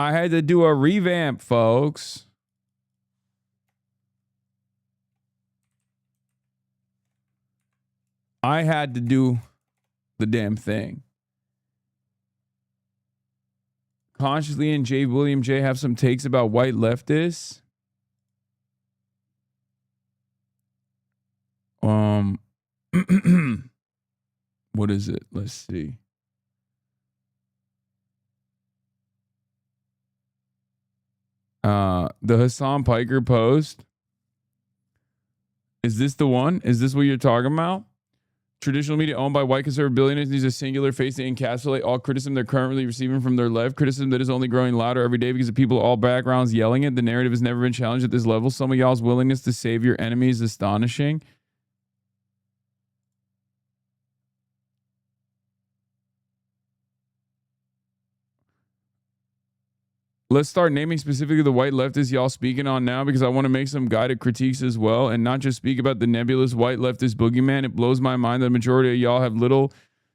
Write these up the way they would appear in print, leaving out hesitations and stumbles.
I had to do a revamp, folks. I had to do the damn thing. Consciously and J. William J. have some takes about white leftists. What is it? Let's see. The Hasan Piker post. Is this the one? Is this what you're talking about? Traditional media owned by white conservative billionaires needs a singular face to encapsulate all criticism they're currently receiving from their left. Criticism that is only growing louder every day because of people of all backgrounds yelling it. The narrative has never been challenged at this level. Some of y'all's willingness to save your enemies is astonishing. Let's start naming specifically the white leftists y'all speaking on now, because I want to make some guided critiques as well and not just speak about the nebulous white leftist boogeyman. It blows my mind that the majority of y'all have little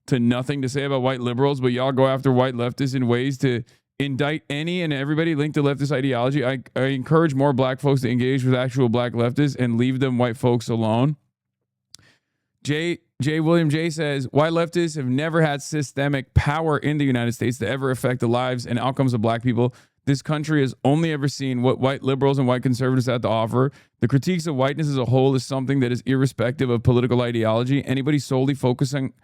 to nothing to say about white liberals, but y'all go after white leftists in ways to indict any and everybody linked to leftist ideology. I encourage more black folks to engage with actual black leftists and leave them white folks alone. J. William J. says, white leftists have never had systemic power in the United States to ever affect the lives and outcomes of black people. This country has only ever seen what white liberals and white conservatives have to offer. The critiques of whiteness as a whole is something that is irrespective of political ideology. Anybody solely focusing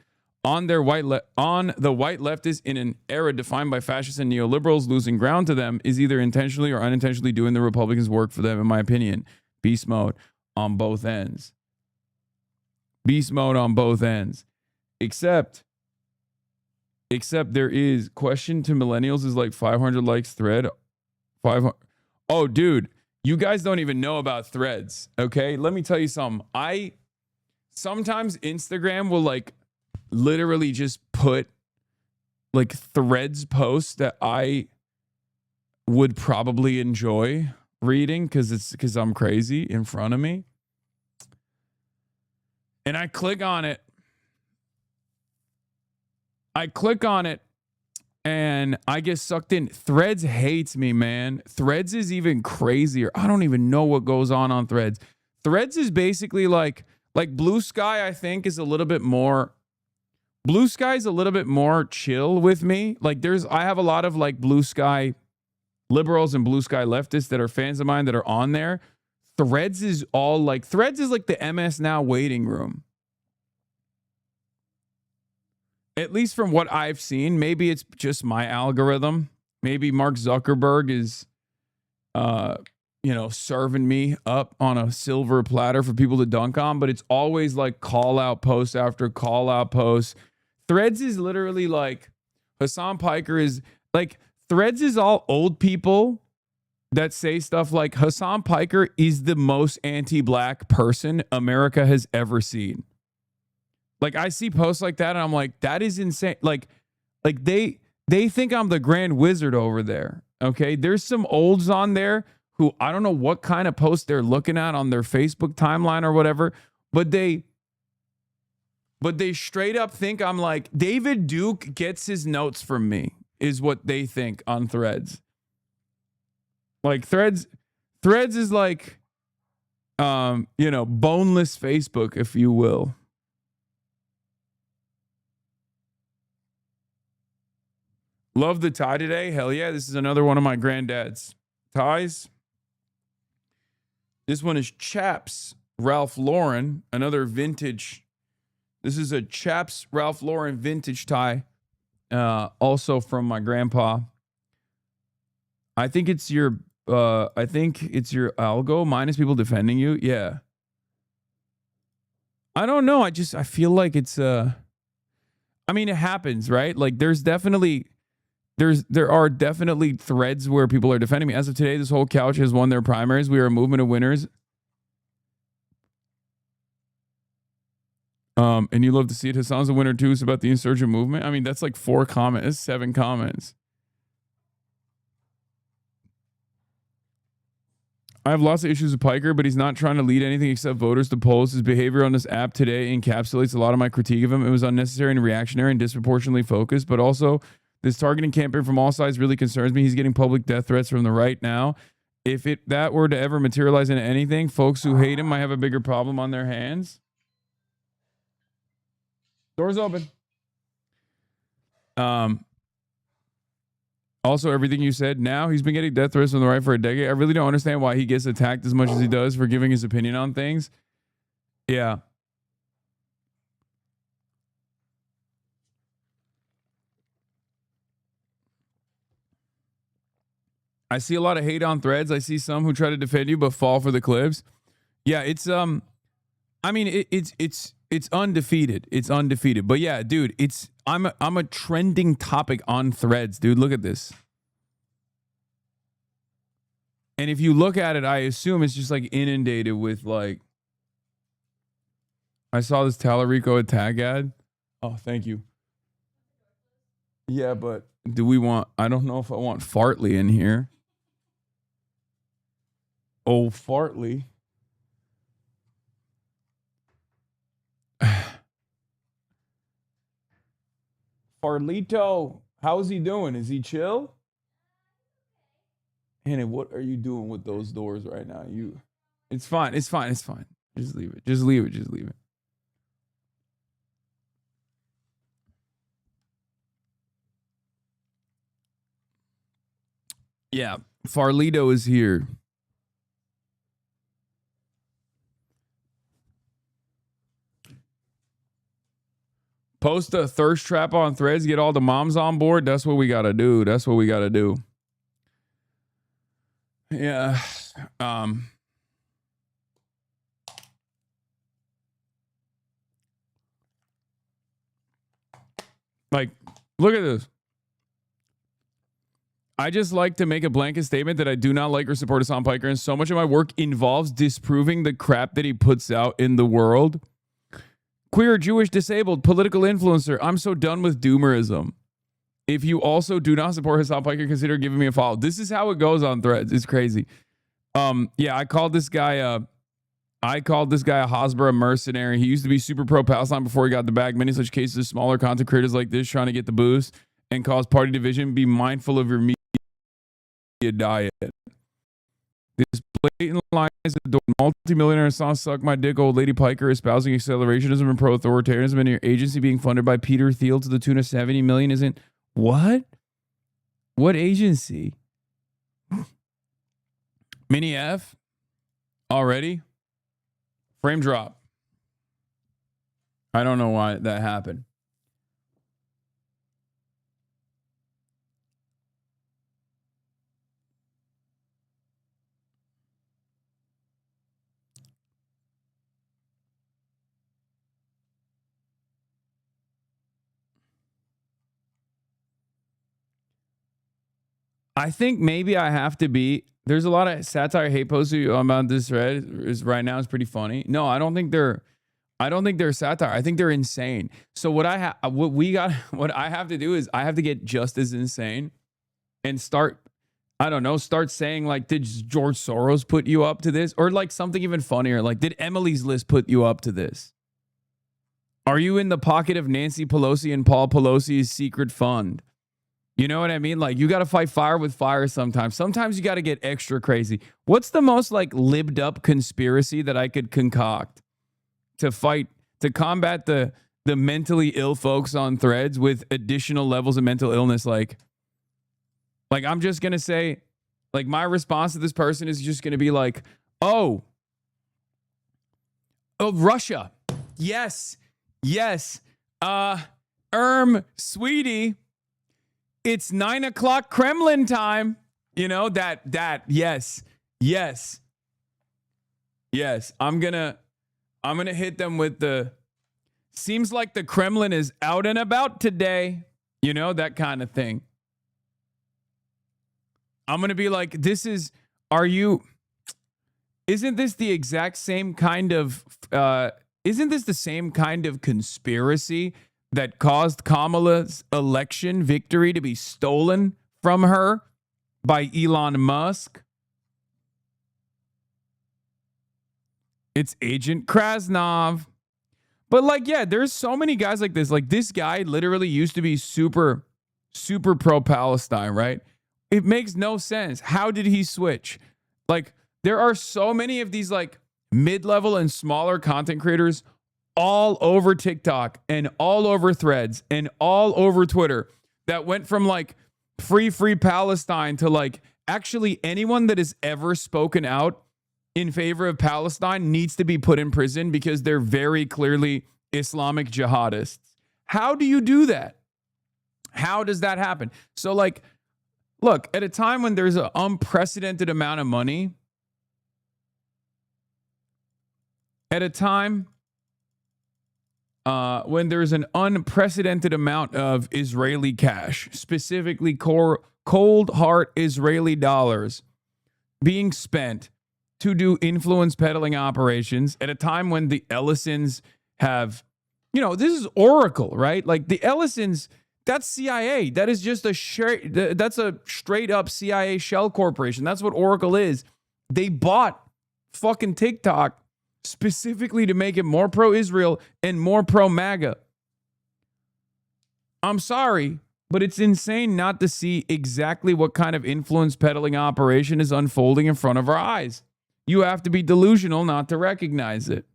on the white leftists in an era defined by fascists and neoliberals losing ground to them is either intentionally or unintentionally doing the Republicans' work for them, in my opinion. Beast mode on both ends. Beast mode on both ends. Except there is question to millennials is like 500 likes thread. 500. Oh, dude, you guys don't even know about threads. Okay, let me tell you something. Sometimes Instagram will like literally just put like threads posts that I would probably enjoy reading because I'm crazy in front of me. And I click on it. And I get sucked in. Threads hates me, man. Threads is even crazier. I don't even know what goes on Threads. Threads is basically like Blue Sky, I think, is a little bit more. Blue Sky is a little bit more chill with me. Like I have a lot of like Blue Sky liberals and Blue Sky leftists that are fans of mine that are on there. Threads is like the MS Now waiting room. At least from what I've seen. Maybe it's just my algorithm. Maybe Mark Zuckerberg is, serving me up on a silver platter for people to dunk on. But it's always like call out post after call out post. Threads is literally like Hasan Piker is like Threads is all old people that say stuff like Hasan Piker is the most anti-black person America has ever seen. Like I see posts like that and I'm like, that is insane. Like they think I'm the grand wizard over there. Okay. There's some olds on there who I don't know what kind of post they're looking at on their Facebook timeline or whatever, but they straight up think I'm like David Duke gets his notes from me is what they think on Threads. Like Threads is like, boneless Facebook, if you will. Love the tie today. Hell yeah. This is another one of my granddad's ties. This one is Chaps Ralph Lauren, another vintage. This is a Chaps Ralph Lauren vintage tie. Also from my grandpa. I think it's your algo minus people defending you. Yeah. I don't know. I feel like it's it happens, right? Like there are definitely threads where people are defending me. As of today, this whole couch has won their primaries. We are a movement of winners. And you love to see it. Hasan's a winner too. It's about the insurgent movement. I mean, that's like 4 comments. That's 7 comments. I have lots of issues with Piker, but he's not trying to lead anything except voters to polls. His behavior on this app today encapsulates a lot of my critique of him. It was unnecessary and reactionary and disproportionately focused, but also This targeting campaign from all sides really concerns me. He's getting public death threats from the right now. If that were to ever materialize into anything, folks who hate him might have a bigger problem on their hands. Doors open. Also, everything you said, now he's been getting death threats from the right for a decade. I really don't understand why he gets attacked as much as he does for giving his opinion on things. Yeah. I see a lot of hate on threads. I see some who try to defend you but fall for the clips. Yeah, it's I mean it's undefeated. It's undefeated. But yeah, dude, I'm a trending topic on threads, dude. Look at this. And if you look at it, I assume it's just like inundated with like, I saw this Talarico attack ad. Oh, thank you. Yeah, but do we want, I don't know if I want Fartley in here. Oh, Fartley. Farlito, how's he doing? Is he chill? Hannah, what are you doing with those doors right now? It's fine. It's fine. It's fine. Just leave it. Just leave it. Just leave it. Yeah, Farlito is here. Post a thirst trap on threads, get all the moms on board. That's what we got to do. That's what we got to do. Yeah. Like, look at this. I just like to make a blanket statement that I do not like or support Hasan Piker, and so much of my work involves disproving the crap that he puts out in the world. Queer, Jewish, disabled, political influencer. I'm so done with doomerism. If you also do not support Hasan Piker, consider giving me a follow. This is how it goes on threads. It's crazy. Yeah, I called this guy a Hasbro mercenary. He used to be super pro Palestine before he got the bag. Many such cases, smaller content creators like this trying to get the boost and cause party division. Be mindful of your media diet. This blatant lie is the multimillionaire song "Suck My Dick," old lady Piker espousing accelerationism and pro-authoritarianism, and your agency being funded by Peter Thiel to the tune of $70 million isn't what? What agency? Mini F already? Frame drop. I don't know why that happened. I think maybe I have to be. There's a lot of satire hate posts about this thread right now. Is pretty funny. No, I don't think they're satire. I think they're insane. So what I have to do is I have to get just as insane and start saying like, did George Soros put you up to this? Or like something even funnier, like, did Emily's List put you up to this? Are you in the pocket of Nancy Pelosi and Paul Pelosi's secret fund? You know what I mean? Like, you got to fight fire with fire sometimes. Sometimes you got to get extra crazy. What's the most like libbed up conspiracy that I could concoct to combat the mentally ill folks on threads with additional levels of mental illness? Like I'm just going to say, like, my response to this person is just going to be like, oh, Russia. Yes. Sweetie. It's 9 o'clock Kremlin time. You know, that, yes. I'm gonna hit them with the, seems like the Kremlin is out and about today. You know, that kind of thing. I'm going to be like, isn't this the exact same kind of, isn't this the same kind of conspiracy that caused Kamala's election victory to be stolen from her by Elon Musk? It's Agent Krasnov. But like, yeah, there's so many guys like this. Like, this guy literally used to be super super pro-Palestine, right? It makes no sense. How did he switch? Like, there are so many of these like mid-level and smaller content creators all over TikTok and all over Threads and all over Twitter that went from like free Palestine to like actually anyone that has ever spoken out in favor of Palestine needs to be put in prison because they're very clearly Islamic jihadists. How do you do that? How does that happen? So like, look, at a time when there's an unprecedented amount of money, at a time when there's an unprecedented amount of Israeli cash, specifically cold heart Israeli dollars being spent to do influence peddling operations, at a time when the Ellisons have, this is Oracle, right? Like the Ellisons, that's CIA. That is just that's a straight up CIA shell corporation. That's what Oracle is. They bought fucking TikTok specifically to make it more pro-Israel and more pro-MAGA. I'm sorry, but it's insane not to see exactly what kind of influence peddling operation is unfolding in front of our eyes. You have to be delusional not to recognize it.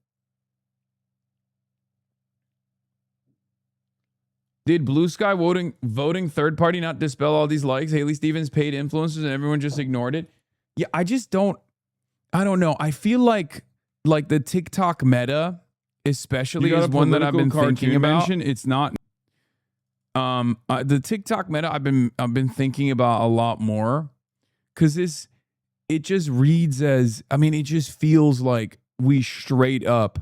Did Blue Sky voting third party not dispel all these likes? Haley Stevens paid influencers and everyone just ignored it. Yeah, I don't know. I feel like the TikTok meta, especially, is one that I've been thinking about. It's not the TikTok meta I've been thinking about a lot more, because it just reads as, it just feels like we straight up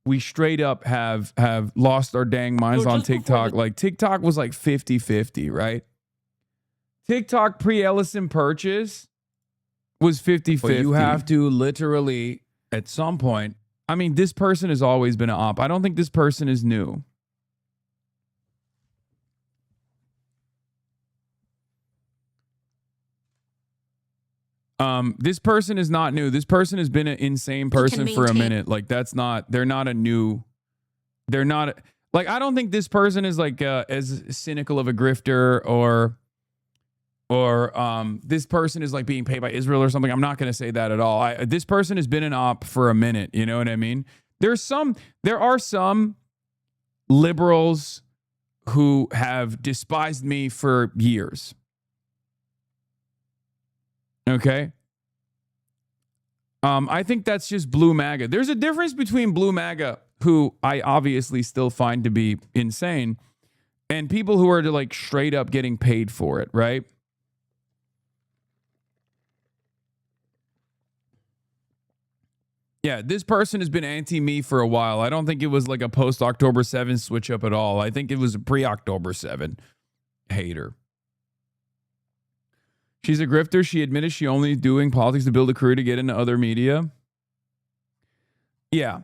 have lost our dang minds on TikTok. Like TikTok was like 50-50, right? TikTok pre-Ellison purchase was 50-50. But you have to literally, at some point, this person has always been an op. I don't think this person is new. This person is not new. This person has been an insane person for a minute. Like I don't think this person is like as cynical of a grifter or this person is like being paid by Israel or something. I'm not going to say that at all. This person has been an op for a minute. You know what I mean? There are some liberals who have despised me for years. Okay. I think that's just Blue MAGA. There's a difference between Blue MAGA, who I obviously still find to be insane, and people who are like straight up getting paid for it, right? Yeah, this person has been anti-me for a while. I don't think it was like a post-October 7 switch up at all. I think it was a pre-October 7 hater. She's a grifter. She admitted she only doing politics to build a career to get into other media. Yeah.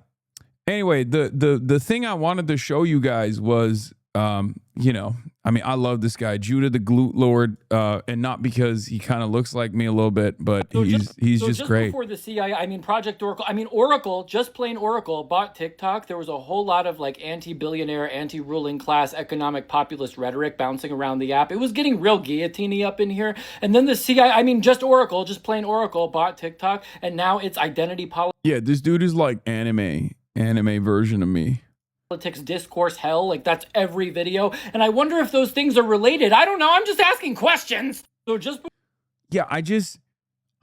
Anyway, the thing I wanted to show you guys was, I love this guy, Judah the Glute Lord, and not because he kind of looks like me a little bit, but he's just great. Before the CIA, Project Oracle, Oracle, just plain Oracle, bought TikTok. There was a whole lot of like anti-billionaire, anti-ruling class, economic populist rhetoric bouncing around the app. It was getting real guillotine-y up in here. And then the CIA, just Oracle, just plain Oracle, bought TikTok, and now it's identity politics. Yeah, this dude is like anime version of me. Politics, discourse, hell, like that's every video. And I wonder if those things are related. I don't know. I'm just asking questions. So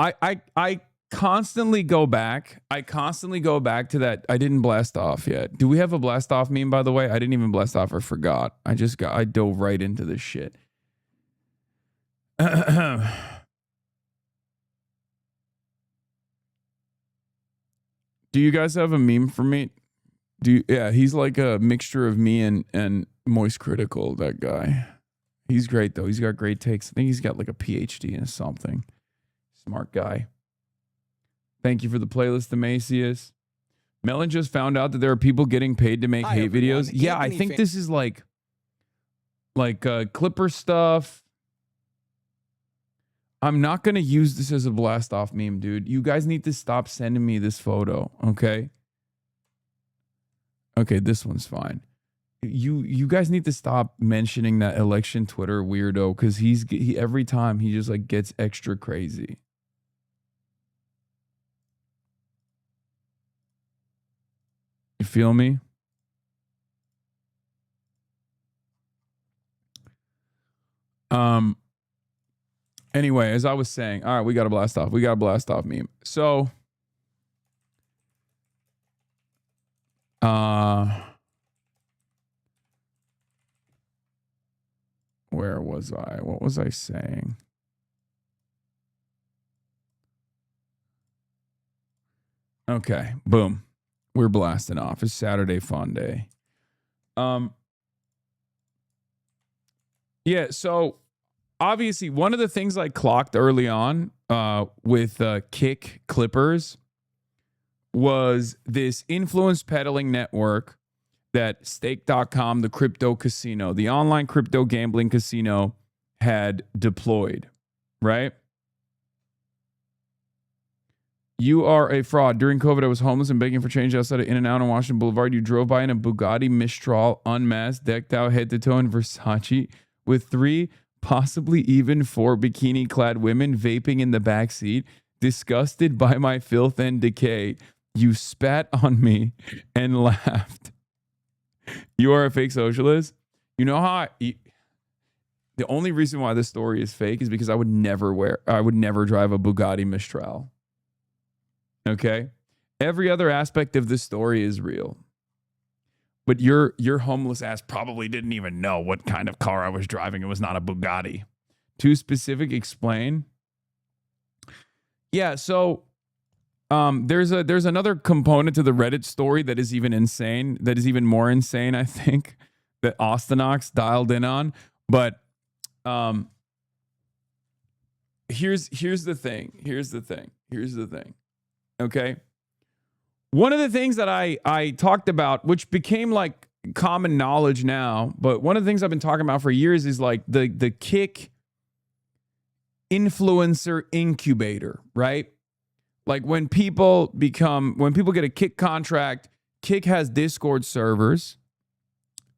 I constantly go back. I constantly go back to that. I didn't blast off yet. Do we have a blast off meme, by the way? I didn't even blast off. I forgot. I dove right into this shit. Do you guys have a meme for me? Yeah, he's like a mixture of me and Moist Critical, that guy. He's great, though. He's got great takes. I think he's got like a PhD in something. Smart guy. Thank you for the playlist, Amacius. Melon just found out that there are people getting paid to make hate videos. Yeah, I think this is like Clipper stuff. I'm not going to use this as a blast off meme, dude. You guys need to stop sending me this photo, okay? Okay, this one's fine. you guys need to stop mentioning that election Twitter weirdo, because he every time he just like gets extra crazy. You feel me? Anyway, as I was saying, all right, we got to blast off. We got to blast off meme. So, where was I? What was I saying? Okay, boom. We're blasting off. It's Saturday fun day. Yeah, so obviously one of the things I clocked early on with Kick Clippers was this influence peddling network that Stake.com, the crypto casino, the online crypto gambling casino, had deployed, right? You are a fraud. During COVID, I was homeless and begging for change outside of In-N-Out on Washington Boulevard. You drove by in a Bugatti Mistral, unmasked, decked out head to toe in Versace, with 3, possibly even 4 bikini-clad women vaping in the back seat. Disgusted by my filth and decay, you spat on me and laughed. You are a fake socialist. You know how the only reason why this story is fake is because I would never drive a Bugatti Mistral. Okay? Every other aspect of this story is real. But your homeless ass probably didn't even know what kind of car I was driving. It was not a Bugatti. Too specific, explain. Yeah, so there's another component to the Reddit story that is even insane, that is even more insane, I think, that Austinox dialed in on. But here's the thing. Okay? One of the things that I talked about, which became like common knowledge now, but one of the things I've been talking about for years is like the Kick influencer incubator, right? Like when people get a Kick contract, Kick has Discord servers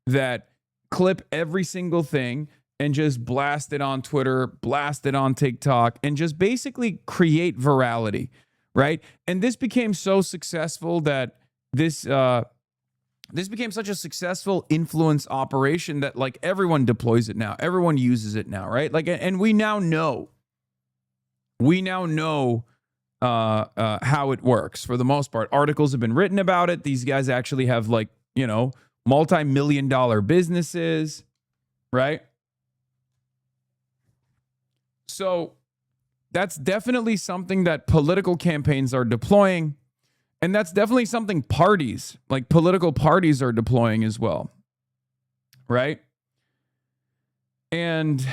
that clip every single thing and just blast it on Twitter, blast it on TikTok, and just basically create virality. Right. And this became so successful that this became such a successful influence operation that like everyone deploys it now. Everyone uses it now. Right. Like, and we now know how it works for the most part. Articles have been written about it. These guys actually have like, multi-million-dollar businesses. Right. So that's definitely something that political campaigns are deploying. And that's definitely something parties, like political parties, are deploying as well. Right? And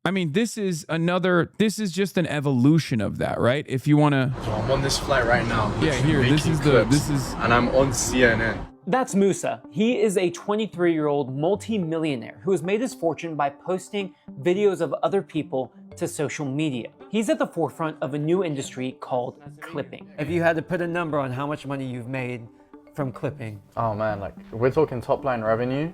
I mean, this is just an evolution of that, right? If you want to. So I'm on this flight right now. Yeah, here, this is. And I'm on CNN. That's Musa. He is a 23-year-old multi-millionaire who has made his fortune by posting videos of other people to social media. He's at the forefront of a new industry called clipping. If you had to put a number on how much money you've made from clipping. Oh man, like we're talking top line revenue,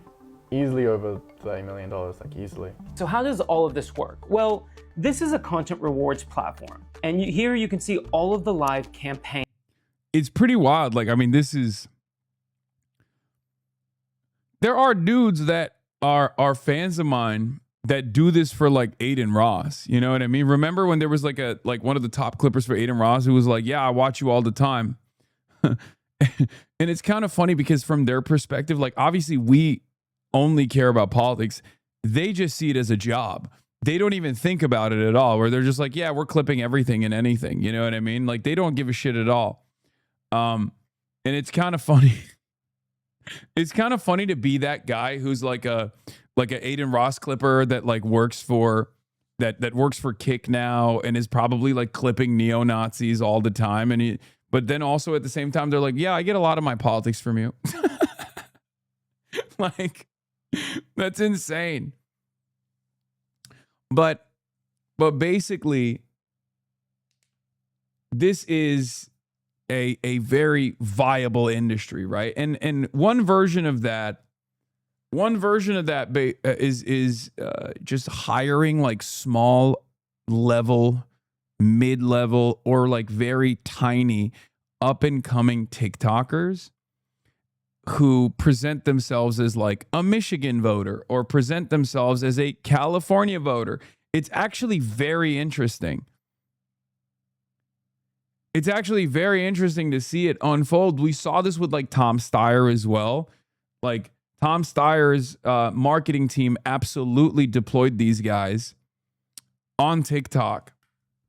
easily over $30 million, like easily. So how does all of this work? Well, this is a content rewards platform. And here you can see all of the live campaigns. It's pretty wild. Like, I mean, there are dudes that are fans of mine that do this for like Aiden Ross. You know what I mean? Remember when there was like one of the top clippers for Aiden Ross who was like, yeah, I watch you all the time. And it's kind of funny because from their perspective, like obviously we only care about politics. They just see it as a job. They don't even think about it at all, where they're just like, yeah, we're clipping everything and anything. You know what I mean? Like they don't give a shit at all. And it's kind of funny. It's kind of funny to be that guy who's like a Aiden Ross clipper that like works for Kick now and is probably like clipping neo-Nazis all the time. But then also at the same time, they're like, yeah, I get a lot of my politics from you. Like, that's insane. But basically, this is a very viable industry, right? And one version of that One version of that is just hiring like small level, mid level, or like very tiny up and coming TikTokers who present themselves as like a Michigan voter or present themselves as a California voter. It's actually very interesting. It's actually very interesting to see it unfold. We saw this with like Tom Steyer as well. Like Tom Steyer's marketing team absolutely deployed these guys on TikTok.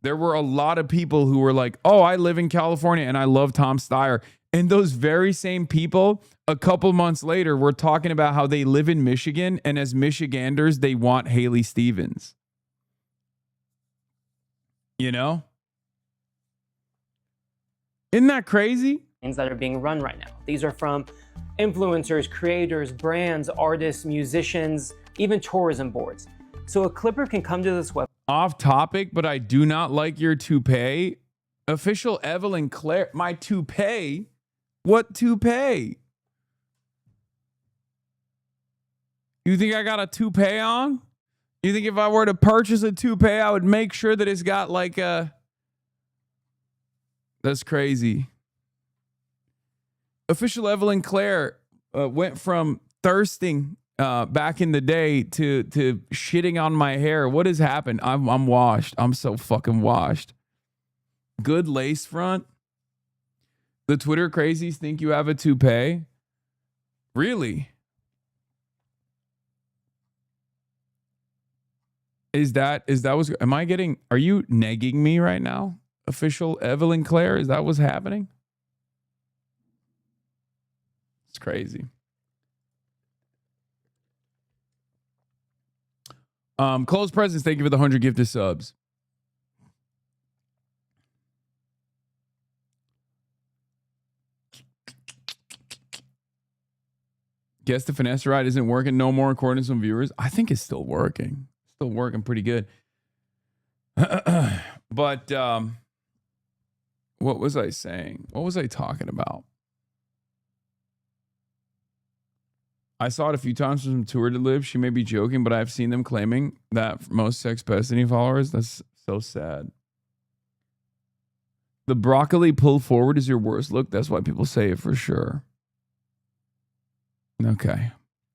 There were a lot of people who were like, oh, I live in California and I love Tom Steyer. And those very same people, a couple months later, were talking about how they live in Michigan. And as Michiganders, they want Haley Stevens. You know? Isn't that crazy? That are being run right now. These are from influencers, creators, brands, artists, musicians, even tourism boards. So a clipper can come to this website. Off topic, but I do not like your toupee. Official Evelyn Claire, my toupee? What toupee? You think I got a toupee on? You think if I were to purchase a toupee, I would make sure that it's got like a... That's crazy. Official Evelyn Claire went from thirsting back in the day to shitting on my hair. What has happened? I'm washed. I'm so fucking washed. Good lace front. The Twitter crazies think you have a toupee. Really? Is that what's... Am I getting... Are you negging me right now? Official Evelyn Claire? Is that what's happening? It's crazy. Close presents, thank you for the 100 gifted subs. Guess the finesse ride isn't working no more according to some viewers. I think it's still working. Still working pretty good. But what was I saying? What was I talking about? I saw it a few times from Tour de Live. She may be joking, but I've seen them claiming that for most Sex Destiny followers. That's so sad. The broccoli pull forward is your worst look. That's why people say it for sure. Okay.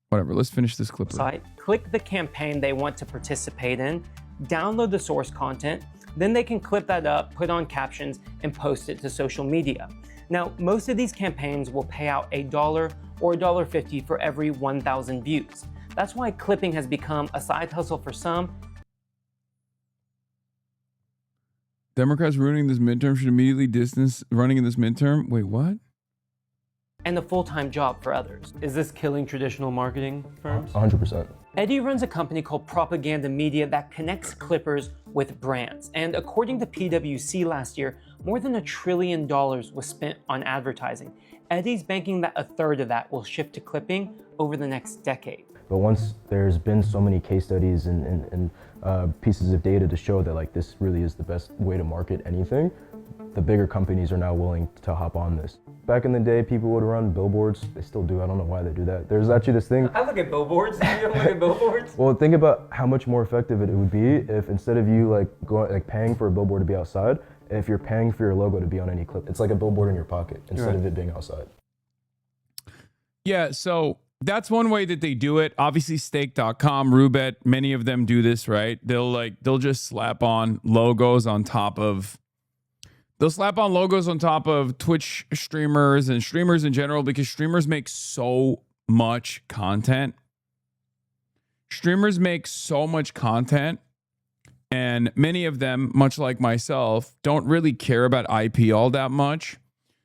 Whatever. Let's finish this clip. Click the campaign they want to participate in, download the source content, then they can clip that up, put on captions, and post it to social media. Now, most of these campaigns will pay out $1 or $1.50 for every 1,000 views. That's why clipping has become a side hustle for some. Democrats ruining this midterm should immediately distance running in this midterm. Wait, what? And a full-time job for others. Is this killing traditional marketing firms? 100%. Eddie runs a company called Propaganda Media that connects clippers with brands. And according to PwC last year, more than $1 trillion was spent on advertising. Eddie's banking that a third of that will shift to clipping over the next decade. But once there's been so many case studies and pieces of data to show that like this really is the best way to market anything, the bigger companies are now willing to hop on this. Back in the day, people would run billboards. They still do. I don't know why they do that. There's actually this thing. I look at billboards. You don't look at billboards? Well, think about how much more effective it would be if instead of you paying for a billboard to be outside, if you're paying for your logo to be on any clip. It's like a billboard in your pocket instead of it being outside. Yeah, so that's one way that they do it. Obviously, stake.com, Roobet, many of them do this, right? They'll just slap on logos on top of Twitch streamers and streamers in general, because streamers make so much content. Streamers make so much content, and many of them, much like myself, don't really care about IP all that much.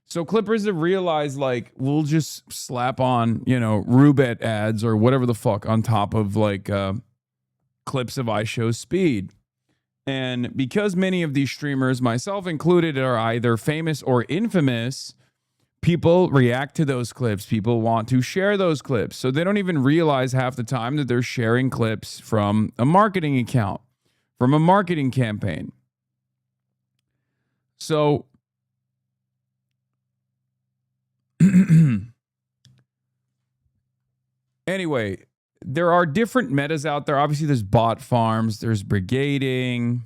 So clippers have realized, like, we'll just slap on, Roobet ads or whatever the fuck on top of clips of iShow Speed. And because many of these streamers, myself included, are either famous or infamous, people react to those clips. People want to share those clips. So they don't even realize half the time that they're sharing clips from a marketing account, from a marketing campaign. So anyway, there are different metas out there. Obviously, there's bot farms, there's brigading.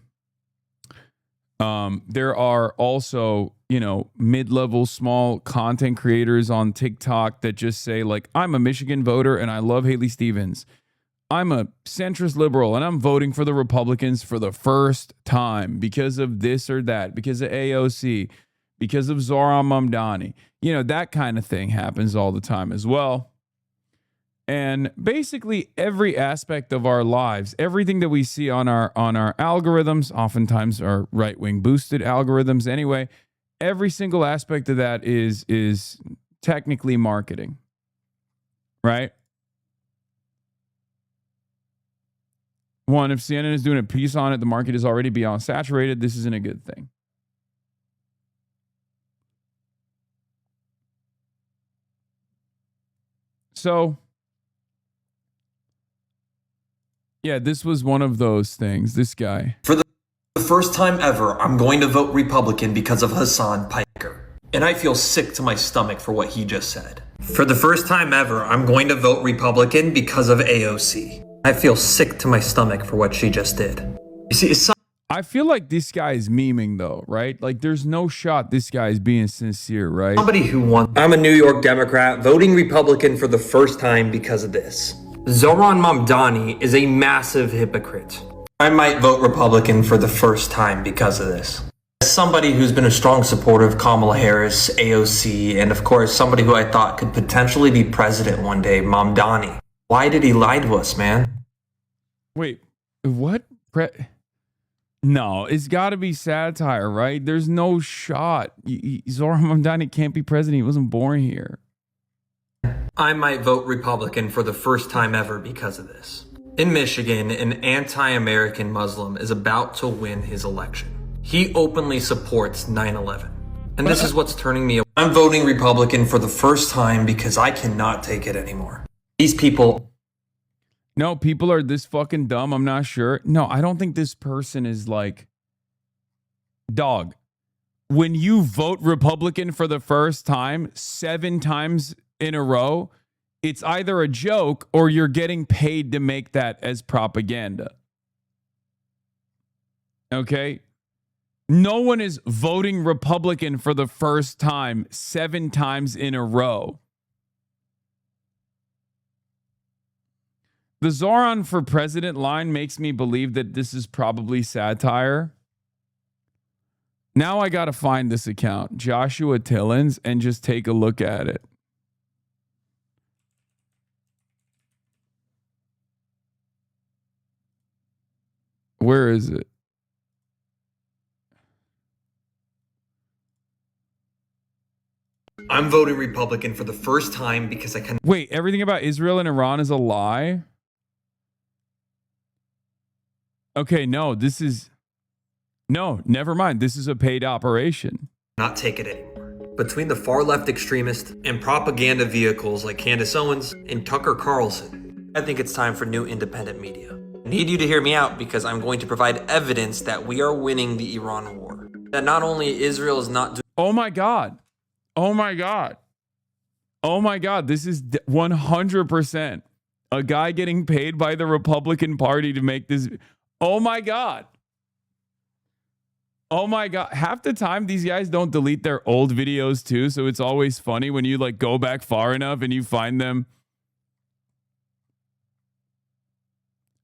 There are also, you know, mid-level small content creators on TikTok that just say, like, I'm a Michigan voter and I love Haley Stevens. I'm a centrist liberal and I'm voting for the Republicans for the first time because of this or that, because of AOC, because of Zoran Mamdani. You know, that kind of thing happens all the time as well. And basically every aspect of our lives, everything that we see on our algorithms, oftentimes are right-wing boosted algorithms anyway, every single aspect of that is technically marketing, right? One, if CNN is doing a piece on it, the market is already beyond saturated. This isn't a good thing. So, yeah, this was one of those things. This guy. For the first time ever, I'm going to vote Republican because of Hasan Piker. And I feel sick to my stomach for what he just said. For the first time ever, I'm going to vote Republican because of AOC. I feel sick to my stomach for what she just did. You see, it's I feel like this guy is memeing though, right? Like there's no shot this guy is being sincere, right? somebody who won. I'm a New York Democrat voting Republican for the first time because of this. Zoran Mamdani is a massive hypocrite. I might vote Republican for the first time because of this. As somebody who's been a strong supporter of Kamala Harris, AOC, and of course somebody who I thought could potentially be president one day, Mamdani. Why did he lie to us, man? Wait, what? No, it's got to be satire, right? There's no shot. Zoran Mamdani can't be president. He wasn't born here. I might vote Republican for the first time ever because of this. In Michigan, an anti-American Muslim is about to win his election. He openly supports 9/11. And this is what's turning me away. I'm voting Republican for the first time because I cannot take it anymore. These people... No, people are this fucking dumb. I'm not sure. No, I don't think this person is like, dog, when you vote Republican for the first time, 7 times in a row, it's either a joke or you're getting paid to make that as propaganda. Okay? No one is voting Republican for the first time 7 times in a row. The Zoran for president line makes me believe that this is probably satire. Now I got to find this account, Joshua Tillins, and just take a look at it. Where is it? I'm voting Republican for the first time because I can... Wait, everything about Israel and Iran is a lie? Okay, no, this is... No, never mind. This is a paid operation. not take it anymore. Between the far left extremists and propaganda vehicles like Candace Owens and Tucker Carlson, I think it's time for new independent media. I need you to hear me out because I'm going to provide evidence that we are winning the Iran war. That not only Israel is not doing... Oh my God. Oh my God. Oh my God. This is 100% a guy getting paid by the Republican Party to make this. Oh my God. Oh my God. Half the time these guys don't delete their old videos too. So it's always funny when you like go back far enough and you find them.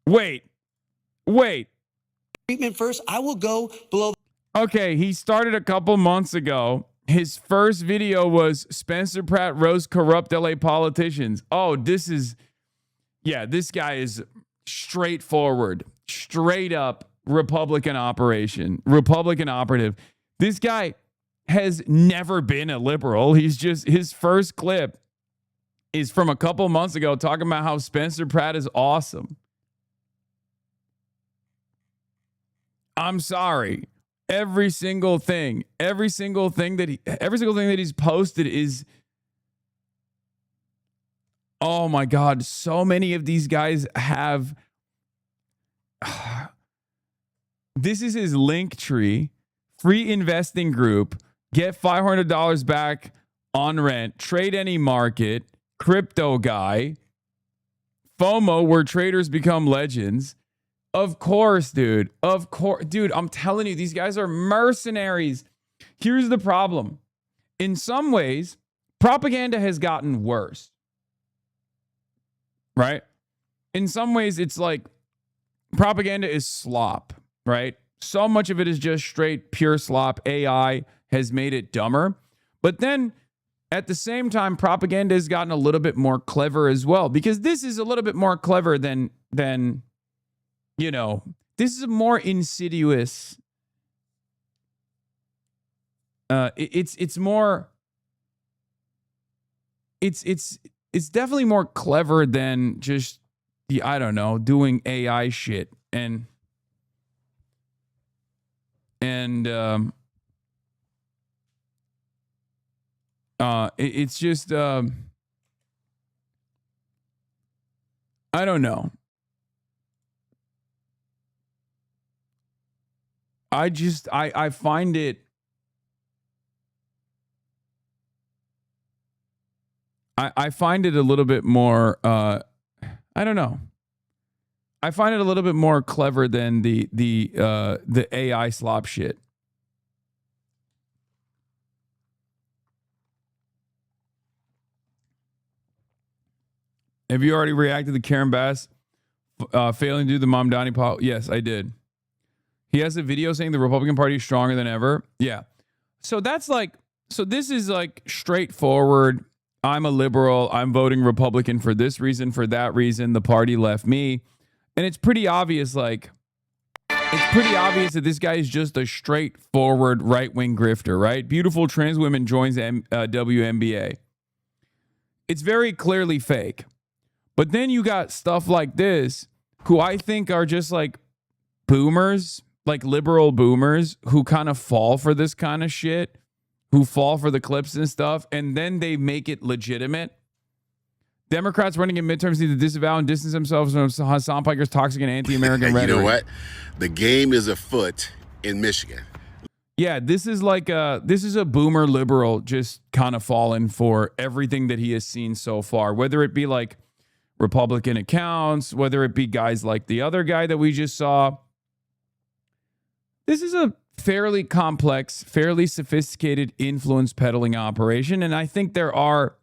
Wait. Treatment first. I will go below. Okay. He started a couple months ago. His first video was Spencer Pratt roast corrupt LA politicians. Oh, this guy is straightforward, straight up Republican operative. This guy has never been a liberal. His first clip is from a couple months ago talking about how Spencer Pratt is awesome. I'm sorry. Every single thing that he's posted is, oh my God, so many of these guys have, this is his link tree, free investing group, get $500 back on rent, trade any market, crypto guy, FOMO, where traders become legends. Of course, dude. Of course. Dude, I'm telling you, these guys are mercenaries. Here's the problem. In some ways, propaganda has gotten worse. Right? In some ways, it's like propaganda is slop, right? So much of it is just straight pure slop. AI has made it dumber. But then at the same time, propaganda has gotten a little bit more clever as well, because this is a little bit more clever than you know, this is a more insidious. It's more. It's definitely more clever than just I don't know, doing AI shit and it's just I don't know. I find it I find it a little bit more I don't know. I find it a little bit more clever than the AI slop shit. Have you already reacted to Karen Bass failing to do the Mamdani poll? Yes, I did. He has a video saying the Republican Party is stronger than ever. Yeah. So that's like, so this is like straightforward. I'm a liberal. I'm voting Republican for this reason, for that reason. The party left me. And it's pretty obvious, like, it's pretty obvious that this guy is just a straightforward right-wing grifter, right? Beautiful trans women joins WNBA. It's very clearly fake. But then you got stuff like this, who I think are just like boomers, like liberal boomers, who kind of fall for this kind of shit, who fall for the clips and stuff, and then they make it legitimate. Democrats running in midterms need to disavow and distance themselves from Hasan Piker's toxic and anti-American rhetoric. You know what? The game is afoot in Michigan. Yeah, this is like this is a boomer liberal just kind of falling for everything that he has seen so far, whether it be like Republican accounts, whether it be guys like the other guy that we just saw. This is a fairly complex, fairly sophisticated influence peddling operation, and I think there are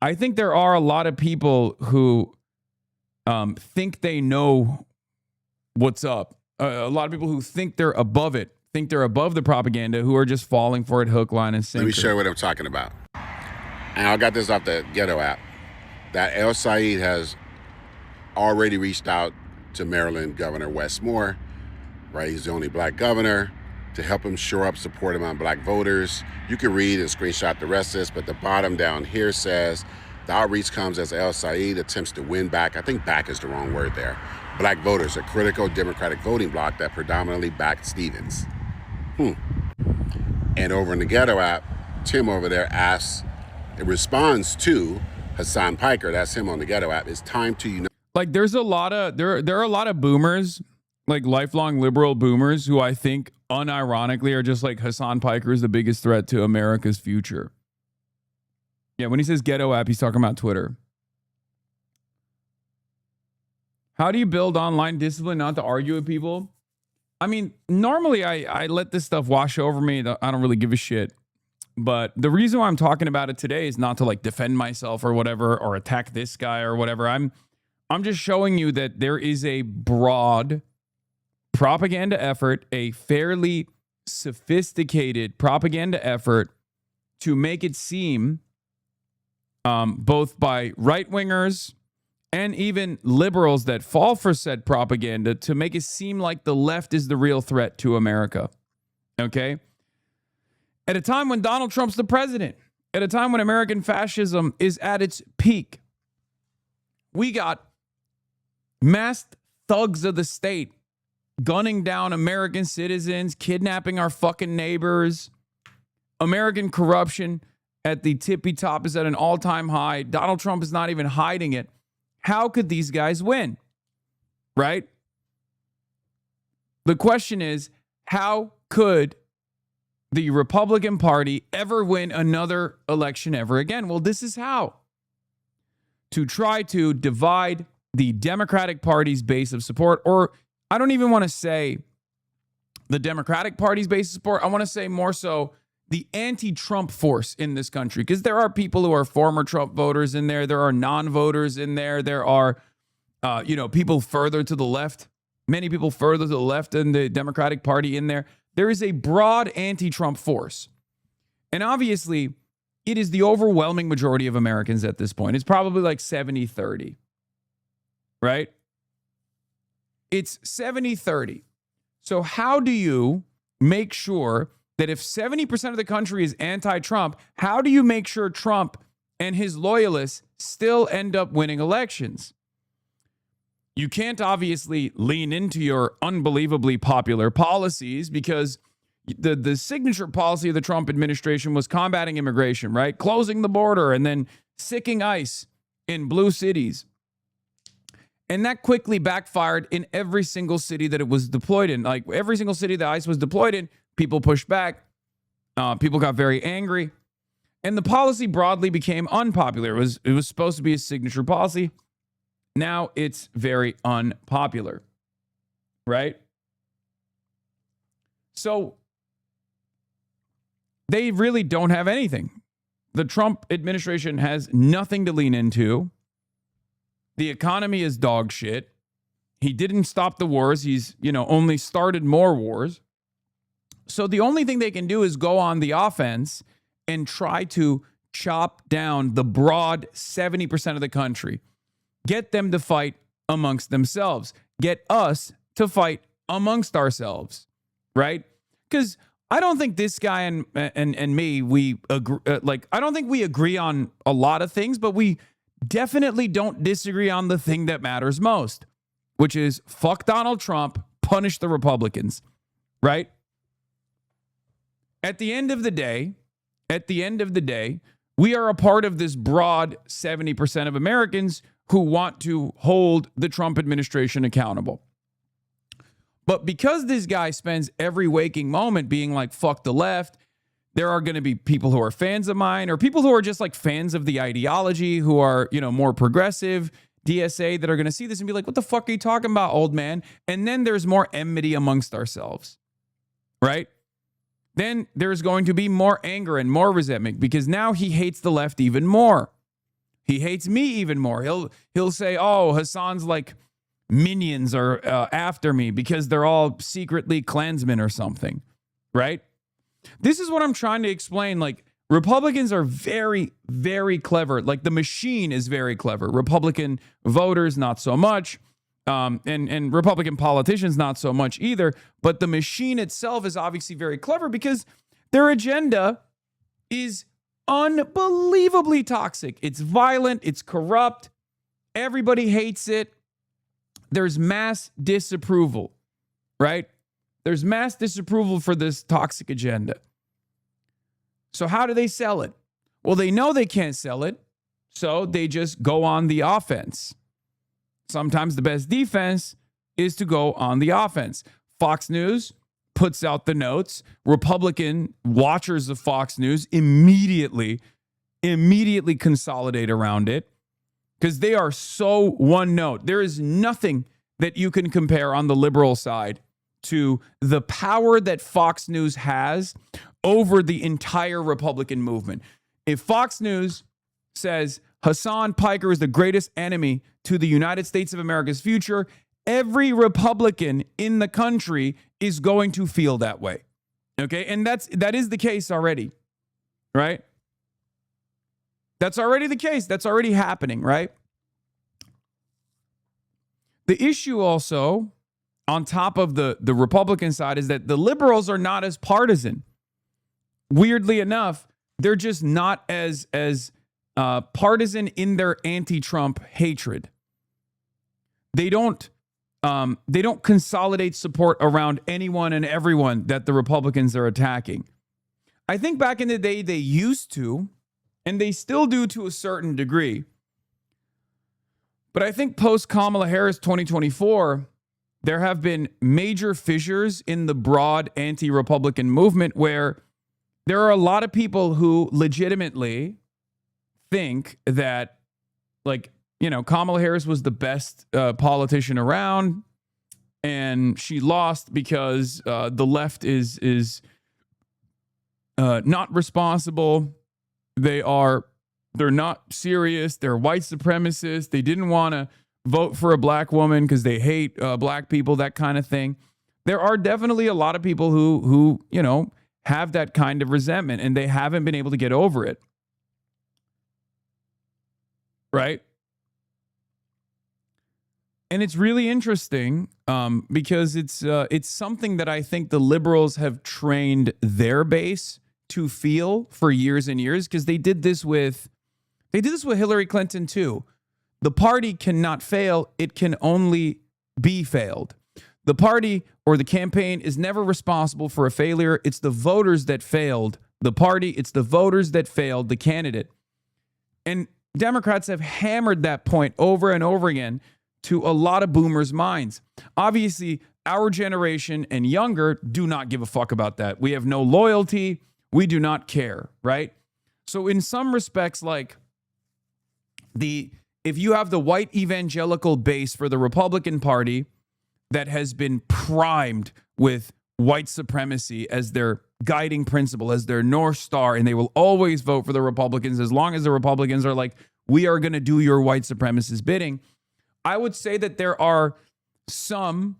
a lot of people who think they know what's up. A lot of people who think they're above it, think they're above the propaganda, who are just falling for it hook, line, and sinker. Let me show you what I'm talking about. And I got this off the Ghetto app. That El Said has already reached out to Maryland Governor Wes Moore, right? He's the only black governor, to help him shore up support among black voters. You can read and screenshot the rest of this, but the bottom down here says, the outreach comes as El Said attempts to win back, I think back is the wrong word there, black voters, a critical Democratic voting bloc that predominantly backed Stevens. And over in the Ghetto app, Tim over there asks, it responds to Hasan Piker, that's him on the Ghetto app, it's time to unite. Like there's a lot of, there are a lot of boomers, like lifelong liberal boomers, who I think unironically are just like Hasan Piker is the biggest threat to America's future. Yeah, when he says Ghetto app, he's talking about Twitter. How do you build online discipline not to argue with people? I mean, normally I let this stuff wash over me. I don't really give a shit. But the reason why I'm talking about it today is not to like defend myself or whatever, or attack this guy or whatever. I'm just showing you that there is a broad propaganda effort, a fairly sophisticated propaganda effort to make it seem both by right-wingers and even liberals that fall for said propaganda, to make it seem like the left is the real threat to America. Okay? At a time when Donald Trump's the president, at a time when American fascism is at its peak, we got masked thugs of the state gunning down American citizens, kidnapping our fucking neighbors. American corruption at the tippy top is at an all-time high. Donald Trump is not even hiding it. How could these guys win? Right? The question is, how could the Republican Party ever win another election ever again? Well, this is how. to try to divide the Democratic Party's base of support, or I don't even want to say the Democratic Party's base of support. I want to say more so the anti-Trump force in this country, because there are people who are former Trump voters in there. There are non-voters in there. There are, people further to the left, many people further to the left in the Democratic Party in there. There is a broad anti-Trump force. And obviously, it is the overwhelming majority of Americans at this point. It's probably like 70-30, right? It's 70-30. So how do you make sure that if 70% of the country is anti-Trump, how do you make sure Trump and his loyalists still end up winning elections? You can't obviously lean into your unbelievably popular policies, because the signature policy of the Trump administration was combating immigration, right? Closing the border and then sicking ICE in blue cities. And that quickly backfired in every single city that it was deployed in. Like every single city that ICE was deployed in, people pushed back. People got very angry. And the policy broadly became unpopular. It was supposed to be a signature policy. Now it's very unpopular, right? So they really don't have anything. The Trump administration has nothing to lean into. The economy is dog shit. He didn't stop the wars. He's, only started more wars. So the only thing they can do is go on the offense and try to chop down the broad 70% of the country. Get them to fight amongst themselves. Get us to fight amongst ourselves, right? Because I don't think this guy and me, we agree, I don't think we agree on a lot of things, but we definitely don't disagree on the thing that matters most, which is fuck Donald Trump, punish the Republicans, right? At the end of the day, we are a part of this broad 70% of Americans who want to hold the Trump administration accountable. But because this guy spends every waking moment being like, fuck the left, there are going to be people who are fans of mine, or people who are just like fans of the ideology, who are, more progressive, DSA, that are going to see this and be like, what the fuck are you talking about, old man? And then there's more enmity amongst ourselves, right? Then there's going to be more anger and more resentment, because now he hates the left even more. He hates me even more. He'll say, oh, Hasan's like minions are after me because they're all secretly Klansmen or something, right? This is what I'm trying to explain. Like, Republicans are very, very clever. Like, the machine is very clever. Republican voters, not so much. And Republican politicians, not so much either. But the machine itself is obviously very clever, because their agenda is unbelievably toxic. It's violent. It's corrupt. Everybody hates it. There's mass disapproval, right? There's mass disapproval for this toxic agenda. So how do they sell it? Well, they know they can't sell it, so they just go on the offense. Sometimes the best defense is to go on the offense. Fox News puts out the notes. Republican watchers of Fox News immediately consolidate around it, because they are so one note. There is nothing that you can compare on the liberal side to the power that Fox News has over the entire Republican movement. If Fox News says Hasan Piker is the greatest enemy to the United States of America's future, every Republican in the country is going to feel that way. Okay? And that is the case already, right? That's already the case. That's already happening, right? The issue also, on top of the Republican side, is that the liberals are not as partisan. Weirdly enough, they're just not as partisan in their anti-Trump hatred. They don't consolidate support around anyone and everyone that the Republicans are attacking. I think back in the day they used to, and they still do to a certain degree. But I think post Kamala Harris 2024, there have been major fissures in the broad anti-Republican movement, where there are a lot of people who legitimately think that, like, Kamala Harris was the best politician around, and she lost because the left is not responsible. They're not serious. They're white supremacists. They didn't want to vote for a black woman because they hate black people, that kind of thing. There are definitely a lot of people who have that kind of resentment, and they haven't been able to get over it. Right? And it's really interesting because it's something that I think the liberals have trained their base to feel for years and years, because they did this with Hillary Clinton too. The party cannot fail; it can only be failed. The party or the campaign is never responsible for a failure. It's the voters that failed the party. It's the voters that failed the candidate. And Democrats have hammered that point over and over again to a lot of boomers' minds. Obviously, our generation and younger do not give a fuck about that. We have no loyalty. We do not care, right? So in some respects, like if you have the white evangelical base for the Republican Party that has been primed with white supremacy as their guiding principle, as their North Star, and they will always vote for the Republicans as long as the Republicans are like, we are going to do your white supremacist bidding. I would say that there are some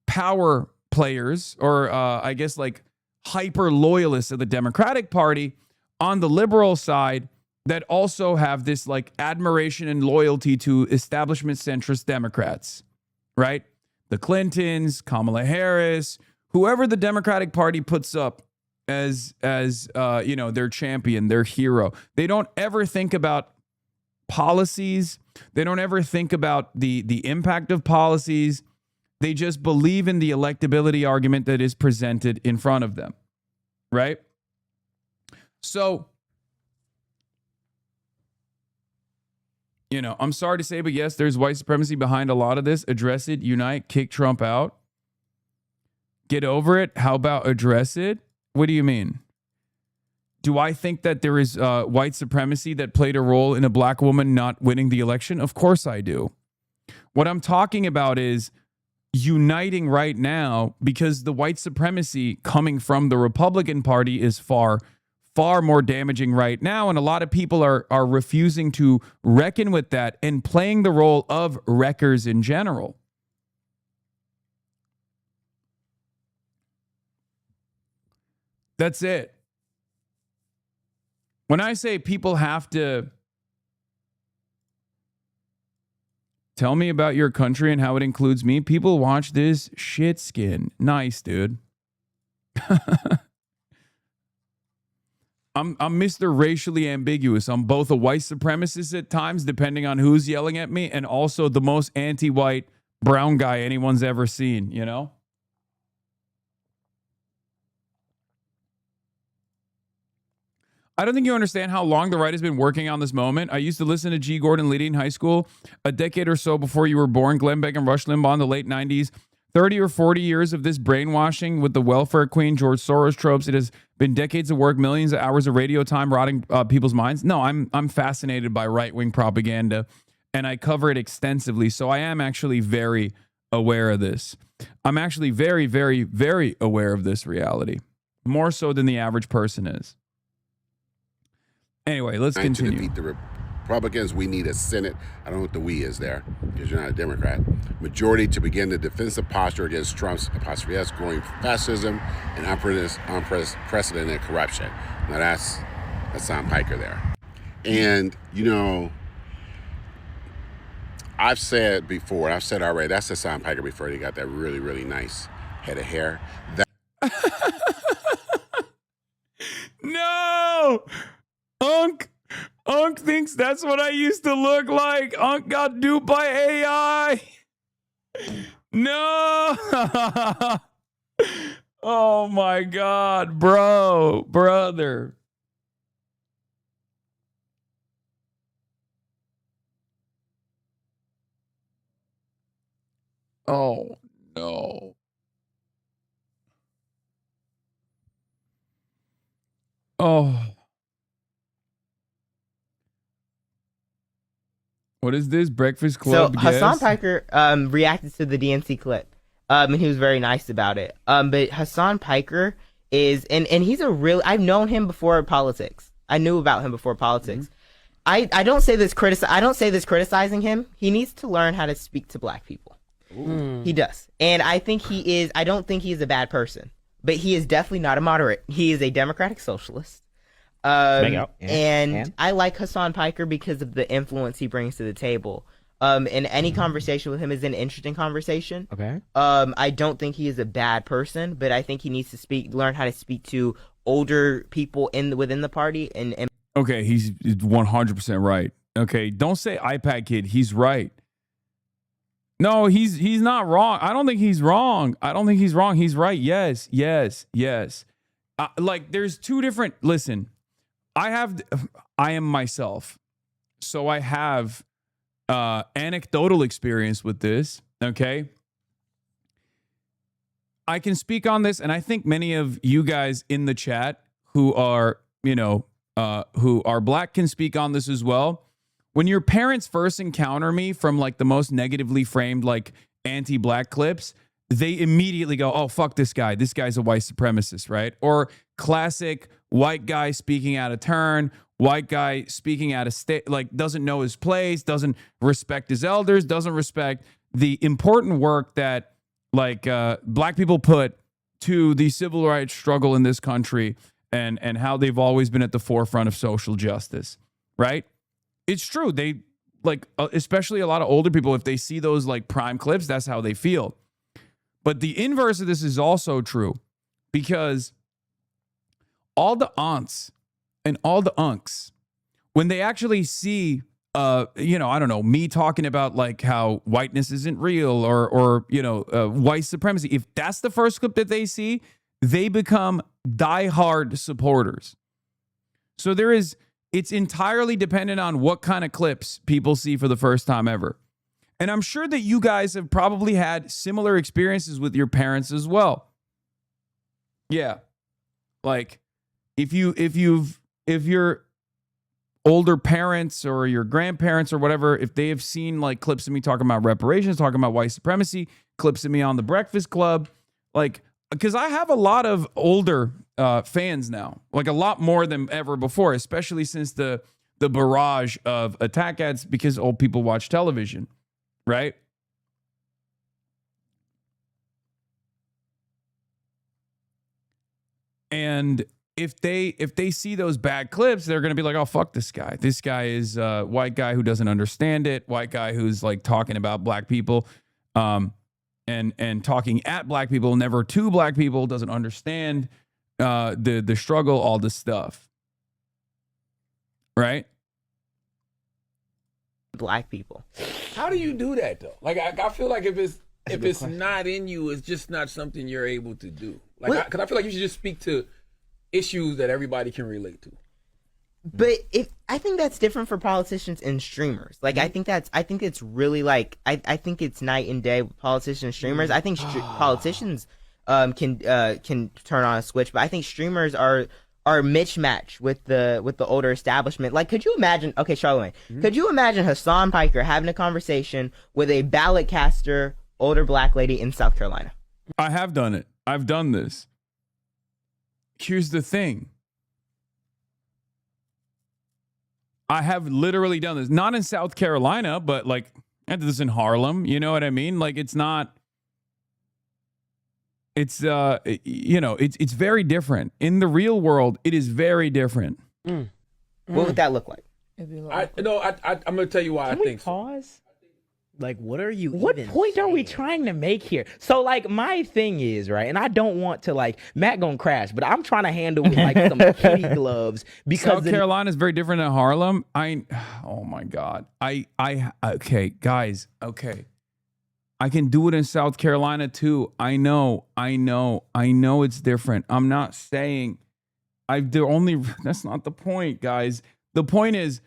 power players, or I guess like hyper loyalists of the Democratic Party on the liberal side that also have this like admiration and loyalty to establishment centrist Democrats, right? The Clintons, Kamala Harris, whoever the Democratic Party puts up as their champion, their hero. They don't ever think about policies. They don't ever think about the impact of policies. They just believe in the electability argument that is presented in front of them, right? So, I'm sorry to say, but yes, there's white supremacy behind a lot of this. Address it, unite, kick Trump out. Get over it. How about address it? What do you mean? Do I think that there is white supremacy that played a role in a black woman not winning the election? Of course I do. What I'm talking about is uniting right now, because the white supremacy coming from the Republican Party is far more damaging right now. And a lot of people are refusing to reckon with that and playing the role of wreckers in general. That's it. When I say people have to tell me about your country and how it includes me, people watch this shit skin. Nice, dude. I'm Mr. Racially Ambiguous. I'm both a white supremacist at times, depending on who's yelling at me, and also the most anti-white brown guy anyone's ever seen, I don't think you understand how long the right has been working on this moment. I used to listen to G. Gordon Liddy in high school a decade or so before you were born, Glenn Beck and Rush Limbaugh in the late 90s. 30 or 40 years of this brainwashing with the welfare queen, George Soros tropes. It has been decades of work, millions of hours of radio time rotting people's minds. No, I'm fascinated by right-wing propaganda, and I cover it extensively. So I am actually very aware of this. I'm actually very, very, very aware of this reality, more so than the average person is. Anyway, let's continue. To defeat the Republicans, we need a Senate. I don't know what the we is there, because you're not a Democrat. Majority to begin the defensive posture against Trump's ' growing fascism and unprecedented corruption. Now that's Hasan Piker there. And, I've said before, I've said already, that's Hasan Piker before he got that really, really nice head of hair. No! Unk thinks that's what I used to look like. Unk got duped by AI. No. Oh my God, brother. Oh no. Oh. What is this? Breakfast So Club? Hasan guest? Piker reacted to the DNC clip, and he was very nice about it. But Hasan Piker is, and he's a real. I've known him before politics. I knew about him before politics. I don't say this criticizing him. He needs to learn how to speak to black people. He does, and I think he is. I don't think he is a bad person, but he is definitely not a moderate. He is a democratic socialist. And I like Hasan Piker because of the influence he brings to the table. And any conversation with him is an interesting conversation. Okay. I don't think he is a bad person, but I think he needs to learn how to speak to older people within the party. And Okay, he's 100% right. Okay, don't say iPad kid. He's right. No, he's not wrong. I don't think he's wrong. He's right. Yes. Like there's two different. Listen. I am myself, so I have anecdotal experience with this, okay? I can speak on this, and I think many of you guys in the chat who are, who are black can speak on this as well. When your parents first encounter me from like the most negatively framed like anti-black clips, they immediately go, oh, fuck this guy. This guy's a white supremacist, right? Or classic white guy speaking out of turn, white guy speaking out of state, like doesn't know his place, doesn't respect his elders, doesn't respect the important work that like black people put to the civil rights struggle in this country and how they've always been at the forefront of social justice, right? It's true. They like, especially a lot of older people, if they see those like prime clips, that's how they feel. But the inverse of this is also true because all the aunts and all the unks, when they actually see, I don't know, me talking about like how whiteness isn't real or white supremacy, if that's the first clip that they see, they become diehard supporters. So it's entirely dependent on what kind of clips people see for the first time ever. And I'm sure that you guys have probably had similar experiences with your parents as well. Yeah. Like if your older parents or your grandparents or whatever, if they have seen like clips of me talking about reparations, talking about white supremacy, clips of me on the Breakfast Club, like, because I have a lot of older fans now, like a lot more than ever before, especially since the barrage of attack ads because old people watch television. Right? And if they see those bad clips, they're going to be like, oh, fuck this guy. This guy is a white guy who doesn't understand it. White guy who's like talking about black people and talking at black people, never to black people, doesn't understand the struggle, all this stuff. Right? Black people. How do you do that though? Like I feel like if it's not in you, it's just not something you're able to do. Like because I feel like you should just speak to issues that everybody can relate to. But I think that's different for politicians and streamers. Like I think it's really like I think it's night and day with politicians and streamers. I think politicians can turn on a switch, but I think streamers are mismatched with the older establishment. Like, could you imagine? Okay, Charlamagne, could you imagine Hasan Piker having a conversation with a ballot caster, older black lady in South Carolina? I have done it. I've done this. Here's the thing. I have literally done this, not in South Carolina, but like I did this in Harlem. You know what I mean? Like it's not. It's it's very different. In the real world, it is very different. What would that look like? I'm gonna tell you why I think pause? Like, what are you? What point are we trying to make here? So, like, my thing is right, and I don't want to like Matt gonna crash, but I'm trying to handle with like some kitty gloves because South Carolina is very different than Harlem. Oh my God. Okay, guys. Okay. I can do it in South Carolina too. I know it's different. I'm not saying that's not the point, guys. The point is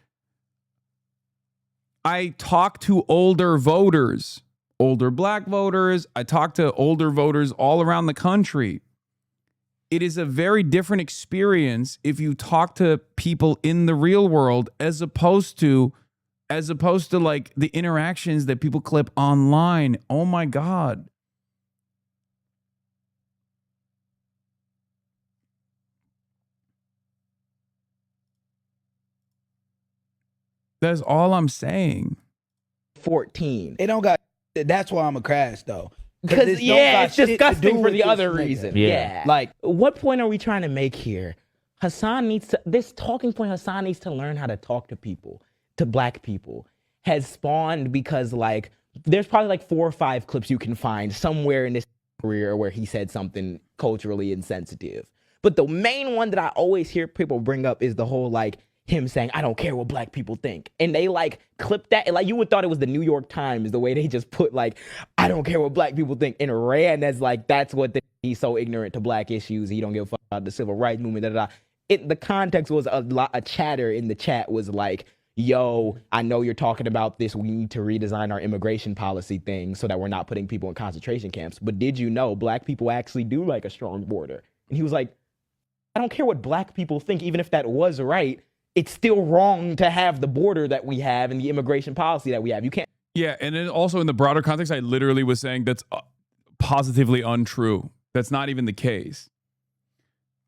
I talk to older voters, older black voters. I talk to older voters all around the country. It is a very different experience if you talk to people in the real world as opposed to as opposed to like the interactions that people clip online. Oh my God. That's all I'm saying. 14. It don't got. That's why I'm a crash though. Because it don't yeah, got it's shit to disgusting do for with the this other nigga. reason. Yeah. Like, what point are we trying to make here? Hasan needs to, this talking point, Hasan needs to learn how to talk to people, to black people, has spawned because like, there's probably like 4 or 5 clips you can find somewhere in this career where he said something culturally insensitive. But the main one that I always hear people bring up is the whole like, him saying, I don't care what black people think. And they like clipped that. And like you would thought it was the New York Times, the way they just put like, I don't care what black people think. And ran as like, that's what he's so ignorant to black issues. He don't give a fuck about the civil rights movement. Da, da, da. The context was a chatter in the chat was like, yo, I know you're talking about this. We need to redesign our immigration policy thing so that we're not putting people in concentration camps. But did you know black people actually do like a strong border? And he was like, I don't care what black people think, even if that was right. It's still wrong to have the border that we have and the immigration policy that we have. You can't. Yeah, and then also in the broader context, I literally was saying that's positively untrue. That's not even the case.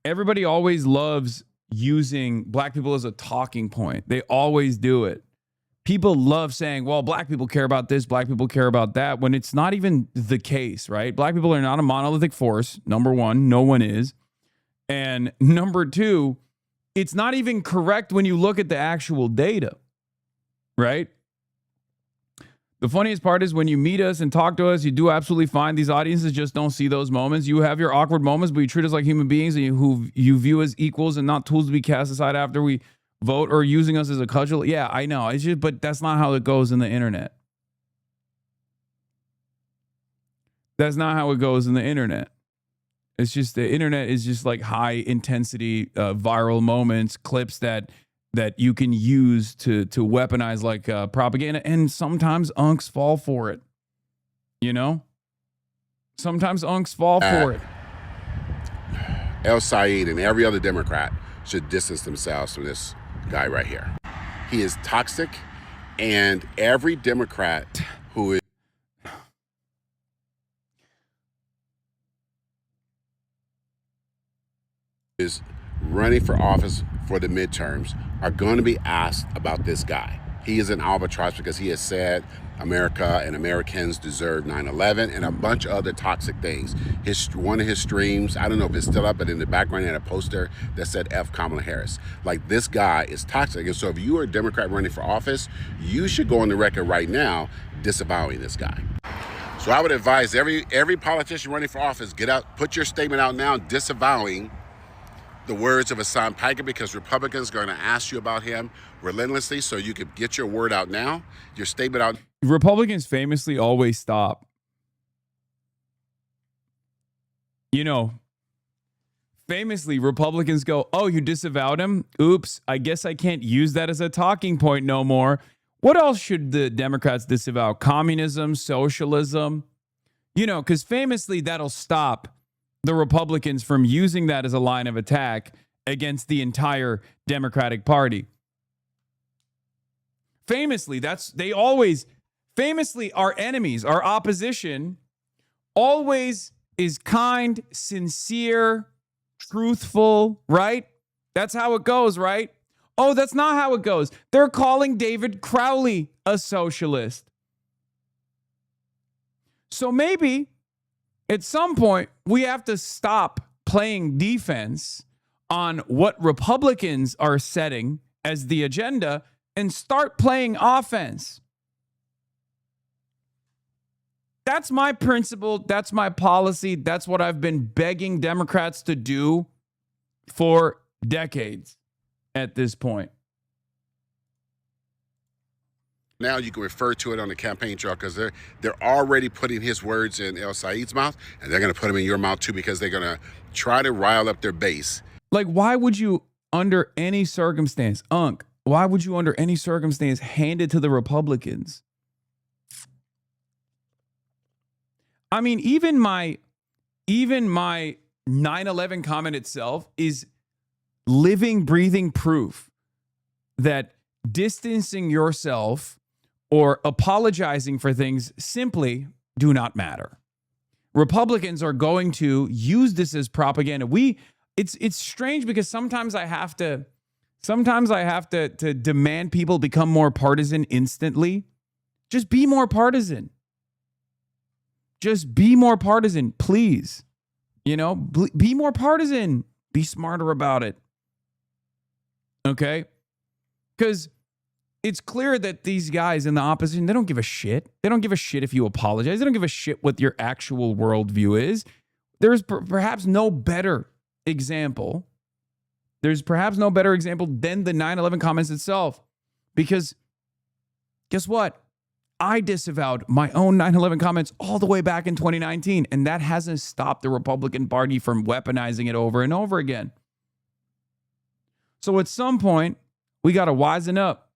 Everybody always loves using black people as a talking point. They always do it. People love saying, well, black people care about this, black people care about that, when it's not even the case, right? Black people are not a monolithic force. Number one, no one is. And number two, it's not even correct when you look at the actual data, right? The funniest part is when you meet us and talk to us, you do absolutely fine. These audiences just don't see those moments. You have your awkward moments, but you treat us like human beings and who you view as equals and not tools to be cast aside after we vote or using us as a cudgel. Yeah, I know. It's just, but that's not how it goes in the internet. That's not how it goes in the internet. It's just the internet is just like high intensity viral moments, clips that you can use to weaponize like propaganda. And sometimes unks fall for it. You know? Sometimes unks fall for it. El Said and every other Democrat should distance themselves from this guy right here. He is toxic, and every Democrat who is running for office for the midterms are going to be asked about this guy. He is an albatross because he has said America and Americans deserve 9/11 and a bunch of other toxic things. One of his streams, I don't know if it's still up, but in the background he had a poster that said F Kamala Harris. Like, this guy is toxic. And so if you are a Democrat running for office, you should go on the record right now disavowing this guy. So I would advise every politician running for office, get out, put your statement out now disavowing the words of Hasan Piker, because Republicans are going to ask you about him relentlessly, so you could get your word out now, your statement out. Republicans famously always stop. You know, famously, Republicans go, oh, you disavowed him? Oops, I guess I can't use that as a talking point no more. What else should the Democrats disavow? Communism, socialism? You know, because famously that'll stop the Republicans from using that as a line of attack against the entire Democratic Party. Famously, our enemies, our opposition, always is kind, sincere, truthful, right? That's how it goes, right? Oh, that's not how it goes. They're calling David Crowley a socialist. So maybe at some point, we have to stop playing defense on what Republicans are setting as the agenda and start playing offense. That's my principle. That's my policy. That's what I've been begging Democrats to do for decades at this point. Now you can refer to it on the campaign trail because they're already putting his words in El Said's mouth, and they're going to put them in your mouth too, because they're going to try to rile up their base. Like, why would you, under any circumstance, why would you under any circumstance hand it to the Republicans? I mean, even my 9/11 comment itself is living, breathing proof that distancing yourself or apologizing for things simply do not matter. Republicans are going to use this as propaganda. It's strange because sometimes I have to demand people become more partisan instantly. Just be more partisan. Just be more partisan, please. You know, be more partisan. Be smarter about it. Okay? Because it's clear that these guys in the opposition, they don't give a shit. They don't give a shit if you apologize. They don't give a shit what your actual worldview is. There's perhaps no better example. There's perhaps no better example than the 9/11 comments itself. Because guess what? I disavowed my own 9/11 comments all the way back in 2019, and that hasn't stopped the Republican Party from weaponizing it over and over again. So at some point, we got to wisen up.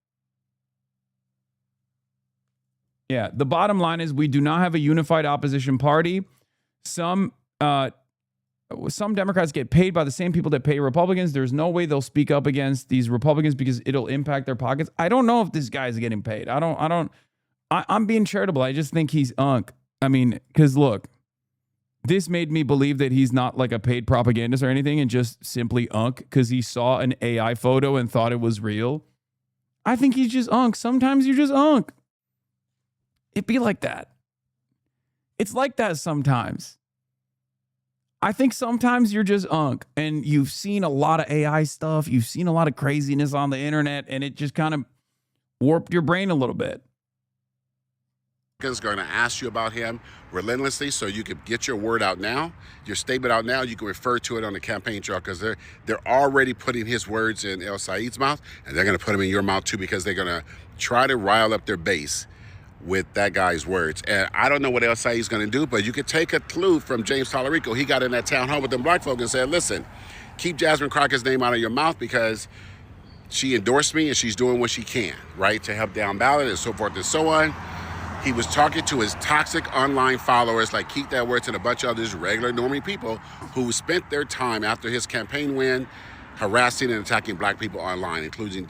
Yeah, the bottom line is we do not have a unified opposition party. Some Democrats get paid by the same people that pay Republicans. There's no way they'll speak up against these Republicans because it'll impact their pockets. I don't know if this guy's getting paid. I'm being charitable. I just think he's unk. I mean, because look, this made me believe that he's not like a paid propagandist or anything and just simply unk because he saw an AI photo and thought it was real. I think he's just unk. Sometimes you're just unk. It'd be like that. It's like that sometimes. I think sometimes you're just unk and you've seen a lot of AI stuff. You've seen a lot of craziness on the internet and it just kind of warped your brain a little bit. Is going to ask you about him relentlessly so you can get your word out now, your statement out now. You can refer to it on the campaign trail because they're already putting his words in El Said's mouth and they're going to put them in your mouth too because they're going to try to rile up their base with that guy's words. And I don't know what El Said's going to do, but you could take a clue from James Tallarico. He got in that town hall with them black folk and said, listen, keep Jasmine Crockett's name out of your mouth because she endorsed me and she's doing what she can, right, to help down ballot and so forth and so on. He was talking to his toxic online followers like Keith Edwards and a bunch of others, regular normie people who spent their time after his campaign win harassing and attacking black people online, including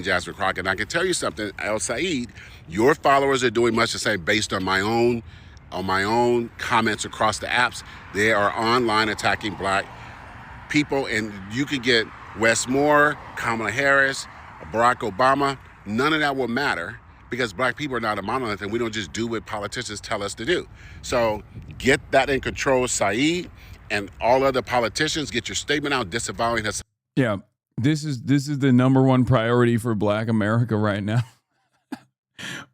Jasmine Crockett. And I can tell you something, El Said, your followers are doing much the same based on my own comments across the apps. They are online attacking black people, and you could get Wes Moore, Kamala Harris, Barack Obama. None of that will matter because black people are not a monolith and we don't just do what politicians tell us to do. So get that in control, Said, and all other politicians, get your statement out disavowing Hasan. Yeah, this is the number one priority for black America right now.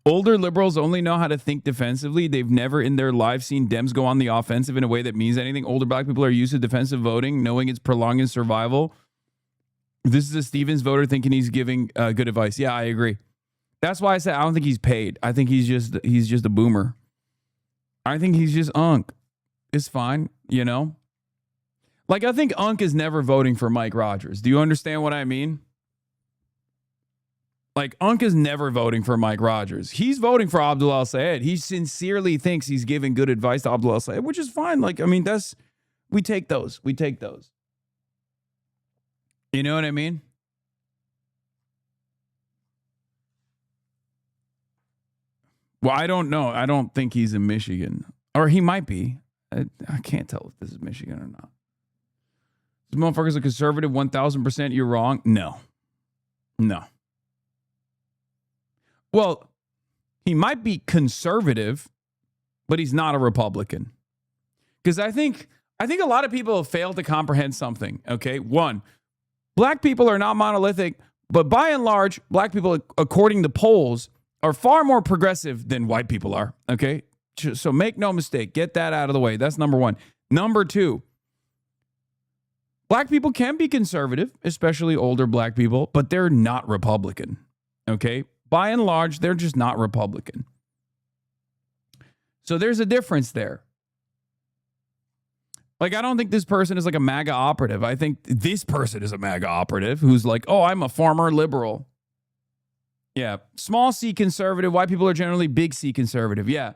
Older liberals only know how to think defensively. They've never in their lives seen Dems go on the offensive in a way that means anything. Older black people are used to defensive voting, knowing it's prolonging survival. This is a Stevens voter thinking he's giving good advice. Yeah, I agree. That's why I said I don't think he's paid. I think he's just a boomer. I think he's just unk. It's fine, you know? Like, I think unk is never voting for Mike Rogers. Do you understand what I mean? Like, unk is never voting for Mike Rogers. He's voting for Abdul El-Sayed. He sincerely thinks he's giving good advice to Abdul El-Sayed, which is fine. Like, I mean, we take those. We take those. You know what I mean? Well, I don't know. I don't think he's in Michigan. Or he might be. I can't tell if this is Michigan or not. This motherfucker's a conservative 1,000%. You're wrong. No. Well, he might be conservative, but he's not a Republican. Because I think a lot of people have failed to comprehend something. Okay, one, black people are not monolithic, but by and large, black people, according to polls, are far more progressive than white people are. Okay, so make no mistake, get that out of the way. That's number one. Number two, black people can be conservative, especially older black people, but they're not Republican. Okay, by and large, they're just not Republican. So there's a difference there. Like, I don't think this person is like a MAGA operative. I think this person is a MAGA operative who's like, oh, I'm a former liberal. Yeah. Small C conservative. White people are generally big C conservative. Yeah.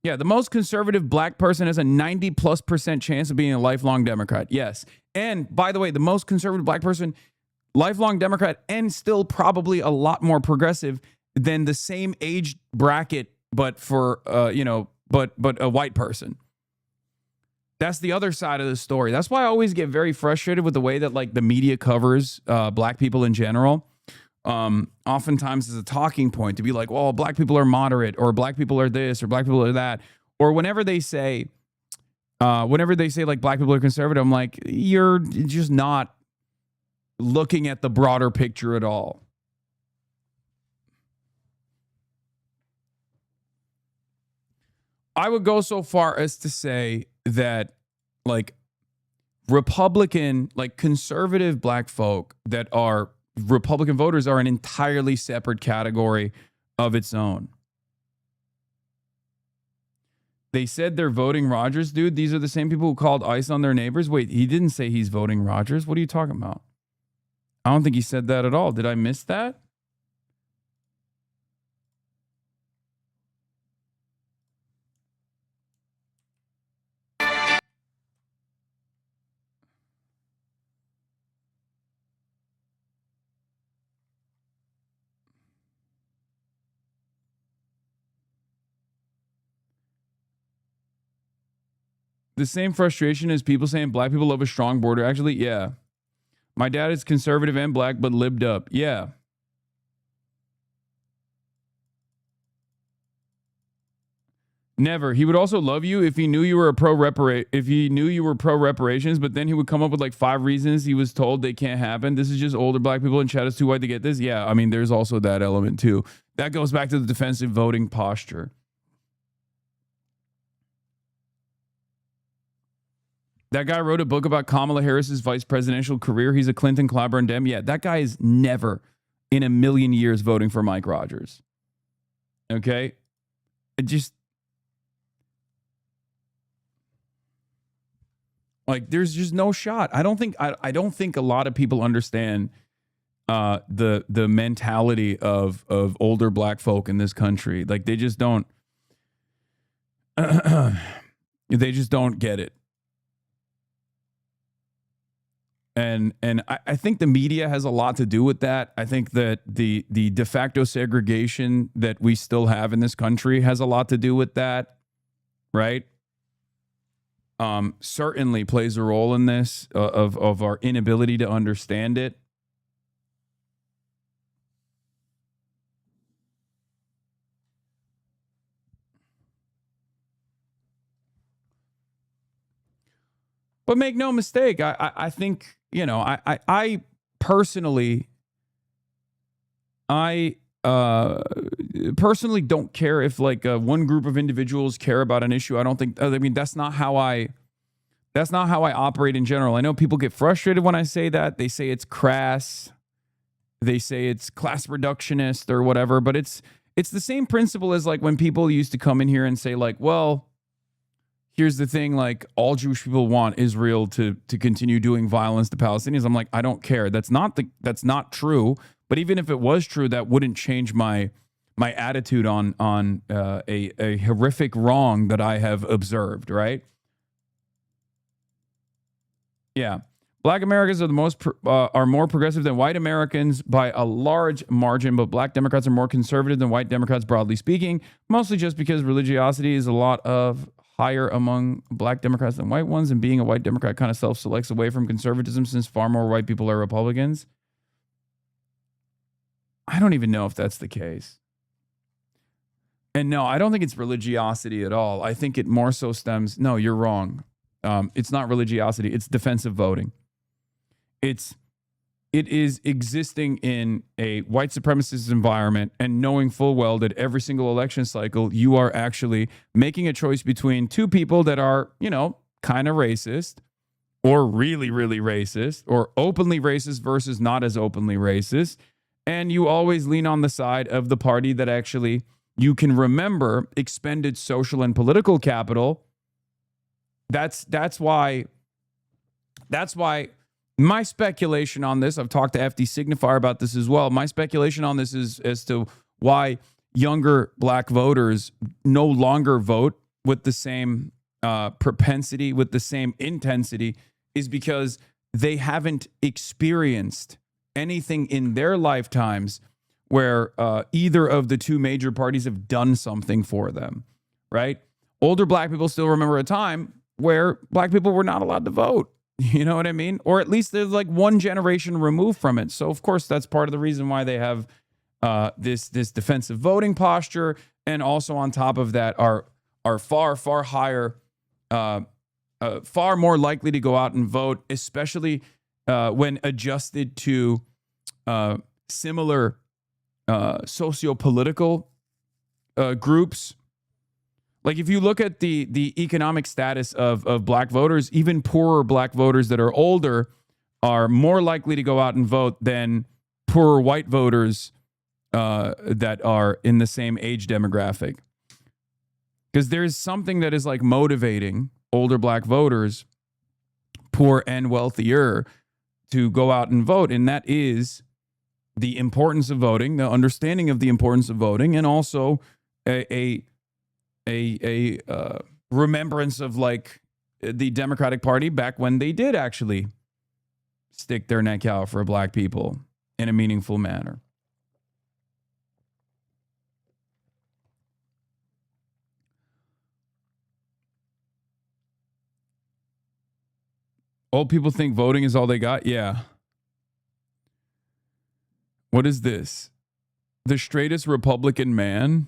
Yeah. The most conservative black person has a 90+% chance of being a lifelong Democrat. Yes. And by the way, the most conservative black person lifelong Democrat, and still probably a lot more progressive than the same age bracket, but for but a white person. That's the other side of the story. That's why I always get very frustrated with the way that like the media covers black people in general. Oftentimes as a talking point to be like, well, black people are moderate, or black people are this, or black people are that, or whenever they say like black people are conservative, I'm like, you're just not looking at the broader picture at all. I would go so far as to say that like Republican, like conservative black folk that are Republican voters are an entirely separate category of its own. They said they're voting Rogers, dude. These are the same people who called ICE on their neighbors. Wait, he didn't say he's voting Rogers. What are you talking about? I don't think he said that at all. Did I miss that? The same frustration as people saying black people love a strong border. Actually, yeah. My dad is conservative and black, but lived up. Yeah. Never. He would also love you if he knew you were pro reparations, but then he would come up with like 5 reasons he was told they can't happen. This is just older black people and Chad is too white to get this. Yeah, I mean, there's also that element too. That goes back to the defensive voting posture. That guy wrote a book about Kamala Harris's vice presidential career. He's a Clinton, Clyburn Dem. Yeah, that guy is never in a million years voting for Mike Rogers. Okay? It just... like, there's just no shot. I don't think a lot of people understand the mentality of older black folk in this country. Like, they just don't... they just don't get it. And I think the media has a lot to do with that. I think that the de facto segregation that we still have in this country has a lot to do with that, right? Certainly plays a role in this of our inability to understand it. But make no mistake, I think, you know, I personally don't care if like one group of individuals care about an issue. I don't think, I mean, that's not how I operate in general. I know people get frustrated when I say that. They say it's crass. They say it's class reductionist or whatever, but it's the same principle as like when people used to come in here and say like, well, here's the thing, like all Jewish people want Israel to continue doing violence to Palestinians. I'm like, I don't care. That's not true. But even if it was true, that wouldn't change my attitude on a horrific wrong that I have observed, right? Yeah. Black Americans are more progressive than white Americans by a large margin, but black Democrats are more conservative than white Democrats, broadly speaking, mostly just because religiosity is a lot of higher among black Democrats than white ones, and being a white Democrat kind of self-selects away from conservatism since far more white people are Republicans. I don't even know if that's the case. And no, I don't think it's religiosity at all. I think it more so stems, no, you're wrong. It's not religiosity, it's defensive voting. It is existing in a white supremacist environment and knowing full well that every single election cycle, you are actually making a choice between two people that are, you know, kind of racist or really, really racist or openly racist versus not as openly racist. And you always lean on the side of the party that actually you can remember expended social and political capital. That's why my speculation on this, I've talked to FD Signifier about this as well. My speculation on this is as to why younger black voters no longer vote with the same propensity, with the same intensity, is because they haven't experienced anything in their lifetimes where either of the two major parties have done something for them, right? Older black people still remember a time where black people were not allowed to vote. You know what I mean? Or at least there's like one generation removed from it. So of course that's part of the reason why they have this defensive voting posture, and also on top of that are far higher, far more likely to go out and vote, especially when adjusted to similar socio-political groups. Like if you look at the economic status of black voters, even poorer black voters that are older are more likely to go out and vote than poorer white voters that are in the same age demographic. Because there's something that is like motivating older black voters, poor and wealthier, to go out and vote. And that is the importance of voting, the understanding of the importance of voting, and also a remembrance of like the Democratic Party back when they did actually stick their neck out for black people in a meaningful manner. Old people think voting is all they got. Yeah. What is this? The straightest Republican man?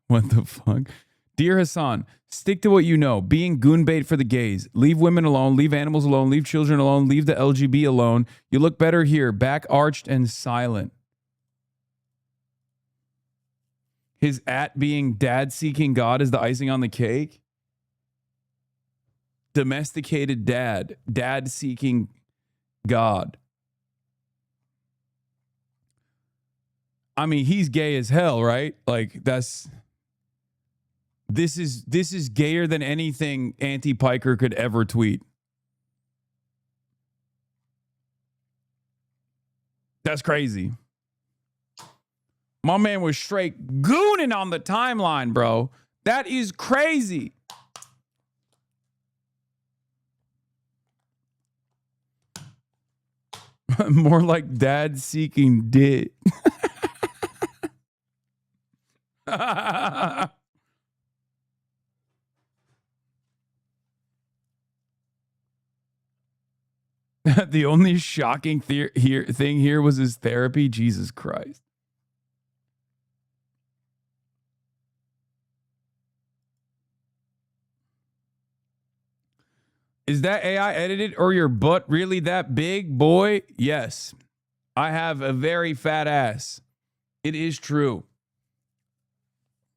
What the fuck? Dear Hasan, stick to what you know. Being goon bait for the gays. Leave women alone. Leave animals alone. Leave children alone. Leave the LGB alone. You look better here. Back arched and silent. His being dad seeking God is the icing on the cake. Domesticated dad seeking God. I mean, he's gay as hell, right? Like this is gayer than anything anti-Piker could ever tweet. That's crazy. My man was straight gooning on the timeline, bro. That is crazy. More like dad seeking dick. The only shocking thing here was his therapy. Jesus Christ. Is that AI edited or your butt really that big, boy? Yes. I have a very fat ass. It is true.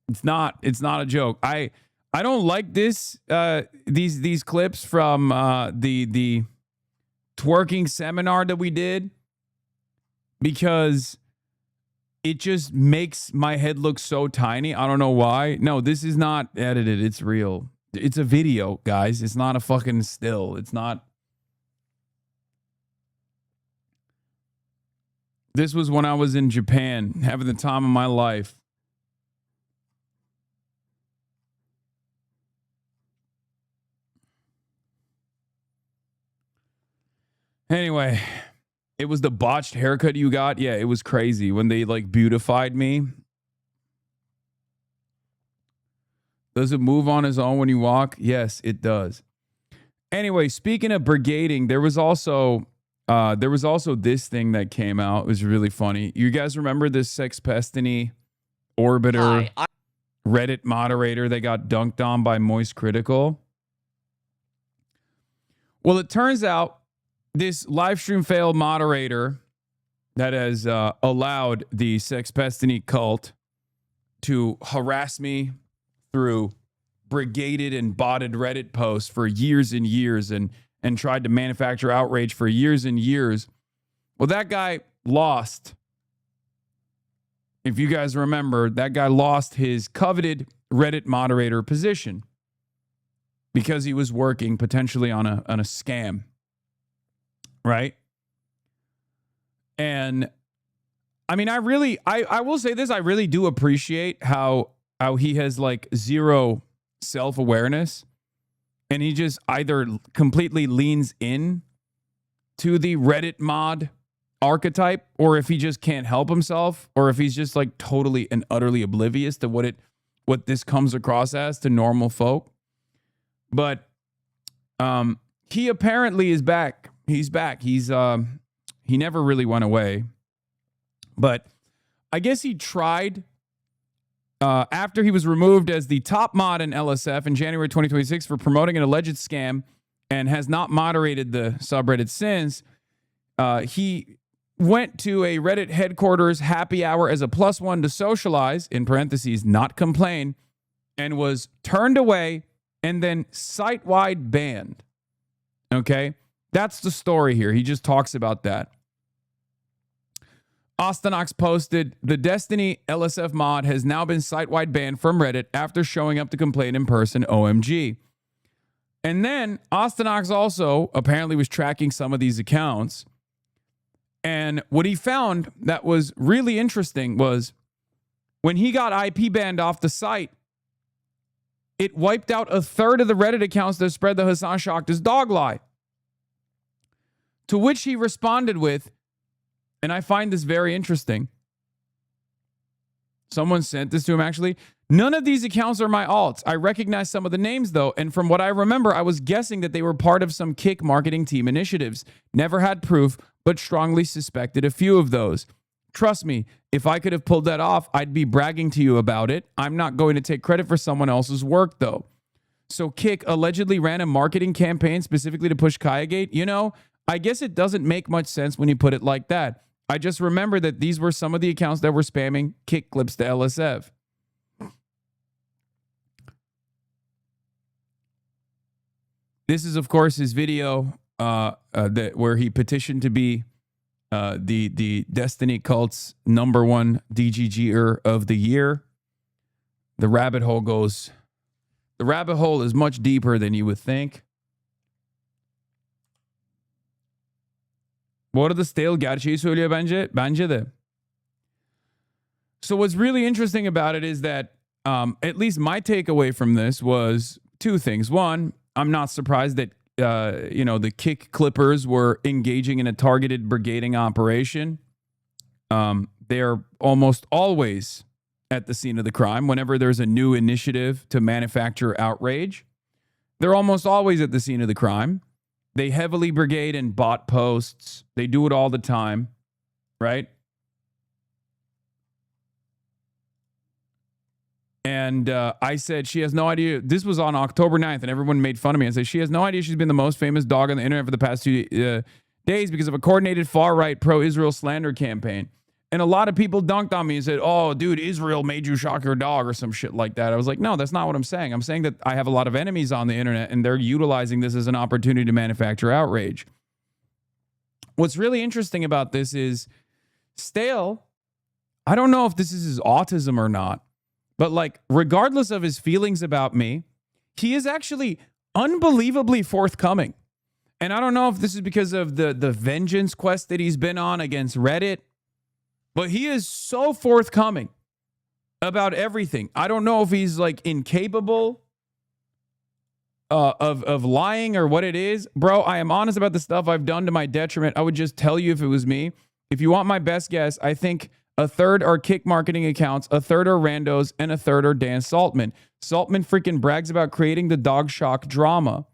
It's not a joke. I don't like these clips from the twerking seminar that we did, because it just makes my head look so tiny. I don't know why. No, this is not edited. It's real. It's a video, guys. It's not a fucking still. It's not. This was when I was in Japan, having the time of my life. Anyway, it was the botched haircut you got. Yeah, it was crazy when they like beautified me. Does it move on its own when you walk? Yes, it does. Anyway, speaking of brigading, there was also this thing that came out. It was really funny. You guys remember this Sexpestiny orbiter Reddit moderator that got dunked on by Moist Critical? Well, it turns out this livestream fail moderator that has allowed the Sexpestiny cult to harass me through brigaded and botted Reddit posts for years and years and tried to manufacture outrage for years and years. Well, that guy lost. If you guys remember, that guy lost his coveted Reddit moderator position because he was working potentially on a scam. Right? And I mean, I will say this, I really do appreciate how he has like zero self-awareness, and he just either completely leans in to the Reddit mod archetype, or if he just can't help himself, or if he's just like totally and utterly oblivious to what this comes across as to normal folk. But he apparently is back. He's back. He never really went away. But I guess he tried after he was removed as the top mod in LSF in January 2026 for promoting an alleged scam and has not moderated the subreddit since. He went to a Reddit headquarters happy hour as a +1 to socialize, in parentheses, not complain, and was turned away and then site-wide banned. Okay? That's the story here. He just talks about that. Ostenox posted, the Destiny LSF mod has now been site-wide banned from Reddit after showing up to complain in person, OMG. And then Ostenox also apparently was tracking some of these accounts. And what he found that was really interesting was when he got IP banned off the site, it wiped out a third of the Reddit accounts that spread the Hasan shocked his dog lie. To which he responded with, and I find this very interesting. Someone sent this to him actually. None of these accounts are my alts. I recognize some of the names though, and from what I remember, I was guessing that they were part of some Kick marketing team initiatives. Never had proof, but strongly suspected a few of those. Trust me, if I could have pulled that off, I'd be bragging to you about it. I'm not going to take credit for someone else's work though. So Kick allegedly ran a marketing campaign specifically to push Kayagate. You know, I guess it doesn't make much sense when you put it like that. I just remember that these were some of the accounts that were spamming Kick clips to LSF. This is, of course, his video where he petitioned to be the Destiny Cult's #1 DGGer of the year. The rabbit hole is much deeper than you would think. Bu arada Stale gerçeği söylüyor bence de. So what's really interesting about it is that at least my takeaway from this was two things. One, I'm not surprised that the Kick Clippers were engaging in a targeted brigading operation. They're almost always at the scene of the crime. Whenever there's a new initiative to manufacture outrage, they're almost always at the scene of the crime. They heavily brigade in bot posts. They do it all the time, right? And I said, she has no idea. This was on October 9th, and everyone made fun of me and said, she has no idea she's been the most famous dog on the internet for the past 2 days because of a coordinated far-right pro-Israel slander campaign. And a lot of people dunked on me and said, oh, dude, Israel made you shock your dog or some shit like that. I was like, no, that's not what I'm saying. I'm saying that I have a lot of enemies on the internet, and they're utilizing this as an opportunity to manufacture outrage. What's really interesting about this is Stale, I don't know if this is his autism or not, but like, regardless of his feelings about me, he is actually unbelievably forthcoming. And I don't know if this is because of the vengeance quest that he's been on against Reddit, but he is so forthcoming about everything. I don't know if he's like incapable of lying or what it is. Bro, I am honest about the stuff I've done to my detriment. I would just tell you if it was me. If you want my best guess, I think a third are Kick marketing accounts, a third are randos, and a third are Dan Saltman. Saltman freaking brags about creating the dog shock drama.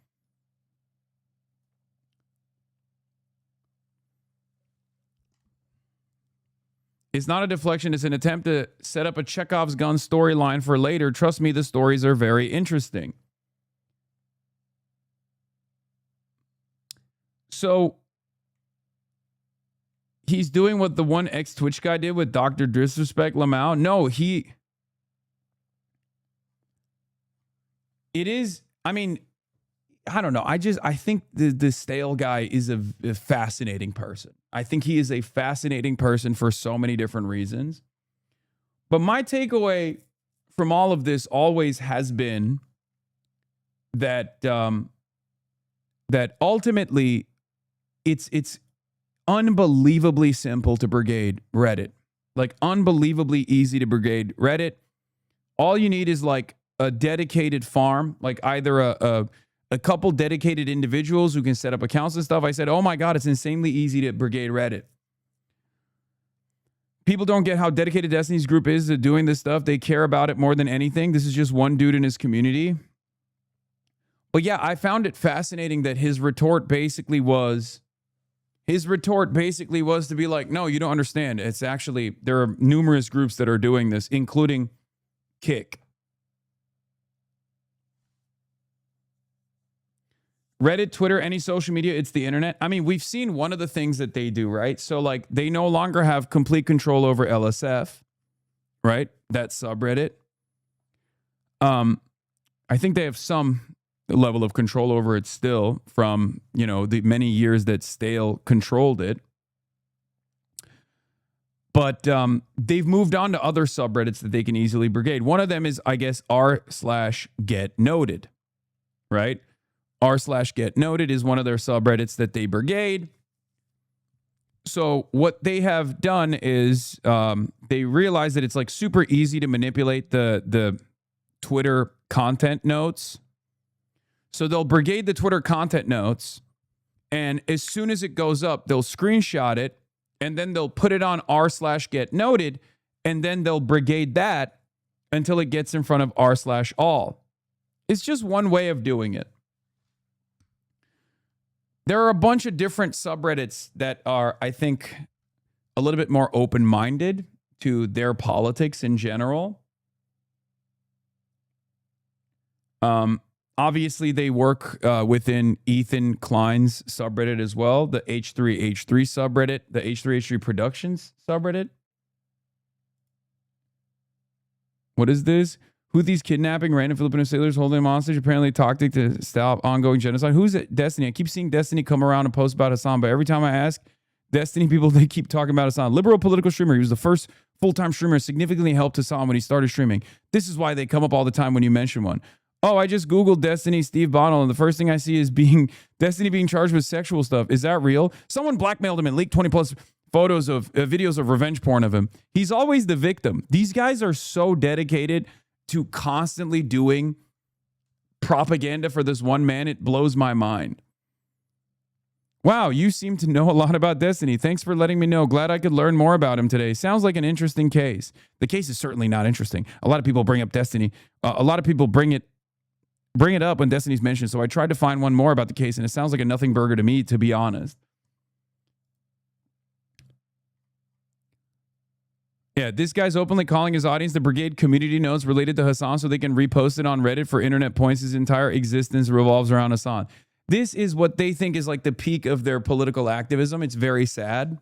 It's not a deflection. It's an attempt to set up a Chekhov's gun storyline for later. Trust me, the stories are very interesting. So he's doing what the one ex-Twitch guy did with Dr. Disrespect Lamau. No, it is, I mean, I don't know. I think the Stale guy is a fascinating person. I think he is a fascinating person for so many different reasons. But my takeaway from all of this always has been that that ultimately it's unbelievably simple to brigade Reddit. Like unbelievably easy to brigade Reddit. All you need is like a dedicated farm, like either a couple dedicated individuals who can set up accounts and stuff. I said, oh my God, it's insanely easy to brigade Reddit. People don't get how dedicated Destiny's group is to doing this stuff. They care about it more than anything. This is just one dude in his community. But yeah, I found it fascinating that his retort basically was to be like, no, you don't understand. It's actually, there are numerous groups that are doing this, including Kick. Reddit, Twitter, any social media, it's the internet. I mean, we've seen one of the things that they do, right? So like they no longer have complete control over LSF, right? That subreddit. I think they have some level of control over it still from, you know, the many years that Stale controlled it. But they've moved on to other subreddits that they can easily brigade. One of them is, I guess, r/getnoted, right? r/getnoted is one of their subreddits that they brigade. So what they have done is they realize that it's like super easy to manipulate the Twitter content notes. So they'll brigade the Twitter content notes, and as soon as it goes up, they'll screenshot it, and then they'll put it on r/getnoted, and then they'll brigade that until it gets in front of r/all. It's just one way of doing it. There are a bunch of different subreddits that are, I think, a little bit more open-minded to their politics in general. Obviously, they work within Ethan Klein's subreddit as well, the H3H3 subreddit, the H3H3 Productions subreddit. What is this? Houthis kidnapping random Filipino sailors, holding them hostage, apparently tactic to stop ongoing genocide. Who's it? Destiny. I keep seeing Destiny come around and post about Hasan, but every time I ask Destiny people, they keep talking about Hasan. Liberal political streamer. He was the first full-time streamer, significantly helped Hasan when he started streaming. This is why they come up all the time when you mention one. Oh, I just Googled Destiny Steve Bonnell, and the first thing I see is Destiny being charged with sexual stuff. Is that real? Someone blackmailed him and leaked 20 plus photos of videos of revenge porn of him. He's always the victim. These guys are so dedicated to constantly doing propaganda for this one man. It blows my mind. Wow, you seem to know a lot about Destiny. Thanks for letting me know. Glad I could learn more about him today. Sounds like an interesting case. The case is certainly not interesting. A lot of people bring up Destiny. A lot of people bring it up when Destiny's mentioned. So I tried to find one more about the case, and it sounds like a nothing burger to me, to be honest. Yeah, this guy's openly calling his audience the brigade community notes related to Hasan so they can repost it on Reddit for internet points. His entire existence revolves around Hasan. This is what they think is like the peak of their political activism. It's very sad.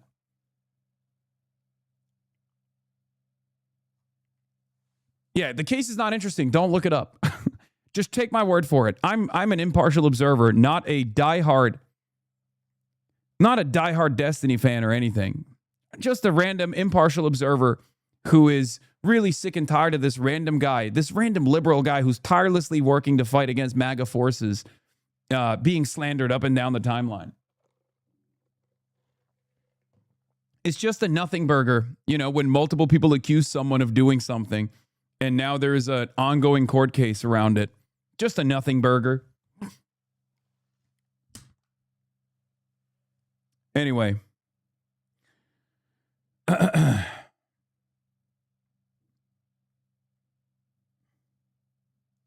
Yeah, the case is not interesting. Don't look it up. Just take my word for it. I'm an impartial observer, not a diehard Destiny fan or anything. Just a random impartial observer who is really sick and tired of this random guy, this random liberal guy who's tirelessly working to fight against MAGA forces, being slandered up and down the timeline. It's just a nothing burger, you know, when multiple people accuse someone of doing something and now there's an ongoing court case around it. Just a nothing burger. Anyway.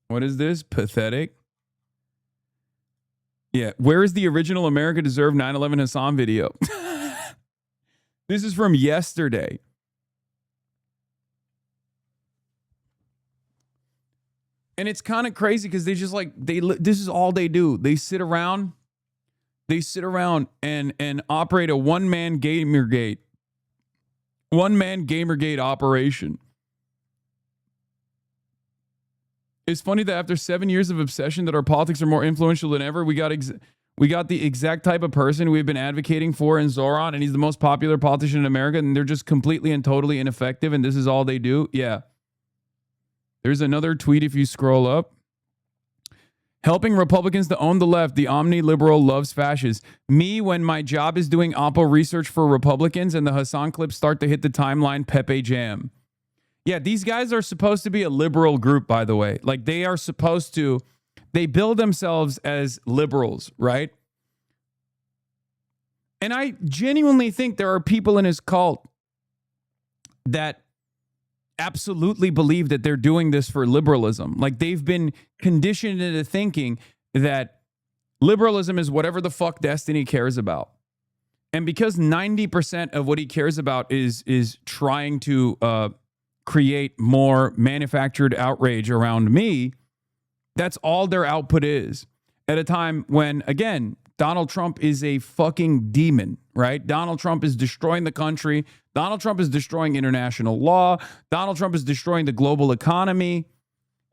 What is this? Pathetic. Yeah. Where is the original America Deserved 9/11 Hasan video? This is from yesterday. And it's kind of crazy because they just like, this is all they do. They sit around and operate a one-man Gamergate operation. It's funny that after 7 years of obsession that our politics are more influential than ever, we got the exact type of person we've been advocating for in Zoran, and he's the most popular politician in America, and they're just completely and totally ineffective, and this is all they do? Yeah. There's another tweet if you scroll up. Helping Republicans to own the left, the omni-liberal loves fascists. Me, when my job is doing Oppo research for Republicans and the Hasan clips start to hit the timeline, Pepe Jam. Yeah, these guys are supposed to be a liberal group, by the way. Like, they bill themselves as liberals, right? And I genuinely think there are people in his cult that absolutely believe that they're doing this for liberalism. Like, they've been conditioned into thinking that liberalism is whatever the fuck Destiny cares about. And because 90% of what he cares about is trying to create more manufactured outrage around me, that's all their output is. At a time when, again, Donald Trump is a fucking demon, right? Donald Trump is destroying the country. Donald Trump is destroying international law. Donald Trump is destroying the global economy.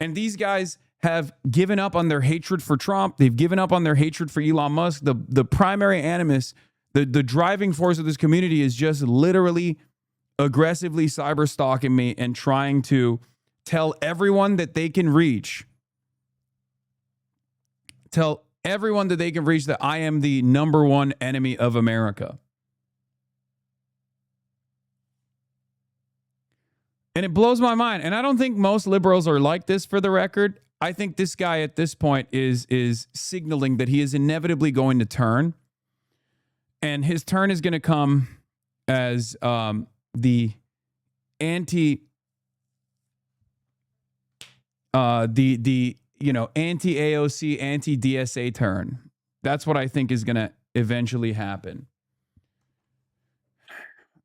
And these guys have given up on their hatred for Trump. They've given up on their hatred for Elon Musk. The primary animus, the driving force of this community is just literally aggressively cyber stalking me and trying to tell everyone that they can reach. Tell everyone that they can reach that I am the number one enemy of America. And it blows my mind. And I don't think most liberals are like this, for the record. I think this guy at this point is signaling that he is inevitably going to turn. And his turn is going to come as the anti-AOC, anti-DSA turn. That's what I think is going to eventually happen.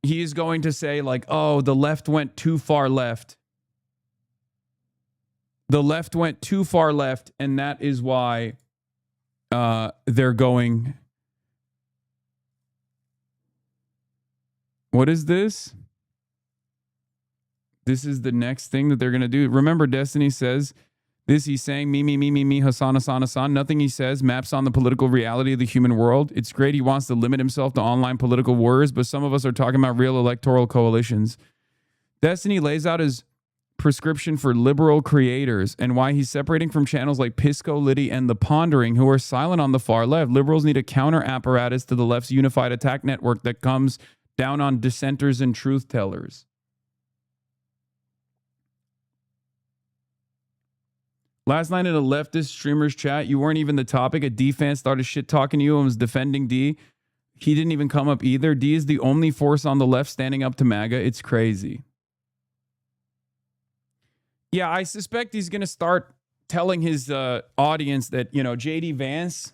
He is going to say, like, oh, the left went too far left. The left went too far left, and that is why they're going. What is this? This is the next thing that they're going to do. Remember, Destiny says this. He's saying, me, Hasan, Hasan. Nothing he says maps on the political reality of the human world. It's great he wants to limit himself to online political wars, but some of us are talking about real electoral coalitions. Destiny lays out his prescription for liberal creators and why he's separating from channels like Pisco, Liddy, and The Pondering, who are silent on the far left. Liberals need a counter apparatus to the left's unified attack network that comes down on dissenters and truth tellers. Last night in a leftist streamer's chat, you weren't even the topic. A D fan started shit talking to you and was defending D. He didn't even come up either. D is the only force on the left standing up to MAGA. It's crazy. Yeah, I suspect he's going to start telling his audience that, JD Vance.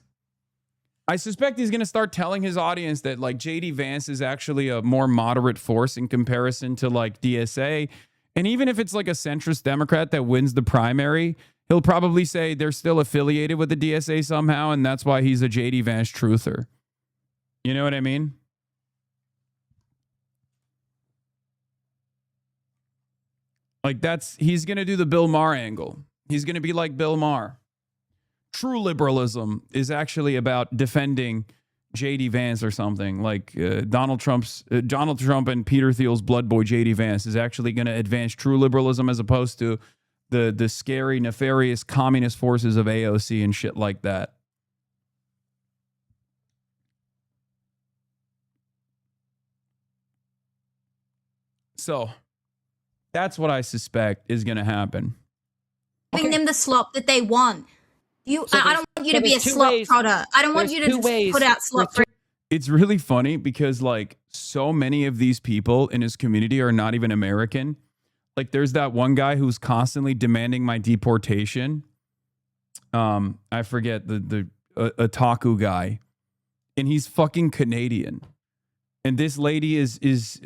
I suspect he's going to start telling his audience that, like, JD Vance is actually a more moderate force in comparison to, like, DSA. And even if it's like a centrist Democrat that wins the primary, he'll probably say they're still affiliated with the DSA somehow, and that's why he's a JD Vance truther. You know what I mean? Like, he's going to do the Bill Maher angle. He's going to be like Bill Maher. True liberalism is actually about defending JD Vance or something. Like Donald Trump and Peter Thiel's blood boy JD Vance is actually going to advance true liberalism as opposed to the scary, nefarious communist forces of AOC and shit like that. So that's what I suspect is going to happen. Giving them the slop that they want. I don't want you to be a slop trotter. I don't want you to just put out slop. It's really funny because, like, so many of these people in his community are not even American. Like, there's that one guy who's constantly demanding my deportation. I forget the otaku guy, and he's fucking Canadian. And this lady is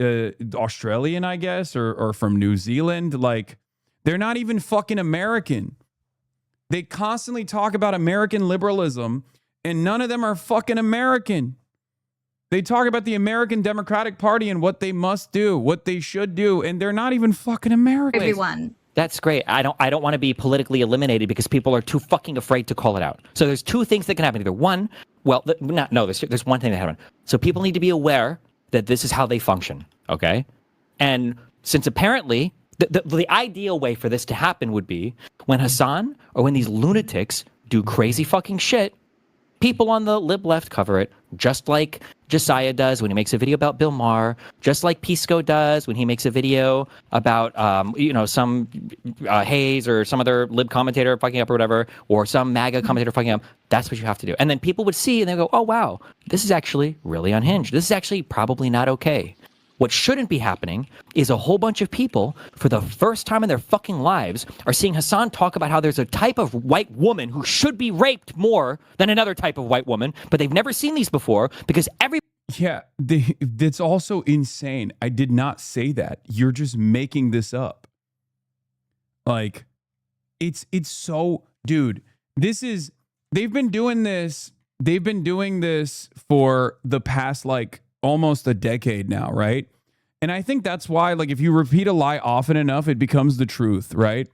Australian, I guess, or from New Zealand. Like, they're not even fucking American. They constantly talk about American liberalism, and none of them are fucking American. They talk about the American Democratic Party and what they must do, what they should do, and they're not even fucking American. Everyone. That's great. I don't want to be politically eliminated because people are too fucking afraid to call it out. So there's two things that can happen. Either one, there's one thing that happen. So people need to be aware that this is how they function, okay? And since apparently the ideal way for this to happen would be when Hasan or when these lunatics do crazy fucking shit, people on the lib left cover it, just like Josiah does when he makes a video about Bill Maher, just like Pisco does when he makes a video about, some Hayes or some other lib commentator fucking up or whatever, or some MAGA commentator fucking up. That's what you have to do. And then people would see and they go, oh, wow, this is actually really unhinged. This is actually probably not okay. What shouldn't be happening is a whole bunch of people, for the first time in their fucking lives, are seeing Hasan talk about how there's a type of white woman who should be raped more than another type of white woman, but they've never seen these before because Yeah, that's also insane. I did not say that. You're just making this up. Like, it's so, dude, they've been doing this for the past, like, almost a decade now, right? And I think that's why, like, if you repeat a lie often enough, it becomes the truth, right?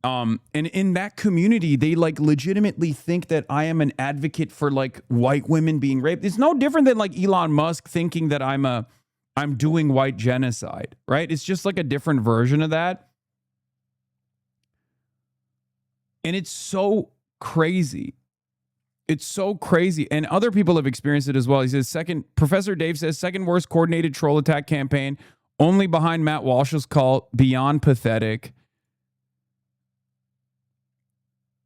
And in that community, they like legitimately think that I am an advocate for like white women being raped. It's no different than like Elon Musk thinking that I'm doing white genocide, right? It's just like a different version of that. And it's so crazy. It's so crazy. And other people have experienced it as well. He says, Professor Dave says, second worst coordinated troll attack campaign, only behind Matt Walsh's call, beyond pathetic.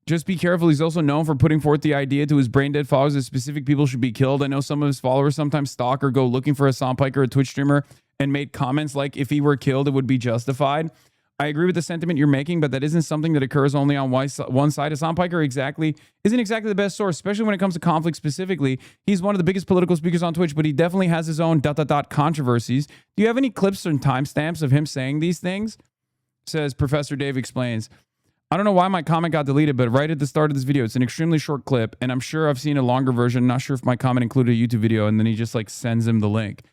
Just be careful. He's also known for putting forth the idea to his brain-dead followers that specific people should be killed. I know some of his followers sometimes stalk or go looking for Hasan Piker, a Twitch streamer, and made comments like, if he were killed, it would be justified. I agree with the sentiment you're making, but that isn't something that occurs only on one side. Hasan Piker isn't exactly the best source, especially when it comes to conflict specifically. He's one of the biggest political speakers on Twitch, but he definitely has his own ... controversies. Do you have any clips and timestamps of him saying these things? Says Professor Dave explains. I don't know why my comment got deleted, but right at the start of this video, it's an extremely short clip, and I'm sure I've seen a longer version. Not sure if my comment included a YouTube video, and then he just like sends him the link.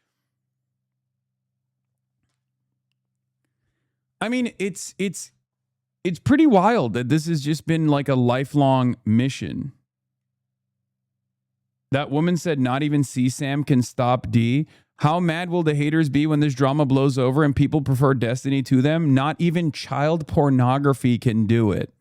I mean, it's pretty wild that this has just been like a lifelong mission. That woman said not even CSAM can stop D. How mad will the haters be when this drama blows over and people prefer Destiny to them? Not even child pornography can do it.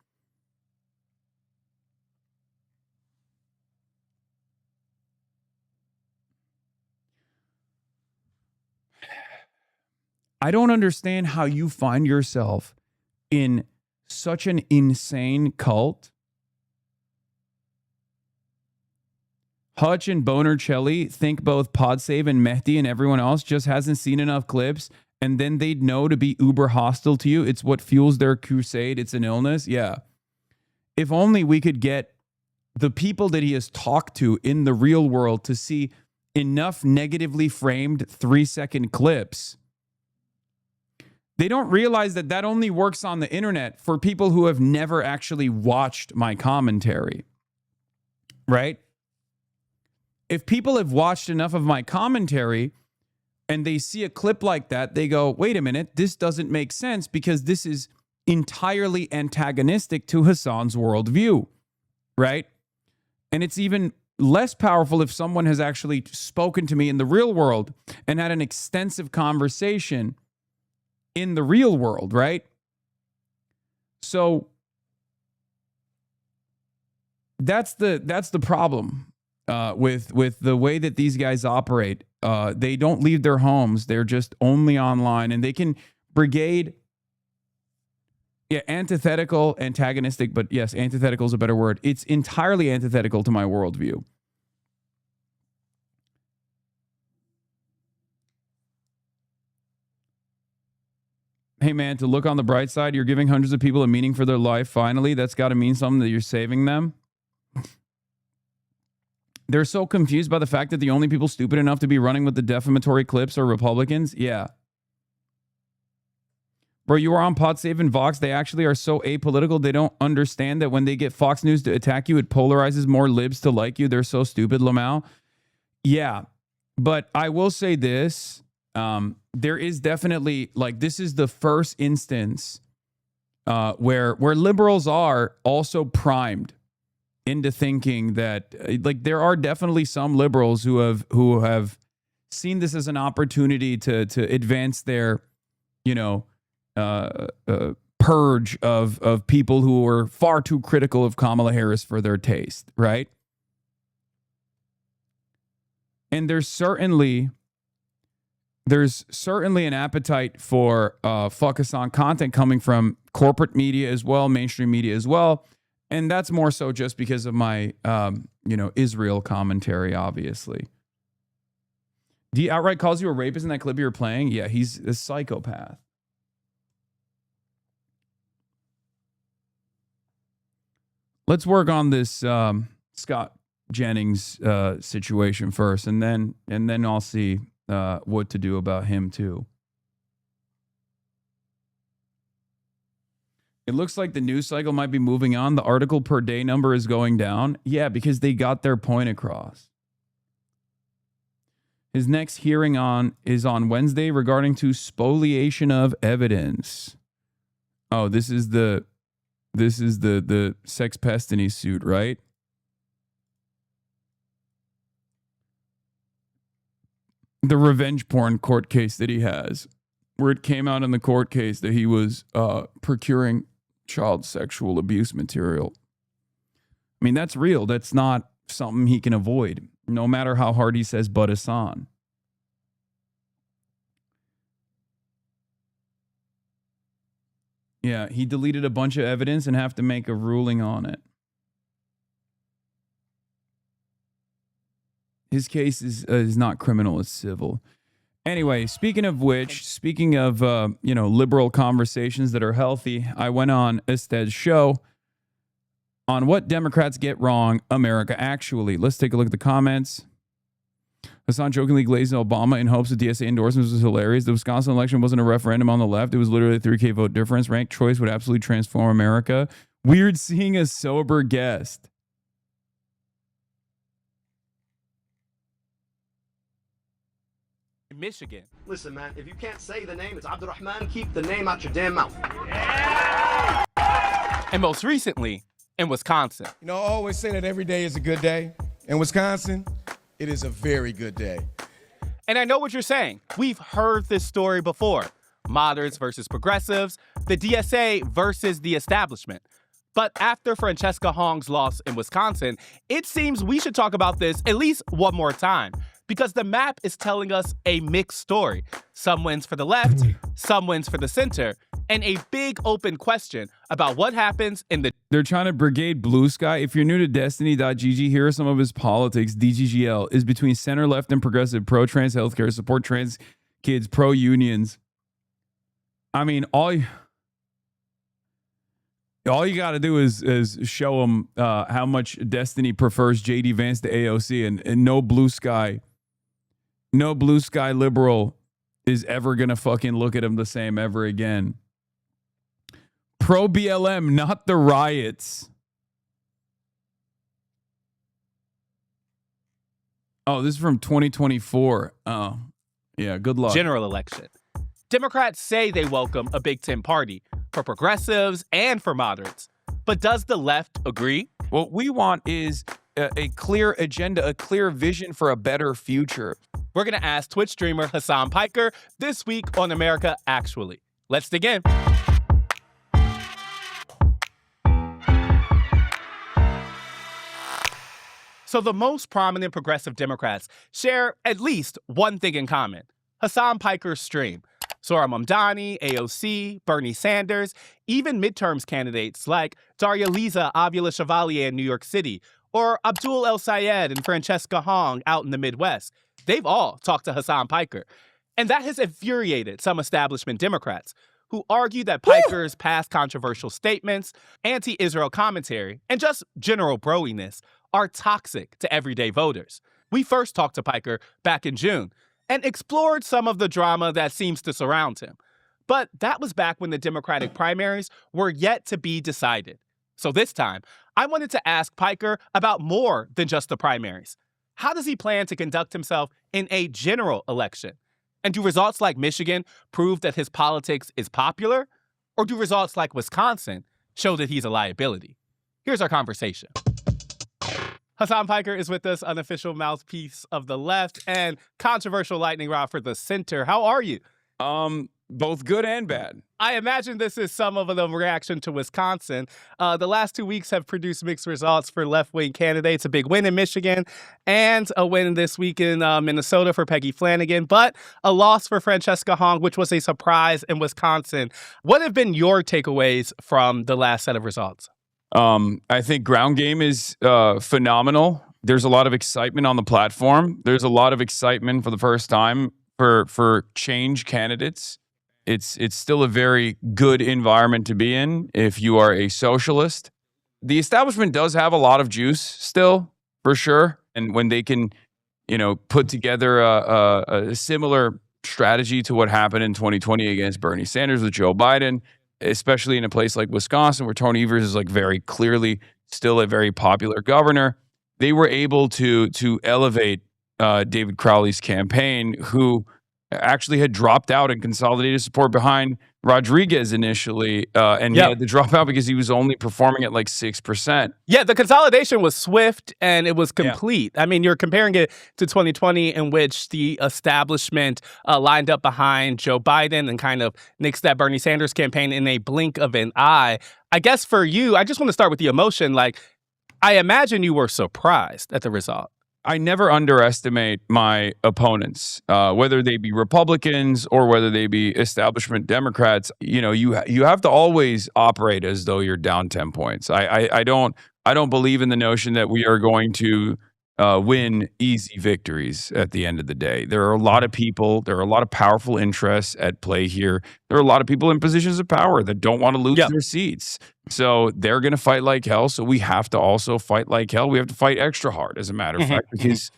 I don't understand how you find yourself in such an insane cult. Hutch and Bonercelli think both Podsave and Mehdi and everyone else just hasn't seen enough clips, and then they'd know to be uber hostile to you. It's what fuels their crusade. It's an illness. Yeah. If only we could get the people that he has talked to in the real world to see enough negatively framed 3-second clips. They don't realize that that only works on the internet for people who have never actually watched my commentary. Right? If people have watched enough of my commentary and they see a clip like that, they go, wait a minute, this doesn't make sense because this is entirely antagonistic to Hasan's worldview, right? And it's even less powerful if someone has actually spoken to me in the real world and had an extensive conversation in the real world, right? So that's the problem. With the way that these guys operate, they don't leave their homes. They're just only online, and they can brigade. Yeah, antithetical, antagonistic, but yes, antithetical is a better word. It's entirely antithetical to my worldview. Hey man, to look on the bright side, you're giving hundreds of people a meaning for their life. Finally, that's got to mean something that you're saving them. They're so confused by the fact that the only people stupid enough to be running with the defamatory clips are Republicans. Yeah. Bro, you are on Podsave and Vox. They actually are so apolitical. They don't understand that when they get Fox News to attack you, it polarizes more libs to like you. They're so stupid, Lamau. Yeah. But I will say this. There is definitely, like, this is the first instance where liberals are also primed into thinking that, like, there are definitely some liberals who have seen this as an opportunity to advance their, purge of people who were far too critical of Kamala Harris for their taste, right? And there's certainly an appetite for fuck Hasan content coming from corporate media as well, mainstream media as well. And that's more so just because of my, Israel commentary, obviously. he outright calls you a rapist in that clip you were playing? Yeah, he's a psychopath. Let's work on this Scott Jennings situation first, and then I'll see what to do about him too. It looks like the news cycle might be moving on. The article per day number is going down. Yeah, because they got their point across. His next hearing is on Wednesday regarding to spoliation of evidence. Oh, this is the sex pestiny suit, right? The revenge porn court case that he has, where it came out in the court case that he was procuring child sexual abuse material. I mean, that's real. That's not something he can avoid, no matter how hard he says, but Hasan. Yeah, he deleted a bunch of evidence and have to make a ruling on it. His case is not criminal, it's civil. Anyway, speaking of liberal conversations that are healthy, I went on Ested's show on what Democrats get wrong, America Actually. Let's take a look at the comments. Hasan jokingly glazed Obama in hopes of DSA endorsements was hilarious. The Wisconsin election wasn't a referendum on the left. It was literally a 3K vote difference. Ranked choice would absolutely transform America. Weird seeing a sober guest. Michigan. Listen, man, if you can't say the name, it's Abdurrahman. Keep the name out your damn mouth. And most recently, in Wisconsin. You know, I always say that every day is a good day. In Wisconsin, it is a very good day. And I know what you're saying. We've heard this story before. Moderates versus progressives, the DSA versus the establishment. But after Francesca Hong's loss in Wisconsin, it seems we should talk about this at least one more time. Because the map is telling us a mixed story. Some wins for the left, some wins for the center, and a big open question about what happens in the... They're trying to brigade Blue Sky. If you're new to Destiny.gg, here are some of his politics. DGGL is between center, left, and progressive, pro-trans healthcare, support trans kids, pro-unions. I mean, all you got to do is show them how much Destiny prefers JD Vance to AOC, and no Blue Sky liberal is ever going to fucking look at him the same ever again. Pro BLM, not the riots. Oh, this is from 2024. Oh, yeah, good luck. General election. Democrats say they welcome a Big Tent party for progressives and for moderates. But does the left agree? What we want is a clear agenda, a clear vision for a better future. We're going to ask Twitch streamer Hasan Piker this week on America Actually. Let's dig in. So the most prominent progressive Democrats share at least one thing in common. Hasan Piker's stream. Zohran Mamdani, AOC, Bernie Sanders, even midterms candidates like Daria Liza Avila Chevalier in New York City, or Abdul El Sayed and Francesca Hong out in the Midwest. They've all talked to Hasan Piker. And that has infuriated some establishment Democrats who argue that Piker's past controversial statements, anti-Israel commentary, and just general broiness are toxic to everyday voters. We first talked to Piker back in June and explored some of the drama that seems to surround him. But that was back when the Democratic primaries were yet to be decided. So this time, I wanted to ask Piker about more than just the primaries. How does he plan to conduct himself in a general election? And do results like Michigan prove that his politics is popular? Or do results like Wisconsin show that he's a liability? Here's our conversation. Hasan Piker is with us, unofficial mouthpiece of the left and controversial lightning rod for the center. How are you? Both good and bad. I imagine this is some of the reaction to Wisconsin. The last 2 weeks have produced mixed results for left-wing candidates. A big win in Michigan and a win this week in Minnesota for Peggy Flanagan, but a loss for Francesca Hong, which was a surprise in Wisconsin. What have been your takeaways from the last set of results? I think ground game is phenomenal. there's a lot of excitement on the platform. There's a lot of excitement for the first time for change candidates. It's still a very good environment to be in if you are a socialist. The establishment does have a lot of juice still, for sure. And when they can, put together a similar strategy to what happened in 2020 against Bernie Sanders with Joe Biden, especially in a place like Wisconsin, where Tony Evers is like very clearly still a very popular governor, they were able to elevate David Crowley's campaign, who actually had dropped out and consolidated support behind Rodriguez initially, and he had to drop out because he was only performing at like 6%. Yeah, the consolidation was swift and it was complete. I mean, you're comparing it to 2020, in which the establishment lined up behind Joe Biden and kind of nixed that Bernie Sanders campaign in a blink of an eye. I guess for you, I just want to start with the emotion. Like, I imagine you were surprised at the result. I never underestimate my opponents, whether they be Republicans or whether they be establishment Democrats. You have to always operate as though you're down 10 points. I don't believe in the notion that we are going to win easy victories at the end of the day. There are a lot of people, there are a lot of powerful interests at play here. There are a lot of people in positions of power that don't want to lose their seats. So they're going to fight like hell. So we have to also fight like hell. We have to fight extra hard, as a matter of fact, because,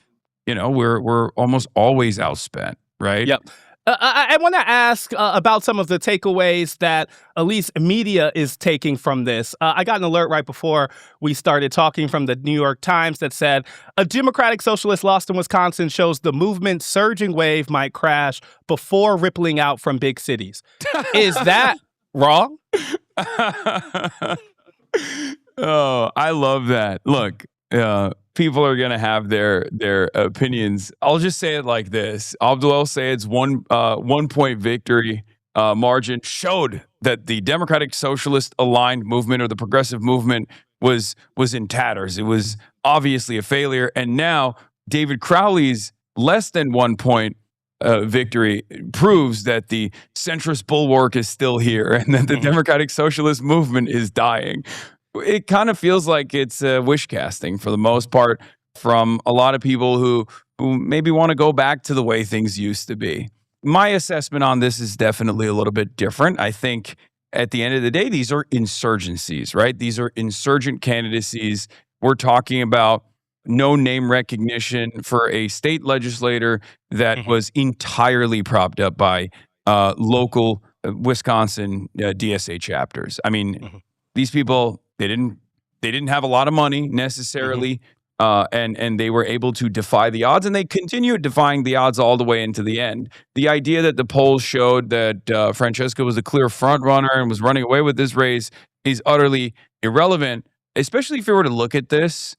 we're almost always outspent, right? Yep. I want to ask about some of the takeaways that at least media is taking from this. I got an alert right before we started talking from the New York Times that said, a Democratic Socialist lost in Wisconsin shows the movement's surging wave might crash before rippling out from big cities. Is that wrong? Oh, I love that. Look, people are going to have their opinions. I'll just say it like this. Abdul Sayed's 1 point victory margin showed that the Democratic Socialist aligned movement, or the progressive movement, was in tatters. It was obviously a failure. And now David Crowley's less than 1 point victory proves that the centrist bulwark is still here and that the Democratic Socialist movement is dying. It kind of feels like it's wish casting for the most part from a lot of people who maybe want to go back to the way things used to be. My assessment on this is definitely a little bit different. I think at the end of the day, these are insurgencies, right? These are insurgent candidacies. We're talking about no name recognition for a state legislator that was entirely propped up by local Wisconsin DSA chapters. I mean, these people, they didn't have a lot of money necessarily, and they were able to defy the odds, and they continued defying the odds all the way into the end. The idea that the polls showed that Francesca was a clear front runner and was running away with this race is utterly irrelevant, especially if you were to look at this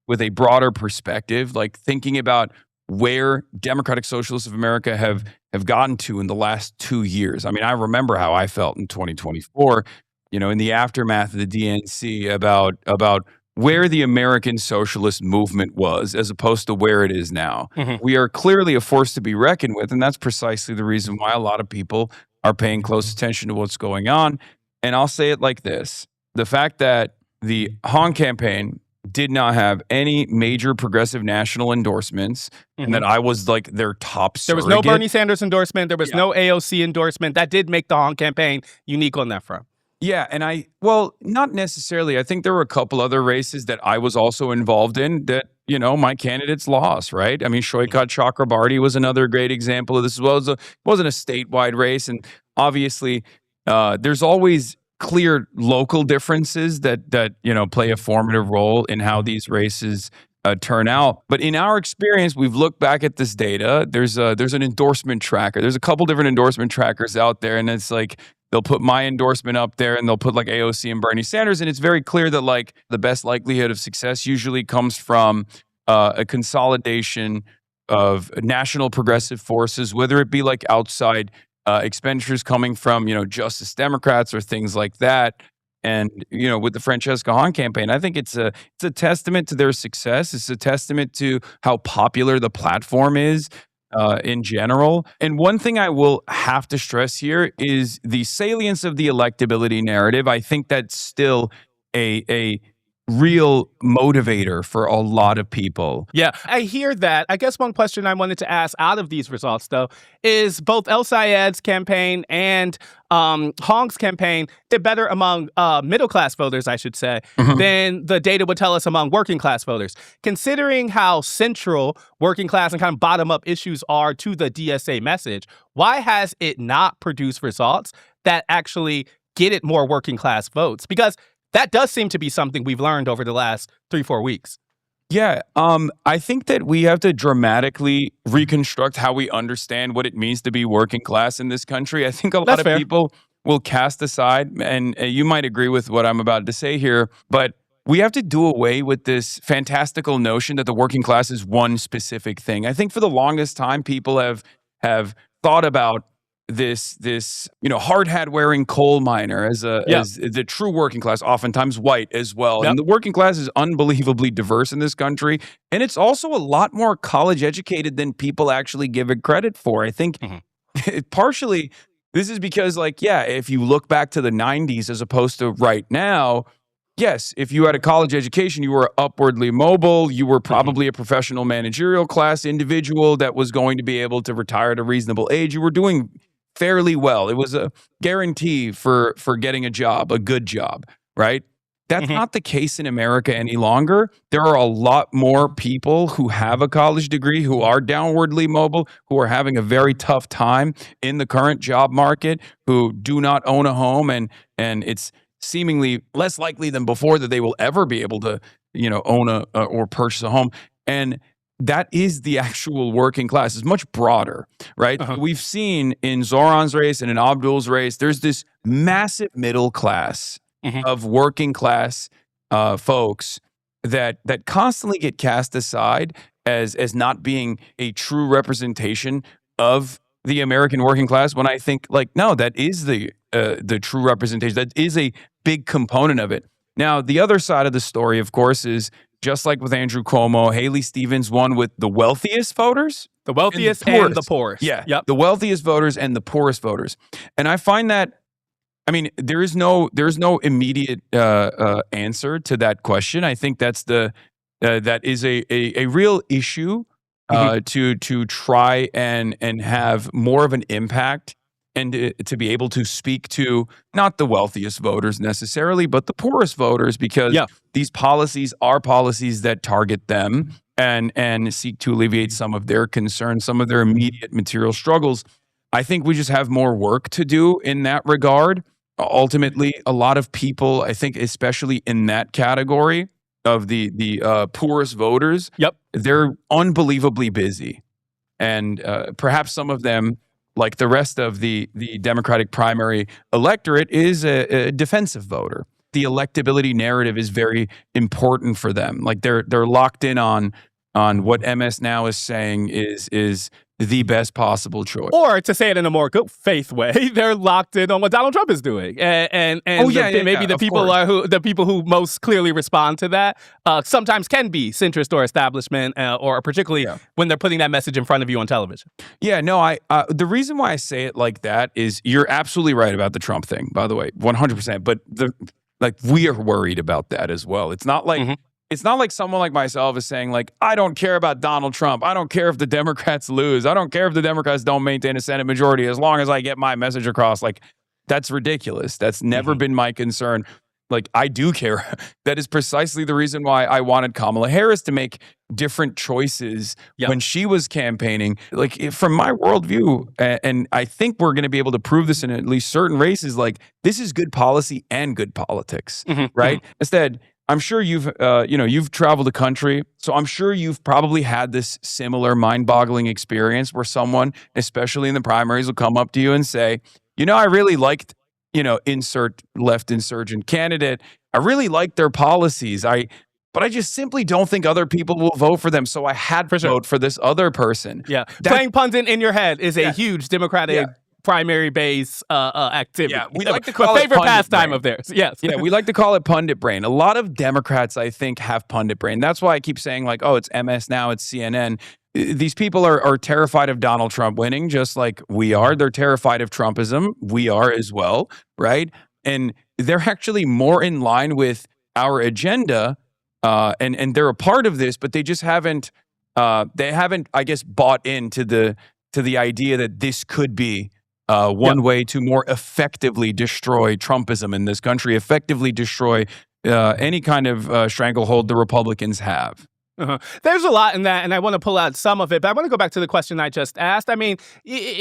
with a broader perspective, like thinking about where Democratic Socialists of America have gotten to in the last 2 years. I mean, I remember how I felt in 2024, in the aftermath of the DNC about where the American socialist movement was as opposed to where it is now. We are clearly a force to be reckoned with, and that's precisely the reason why a lot of people are paying close attention to what's going on. And I'll say it like this. The fact that the Hahn campaign did not have any major progressive national endorsements, and that I was like their top surrogate. There was no Bernie Sanders endorsement. There was no AOC endorsement. That did make the Hahn campaign unique on that front. Yeah, and not necessarily. I think there were a couple other races that I was also involved in that, my candidates lost, right? I mean, Shoykat Chakrabarti was another great example of this as well. It wasn't a statewide race, and obviously there's always clear local differences that play a formative role in how these races turn out. But in our experience, we've looked back at this data. There's an endorsement tracker. There's a couple different endorsement trackers out there, and it's like they'll put my endorsement up there and they'll put like AOC and Bernie Sanders, and it's very clear that like the best likelihood of success usually comes from a consolidation of national progressive forces, whether it be like outside expenditures coming from, Justice Democrats or things like that. And, with the Francesca Hahn campaign, I think it's a testament to their success. It's a testament to how popular the platform is in general. And one thing I will have to stress here is the salience of the electability narrative. I think that's still a real motivator for a lot of people. Yeah, I hear that. I guess one question I wanted to ask out of these results, though, is both El Sayed's campaign and Hong's campaign did better among middle-class voters, I should say, than the data would tell us among working-class voters. Considering how central working-class and kind of bottom-up issues are to the DSA message, why has it not produced results that actually get it more working-class votes? Because that does seem to be something we've learned over the last 3-4 weeks. Yeah, I think that we have to dramatically reconstruct how we understand what it means to be working class in this country. I think a lot of people will cast aside, and you might agree with what I'm about to say here, but we have to do away with this fantastical notion that the working class is one specific thing. I think for the longest time, people have thought about this hard hat wearing coal miner as the true working class, oftentimes white as well. And the working class is unbelievably diverse in this country, and it's also a lot more college educated than people actually give it credit for. I think partially this is because, if you look back to the 90s as opposed to right now, yes, if you had a college education, you were upwardly mobile. You were probably a professional managerial class individual that was going to be able to retire at a reasonable age. You were doing fairly well. It was a guarantee for getting a job, a good job, right? That's not the case in America any longer. There are a lot more people who have a college degree, who are downwardly mobile, who are having a very tough time in the current job market, who do not own a home, and it's seemingly less likely than before that they will ever be able to, own or purchase a home. And that is the actual working class. It's much broader, right? We've seen in Zoran's race and in Abdul's race, there's this massive middle class of working class folks that constantly get cast aside as not being a true representation of the American working class, when I think, no, that is the true representation. That is a big component of it. Now, the other side of the story, of course, is just like with Andrew Cuomo, Haley Stevens won with the wealthiest voters. The wealthiest and the poorest. Yeah, the wealthiest voters and the poorest voters. And I find that, there is no immediate answer to that question. I think that is a real issue to try and have more of an impact, and to be able to speak to not the wealthiest voters necessarily, but the poorest voters, because these policies are policies that target them and seek to alleviate some of their concerns, some of their immediate material struggles. I think we just have more work to do in that regard. Ultimately, a lot of people, I think, especially in that category of the poorest voters, they're unbelievably busy. And perhaps some of them, like the rest of the Democratic primary electorate, is a defensive voter. The electability narrative is very important for them. Like they're locked in on what MS Now is saying is the best possible choice. Or to say it in a more good faith way, they're locked in on what Donald Trump is doing, and maybe the people who most clearly respond to that sometimes can be centrist or establishment, or particularly when they're putting that message in front of you on television. Yeah, no, the reason why I say it like that is you're absolutely right about the Trump thing, by the way, 100%. But we are worried about that as well. It's not like. It's not like someone like myself is saying, I don't care about Donald Trump. I don't care if the Democrats lose. I don't care if the Democrats don't maintain a Senate majority, as long as I get my message across. That's ridiculous. That's never been my concern. I do care. That is precisely the reason why I wanted Kamala Harris to make different choices when she was campaigning. From my worldview, and I think we're going to be able to prove this in at least certain races, this is good policy and good politics, right? Instead, I'm sure you've traveled the country, so I'm sure you've probably had this similar mind-boggling experience where someone, especially in the primaries, will come up to you and say, I really liked, insert left insurgent candidate. I really liked their policies. But I just simply don't think other people will vote for them, so I had to vote for this other person. Yeah, playing pundit in your head is a huge Democratic primary base activity. Yeah, we like to call it favorite pastime brain. of theirs. Yes. Yeah, we like to call it pundit brain. A lot of Democrats, I think, have pundit brain. That's why I keep saying it's MS Now, it's CNN. These people are terrified of Donald Trump winning, just like we are. They're terrified of Trumpism. We are as well, right? And they're actually more in line with our agenda, and they're a part of this, but they just haven't, I guess, bought into the idea that this could be one way to more effectively destroy Trumpism in this country, effectively destroy any kind of stranglehold the Republicans have. There's a lot in that, and I want to pull out some of it, but I want to go back to the question I just asked. I mean,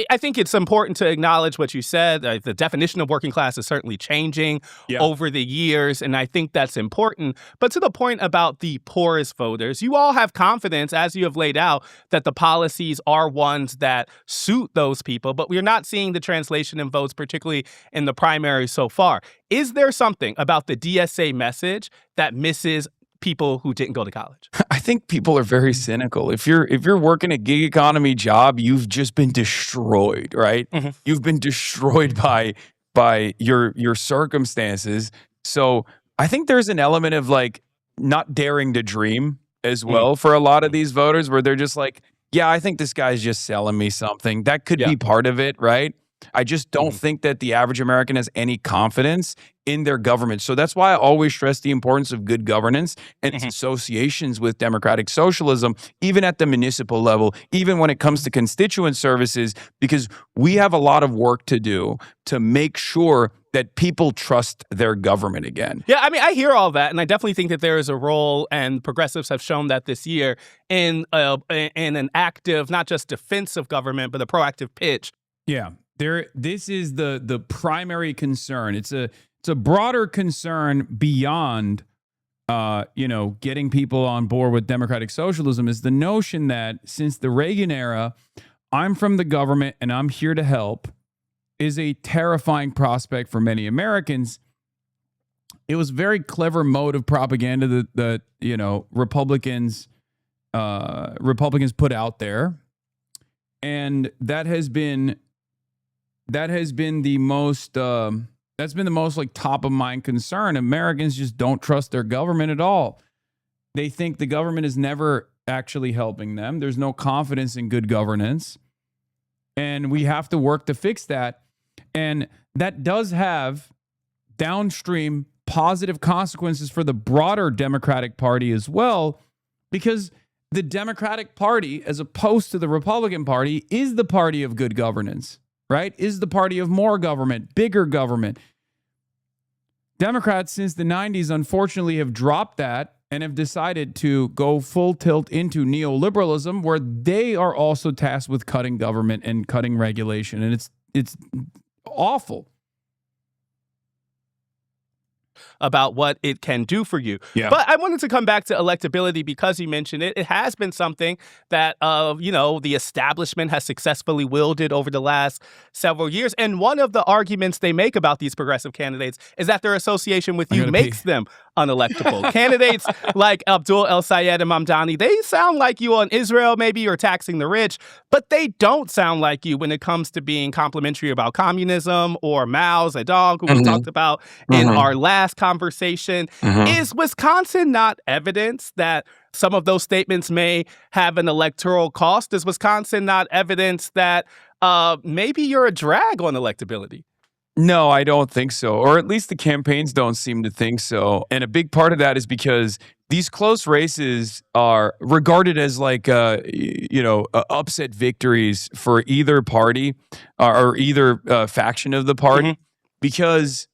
I think it's important to acknowledge what you said. The definition of working class is certainly changing over the years, and I think that's important. But to the point about the poorest voters, you all have confidence, as you have laid out, that the policies are ones that suit those people, but we're not seeing the translation in votes, particularly in the primary so far. Is there something about the DSA message that misses people who didn't go to college? I think people are very cynical. If you're working a gig economy job, you've just been destroyed, right? You've been destroyed by your circumstances. So I think there's an element of like not daring to dream as well for a lot of these voters, where they're just like, yeah, I think this guy's just selling me something. That could be part of it, right? I just don't think that the average American has any confidence in their government. So that's why I always stress the importance of good governance and its associations with democratic socialism, even at the municipal level, even when it comes to constituent services, because we have a lot of work to do to make sure that people trust their government again. Yeah, I mean, I hear all that, and I definitely think that there is a role, and progressives have shown that this year, in an active, not just defensive government, but a proactive pitch. Yeah. This is the primary concern. It's a broader concern beyond getting people on board with democratic socialism, is the notion that since the Reagan era, I'm from the government and I'm here to help, is a terrifying prospect for many Americans. It was a very clever mode of propaganda that Republicans put out there, and that has been the most like top of mind concern. Americans just don't trust their government at all. They think the government is never actually helping them. There's no confidence in good governance, and we have to work to fix that. And that does have downstream positive consequences for the broader Democratic Party as well, because the Democratic Party, as opposed to the Republican Party, is the party of good governance. Right? Is the party of more government, bigger government. Democrats since the 90s, unfortunately, have dropped that and have decided to go full tilt into neoliberalism, where they are also tasked with cutting government and cutting regulation. And it's awful. About what it can do for you. Yeah. But I wanted to come back to electability because you mentioned it. It has been something that, the establishment has successfully wielded over the last several years. And one of the arguments they make about these progressive candidates is that their association with you makes them unelectable. Candidates like Abdul El Sayed and Mamdani, they sound like you on Israel, maybe, or taxing the rich, but they don't sound like you when it comes to being complimentary about communism or Mao Zedong, who we talked about in our last conversation. Is Wisconsin not evidence that some of those statements may have an electoral cost? Is Wisconsin not evidence that maybe you're a drag on electability? No, I don't think so. Or at least the campaigns don't seem to think so. And a big part of that is because these close races are regarded as like, upset victories for either party or either faction of the party, because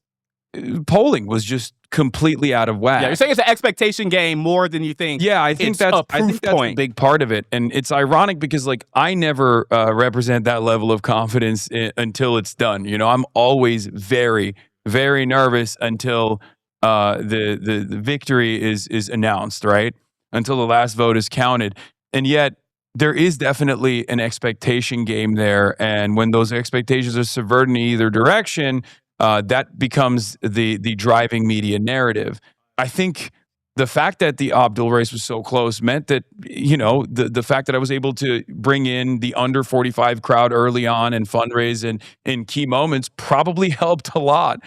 polling was just completely out of whack. Yeah, you're saying it's an expectation game more than you think. Yeah, I think that's a big part of it. And it's ironic because like I never represent that level of confidence until it's done. I'm always very, very nervous until the victory is announced, right? Until the last vote is counted. And yet there is definitely an expectation game there. And when those expectations are subverted in either direction, that becomes the driving media narrative. I think the fact that the Abdul race was so close meant that, the fact that I was able to bring in the under 45 crowd early on and fundraise in key moments probably helped a lot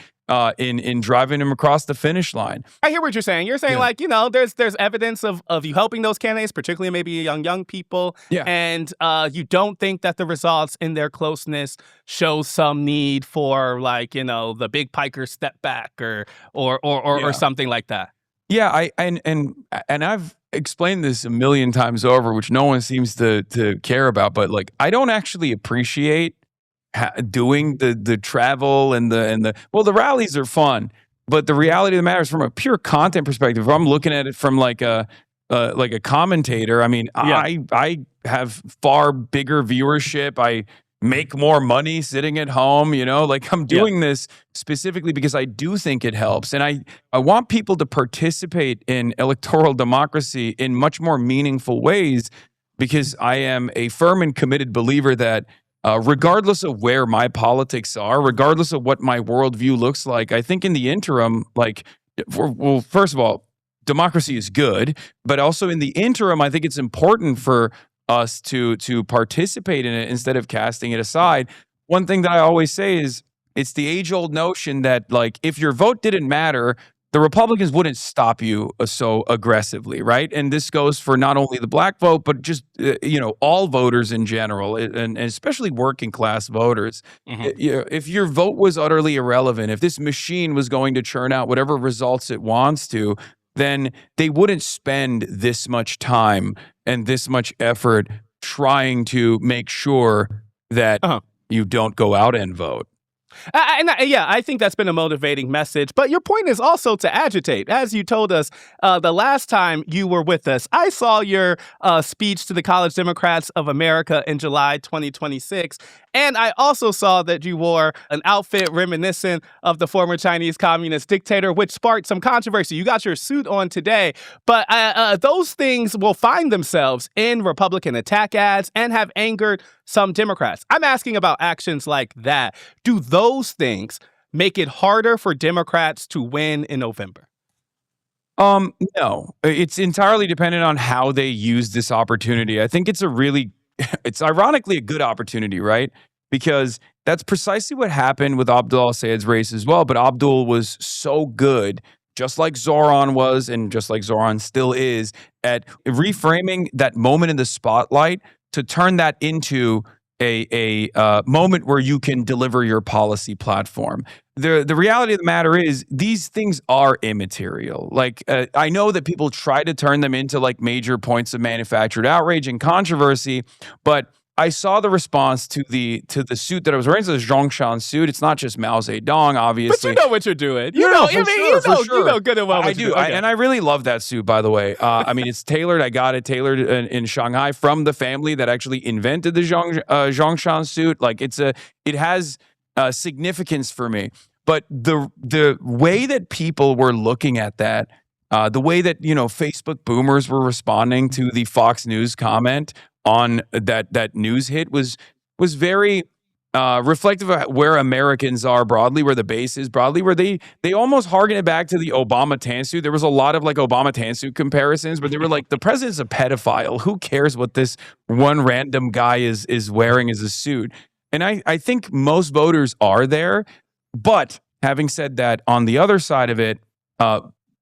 in driving him across the finish line. I hear what you're saying. You're saying there's evidence of you helping those candidates, particularly maybe young people. Yeah. And you don't think that the results in their closeness show some need for the big Piker step back or something like that. Yeah, and I've explained this a million times over, which no one seems to care about. But like, I don't actually appreciate doing the travel and the well, the rallies are fun, but the reality of the matter is, from a pure content perspective, if I'm looking at it from like a commentator, I mean, I have far bigger viewership. I make more money sitting at home, like I'm doing this specifically because I do think it helps. And I want people to participate in electoral democracy in much more meaningful ways, because I am a firm and committed believer that regardless of where my politics are, regardless of what my worldview looks like, I think in the interim, well, first of all, democracy is good, but also in the interim, I think it's important for us to participate in it instead of casting it aside. One thing that I always say is, it's the age-old notion that, like, if your vote didn't matter, the Republicans wouldn't stop you so aggressively, right? And this goes for not only the black vote, but just all voters in general, and especially working class voters. If your vote was utterly irrelevant, if this machine was going to churn out whatever results it wants to, then they wouldn't spend this much time and this much effort trying to make sure that you don't go out and vote. I think that's been a motivating message. But your point is also to agitate. As you told us the last time you were with us, I saw your speech to the College Democrats of America in July 2026. And I also saw that you wore an outfit reminiscent of the former Chinese communist dictator, which sparked some controversy. You got your suit on today, but those things will find themselves in Republican attack ads and have angered some Democrats. I'm asking about actions like that. Do those things make it harder for Democrats to win in November? No, it's entirely dependent on how they use this opportunity. I think it's it's ironically a good opportunity, right? Because that's precisely what happened with Abdul al-Sayed's race as well. But Abdul was so good, just like Zoran was, and just like Zoran still is, at reframing that moment in the spotlight to turn that into a moment where you can deliver your policy platform. The reality of the matter is, these things are immaterial. Like, I know that people try to turn them into like major points of manufactured outrage and controversy, but I saw the response to the suit that I was wearing. It's a Zhongshan suit. It's not just Mao Zedong, obviously. But you know what you're doing. You know good and well what I do. And I really love that suit, by the way. I mean, it's tailored. I got it tailored in Shanghai from the family that actually invented the Zhongshan suit. Like, it has significance for me. But the way that people were looking at that, the way that Facebook boomers were responding to the Fox News comment on that news hit was very reflective of where Americans are broadly, where the base is broadly, where they almost harken it back to the Obama tan suit. There was a lot of like Obama tan suit comparisons, but they were like, the president's a pedophile. Who cares what this one random guy is wearing as a suit? And I think most voters are there. But having said that, on the other side of it,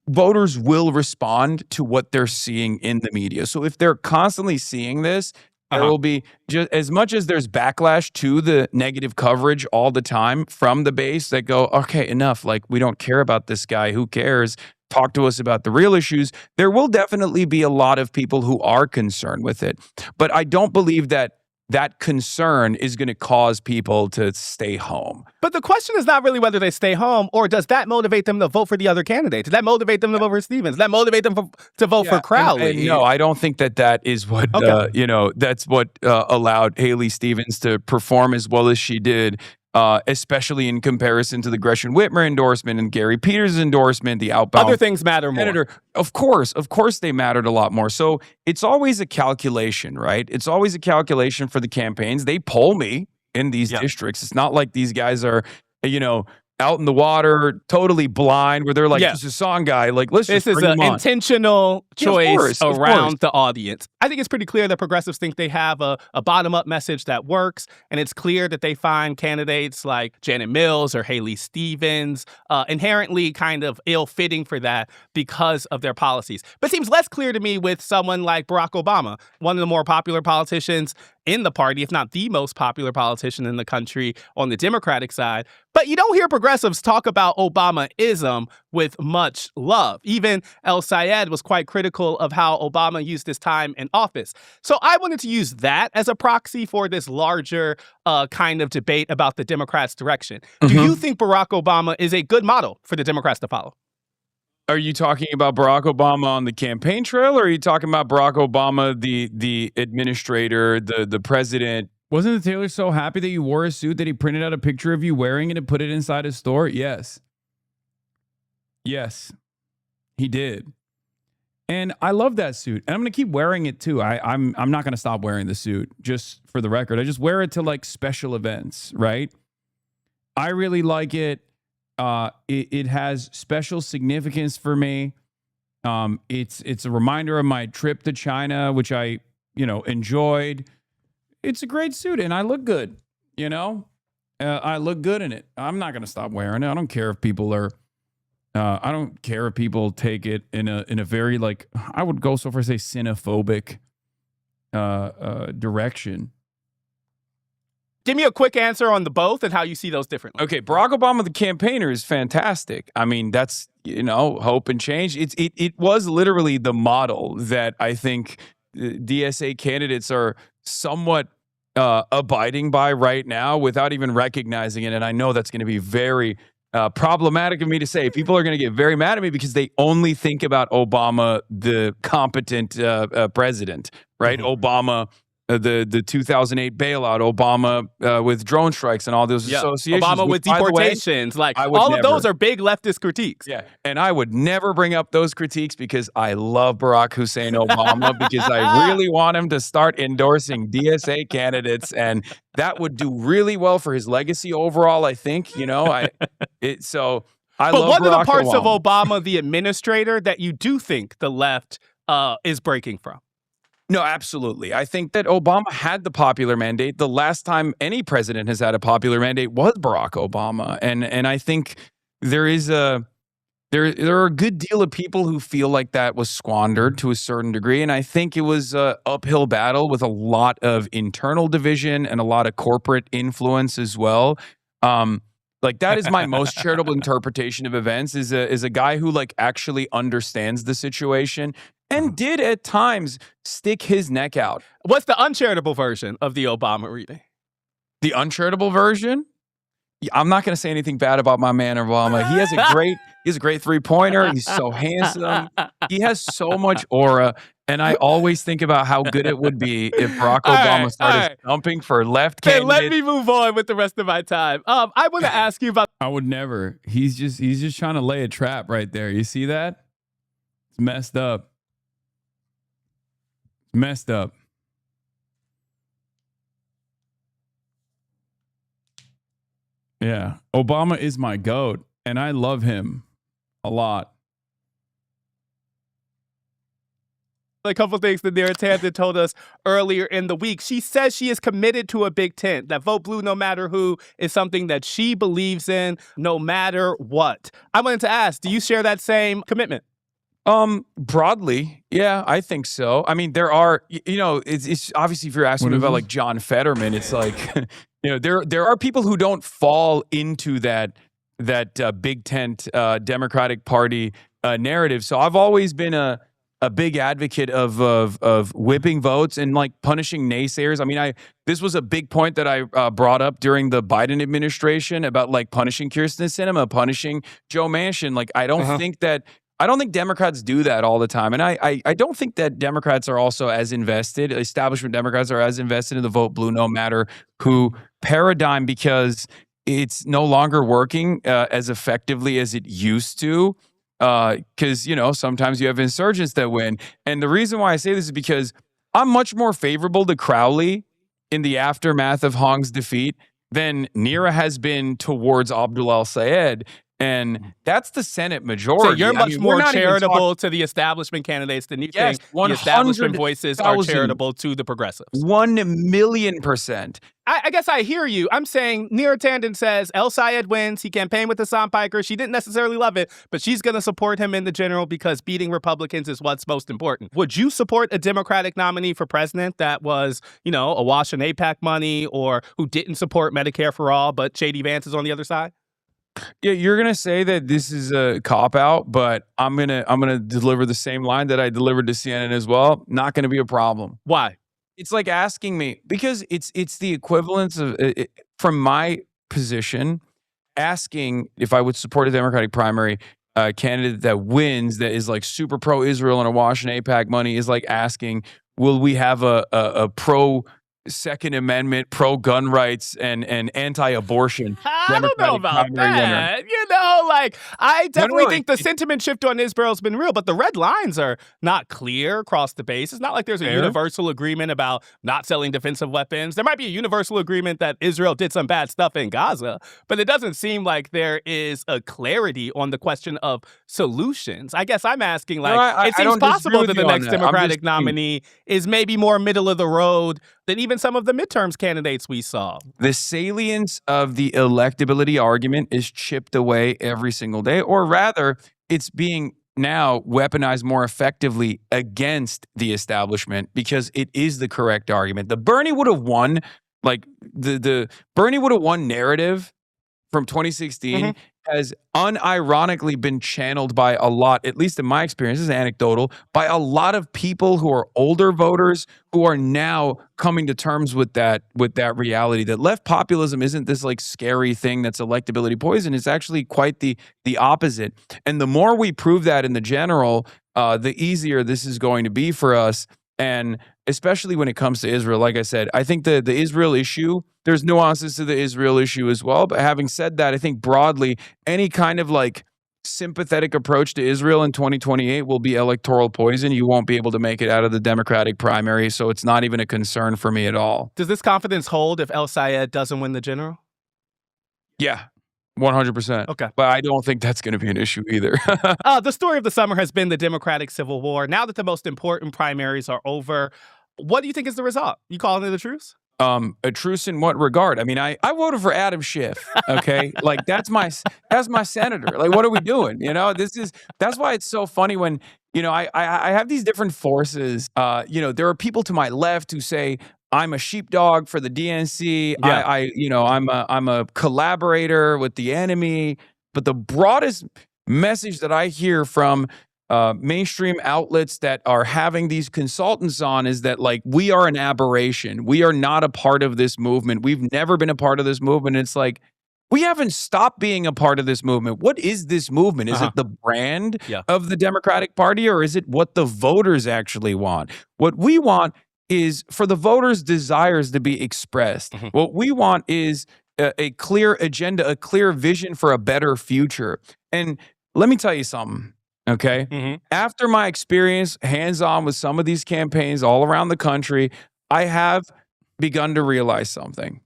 voters will respond to what they're seeing in the media. So if they're constantly seeing this, there will be, just as much as there's backlash to the negative coverage all the time from the base that go, okay, enough. Like, we don't care about this guy. Who cares? Talk to us about the real issues. There will definitely be a lot of people who are concerned with it. But I don't believe that concern is going to cause people to stay home. But the question is not really whether they stay home, or does that motivate them to vote for the other candidate? Does that motivate them to vote for Stevens? Does that motivate them to vote for Crowley? And no, I don't think that is what, that's what allowed Haley Stevens to perform as well as she did, especially in comparison to the Gretchen Whitmer endorsement and Gary Peters' endorsement, the outbound. Other things matter more. Senator. Of course they mattered a lot more. So it's always a calculation, right? It's always a calculation for the campaigns. They poll me in these districts. It's not like these guys are, out in the water, totally blind, where they're like, this is a song guy. Like, let's just bring him on. This is an intentional choice of around the audience. I think it's pretty clear that progressives think they have a bottom-up message that works, and it's clear that they find candidates like Janet Mills or Haley Stevens inherently kind of ill-fitting for that because of their policies. But it seems less clear to me with someone like Barack Obama, one of the more popular politicians in the party, if not the most popular politician in the country on the Democratic side. But you don't hear progressives talk about Obama-ism with much love. Even El Sayed was quite critical of how Obama used his time in office. So I wanted to use that as a proxy for this larger kind of debate about the Democrats' direction. Do you think Barack Obama is a good model for the Democrats to follow? Are you talking about Barack Obama on the campaign trail, or are you talking about Barack Obama, the administrator, the president? Wasn't the tailor so happy that you wore a suit that he printed out a picture of you wearing it and put it inside his store? Yes. Yes, he did. And I love that suit. And I'm going to keep wearing it too. I'm not going to stop wearing the suit, just for the record. I just wear it to like special events, right? I really like it. It has special significance for me. It's a reminder of my trip to China, which I, enjoyed. It's a great suit, and I look good, I look good in it. I'm not going to stop wearing it. I don't care if people are, I don't care if people take it in a very, like, I would go so far as to say xenophobic direction. Give me a quick answer on the both and how you see those differently. Okay, Barack Obama, the campaigner, is fantastic. I mean, that's, hope and change. It was literally the model that I think DSA candidates are somewhat abiding by right now without even recognizing it. And I know that's going to be very problematic of me to say. People are going to get very mad at me because they only think about Obama, the competent president, right? Obama, the 2008 bailout, Obama with drone strikes and all those associations. Obama with deportations. Way, all of those are big leftist critiques. Yeah. And I would never bring up those critiques because I love Barack Hussein Obama because I really want him to start endorsing DSA candidates. And that would do really well for his legacy overall, I think. So I but love what Barack are the parts Obama. of Obama, the administrator, that you do think the left is breaking from? No, absolutely. I think that Obama had the popular mandate. The last time any president has had a popular mandate was Barack Obama. And I think there are a good deal of people who feel like that was squandered to a certain degree. And I think it was an uphill battle with a lot of internal division and a lot of corporate influence as well. Like that is my most charitable interpretation of events is a guy who like actually understands the situation and did at times stick his neck out. What's the uncharitable version of the Obama reading? The uncharitable version? I'm not going to say anything bad about my man Obama. He has a great three-pointer. He's so handsome. He has so much aura. And I always think about how good it would be if Barack Obama started stumping for left candidates. Let me move on with the rest of my time. I want to ask you about. I would never. He's just trying to lay a trap right there. You see that? It's messed up. Messed up. Yeah. Obama is my GOAT, and I love him a lot. A couple things that Neera Tanden told us earlier in the week. She says she is committed to a big tent, that vote blue no matter who is something that she believes in no matter what. I wanted to ask, do you share that same commitment? Broadly, yeah, I think so. I mean, there are, it's obviously if you're asking me about like John Fetterman, it's like, there are people who don't fall into that big tent Democratic Party narrative. So I've always been a big advocate of whipping votes and like punishing naysayers. I mean, this was a big point that I brought up during the Biden administration about like punishing Kyrsten Sinema, punishing Joe Manchin. Like, I don't think Democrats do that all the time. And I don't think that Democrats are also as invested, establishment Democrats are as invested in the vote blue no matter who paradigm because it's no longer working as effectively as it used to. Because, sometimes you have insurgents that win. And the reason why I say this is because I'm much more favorable to Crowley in the aftermath of Hong's defeat than Neera has been towards Abdul El-Sayed. And that's the Senate majority. So you're much more charitable to the establishment candidates than you think the establishment voices are charitable to the progressives. 1,000,000%. I guess I hear you. I'm saying Neera Tanden says El Sayed wins. He campaigned with Hasan Piker. She didn't necessarily love it, but she's going to support him in the general because beating Republicans is what's most important. Would you support a Democratic nominee for president that was, awash in AIPAC money or who didn't support Medicare for all, but J.D. Vance is on the other side? Yeah, you're gonna say that this is a cop out, but I'm gonna deliver the same line that I delivered to CNN as well. Not gonna be a problem. Why? It's like asking me because it's the equivalence of from my position asking if I would support a Democratic primary candidate that wins that is like super pro Israel and awash in AIPAC money is like asking, will we have a pro Second Amendment, pro gun rights, and anti-abortion I don't know about that. You know, like I definitely think the sentiment shift on Israel's been real, but the red lines are not clear across the base. It's not like there's a universal agreement about not selling defensive weapons. There might be a universal agreement that Israel did some bad stuff in Gaza, but it doesn't seem like there is a clarity on the question of solutions. I guess I'm asking, like, it seems possible that the next Democratic nominee is maybe more middle of the road than even some of the midterms candidates we saw. The salience of the electability argument is chipped away every single day, or rather, it's being now weaponized more effectively against the establishment because it is the correct argument. The Bernie would have won, like the Bernie would have won narrative from 2016 has unironically been channeled by a lot, at least in my experience, this is anecdotal, by a lot of people who are older voters who are now coming to terms with that reality that left populism isn't this like scary thing that's electability poison. It's actually quite the opposite. And the more we prove that in the general, the easier this is going to be for us. And especially when it comes to Israel, like I said, I think the Israel issue, there's nuances to the Israel issue as well. But having said that, I think broadly, any kind of like sympathetic approach to Israel in 2028 will be electoral poison. You won't be able to make it out of the Democratic primary. So it's not even a concern for me at all. Does this confidence hold if El Sayed doesn't win the general? Yeah. 100%. Okay. But I don't think that's going to be an issue either. The story of the summer has been the Democratic Civil War. Now that the most important primaries are over, what do you think is the result? You calling it a truce? A truce in what regard? I mean, I voted for Adam Schiff. Okay, like that's my senator. Like, what are we doing? You know, that's why it's so funny when I have these different forces. There are people to my left who say I'm a sheepdog for the DNC. Yeah. I'm a collaborator with the enemy. But the broadest message that I hear from mainstream outlets that are having these consultants on is that like we are an aberration. We are not a part of this movement. We've never been a part of this movement. It's like we haven't stopped being a part of this movement. What is this movement? Is it the brand of the Democratic Party, or is it what the voters actually want? What we want is for the voters' desires to be expressed. What we want is a clear agenda, a clear vision for a better future. And let me tell you something. Okay. After my experience hands-on with some of these campaigns all around the country, I have begun to realize something.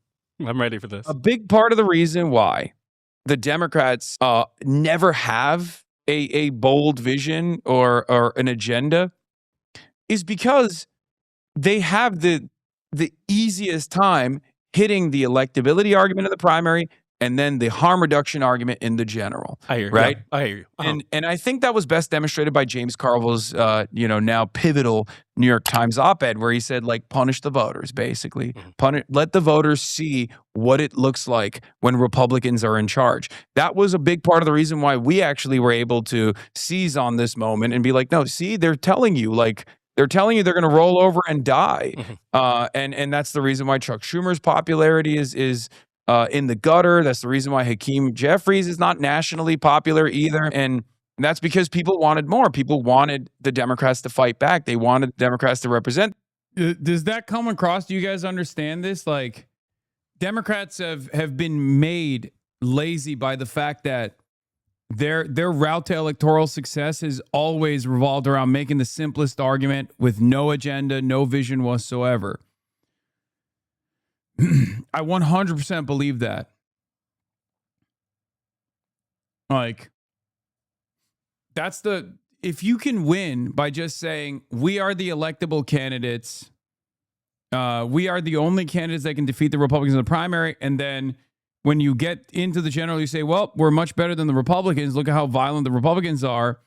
I'm ready for this. A big part of the reason why the Democrats never have a bold vision or an agenda is because they have the easiest time hitting the electability argument of the primary and then the harm reduction argument in the general. I hear you. Right? Yeah, I hear you. And I think that was best demonstrated by James Carville's, now pivotal New York Times op-ed where he said, like, punish the voters, basically. Let the voters see what it looks like when Republicans are in charge. That was a big part of the reason why we actually were able to seize on this moment and be like, no, see, they're telling you they're going to roll over and die. And that's the reason why Chuck Schumer's popularity is in the gutter. That's the reason why Hakeem Jeffries is not nationally popular either. And that's because people wanted more. People wanted the Democrats to fight back. They wanted the Democrats to represent. Does that come across? Do you guys understand this? Like, Democrats have been made lazy by the fact that their route to electoral success has always revolved around making the simplest argument with no agenda, no vision whatsoever. I 100% believe that. Like, if you can win by just saying, we are the electable candidates, we are the only candidates that can defeat the Republicans in the primary, and then when you get into the general, you say, well, we're much better than the Republicans. Look at how violent the Republicans are.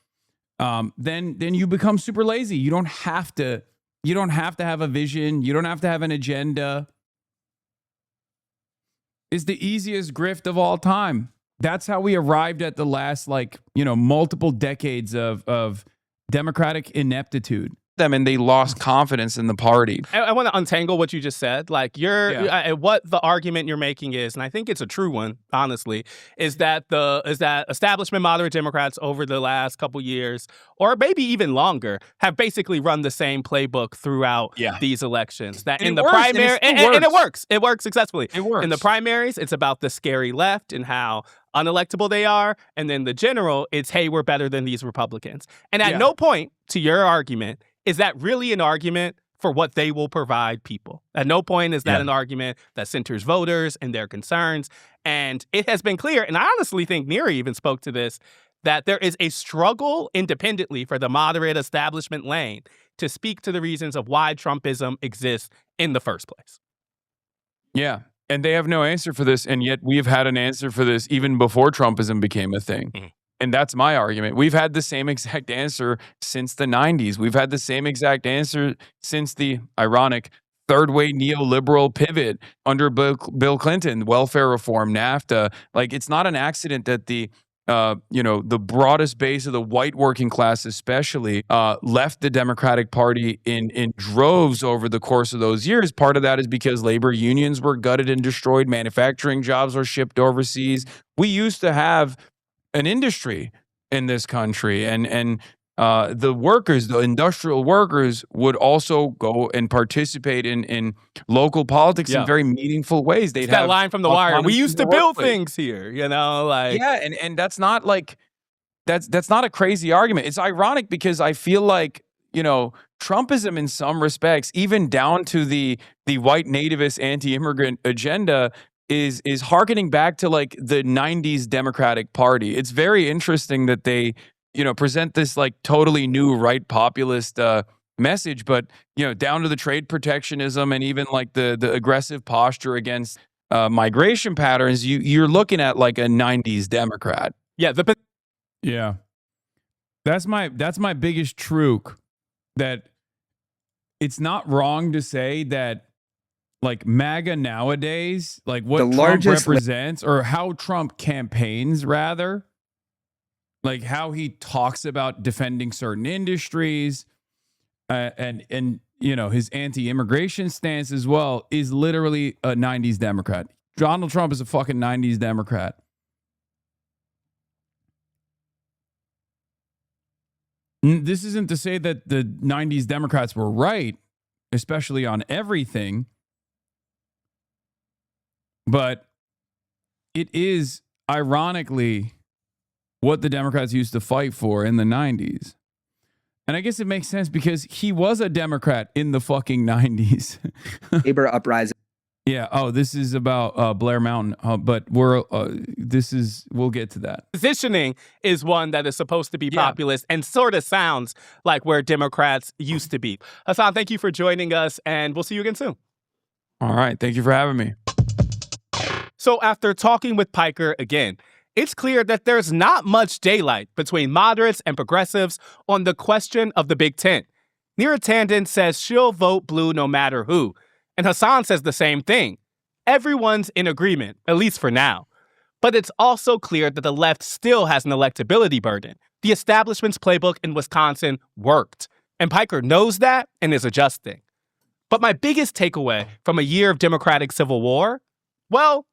Then you become super lazy. You don't have to have a vision. You don't have to have an agenda. It's the easiest grift of all time. That's how we arrived at the last, multiple decades of Democratic ineptitude. Them and they lost confidence in the party. I want to untangle what you just said. Like what the argument you're making is, and I think it's a true one, honestly, is that establishment moderate Democrats over the last couple years, or maybe even longer, have basically run the same playbook throughout these elections. That in the primary, and it works. It works successfully. It works. In the primaries, it's about the scary left and how unelectable they are, and then the general, it's hey, we're better than these Republicans. And at no point to your argument is that really an argument for what they will provide people. At no point is that an argument that centers voters and their concerns. And it has been clear, and I honestly think Neri even spoke to this, that there is a struggle independently for the moderate establishment lane to speak to the reasons of why Trumpism exists in the first place. Yeah. And they have no answer for this. And yet we've had an answer for this even before Trumpism became a thing. Mm-hmm. And that's my argument. We've had the same exact answer since the 90s. We've had the same exact answer since the ironic third-way neoliberal pivot under Bill Clinton, welfare reform, NAFTA. Like, it's not an accident that the broadest base of the white working class especially left the Democratic Party in droves over the course of those years. Part of that is because labor unions were gutted and destroyed. Manufacturing jobs were shipped overseas. We used to have an industry in this country, and the workers, the industrial workers, would also go and participate in local politics in very meaningful ways. They'd have that line from The Wire. We used to build things here, and that's not like that's not a crazy argument. It's ironic because I feel like Trumpism in some respects, even down to the white nativist anti-immigrant agenda, is hearkening back to like the 90s Democratic Party. It's very interesting that they, present this like totally new right populist message, but down to the trade protectionism and even like the aggressive posture against migration patterns, you're looking at like a 90s Democrat. Yeah, that's my biggest truc, that it's not wrong to say that like MAGA nowadays, like what Trump represents or how Trump campaigns rather, like how he talks about defending certain industries and his anti-immigration stance as well is literally a 90s Democrat. Donald Trump is a fucking 90s Democrat. This isn't to say that the 90s Democrats were right, especially on everything. But it is, ironically, what the Democrats used to fight for in the 90s. And I guess it makes sense because he was a Democrat in the fucking 90s. Labor uprising. Yeah. Oh, this is about Blair Mountain. But we'll get to that. Positioning is one that is supposed to be populist and sort of sounds like where Democrats used to be. Hasan, thank you for joining us, and we'll see you again soon. All right. Thank you for having me. So after talking with Piker again, it's clear that there's not much daylight between moderates and progressives on the question of the Big Tent. Neera Tanden says she'll vote blue no matter who, and Hasan says the same thing. Everyone's in agreement, at least for now. But it's also clear that the left still has an electability burden. The establishment's playbook in Wisconsin worked, and Piker knows that and is adjusting. But my biggest takeaway from a year of Democratic civil war? Well,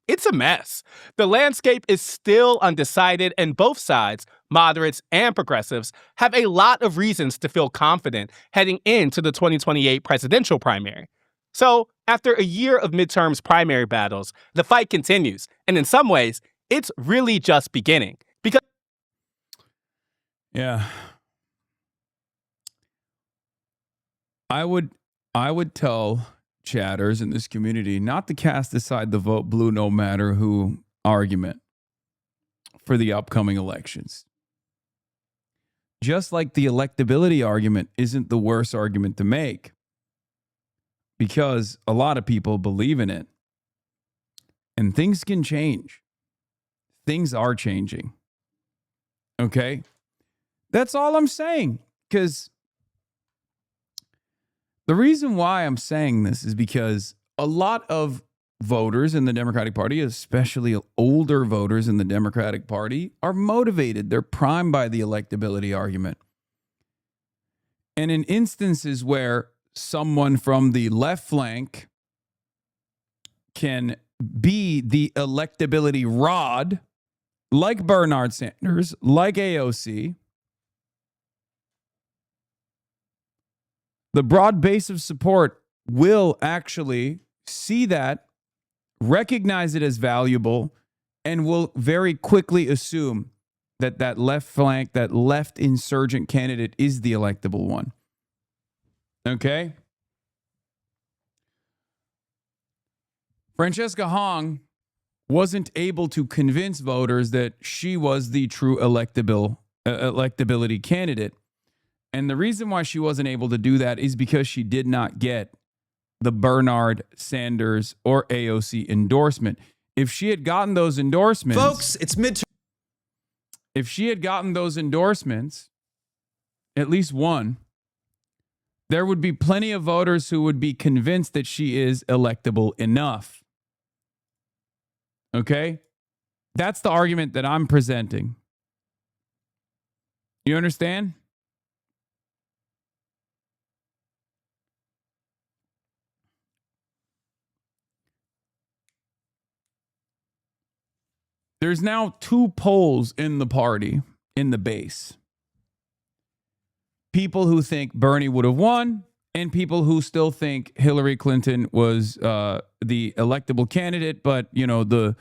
it's a mess. The landscape is still undecided, and both sides, moderates and progressives, have a lot of reasons to feel confident heading into the 2028 presidential primary. So, after a year of midterms primary battles, the fight continues, and in some ways, it's really just beginning. Because I would tell chatters in this community not to cast aside the vote blue no matter who argument for the upcoming elections. Just like the electability argument isn't the worst argument to make, because a lot of people believe in it. And things can change. Things are changing. Okay? That's all I'm saying. Because the reason why I'm saying this is because a lot of voters in the Democratic Party, especially older voters in the Democratic Party, are motivated. They're primed by the electability argument. And in instances where someone from the left flank can be the electability rod, like Bernard Sanders, like AOC, the broad base of support will actually see that, recognize it as valuable, and will very quickly assume that that left flank, that left insurgent candidate is the electable one. Okay? Francesca Hong wasn't able to convince voters that she was the true electability candidate. And the reason why she wasn't able to do that is because she did not get the Bernard Sanders or AOC endorsement. If she had gotten those endorsements, Folks, it's midterm. If she had gotten those endorsements, at least one, there would be plenty of voters who would be convinced that she is electable enough. Okay? That's the argument that I'm presenting. You understand? There's now two poles in the party, in the base. People who think Bernie would have won, and people who still think Hillary Clinton was the electable candidate, but you know the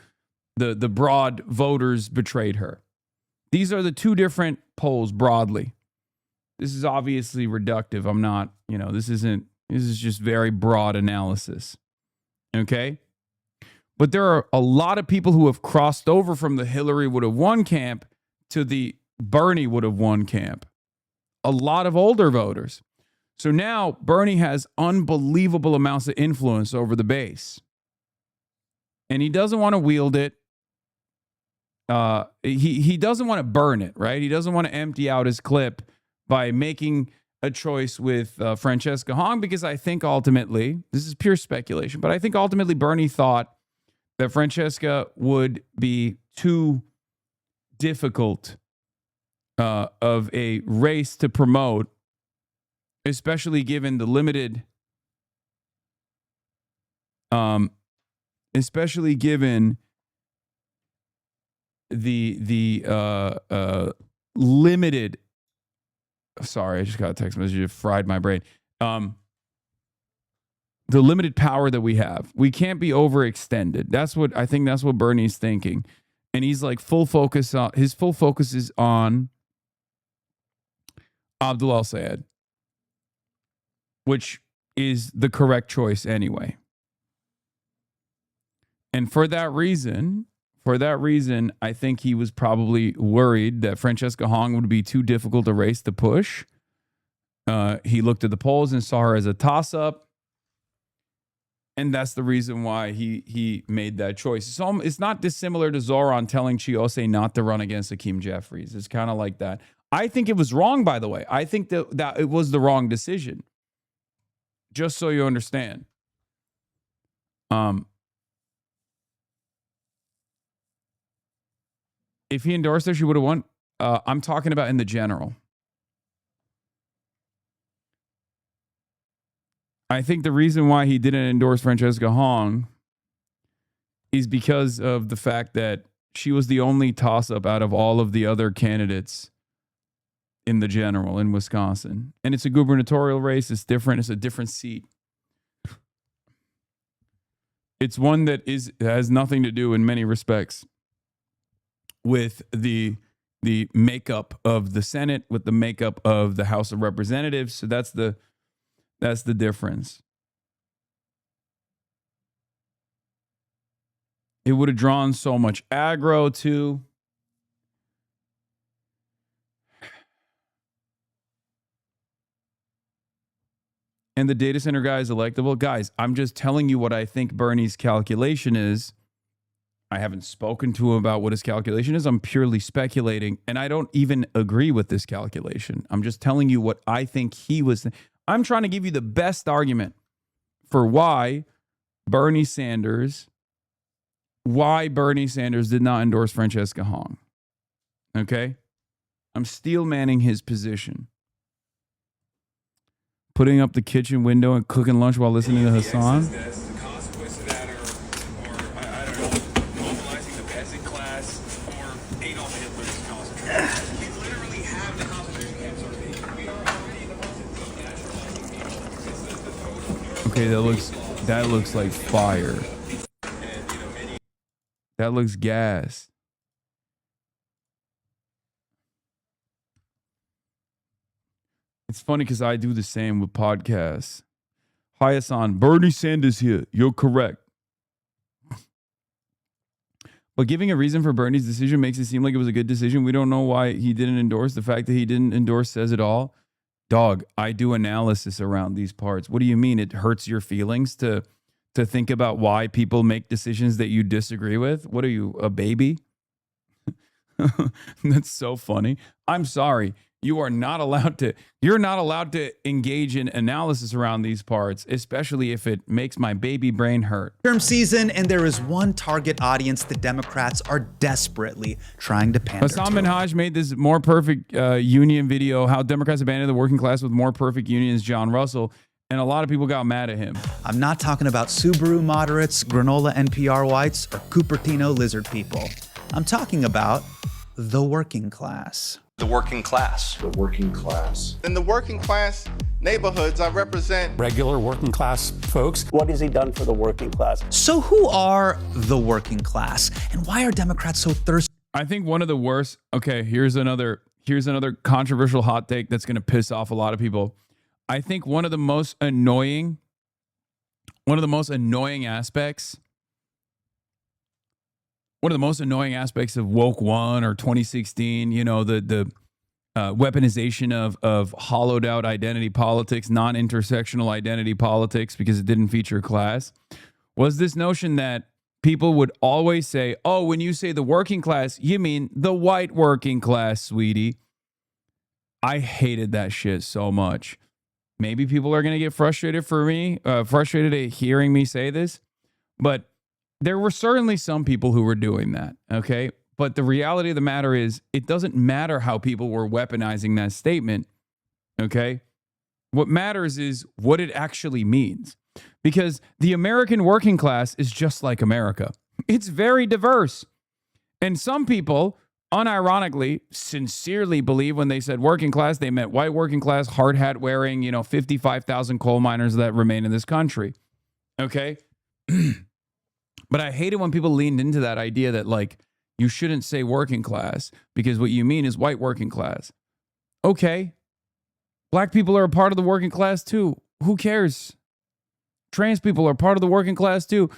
broad voters betrayed her. These are the two different poles broadly. This is obviously reductive. I'm not, this is just very broad analysis. Okay? But there are a lot of people who have crossed over from the Hillary would have won camp to the Bernie would have won camp. A lot of older voters. So now Bernie has unbelievable amounts of influence over the base. And he doesn't want to wield it. He doesn't want to burn it, right? He doesn't want to empty out his clip by making a choice with Francesca Hong, because I think ultimately, this is pure speculation, but I think ultimately Bernie thought that Francesca would be too difficult of a race to promote, especially given the limited, especially given the limited. Sorry, I just got a text message. It fried my brain. The limited power that we have. We can't be overextended. That's what Bernie's thinking. And he's like his full focus is on Abdul al-Sayed, which is the correct choice anyway. And for that reason, I think he was probably worried that Francesca Hong would be too difficult a race to push. He looked at the polls and saw her as a toss-up. And that's the reason why he made that choice. So it's not dissimilar to Zoran telling Chiose not to run against Hakeem Jeffries. It's kind of like that. I think it was wrong, by the way. I think that it was the wrong decision. Just so you understand. If he endorsed her, she would have won. I'm talking about in the general. I think the reason why he didn't endorse Francesca Hong is because of the fact that she was the only toss-up out of all of the other candidates in the general in Wisconsin. And it's a gubernatorial race. It's different. It's a different seat. It's one that has nothing to do in many respects with the makeup of the Senate, with the makeup of the House of Representatives. So that's the difference. It would have drawn so much aggro too. And the data center guy is electable. Guys, I'm just telling you what I think Bernie's calculation is. I haven't spoken to him about what his calculation is. I'm purely speculating, and I don't even agree with this calculation. I'm just telling you what I think he was. I'm trying to give you the best argument for why Bernie Sanders why Bernie Sanders did not endorse Francesca Hong. Okay? I'm steel manning his position. Putting up the kitchen window and cooking lunch while listening to Hasan. Okay, that looks like fire. That looks gas. It's funny because I do the same with podcasts. Hi, Hasan. Bernie Sanders here. You're correct. But giving a reason for Bernie's decision makes it seem like it was a good decision. We don't know why he didn't endorse. The fact that he didn't endorse says it all. Dog, I do analysis around these parts. What do you mean? It hurts your feelings to think about why people make decisions that you disagree with? What are you, a baby? That's so funny. I'm sorry. You're not allowed to engage in analysis around these parts, especially if it makes my baby brain hurt. Term season, and there is one target audience the Democrats are desperately trying to pander Hasan to. Minhaj made this more perfect union video, how Democrats abandoned the working class with more perfect unions, John Russell, and a lot of people got mad at him. I'm not talking about Subaru moderates, granola NPR whites, or Cupertino lizard people. I'm talking about the working class. The working class. The working class. In the working class neighborhoods, I represent Regular working class folks. What has he done for the working class? So who are the working class, and why are Democrats so thirsty? I think one of the worst. Okay, here's another controversial hot take that's going to piss off a lot of people. I think one of the most annoying aspects. One of the most annoying aspects of Woke One or 2016, you know, the weaponization of hollowed out identity politics, non-intersectional identity politics, because it didn't feature class, was this notion that people would always say, oh, when you say the working class, you mean the white working class, sweetie. I hated that shit so much. Maybe people are going to get frustrated at hearing me say this, but there were certainly some people who were doing that, okay? But the reality of the matter is, it doesn't matter how people were weaponizing that statement, okay? What matters is what it actually means. Because the American working class is just like America. It's very diverse. And some people, unironically, sincerely believe when they said working class, they meant white working class, hard hat wearing, 55,000 coal miners that remain in this country, okay? But I hate it when people leaned into that idea that, like, you shouldn't say working class because what you mean is white working class. Okay. Black people are a part of the working class too. Who cares? Trans people are part of the working class too.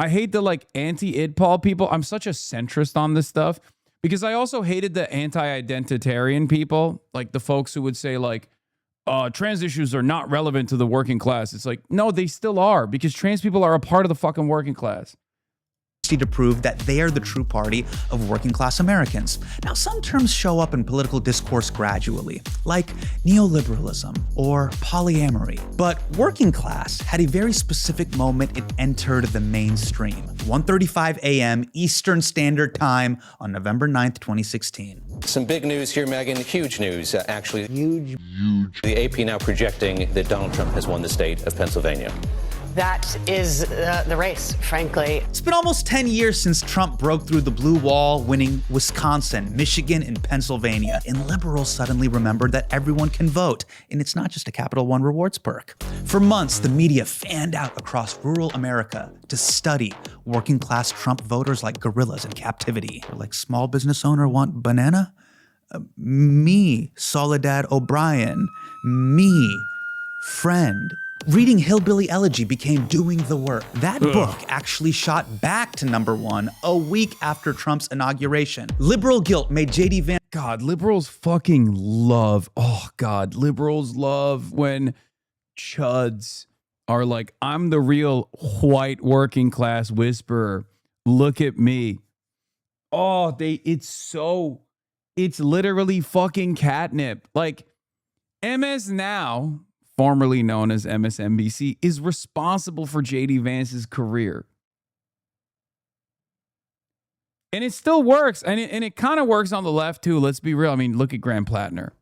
I hate the, like, anti-IDPOL people. I'm such a centrist on this stuff because I also hated the anti-identitarian people, like the folks who would say, like, trans issues are not relevant to the working class. It's like, no, they still are, because trans people are a part of the fucking working class. To prove that they are the true party of working class Americans. Now, some terms show up in political discourse gradually, like neoliberalism or polyamory. But working class had a very specific moment it entered the mainstream. 1:35 a.m. Eastern Standard Time on November 9th, 2016. Some big news here, Megan. Huge news, actually. Huge. The AP now projecting that Donald Trump has won the state of Pennsylvania. That is the race, frankly. It's been almost 10 years since Trump broke through the blue wall, winning Wisconsin, Michigan, and Pennsylvania. And liberals suddenly remembered that everyone can vote, and it's not just a Capital One rewards perk. For months, the media fanned out across rural America to study working class Trump voters like gorillas in captivity. Or like small business owner want banana? Me, Soledad O'Brien. Me, friend. Reading Hillbilly Elegy became doing the work. That book actually shot back to #1 a week after Trump's inauguration. Liberal guilt made J.D. Vance. God, liberals fucking love, liberals love when chuds are like, I'm the real white working class whisperer. Look at me. Oh, it's literally fucking catnip. Like, MS Now, formerly known as MSNBC, is responsible for J.D. Vance's career. And it still works. And it kind of works on the left too. Let's be real. I mean, look at Graham Plattner.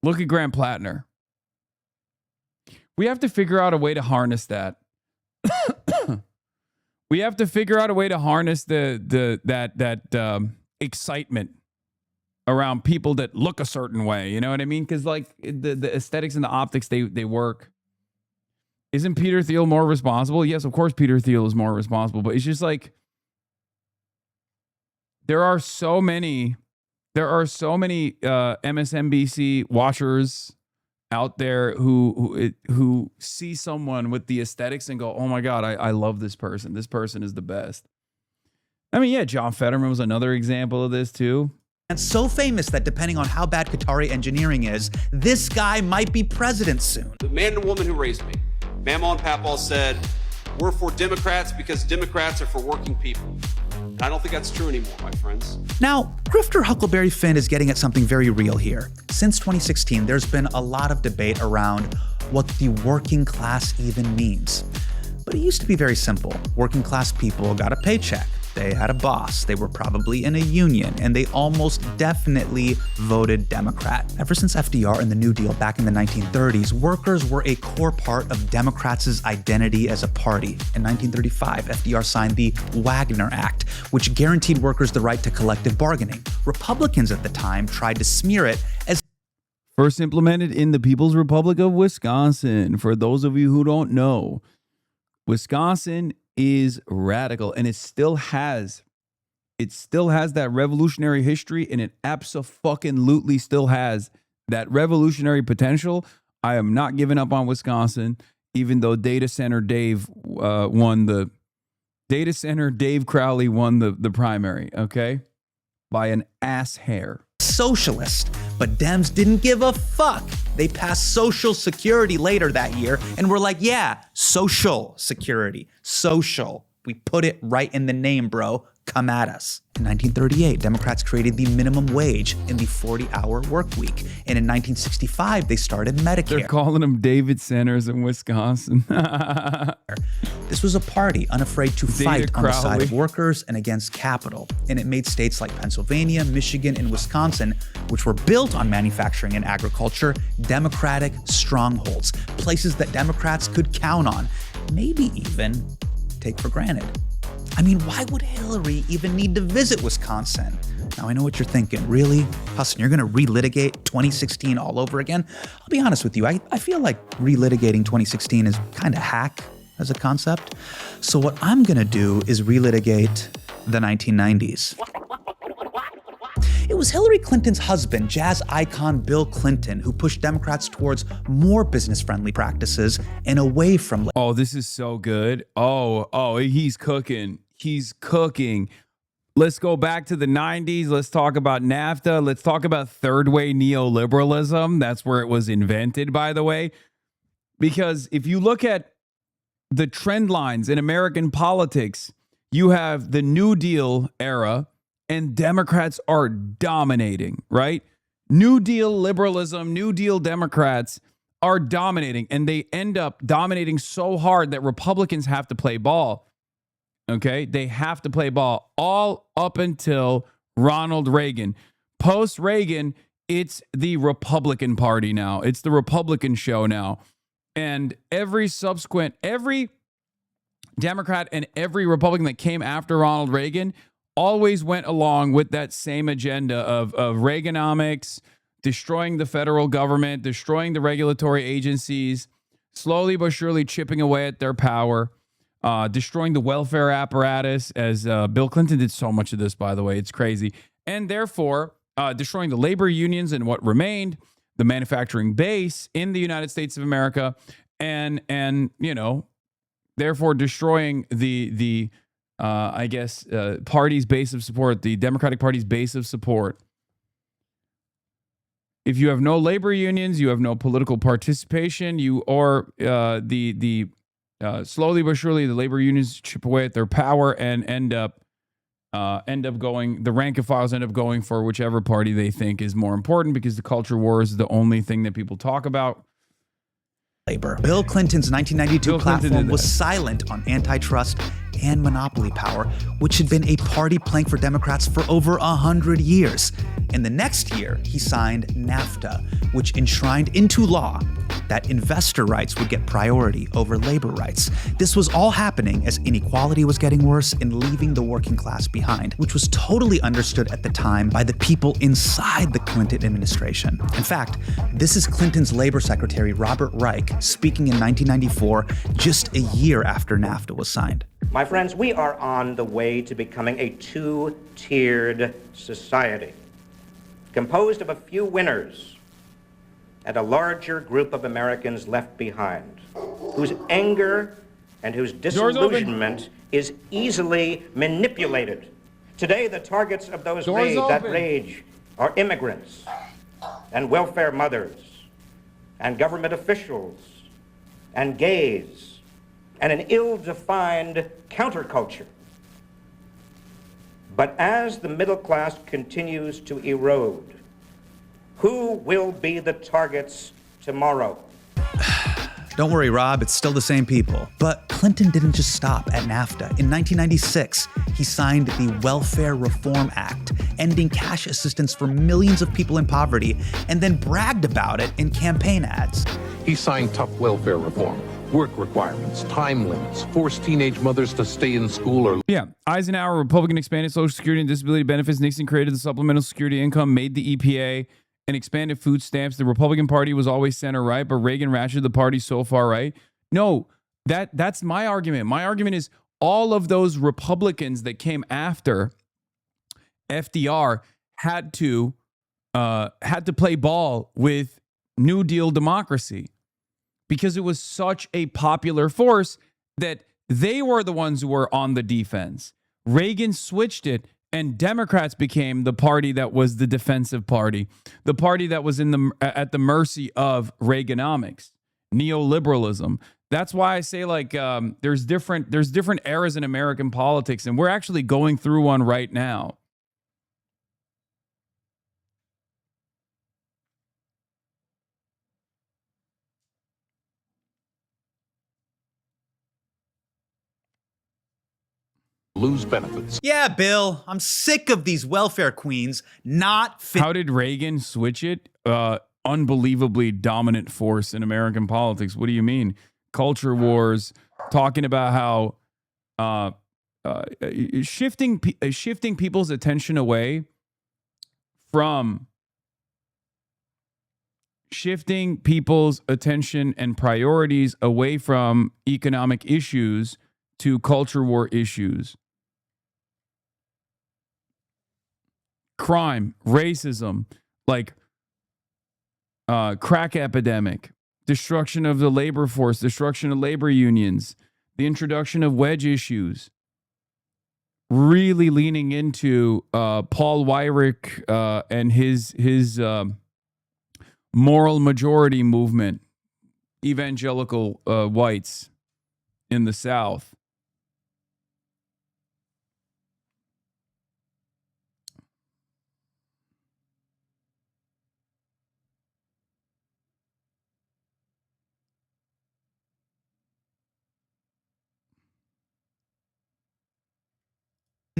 Look at Graham Plattner. We have to figure out a way to harness that. We have to figure out a way to harness that excitement around people that look a certain way. You know what I mean? Because like the aesthetics and the optics, they work. Isn't Peter Thiel more responsible? Yes, of course Peter Thiel is more responsible. But it's just like there are so many MSNBC watchers out there who see someone with the aesthetics and go, oh my God, I love this person. This person is the best. I mean, yeah, John Fetterman was another example of this too. And so famous that depending on how bad Qatari engineering is, this guy might be president soon. The man and woman who raised me, Mama and Papa, said, we're for Democrats because Democrats are for working people. I don't think that's true anymore, my friends. Now, Grifter Huckleberry Finn is getting at something very real here. Since 2016, there's been a lot of debate around what the working class even means. But it used to be very simple. Working class people got a paycheck. They had a boss, they were probably in a union, and they almost definitely voted Democrat. Ever since FDR and the New Deal back in the 1930s, workers were a core part of Democrats' identity as a party. In 1935, FDR signed the Wagner Act, which guaranteed workers the right to collective bargaining. Republicans at the time tried to smear it as first implemented in the People's Republic of Wisconsin. For those of you who don't know, Wisconsin is radical, and it still has that revolutionary history, and it abso-fucking-lutely still has that revolutionary potential. I am not giving up on Wisconsin, even though Data Center Dave Crowley won the primary, okay, by an ass hair. Socialist, but Dems didn't give a fuck. They passed Social Security later that year and were like, yeah, Social Security, social. We put it right in the name, bro. Come at us. In 1938, Democrats created the minimum wage in the 40-hour work week. And in 1965, they started Medicare. They're calling them David Centers in Wisconsin. This was a party unafraid to fight on the side of workers and against capital. And it made states like Pennsylvania, Michigan, and Wisconsin, which were built on manufacturing and agriculture, Democratic strongholds, places that Democrats could count on, maybe even take for granted. I mean, why would Hillary even need to visit Wisconsin? Now, I know what you're thinking. Really? Hasan, you're going to relitigate 2016 all over again? I'll be honest with you. I feel like relitigating 2016 is kind of hack as a concept. So what I'm going to do is relitigate the 1990s. It was Hillary Clinton's husband, jazz icon Bill Clinton, who pushed Democrats towards more business-friendly practices and away from... Oh, this is so good. Oh, he's cooking. He's cooking. Let's go back to the 90s. Let's talk about NAFTA. Let's talk about third-way neoliberalism. That's where it was invented, by the way. Because if you look at the trend lines in American politics, you have the New Deal era, and Democrats are dominating, right? New Deal liberalism, New Deal Democrats are dominating, and they end up dominating so hard that Republicans have to play ball. Okay? They have to play ball all up until Ronald Reagan. Post-Reagan, it's the Republican Party now. It's the Republican show now. And every Democrat and every Republican that came after Ronald Reagan always went along with that same agenda of Reaganomics, destroying the federal government, destroying the regulatory agencies, slowly but surely chipping away at their power, destroying the welfare apparatus, as Bill Clinton did so much of this, by the way. It's crazy. And therefore, destroying the labor unions and what remained, the manufacturing base in the United States of America, and you know, therefore destroying the party's base of support, the Democratic Party's base of support. If you have no labor unions, you have no political participation. Slowly but surely, the labor unions chip away at their power and end up going. The rank and files end up going for whichever party they think is more important, because the culture wars is the only thing that people talk about. Labor. Bill Clinton's 1992 platform was silent on antitrust and monopoly power, which had been a party plank for Democrats for over 100 years. And the next year, he signed NAFTA, which enshrined into law that investor rights would get priority over labor rights. This was all happening as inequality was getting worse and leaving the working class behind, which was totally understood at the time by the people inside the Clinton administration. In fact, this is Clinton's labor secretary, Robert Reich, speaking in 1994, just a year after NAFTA was signed. My friends, we are on the way to becoming a two-tiered society, composed of a few winners and a larger group of Americans left behind, whose anger and whose disillusionment is easily manipulated. Today, the targets of those that rage are immigrants and welfare mothers and government officials and gays and an ill-defined counterculture. But as the middle class continues to erode, who will be the targets tomorrow? Don't worry, Rob, it's still the same people. But Clinton didn't just stop at NAFTA. In 1996, he signed the Welfare Reform Act, ending cash assistance for millions of people in poverty, and then bragged about it in campaign ads. He signed tough welfare reform, work requirements, time limits, forced teenage mothers to stay in school or... Yeah, Eisenhower, Republican, expanded Social Security and disability benefits. Nixon created the supplemental security income, made the EPA, and expanded food stamps. The Republican Party was always center right, but Reagan ratcheted the party so far right. No, that's my argument. My argument is all of those Republicans that came after FDR had to play ball with New Deal democracy because it was such a popular force that they were the ones who were on the defense. Reagan switched it, and Democrats became the party that was the defensive party, the party that was at the mercy of Reaganomics, neoliberalism. That's why I say there's different eras in American politics, and we're actually going through one right now. lose benefits. Yeah, Bill, I'm sick of these welfare queens not How did Reagan switch it? Unbelievably dominant force in American politics. What do you mean? Culture wars, talking about how shifting people's attention away from shifting people's attention and priorities away from economic issues to culture war issues. Crime, racism, crack epidemic, destruction of the labor force, destruction of labor unions, the introduction of wedge issues, really leaning into Paul Weyrich and his moral majority movement, evangelical whites in the South.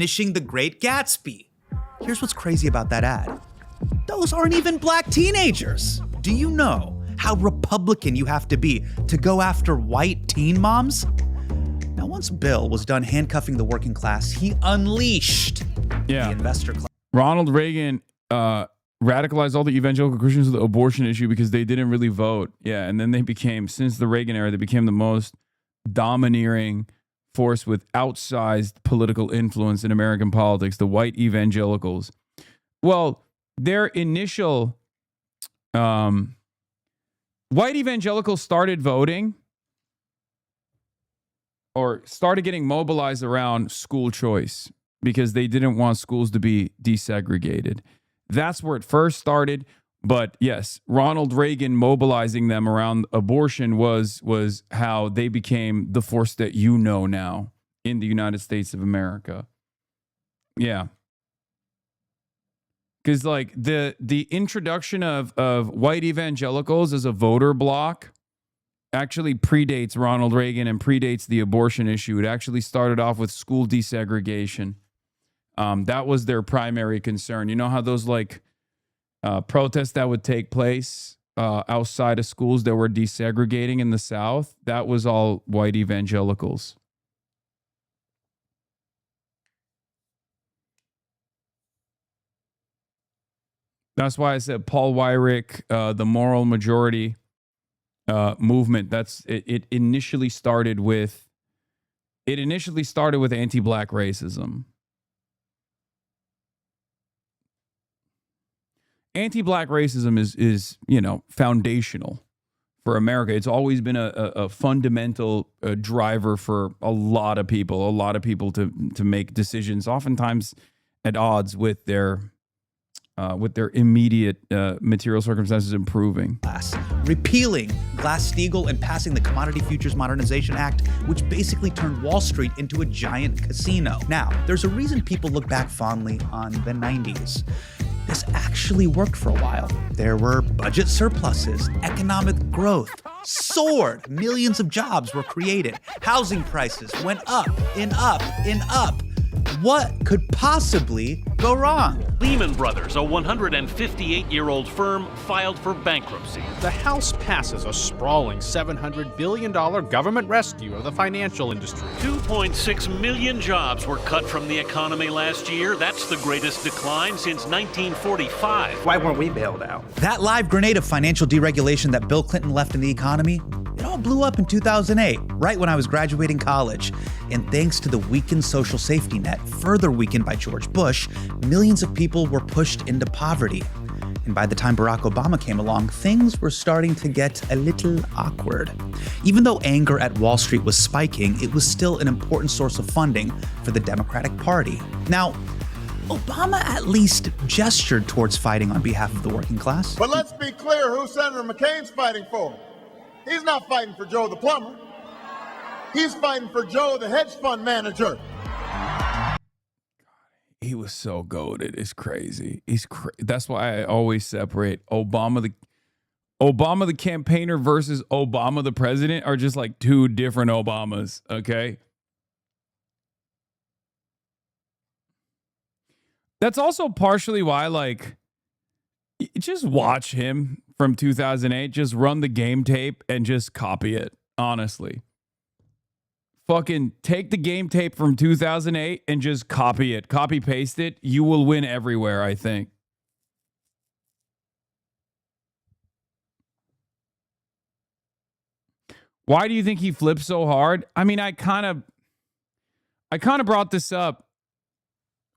finishing The Great Gatsby. Here's what's crazy about that ad. Those aren't even black teenagers. Do you know how Republican you have to be to go after white teen moms? Now, once Bill was done handcuffing the working class, he unleashed the investor class. Ronald Reagan radicalized all the evangelical Christians with the abortion issue because they didn't really vote. Yeah, and then they became, since the Reagan era, they became the most domineering force with outsized political influence in American politics, the white evangelicals. Well, their initial white evangelicals started voting or started getting mobilized around school choice because they didn't want schools to be desegregated. That's where it first started. But yes, Ronald Reagan mobilizing them around abortion was how they became the force that you know now in the United States of America. Yeah. Because like the introduction of white evangelicals as a voter bloc actually predates Ronald Reagan and predates the abortion issue. It actually started off with school desegregation. That was their primary concern. You know how those like protests that would take place outside of schools that were desegregating in the South? That was all white evangelicals. That's why I said Paul Weyrich, the moral majority movement. It initially started with anti-black racism. Anti-black racism is foundational for America. It's always been a fundamental driver for a lot of people to make decisions, oftentimes at odds with their immediate material circumstances improving. Repealing Glass-Steagall and passing the Commodity Futures Modernization Act, which basically turned Wall Street into a giant casino. Now, there's a reason people look back fondly on the 90s. This actually worked for a while. There were budget surpluses, economic growth soared, millions of jobs were created, housing prices went up and up and up. What could possibly go wrong? Lehman Brothers, a 158-year-old firm, filed for bankruptcy. The House passes a sprawling $700 billion government rescue of the financial industry. 2.6 million jobs were cut from the economy last year. That's the greatest decline since 1945. Why weren't we bailed out? That live grenade of financial deregulation that Bill Clinton left in the economy, it all blew up in 2008, right when I was graduating college. And thanks to the weakened social safety net, further weakened by George Bush, millions of people were pushed into poverty. And by the time Barack Obama came along, things were starting to get a little awkward. Even though anger at Wall Street was spiking, it was still an important source of funding for the Democratic Party. Now, Obama at least gestured towards fighting on behalf of the working class. But let's be clear who Senator McCain's fighting for. He's not fighting for Joe the plumber. He's fighting for Joe the hedge fund manager. He was so goated. It's crazy. That's why I always separate Obama the campaigner versus Obama the president are just like two different Obamas, okay? That's also partially why, like, just watch him from 2008. Just run the game tape and just copy it, honestly. Fucking take the game tape from 2008 and just copy it. Copy paste it. You will win everywhere, I think. Why do you think he flipped so hard? I mean, I kind of brought this up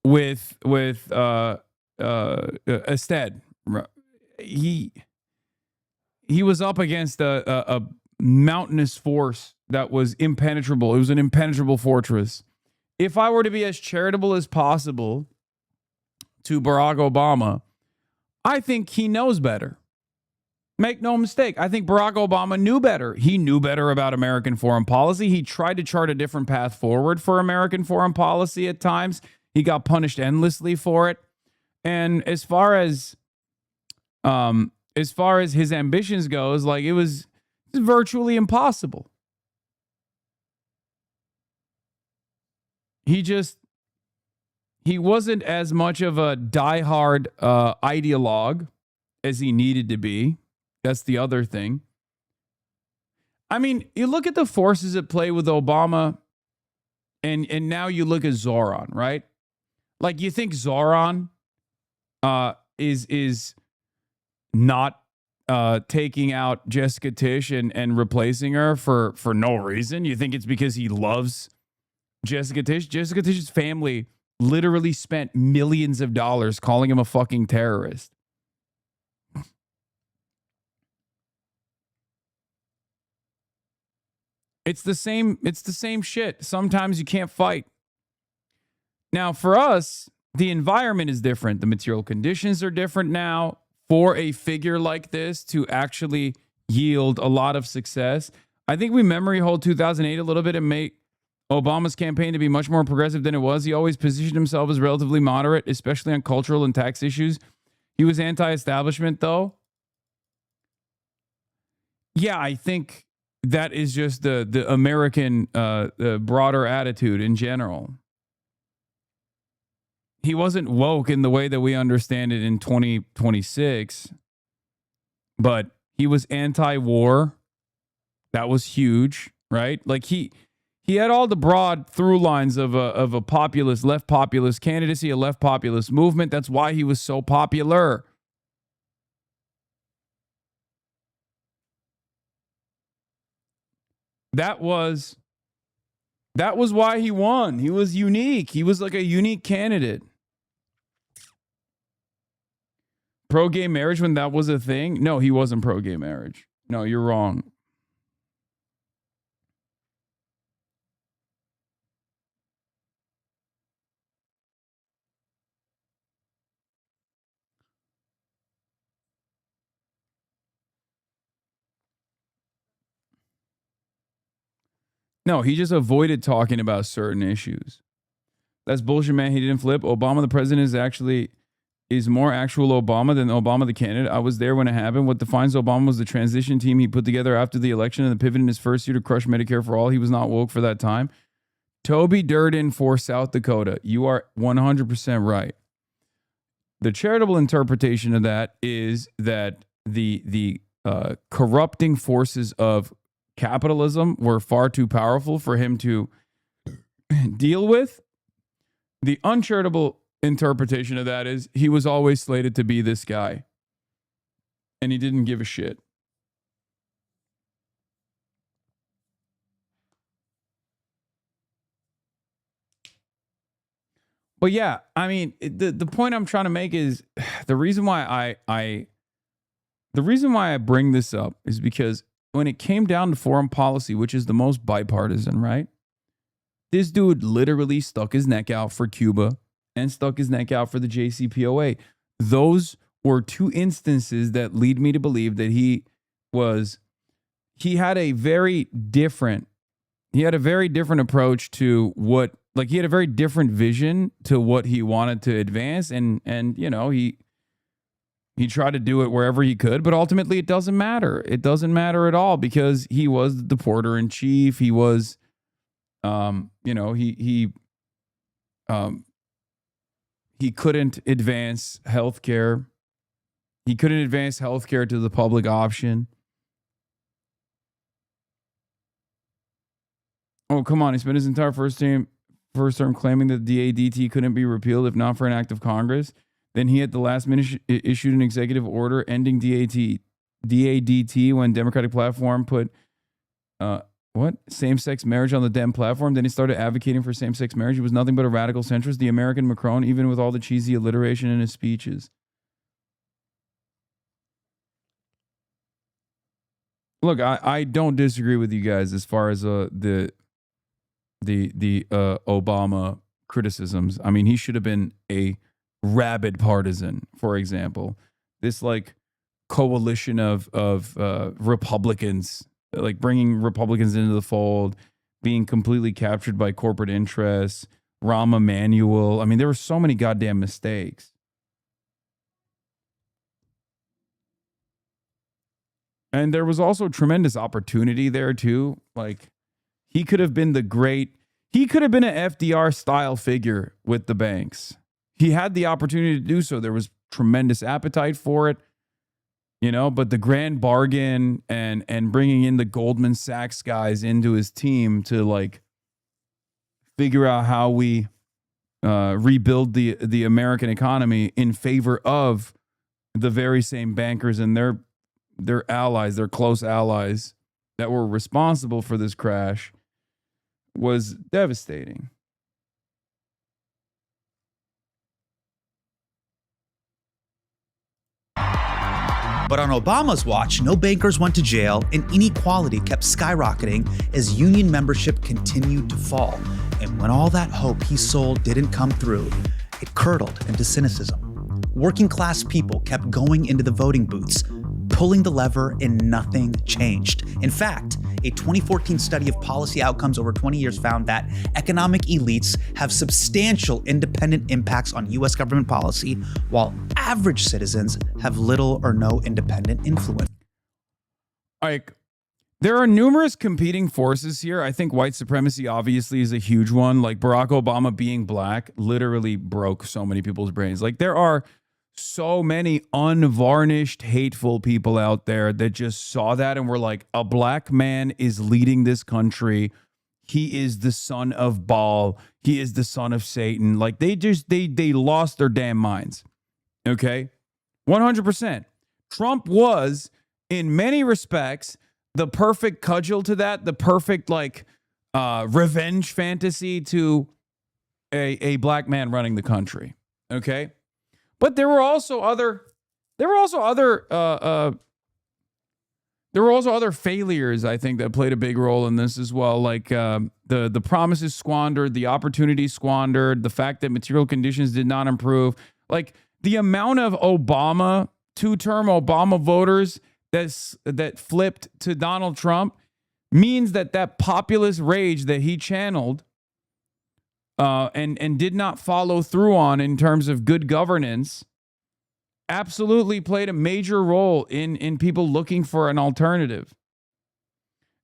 with Ested. He was up against a mountainous force that was impenetrable. It was an impenetrable fortress. If I were to be as charitable as possible to Barack Obama, I think he knows better. Make no mistake. I think Barack Obama knew better. He knew better about American foreign policy. He tried to chart a different path forward for American foreign policy at times. He got punished endlessly for it. And as far as his ambitions goes, like it's virtually impossible. He wasn't as much of a diehard ideologue as he needed to be. That's the other thing. I mean, you look at the forces at play with Obama, and now you look at Zoran, right? Like, you think Zoran is not taking out Jessica Tisch and replacing her for no reason? You think it's because he loves Jessica Tisch? Jessica Tisch's family literally spent millions of dollars calling him a fucking terrorist. It's the same shit. Sometimes you can't fight. Now, for us, the environment is different. The material conditions are different now for a figure like this to actually yield a lot of success. I think we memory hold 2008 a little bit and make Obama's campaign to be much more progressive than it was. He always positioned himself as relatively moderate, especially on cultural and tax issues. He was anti-establishment, though. Yeah, I think that is just the American broader attitude in general. He wasn't woke in the way that we understand it in 2026, but he was anti-war. That was huge, right? Like he had all the broad through lines of a populist, left populist candidacy, a left populist movement. That's why he was so popular. That was why he won. He was unique. He was like a unique candidate. Pro-gay marriage when that was a thing? No, he wasn't pro-gay marriage. No, you're wrong. No, he just avoided talking about certain issues. That's bullshit, man. He didn't flip. Obama, the president, is more actual Obama than Obama, the candidate. I was there when it happened. What defines Obama was the transition team he put together after the election and the pivot in his first year to crush Medicare for all. He was not woke for that time. Toby Durden for South Dakota. You are 100% right. The charitable interpretation of that is that the corrupting forces of capitalism were far too powerful for him to deal with. The uncharitable interpretation of that is he was always slated to be this guy, and he didn't give a shit. But yeah, I mean, the point I'm trying to make is the reason why I bring this up is because when it came down to foreign policy, which is the most bipartisan, right? This dude literally stuck his neck out for Cuba and stuck his neck out for the JCPOA. Those were two instances that lead me to believe that he had a very different approach to what, like he had a very different vision to what he wanted to advance. And you know, he tried to do it wherever he could, but ultimately it doesn't matter. It doesn't matter at all because he was the porter in chief. He was, he couldn't advance healthcare. He couldn't advance healthcare to the public option. Oh, come on. He spent his entire first term claiming that the DADT couldn't be repealed if not for an act of Congress. Then he at the last minute issued an executive order ending DADT when Democratic platform put same-sex marriage on the Dem platform. Then he started advocating for same-sex marriage. He was nothing but a radical centrist, the American Macron, even with all the cheesy alliteration in his speeches. Look, I don't disagree with you guys as far as the Obama criticisms. I mean, he should have been a rabid partisan, for example. This like coalition of Republicans, like bringing Republicans into the fold, being completely captured by corporate interests, Rahm Emanuel. I mean, there were so many goddamn mistakes. And there was also tremendous opportunity there too. Like he could have been an FDR style figure with the banks. He had the opportunity to do so. There was tremendous appetite for it, you know, but the grand bargain and bringing in the Goldman Sachs guys into his team to like figure out how we rebuild the American economy in favor of the very same bankers and their allies, their close allies that were responsible for this crash was devastating. But on Obama's watch, no bankers went to jail and inequality kept skyrocketing as union membership continued to fall. And when all that hope he sold didn't come through, it curdled into cynicism. Working class people kept going into the voting booths, pulling the lever, and nothing changed. In fact, a 2014 study of policy outcomes over 20 years found that economic elites have substantial independent impacts on U.S. government policy, while average citizens have little or no independent influence. Like, there are numerous competing forces here. I think white supremacy obviously is a huge one. Like Barack Obama being black literally broke so many people's brains. Like there are so many unvarnished, hateful people out there that just saw that and were like, a black man is leading this country. He is the son of Baal. He is the son of Satan. Like they lost their damn minds. Okay? 100%. Trump was, in many respects, the perfect cudgel to that, the perfect like revenge fantasy to a black man running the country. Okay? But there were also other failures, I think, that played a big role in this as well. Like the promises squandered, the opportunity squandered, the fact that material conditions did not improve. Like the amount of Obama, two-term Obama voters that flipped to Donald Trump means that populist rage that he channeled and did not follow through on in terms of good governance absolutely played a major role in people looking for an alternative.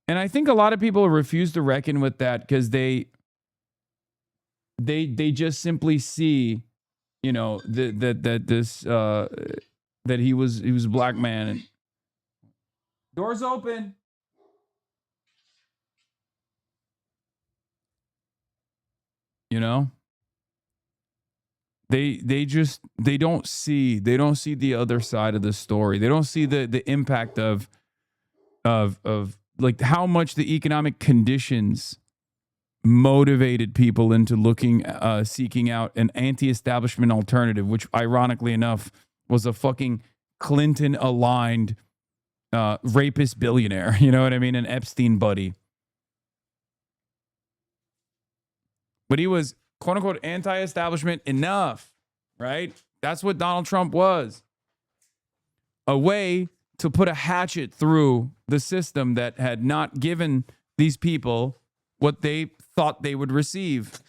And I think a lot of people refuse to reckon with that because they just simply see, you know, that he was a black man. And doors open. You know? They don't see the other side of the story. They don't see the impact of like how much the economic conditions motivated people into seeking out an anti-establishment alternative, which ironically enough was a fucking Clinton aligned rapist billionaire. You know what I mean? An Epstein buddy. But he was quote unquote anti-establishment enough, right? That's what Donald Trump was. A way to put a hatchet through the system that had not given these people what they thought they would receive.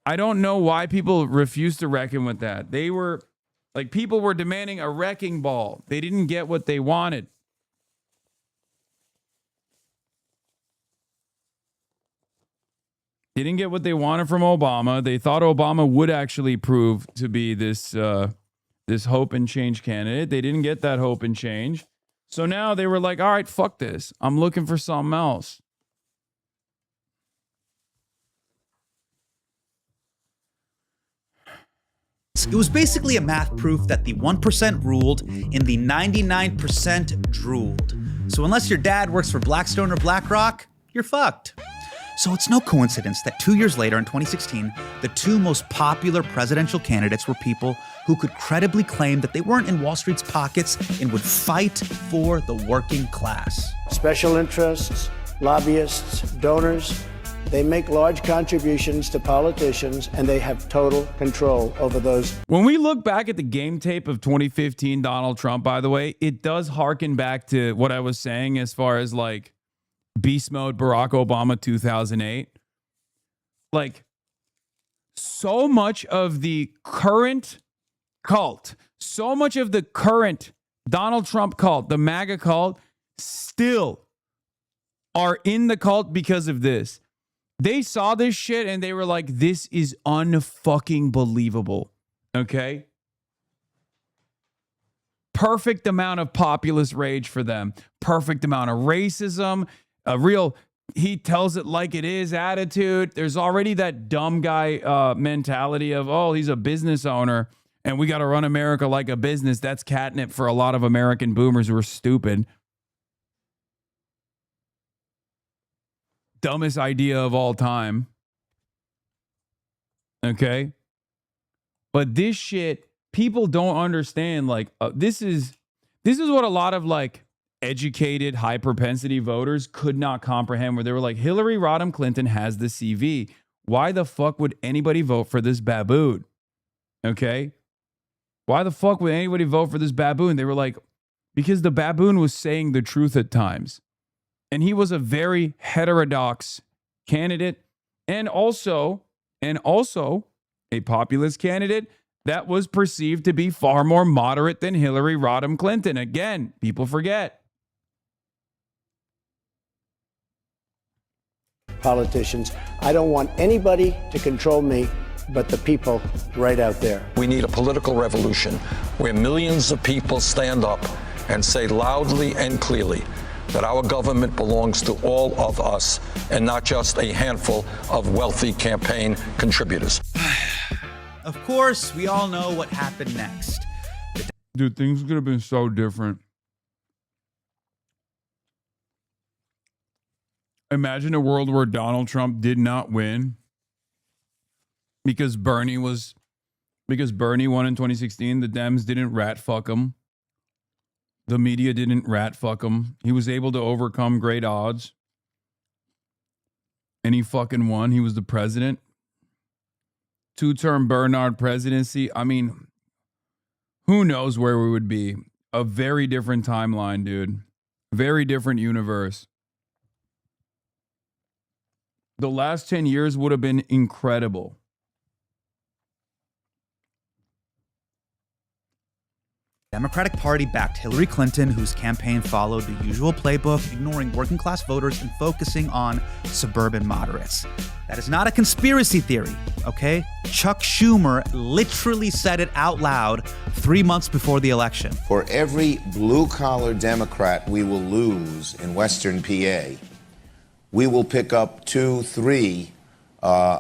I don't know why people refuse to reckon with that. They were like, people were demanding a wrecking ball. They didn't get what they wanted. They didn't get what they wanted from Obama. They thought Obama would actually prove to be this hope and change candidate. They didn't get that hope and change. So now they were like, all right, fuck this. I'm looking for something else. It was basically a math proof that the 1% ruled and the 99% drooled. So unless your dad works for Blackstone or BlackRock, you're fucked. So it's no coincidence that 2 years later, in 2016, the two most popular presidential candidates were people who could credibly claim that they weren't in Wall Street's pockets and would fight for the working class. Special interests, lobbyists, donors, they make large contributions to politicians and they have total control over those. When we look back at the game tape of 2015 Donald Trump, by the way, it does harken back to what I was saying as far as like beast mode Barack Obama 2008. Like, so much of the current cult, so much of the current Donald Trump cult, the MAGA cult, still are in the cult because of this. They saw this shit and they were like, this is unfucking believable. Okay? Perfect amount of populist rage for them. Perfect amount of racism. A real, he tells it like it is attitude. There's already that dumb guy mentality of, oh, he's a business owner and we got to run America like a business. That's catnip for a lot of American boomers who are stupid. Dumbest idea of all time. Okay? But this shit, people don't understand. Like, this is what a lot of like educated, high propensity voters could not comprehend, where they were like, Hillary Rodham Clinton has the CV. Why the fuck would anybody vote for this baboon? Okay? Why the fuck would anybody vote for this baboon? They were like, because the baboon was saying the truth at times. And he was a very heterodox candidate and also a populist candidate that was perceived to be far more moderate than Hillary Rodham Clinton. Again, people forget. Politicians. I don't want anybody to control me but the people right out there. We need a political revolution where millions of people stand up and say loudly and clearly that our government belongs to all of us and not just a handful of wealthy campaign contributors. Of course, we all know what happened next. Dude, things could have been so different. Imagine a world where Donald Trump did not win because Bernie won in 2016. The Dems didn't rat fuck him. The media didn't rat fuck him. He was able to overcome great odds. And he fucking won. He was the president. 2-term Bernard presidency. I mean, who knows where we would be? A very different timeline, dude. Very different universe. The last 10 years would have been incredible. Democratic Party backed Hillary Clinton, whose campaign followed the usual playbook, ignoring working class voters and focusing on suburban moderates. That is not a conspiracy theory, okay? Chuck Schumer literally said it out loud 3 months before the election. For every blue-collar Democrat we will lose in Western PA, we will pick up 2-3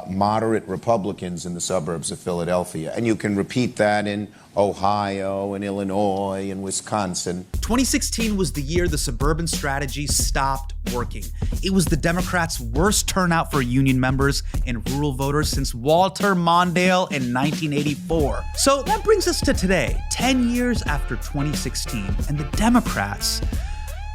moderate Republicans in the suburbs of Philadelphia. And you can repeat that in Ohio and Illinois and Wisconsin. 2016 was the year the suburban strategy stopped working. It was the Democrats' worst turnout for union members and rural voters since Walter Mondale in 1984. So that brings us to today, 10 years after 2016, and the Democrats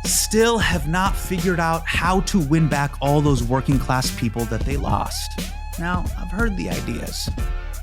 still have not figured out how to win back all those working class people that they lost. Now, I've heard the ideas.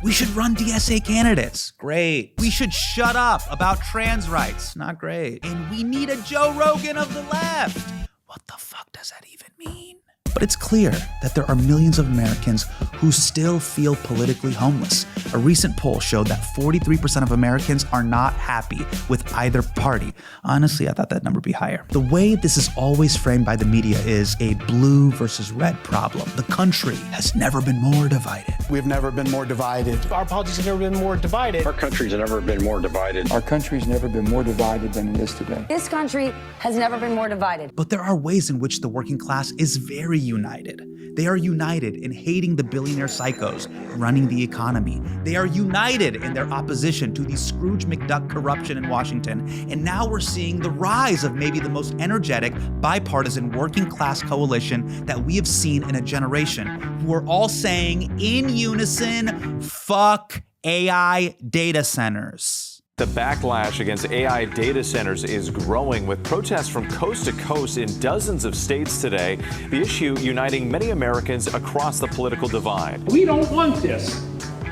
We should run DSA candidates. Great. We should shut up about trans rights. Not great. And we need a Joe Rogan of the left. What the fuck does that even mean? But it's clear that there are millions of Americans who still feel politically homeless. A recent poll showed that 43% of Americans are not happy with either party. Honestly, I thought that number would be higher. The way this is always framed by the media is a blue versus red problem. The country has never been more divided. We've never been more divided. Our politics have never been more divided. Our country's never been more divided. Our country's never been more divided than it is today. This country has never been more divided. But there are ways in which the working class is very united. They are united in hating the billionaire psychos running the economy. They are united in their opposition to the Scrooge McDuck corruption in Washington. And now we're seeing the rise of maybe the most energetic, bipartisan working class coalition that we have seen in a generation, who are all saying in unison, fuck AI data centers. The backlash against AI data centers is growing, with protests from coast to coast in dozens of states today. The issue uniting many Americans across the political divide. We don't want this.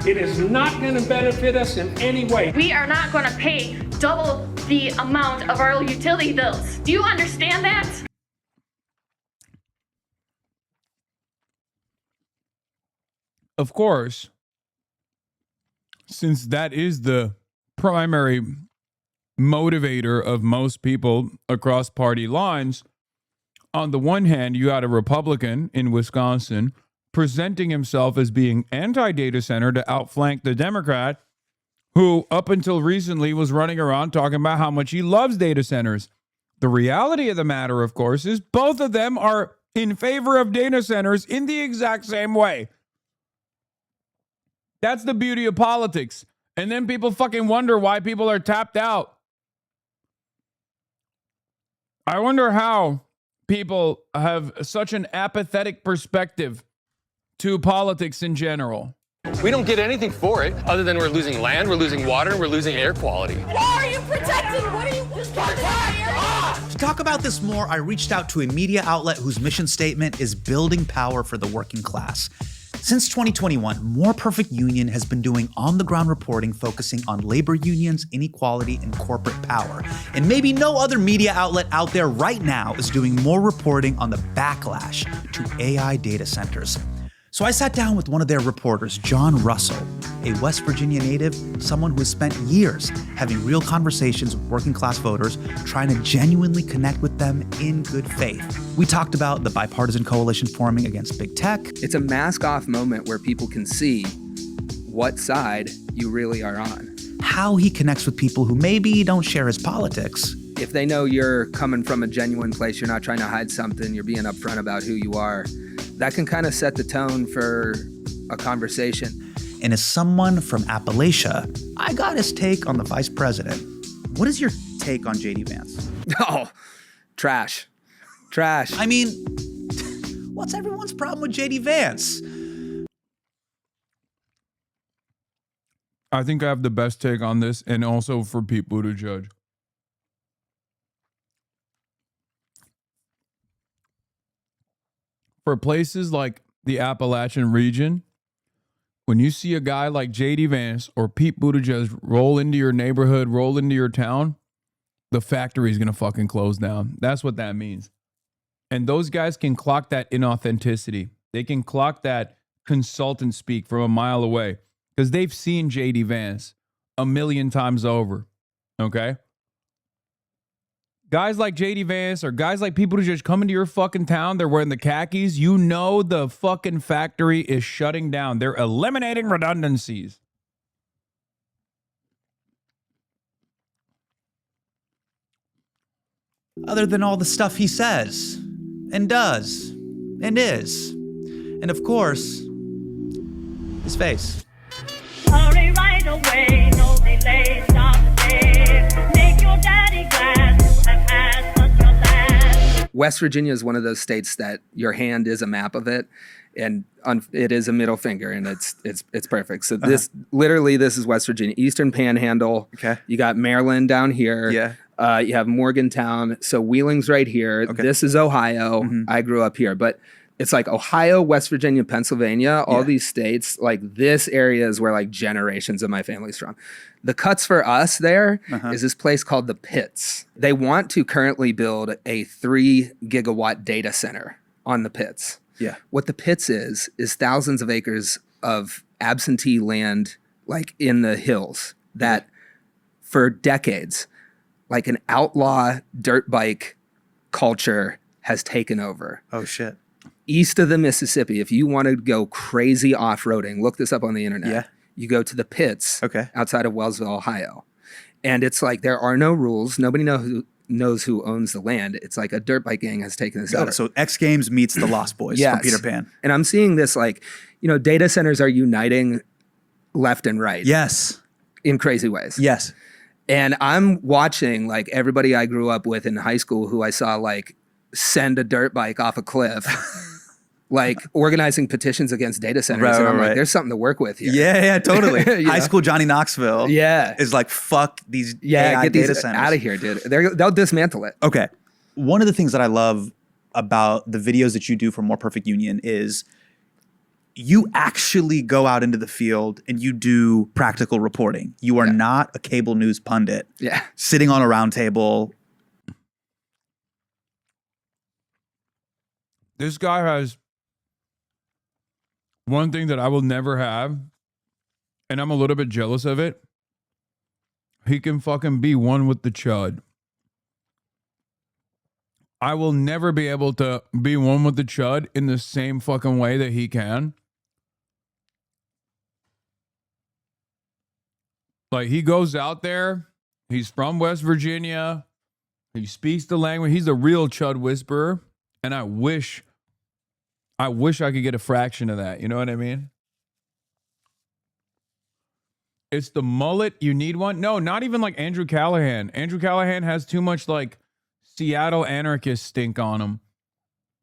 It is not going to benefit us in any way. We are not going to pay double the amount of our utility bills. Do you understand that? Of course, since that is the primary motivator of most people across party lines, on the one hand, you had a Republican in Wisconsin presenting himself as being anti-data center to outflank the Democrat who up until recently was running around talking about how much he loves data centers. The reality of the matter, of course, is both of them are in favor of data centers in the exact same way. That's the beauty of politics. And then people fucking wonder why people are tapped out. I wonder how people have such an apathetic perspective to politics in general. We don't get anything for it other than we're losing land, we're losing water, we're losing air quality. Why are you protecting? What are you just To talk about this more, I reached out to a media outlet whose mission statement is building power for the working class. Since 2021, More Perfect Union has been doing on-the-ground reporting focusing on labor unions, inequality, and corporate power. And maybe no other media outlet out there right now is doing more reporting on the backlash to AI data centers. So So I sat down with one of their reporters, John Russell, a West Virginia native, someone who has spent years having real conversations with working class voters, trying to genuinely connect with them in good faith. We talked about the bipartisan coalition forming against big tech. It's a mask-off moment where people can see what side you really are on. How he connects with people who maybe don't share his politics. If they know you're coming from a genuine place, you're not trying to hide something, you're being upfront about who you are, that can kind of set the tone for a conversation. And as someone from Appalachia, I got his take on the vice president. What is your take on J.D. Vance? Oh, trash. Trash. I mean, what's everyone's problem with J.D. Vance? I think I have the best take on this, and also for people to judge. For places like the Appalachian region, when you see a guy like J.D. Vance or Pete Buttigieg roll into your neighborhood, roll into your town, the factory is going to fucking close down. That's what that means. And those guys can clock that inauthenticity. They can clock that consultant speak from a mile away because they've seen J.D. Vance a million times over, okay? Guys like J.D. Vance or guys like people who just come into your fucking town, they're wearing the khakis, you know the fucking factory is shutting down. They're eliminating redundancies. Other than all the stuff he says and does and is. And of course, his face. Hurry right away, no delay, stop the day. Make your daddy glad to have had such a lad. West Virginia is one of those states that your hand is a map of it, and it is a middle finger, and it's perfect. So this is West Virginia, Eastern Panhandle. Okay. You got Maryland down here. Yeah. You have Morgantown. So Wheeling's right here. Okay. This is Ohio. Mm-hmm. I grew up here, but it's like Ohio, West Virginia, Pennsylvania, all these states, like this area is where like generations of my family's from. The cuts for us there is this place called the Pits. They want to currently build a 3 gigawatt data center on the Pits. Yeah. What the Pits is thousands of acres of absentee land like in the hills that for decades, like an outlaw dirt bike culture has taken over. Oh shit. East of the Mississippi, if you want to go crazy off-roading, look this up on the internet. Yeah. You go to the Pits outside of Wellsville, Ohio. And it's like there are no rules. Nobody knows who owns the land. It's like a dirt bike gang has taken this over. So X Games meets the Lost Boys from Peter Pan. And I'm seeing this like, data centers are uniting left and right. Yes. In crazy ways. Yes. And I'm watching like everybody I grew up with in high school who I saw like send a dirt bike off a cliff. Like organizing petitions against data centers. And I'm like, there's something to work with here. Yeah, totally. High school Johnny Knoxville is like, fuck these AI get data these centers. out of here, dude. They'll dismantle it. Okay. One of the things that I love about the videos that you do for More Perfect Union is you actually go out into the field and you do practical reporting. You are not a cable news pundit sitting on a round table. This guy has one thing that I will never have, and I'm a little bit jealous of it. He can fucking be one with the chud. I will never be able to be one with the chud in the same fucking way that he can. Like, he goes out there, he's from West Virginia, he speaks the language, he's a real chud whisperer, and I wish I could get a fraction of that. You know what I mean? It's the mullet. You need one? No, not even like Andrew Callahan. Andrew Callahan has too much like Seattle anarchist stink on him.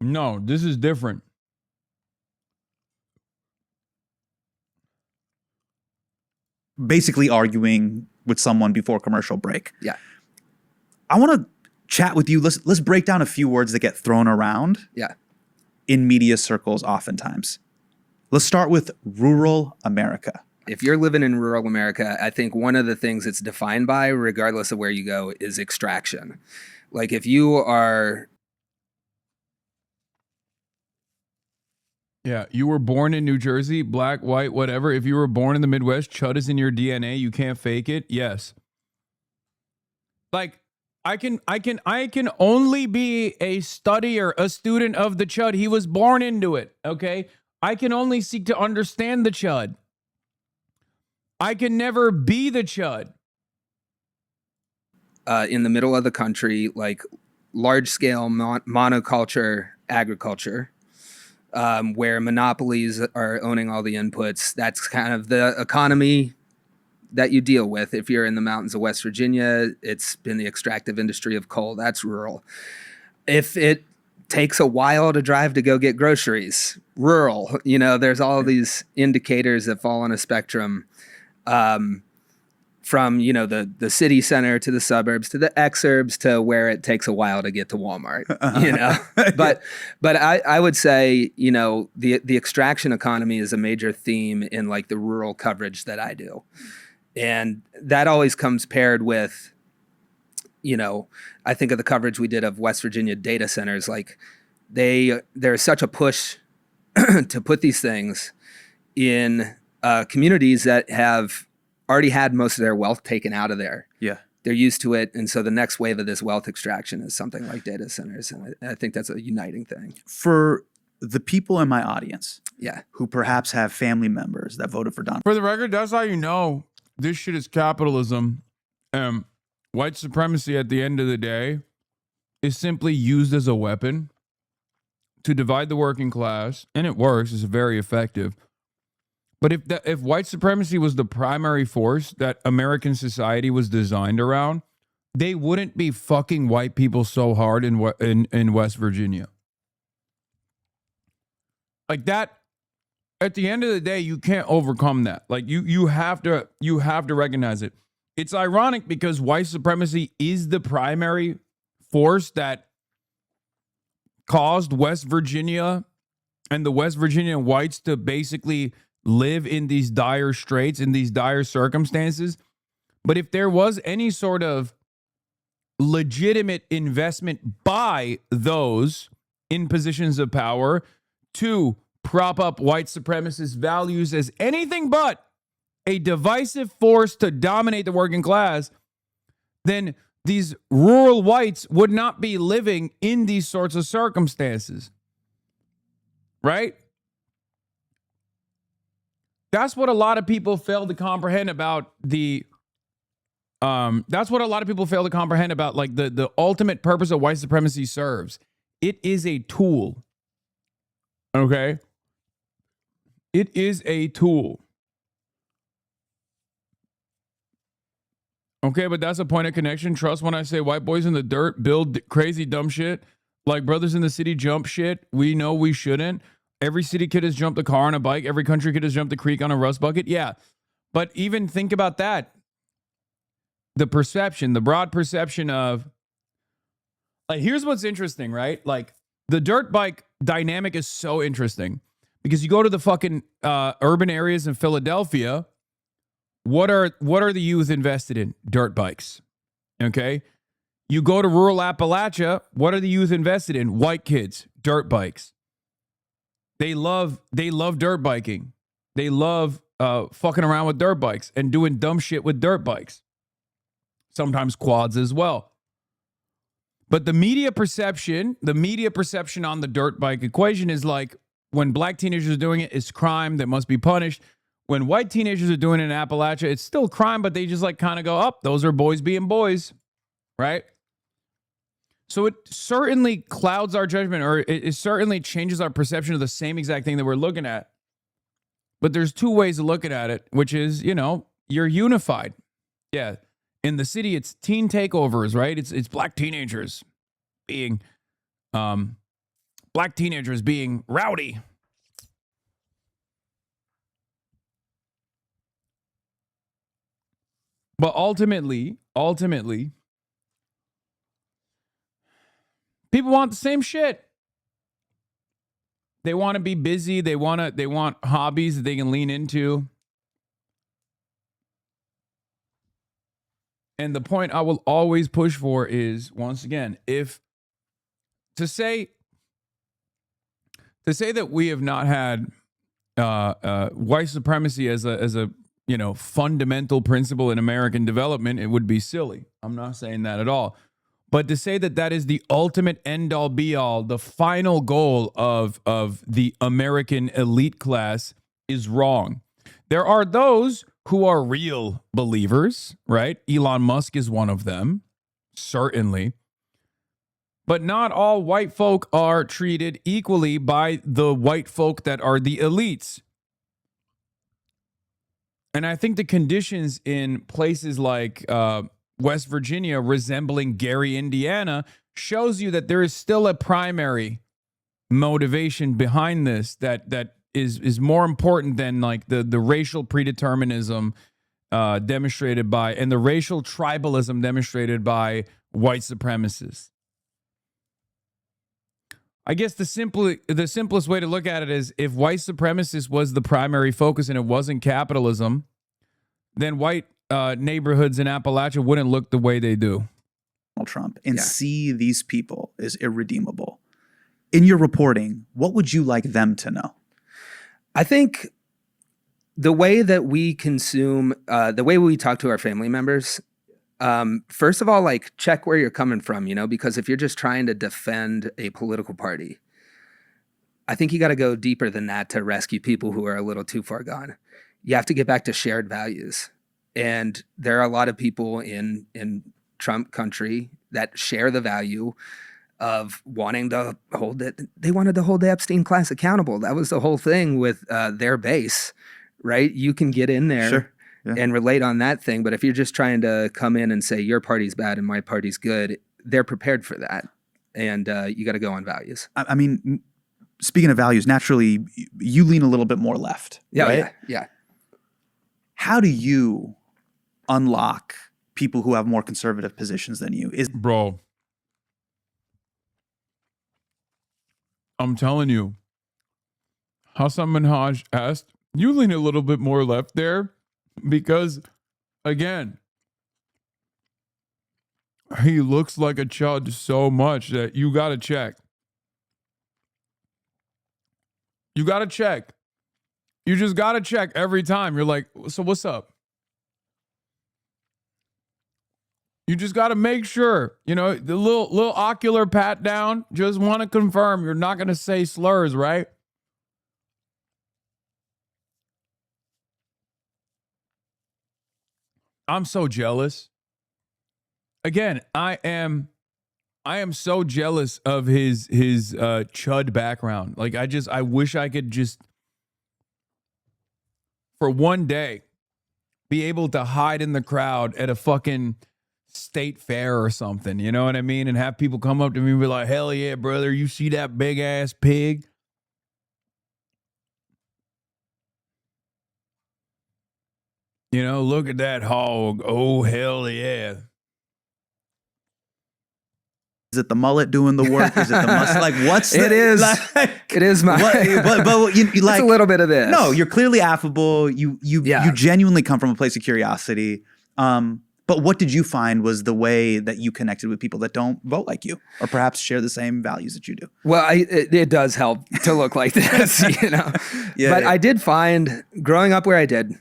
No, this is different. Basically arguing with someone before commercial break. Yeah. I want to chat with you. Let's break down a few words that get thrown around. Yeah. In media circles oftentimes. Let's start with rural America. If you're living in rural America, I think one of the things it's defined by, regardless of where you go, is extraction. Like if you are... Yeah, you were born in New Jersey, black, white, whatever. If you were born in the Midwest, chud is in your DNA. You can't fake it. Yes. Like, I can only be a studier, a student of the chud. He was born into it. Okay. I can only seek to understand the chud. I can never be the chud. In the middle of the country, like large scale monoculture agriculture, where monopolies are owning all the inputs. That's kind of the economy that you deal with. If you're in the mountains of West Virginia, it's been the extractive industry of coal. That's rural. If it takes a while to drive to go get groceries, rural. You know, there's all these indicators that fall on a spectrum. From, you know, the city center to the suburbs to the exurbs to where it takes a while to get to Walmart, you know. But I would say, you know, the extraction economy is a major theme in like the rural coverage that I do. And that always comes paired with, you know, I think of the coverage we did of West Virginia data centers. Like there's such a push to put these things in communities that have already had most of their wealth taken out of there. Yeah. They're used to it. And so the next wave of this wealth extraction is something like data centers. And I think that's a uniting thing. For the people in my audience, yeah, who perhaps have family members that voted for Donald. For the record, that's how you know this shit is capitalism. White supremacy at the end of the day is simply used as a weapon to divide the working class. And it works. It's very effective. But if white supremacy was the primary force that American society was designed around, they wouldn't be fucking white people so hard in West Virginia. Like that, at the end of the day, you can't overcome that. Like you have to recognize it. It's ironic because white supremacy is the primary force that caused West Virginia and the West Virginia whites to basically live in these dire straits, in these dire circumstances. But if there was any sort of legitimate investment by those in positions of power to prop up white supremacist values as anything but a divisive force to dominate the working class, then these rural whites would not be living in these sorts of circumstances. Right? That's what a lot of people fail to comprehend about the that's what a lot of people fail to comprehend about like the ultimate purpose of white supremacy serves. It is a tool. Okay? It is a tool. Okay, but that's a point of connection. Trust when I say white boys in the dirt build crazy dumb shit. Like brothers in the city jump shit. We know we shouldn't. Every city kid has jumped a car on a bike. Every country kid has jumped a creek on a rust bucket. Yeah. But even think about that. The perception, the broad perception of, like, here's what's interesting, right? Like, the dirt bike dynamic is so interesting because you go to the fucking urban areas in Philadelphia. What are the youth invested in? Dirt bikes. Okay. You go to rural Appalachia. What are the youth invested in? White kids, dirt bikes. They love dirt biking. They love fucking around with dirt bikes and doing dumb shit with dirt bikes. Sometimes quads as well. But the media perception on the dirt bike equation is like when black teenagers are doing it, it's crime that must be punished. When white teenagers are doing it in Appalachia, it's still crime, but they just like kind of go, up. Those are boys being boys, right? So it certainly clouds our judgment, or it certainly changes our perception of the same exact thing that we're looking at. But there's two ways of looking at it, which is, you know, you're unified. Yeah. In the city, it's teen takeovers, right? It's black teenagers being rowdy. But ultimately, people want the same shit. They want to be busy. They want hobbies that they can lean into. And the point I will always push for is, once again, to say To say that we have not had white supremacy as a fundamental principle in American development, it would be silly. I'm not saying that at all. But to say that that is the ultimate end-all be-all, the final goal of the American elite class is wrong. There are those who are real believers, right? Elon Musk is one of them, certainly. But not all white folk are treated equally by the white folk that are the elites. And I think the conditions in places like West Virginia resembling Gary, Indiana, shows you that there is still a primary motivation behind this that is more important than like the racial predeterminism demonstrated by, and the racial tribalism demonstrated by white supremacists. I guess the simplest way to look at it is, if white supremacist was the primary focus and it wasn't capitalism, then white neighborhoods in Appalachia wouldn't look the way they do. Trump and see these people as irredeemable. In your reporting, what would you like them to know? I think the way that we consume, the way we talk to our family members, first of all, like, check where you're coming from, because if you're just trying to defend a political party, I think you got to go deeper than that to rescue people who are a little too far gone. You have to get back to shared values. And there are a lot of people in Trump country that share the value of wanting to hold it. They wanted to hold the Epstein class accountable. That was the whole thing with their base, right? You can get in there and relate on that thing. But if you're just trying to come in and say your party's bad and my party's good, they're prepared for that. And you got to go on values. I mean, speaking of values, naturally, you lean a little bit more left. Right? Yeah. How do you unlock people who have more conservative positions than you? Bro, I'm telling you, Hasan Minhaj asked, you lean a little bit more left there because, again, he looks like a chud so much that you got to check. You got to check. You just got to check every time. You're like, so what's up? You just got to make sure, the little ocular pat down, just want to confirm you're not going to say slurs, right? I'm so jealous. Again, I am so jealous of his chud background. Like, I wish I could just, for one day, be able to hide in the crowd at a fucking state fair or something, you know what I mean? And have people come up to me and be like, hell yeah, brother, you see that big ass pig? Look at that hog. Oh, hell yeah. Is it the mullet doing the work? Is it the mustache? Like, what's it is. It is my. But you like, it's a little bit of this. No, you're clearly affable. You genuinely come from a place of curiosity. But what did you find was the way that you connected with people that don't vote like you, or perhaps share the same values that you do? Well, it does help to look like this, But I did find, growing up where I did,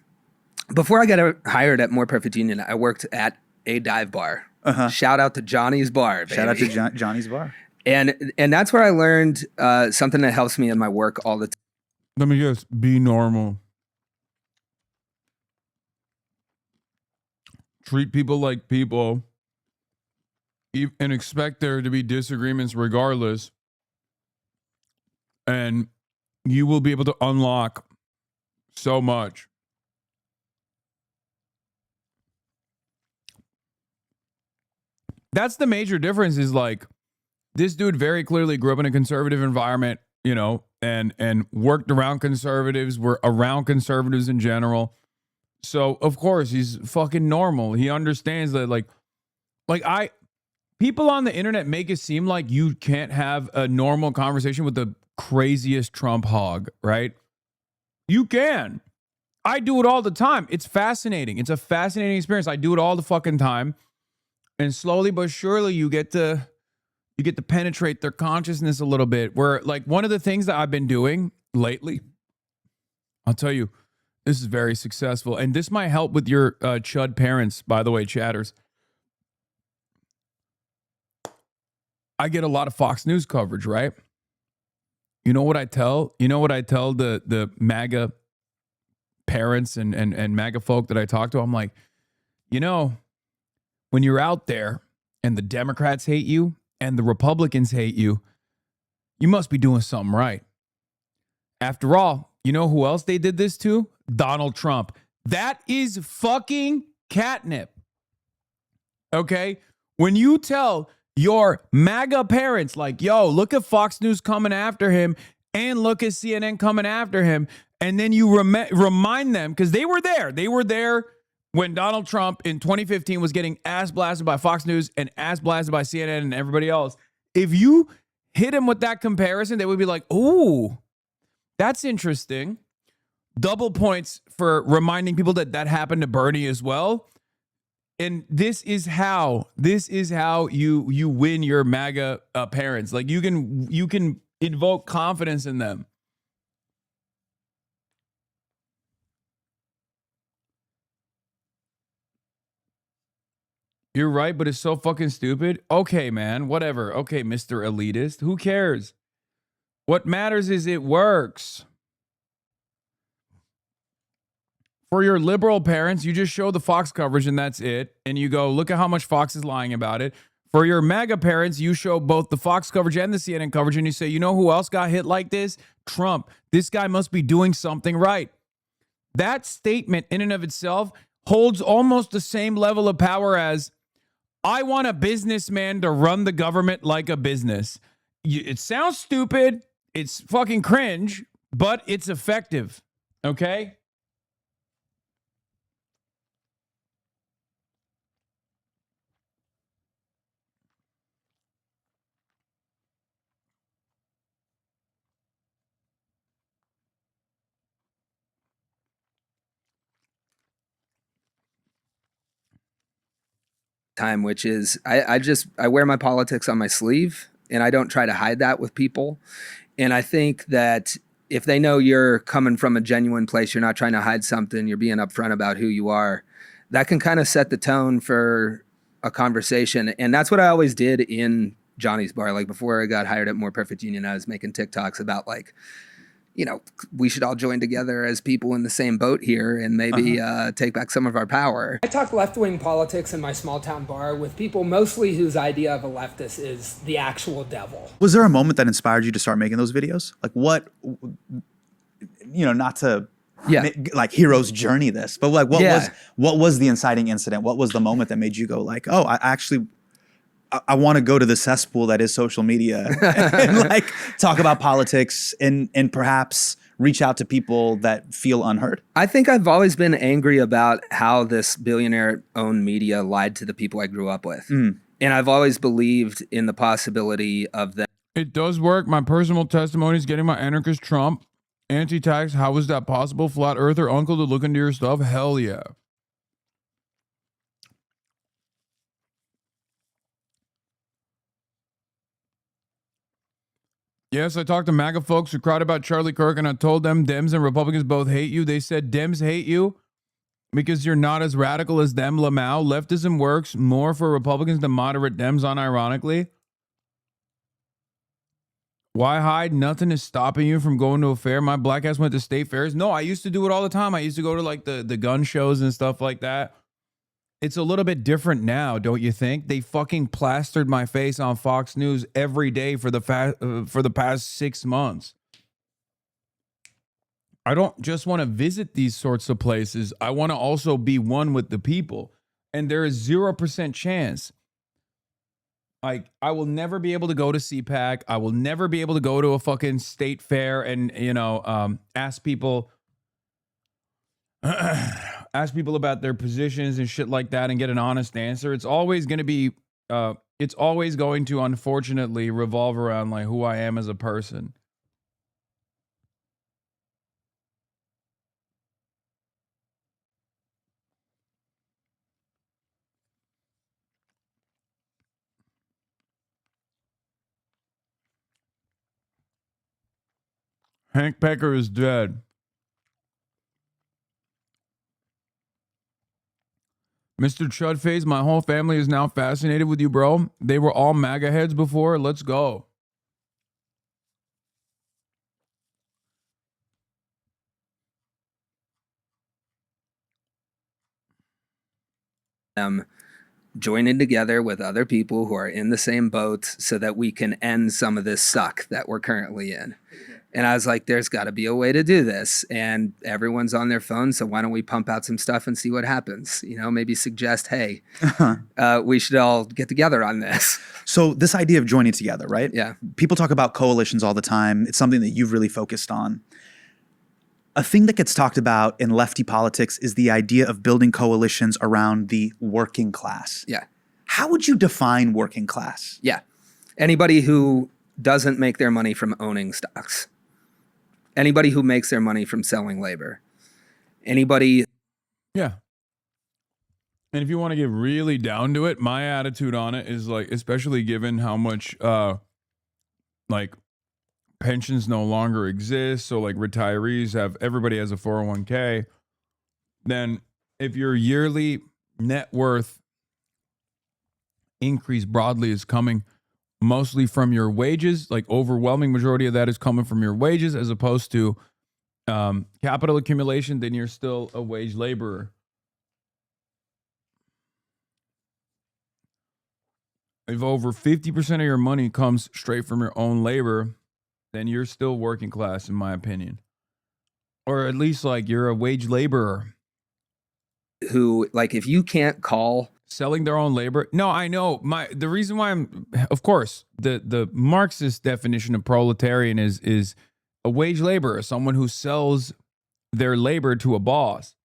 before I got hired at More Perfect Union, I worked at a dive bar. Shout out to Johnny's Bar, baby. Shout out to Johnny's Bar. And that's where I learned something that helps me in my work all the time. Let me just be normal. Treat people like people and expect there to be disagreements regardless. And you will be able to unlock so much. That's the major difference, is like, this dude very clearly grew up in a conservative environment, and worked around conservatives, were around conservatives in general. So of course he's fucking normal. He understands that people on the internet make it seem like you can't have a normal conversation with the craziest Trump hog, right? You can. I do it all the time. It's fascinating. It's a fascinating experience. I do it all the fucking time. And slowly but surely you get to You get to penetrate their consciousness a little bit. Where like one of the things that I've been doing lately, I'll tell you, this is very successful. And this might help with your chud parents, by the way, chatters. I get a lot of Fox News coverage, right? You know what I tell? You know what I tell the MAGA parents and MAGA folk that I talk to? I'm like, you know, when you're out there and the Democrats hate you and the Republicans hate you, you must be doing something right. After all, you know who else they did this to? Donald Trump. That is fucking catnip. Okay? When you tell your MAGA parents, like, yo, look at Fox News coming after him and look at CNN coming after him, and then you remind them, because they were there. They were there when Donald Trump in 2015 was getting ass blasted by Fox News and ass blasted by CNN and everybody else. If you hit him with that comparison, they would be like, ooh, that's interesting. Double points for reminding people that that happened to Bernie as well. And this is how you win your MAGA parents. Like you can invoke confidence in them. You're right, but it's so fucking stupid. Okay, man, whatever. Okay, Mr. Elitist, who cares? What matters is it works. For your liberal parents, you just show the Fox coverage and that's it. And you go, look at how much Fox is lying about it. For your MAGA parents, you show both the Fox coverage and the CNN coverage and you say, you know who else got hit like this? Trump. This guy must be doing something right. That statement in and of itself holds almost the same level of power as, I want a businessman to run the government like a business. It sounds stupid. It's fucking cringe, but it's effective. Okay? Time, which is I wear my politics on my sleeve and I don't try to hide that with people. And I think that if they know you're coming from a genuine place, you're not trying to hide something, you're being upfront about who you are, that can kind of set the tone for a conversation. And that's what I always did in Johnny's Bar. Like before I got hired at More Perfect Union, I was making TikToks about like, you know, we should all join together as people in the same boat here and maybe take back some of our power. I talk left-wing politics in my small town bar with people mostly whose idea of a leftist is the actual devil. Was there a moment that inspired you to start making those videos? Like what, you know, not to like hero's journey this, but like what was the inciting incident? What was the moment that made you go like, oh, I want to go to the cesspool that is social media and like talk about politics and perhaps reach out to people that feel unheard? I think I've always been angry about how this billionaire-owned media lied to the people I grew up with. And I've always believed in the possibility of them. It does work. My personal testimony is getting my anarchist Trump. Anti-tax, how is that possible? Flat earther uncle to look into your stuff? Hell yeah. Yes, I talked to MAGA folks who cried about Charlie Kirk, and I told them Dems and Republicans both hate you. They said Dems hate you because you're not as radical as them. Lamau, leftism works more for Republicans than moderate Dems, unironically. Why hide? Nothing is stopping you from going to a fair. My black ass went to state fairs. No, I used to do it all the time. I used to go to like the gun shows and stuff like that. It's a little bit different now, don't you think? They fucking plastered my face on Fox News every day for the past 6 months. I don't just want to visit these sorts of places. I want to also be one with the people. And there is 0% chance. Like, I will never be able to go to CPAC. I will never be able to go to a fucking state fair and, you know, ask people about their positions and shit like that and get an honest answer. It's always going to be, it's always going to, unfortunately, revolve around like who I am as a person. Hank Pecker is dead. Mr. Chudface, my whole family is now fascinated with you, bro. They were all MAGA heads before. Let's go. Joining together with other people who are in the same boat so that we can end some of this suck that we're currently in. And I was like, there's got to be a way to do this. And everyone's on their phone, so why don't we pump out some stuff and see what happens? You know, maybe suggest, hey, we should all get together on this. So this idea of joining together, right? Yeah. People talk about coalitions all the time. It's something that you've really focused on. A thing that gets talked about in lefty politics is the idea of building coalitions around the working class. Yeah. How would you define working class? Yeah. Anybody who doesn't make their money from owning stocks. Anybody who makes their money from selling labor. Anybody. Yeah. And if you want to get really down to it, my attitude on it is like, especially given how much like pensions no longer exist, so like retirees everybody has a 401k, then if your yearly net worth increase broadly is coming mostly from your wages, like overwhelming majority of that is coming from your wages as opposed to capital accumulation, then you're still a wage laborer. If over 50% of your money comes straight from your own labor, then you're still working class, in my opinion. Or at least like you're a wage laborer. Who, like, if you can't call selling their own labor. No, I know. The reason why of course, the Marxist definition of proletarian is a wage laborer, someone who sells their labor to a boss.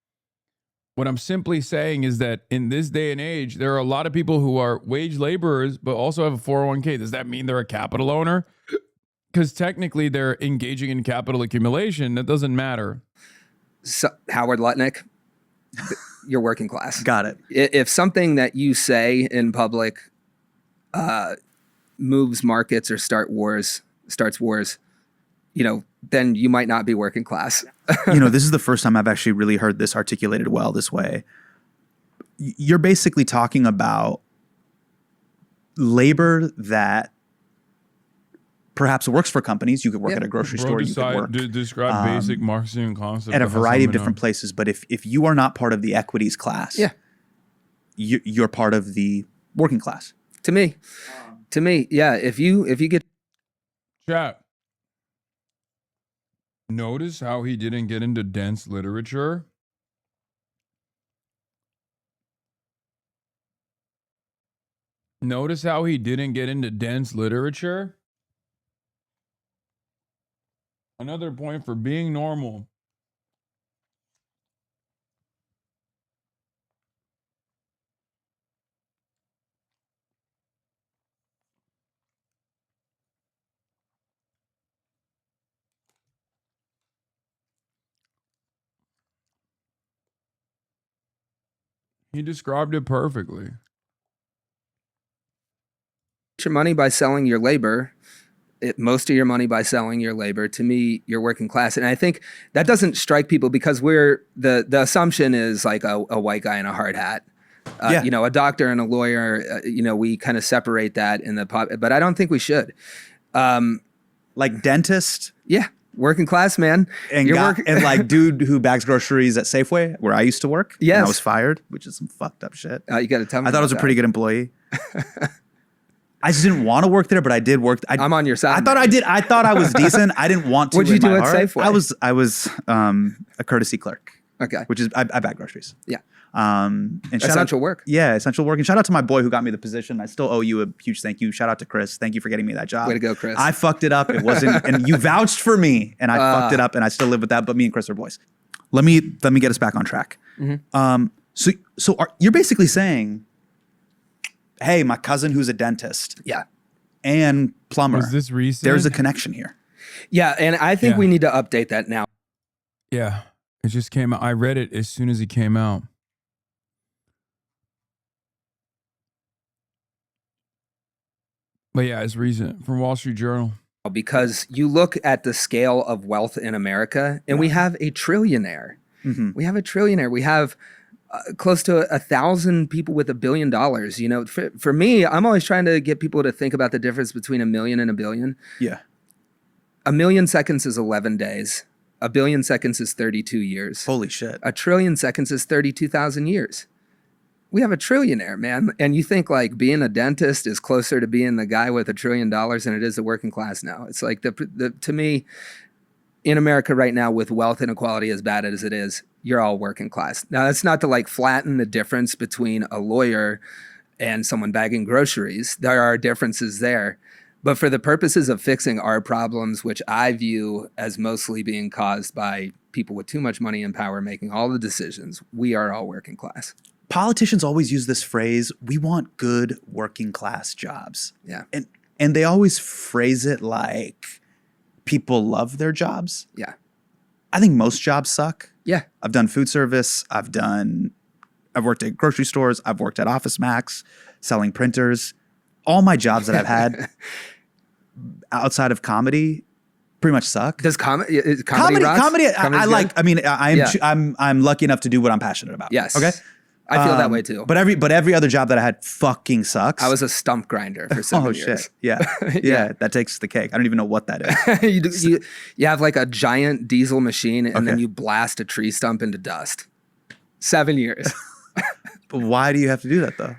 What I'm simply saying is that in this day and age, there are a lot of people who are wage laborers, but also have a 401k. Does that mean they're a capital owner? Because technically they're engaging in capital accumulation. That doesn't matter. So, Howard Lutnick, you're working class. Got it. If something that you say in public moves markets or starts wars, you know, then you might not be working class. You know, this is the first time I've actually really heard this articulated well this way. You're basically talking about labor that perhaps works for companies. You could work at a grocery store. You could work. Describe basic Marxian concepts at a variety of different places. But if you are not part of the equities class, you're part of the working class. To me, yeah. If you get chat. Notice how he didn't get into dense literature. Notice how he didn't get into dense literature. Another point for being normal. He described it perfectly. Your money by selling your labor, most of your money by selling your labor. To me, you're working class. And I think that doesn't strike people because the assumption is like a white guy in a hard hat. You know, a doctor and a lawyer, you know, we kind of separate that in the pop, but I don't think we should. Like dentist? Yeah. Working class, man. And, and like dude who bags groceries at Safeway, where I used to work. Yes. And I was fired, which is some fucked up shit. You got to tell me. I thought I was a pretty good employee. I just didn't want to work there, but I did work. I'm on your side. I thought I was decent. I didn't want to. What'd you do at Safeway? I was a courtesy clerk. Okay. Which is I bag groceries. Yeah. And essential work. Yeah, essential work. And shout out to my boy who got me the position. I still owe you a huge thank you. Shout out to Chris. Thank you for getting me that job. Way to go, Chris. I fucked it up. It wasn't, and you vouched for me, and I fucked it up, and I still live with that. But me and Chris are boys. Let me get us back on track. Mm-hmm. So you're basically saying, hey, my cousin who's a dentist, and plumber. Was this recent? There's a connection here. Yeah, and I think we need to update that now. Yeah, it just came out. I read it as soon as it came out. But yeah, it's recent from Wall Street Journal. Because you look at the scale of wealth in America, and we have a trillionaire. We have a trillionaire. We have close to 1,000 people with $1 billion. You know, for me, I'm always trying to get people to think about the difference between a million and a billion. Yeah. 1 million seconds is 11 days. 1 billion seconds is 32 years. Holy shit. 1 trillion seconds is 32,000 years. We have a trillionaire, man. And you think like being a dentist is closer to being the guy with $1 trillion than it is the working class now. It's like to me, in America right now, with wealth inequality as bad as it is, you're all working class. Now, that's not to like flatten the difference between a lawyer and someone bagging groceries. There are differences there. But for the purposes of fixing our problems, which I view as mostly being caused by people with too much money and power making all the decisions, we are all working class. Politicians always use this phrase, we want good working class jobs. Yeah. And they always phrase it like people love their jobs. Yeah. I think most jobs suck. Yeah. I've done food service. I've worked at grocery stores. I've worked at Office Max, selling printers. All my jobs that I've had outside of comedy pretty much suck. Does comedy rock? I'm lucky enough to do what I'm passionate about. Yes. Okay. I feel that way too. But every other job that I had fucking sucks. I was a stump grinder for 7 years. Shit. Yeah. Yeah. That takes the cake. I don't even know what that is. you have like a giant diesel machine and then you blast a tree stump into dust. 7 years. But why do you have to do that though?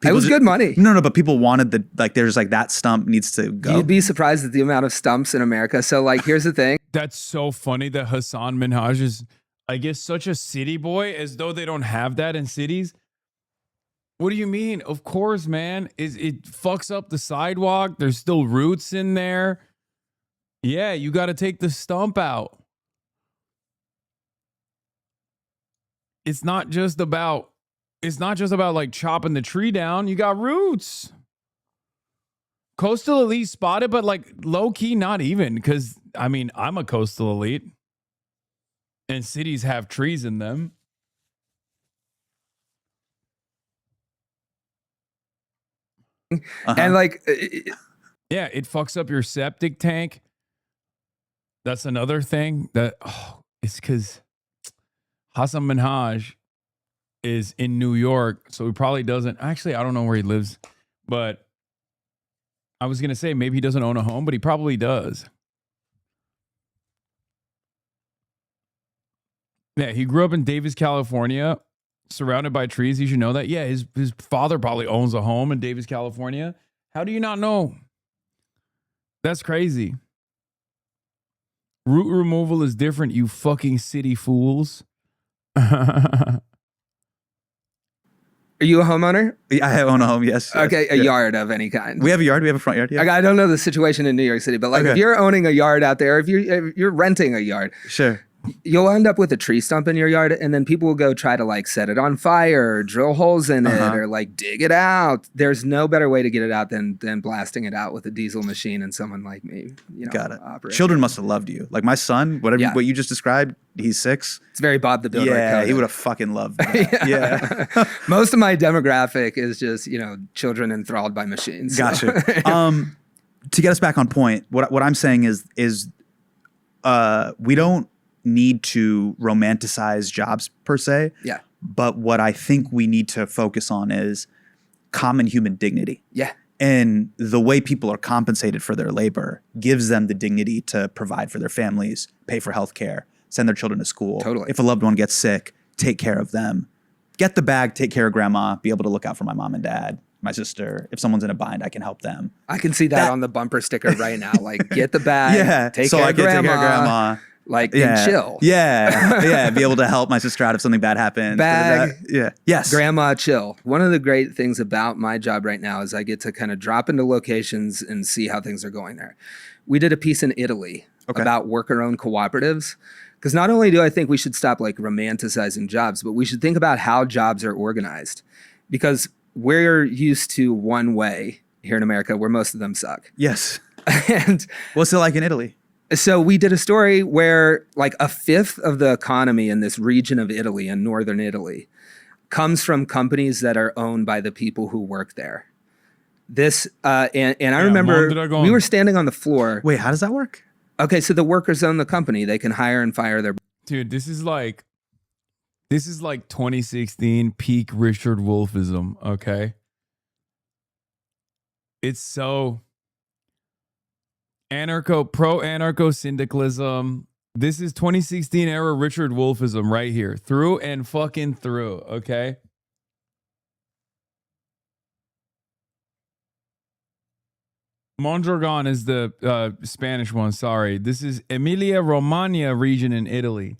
It was good money. No, but people wanted there's like that stump needs to go. You'd be surprised at the amount of stumps in America. So like, here's the thing. That's so funny that Hasan Minhaj is, I guess, such a city boy, as though they don't have that in cities. What do you mean? Of course, man. It fucks up the sidewalk. There's still roots in there. Yeah, you got to take the stump out. It's not just about like chopping the tree down. You got roots. Coastal elite spotted, but like low key, not even. Because I mean, I'm a coastal elite. And cities have trees in them. And like, yeah, it fucks up your septic tank. That's another thing that, it's because Hasan Minhaj is in New York. So he probably doesn't. Actually, I don't know where he lives. But I was going to say maybe he doesn't own a home, but he probably does. Yeah, he grew up in Davis, California, surrounded by trees. You should know that. Yeah, his father probably owns a home in Davis, California. How do you not know? That's crazy. Root removal is different, you fucking city fools. Are you a homeowner? I own a home, yes. Okay, a yard of any kind. We have a yard. We have a front yard. Yeah. I don't know the situation in New York City, but like if you're owning a yard out there, if you're renting a yard, sure, you'll end up with a tree stump in your yard, and then people will go try to like set it on fire or drill holes in it or like dig it out. There's no better way to get it out than blasting it out with a diesel machine and someone like me. Got it. Children must have loved you. Like my son, what you just described, he's 6. It's very Bob the Builder. Yeah, he would have fucking loved that. Yeah. Most of my demographic is just, children enthralled by machines. Gotcha. To get us back on point, what I'm saying is we don't need to romanticize jobs per se. Yeah. But what I think we need to focus on is common human dignity. Yeah. And the way people are compensated for their labor gives them the dignity to provide for their families, pay for healthcare, send their children to school. Totally. If a loved one gets sick, take care of them. Get the bag, take care of grandma, be able to look out for my mom and dad, my sister. If someone's in a bind, I can help them. I can see that on the bumper sticker right now. Like, get the bag, take care of grandma. Like, and chill. Yeah. Be able to help my sister out if something bad happens. Bag. Yeah. Yes. Grandma, chill. One of the great things about my job right now is I get to kind of drop into locations and see how things are going there. We did a piece in Italy about worker-owned cooperatives. Because not only do I think we should stop like romanticizing jobs, but we should think about how jobs are organized. Because we're used to one way here in America where most of them suck. Yes. And what's it like in Italy? So we did a story where like a fifth of the economy in this region of Italy, in northern Italy, comes from companies that are owned by the people who work there. This and I remember we were standing on the floor. Wait, how does that work? Okay, so the workers own the company. They can hire and fire their. Dude, this is like 2016 peak Richard Wolfism. Okay, it's so pro-anarcho syndicalism. This is 2016 era Richard Wolfism right here, through and fucking through. Okay. Mondragon is the Spanish one. Sorry. This is Emilia-Romagna region in Italy.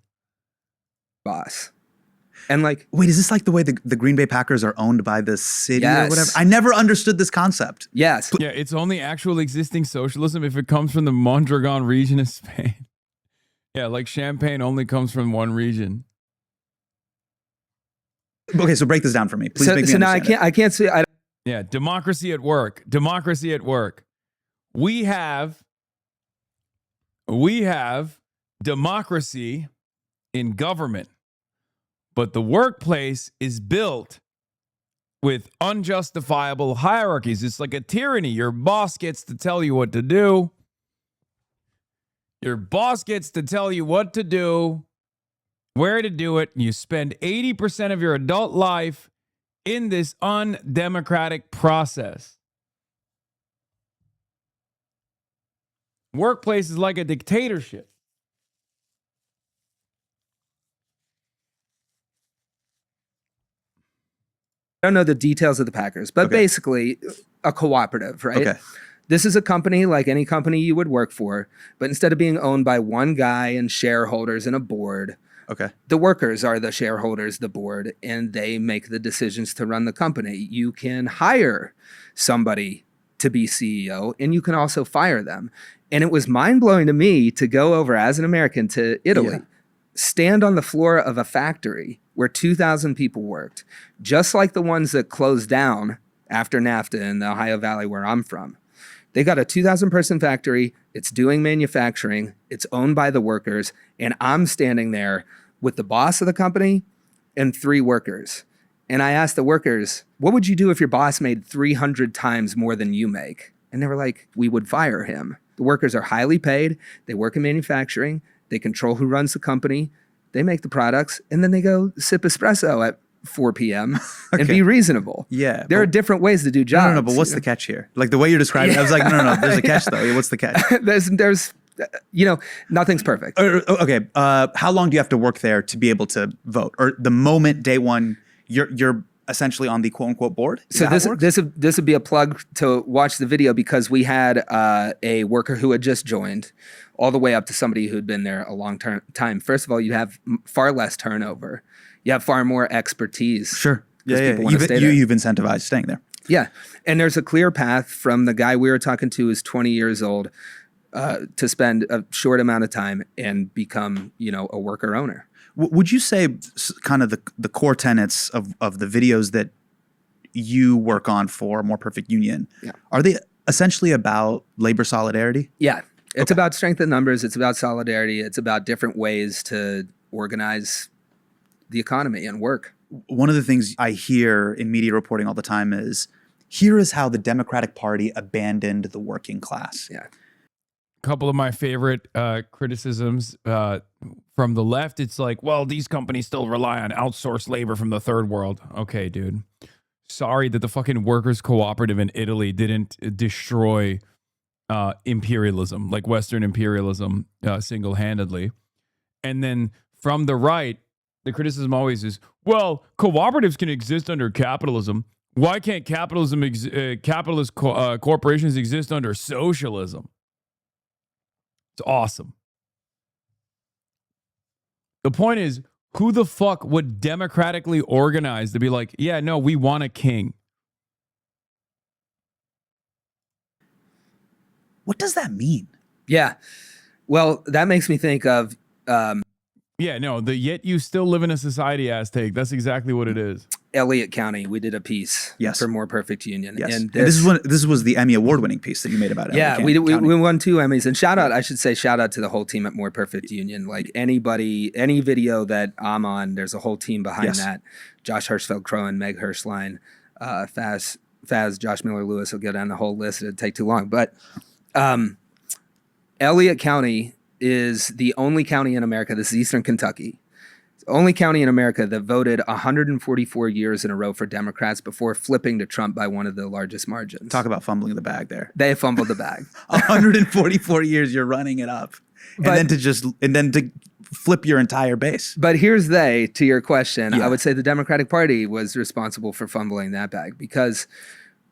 Boss. And like, wait, is this like the way the Green Bay Packers are owned by the city or whatever? I never understood this concept. Yes. Yeah, it's only actual existing socialism if it comes from the Mondragon region of Spain. Yeah, like champagne only comes from one region. Okay, so break this down for me. Please make me now understand I can't see. Yeah, democracy at work. Democracy at work. We have democracy in government, but the workplace is built with unjustifiable hierarchies. It's like a tyranny. Your boss gets to tell you what to do. Your boss gets to tell you what to do, where to do it. And you spend 80% of your adult life in this undemocratic process. Workplace is like a dictatorship. I don't know the details of the Packers, but basically a cooperative, right? Okay. This is a company like any company you would work for, but instead of being owned by one guy and shareholders and a board, the workers are the shareholders, the board, and they make the decisions to run the company. You can hire somebody to be CEO, and you can also fire them. And it was mind-blowing to me to go over as an American to Italy, stand on the floor of a factory where 2,000 people worked, just like the ones that closed down after NAFTA in the Ohio Valley where I'm from. They got a 2,000 person factory. It's doing manufacturing. It's owned by the workers. And I'm standing there with the boss of the company and 3 workers. And I asked the workers, what would you do if your boss made 300 times more than you make? And they were like, we would fire him. The workers are highly paid. They work in manufacturing. They control who runs the company. They make the products. And then they go sip espresso at 4 p.m. and be reasonable. Yeah. There are different ways to do jobs. No, but what's the catch here? Like the way you're describing it, I was like, no, there's a catch though. What's the catch? There's nothing's perfect. Okay. How long do you have to work there to be able to vote? Or the moment day one, you're essentially on the quote unquote board? So this would be a plug to watch the video because we had a worker who had just joined all the way up to somebody who'd been there a long time. First of all, you have far less turnover. You have far more expertise. Sure. Yeah. You've incentivized staying there. Yeah. And there's a clear path from the guy we were talking to who's 20 years old to spend a short amount of time and become, a worker owner. Would you say kind of the core tenets of the videos that you work on for More Perfect Union, are they essentially about labor solidarity? Yeah. It's about strength in numbers. It's about solidarity. It's about different ways to organize the economy and work. One of the things I hear in media reporting all the time is, here is how the Democratic Party abandoned the working class. Yeah. A couple of my favorite criticisms from the left, it's like, well, these companies still rely on outsourced labor from the third world. Okay, dude. Sorry that the fucking workers' cooperative in Italy didn't destroy imperialism, like Western imperialism, single-handedly. And then from the right, the criticism always is, well, cooperatives can exist under capitalism. Why can't capitalist corporations exist under socialism? It's awesome. The point is, who the fuck would democratically organize to be like, yeah, no, we want a king? What does that mean? Yeah. Well, that makes me think of... yeah, no, the yet you still live in a society ass take. That's exactly what it is. Elliott County, we did a piece for More Perfect Union. Yes. And this was the Emmy award-winning piece that you made about it. Yeah, we won 2 Emmys. And shout out to the whole team at More Perfect Union. Like any video that I'm on, there's a whole team behind that. Josh Hirschfeld-Crowan, Meg Hirschline, Faz Faz, Josh Miller Lewis will go down the whole list. It'd take too long. But Elliott County is the only county in America, this is Eastern Kentucky, it's the only county in America that voted 144 years in a row for Democrats before flipping to Trump by one of the largest margins. Talk about fumbling the bag there. They fumbled the bag. 144 years, you're running it up. And then to flip your entire base. But here's to your question. Yeah. I would say the Democratic Party was responsible for fumbling that bag, because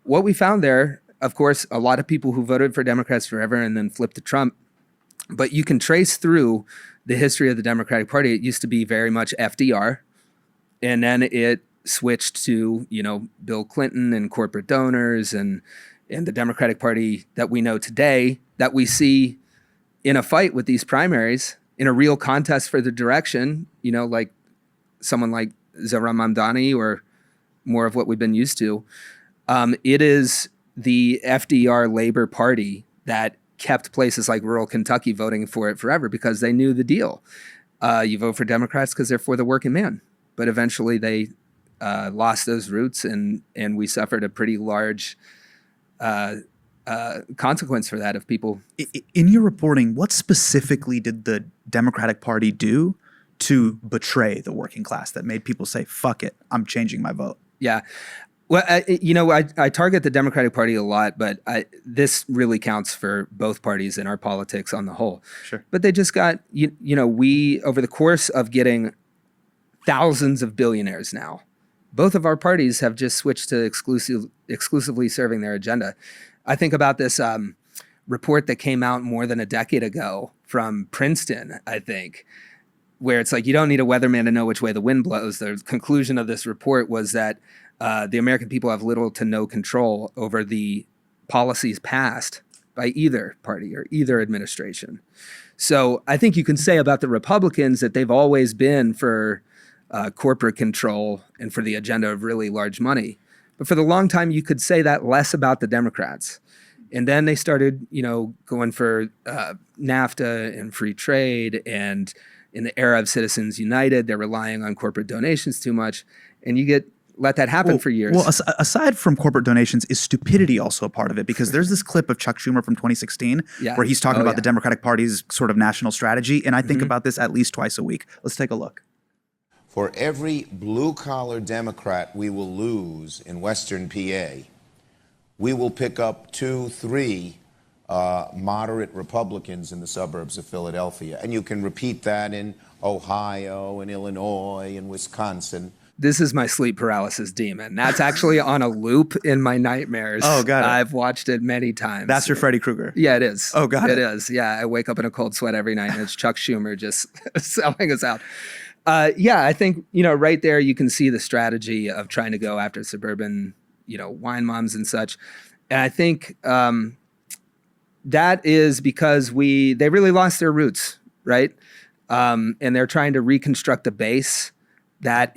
what we found there, of course, a lot of people who voted for Democrats forever and then flipped to Trump, but you can trace through the history of the Democratic Party. It used to be very much FDR, and then it switched to, Bill Clinton and corporate donors and the Democratic Party that we know today, that we see in a fight with these primaries, in a real contest for the direction, like someone like Zohran Mamdani or more of what we've been used to. It is the FDR Labor Party that kept places like rural Kentucky voting for it forever, because they knew the deal. You vote for Democrats because they're for the working man. But eventually they lost those roots, and we suffered a pretty large consequence for that of people. In your reporting, what specifically did the Democratic Party do to betray the working class that made people say, fuck it, I'm changing my vote? Yeah. Well, I target the Democratic Party a lot, but this really counts for both parties in our politics on the whole. Sure. But they just got, we, over the course of getting thousands of billionaires now, both of our parties have just switched to exclusively serving their agenda. I think about this report that came out more than a decade ago from Princeton, I think, where it's like, you don't need a weatherman to know which way the wind blows. The conclusion of this report was that the American people have little to no control over the policies passed by either party or either administration. So I think you can say about the Republicans that they've always been for corporate control and for the agenda of really large money. But for the long time, you could say that less about the Democrats. And then they started, going for NAFTA and free trade. And in the era of Citizens United, they're relying on corporate donations too much. And you let that happen for years. Well, aside from corporate donations, is stupidity also a part of it? Because there's this clip of Chuck Schumer from 2016 where he's talking about the Democratic Party's sort of national strategy. And I think about this at least twice a week. Let's take a look. For every blue-collar Democrat we will lose in Western PA, we will pick up 2-3 moderate Republicans in the suburbs of Philadelphia. And you can repeat that in Ohio and Illinois and Wisconsin. This is my sleep paralysis demon. That's actually on a loop in my nightmares. Oh, got it. I've watched it many times. That's your Freddy Krueger? Yeah, it is. Oh, got it. It is. Yeah, I wake up in a cold sweat every night, and it's Chuck Schumer just selling us out. I think, right there you can see the strategy of trying to go after suburban, wine moms and such. And I think that is because they really lost their roots, right? And they're trying to reconstruct a base that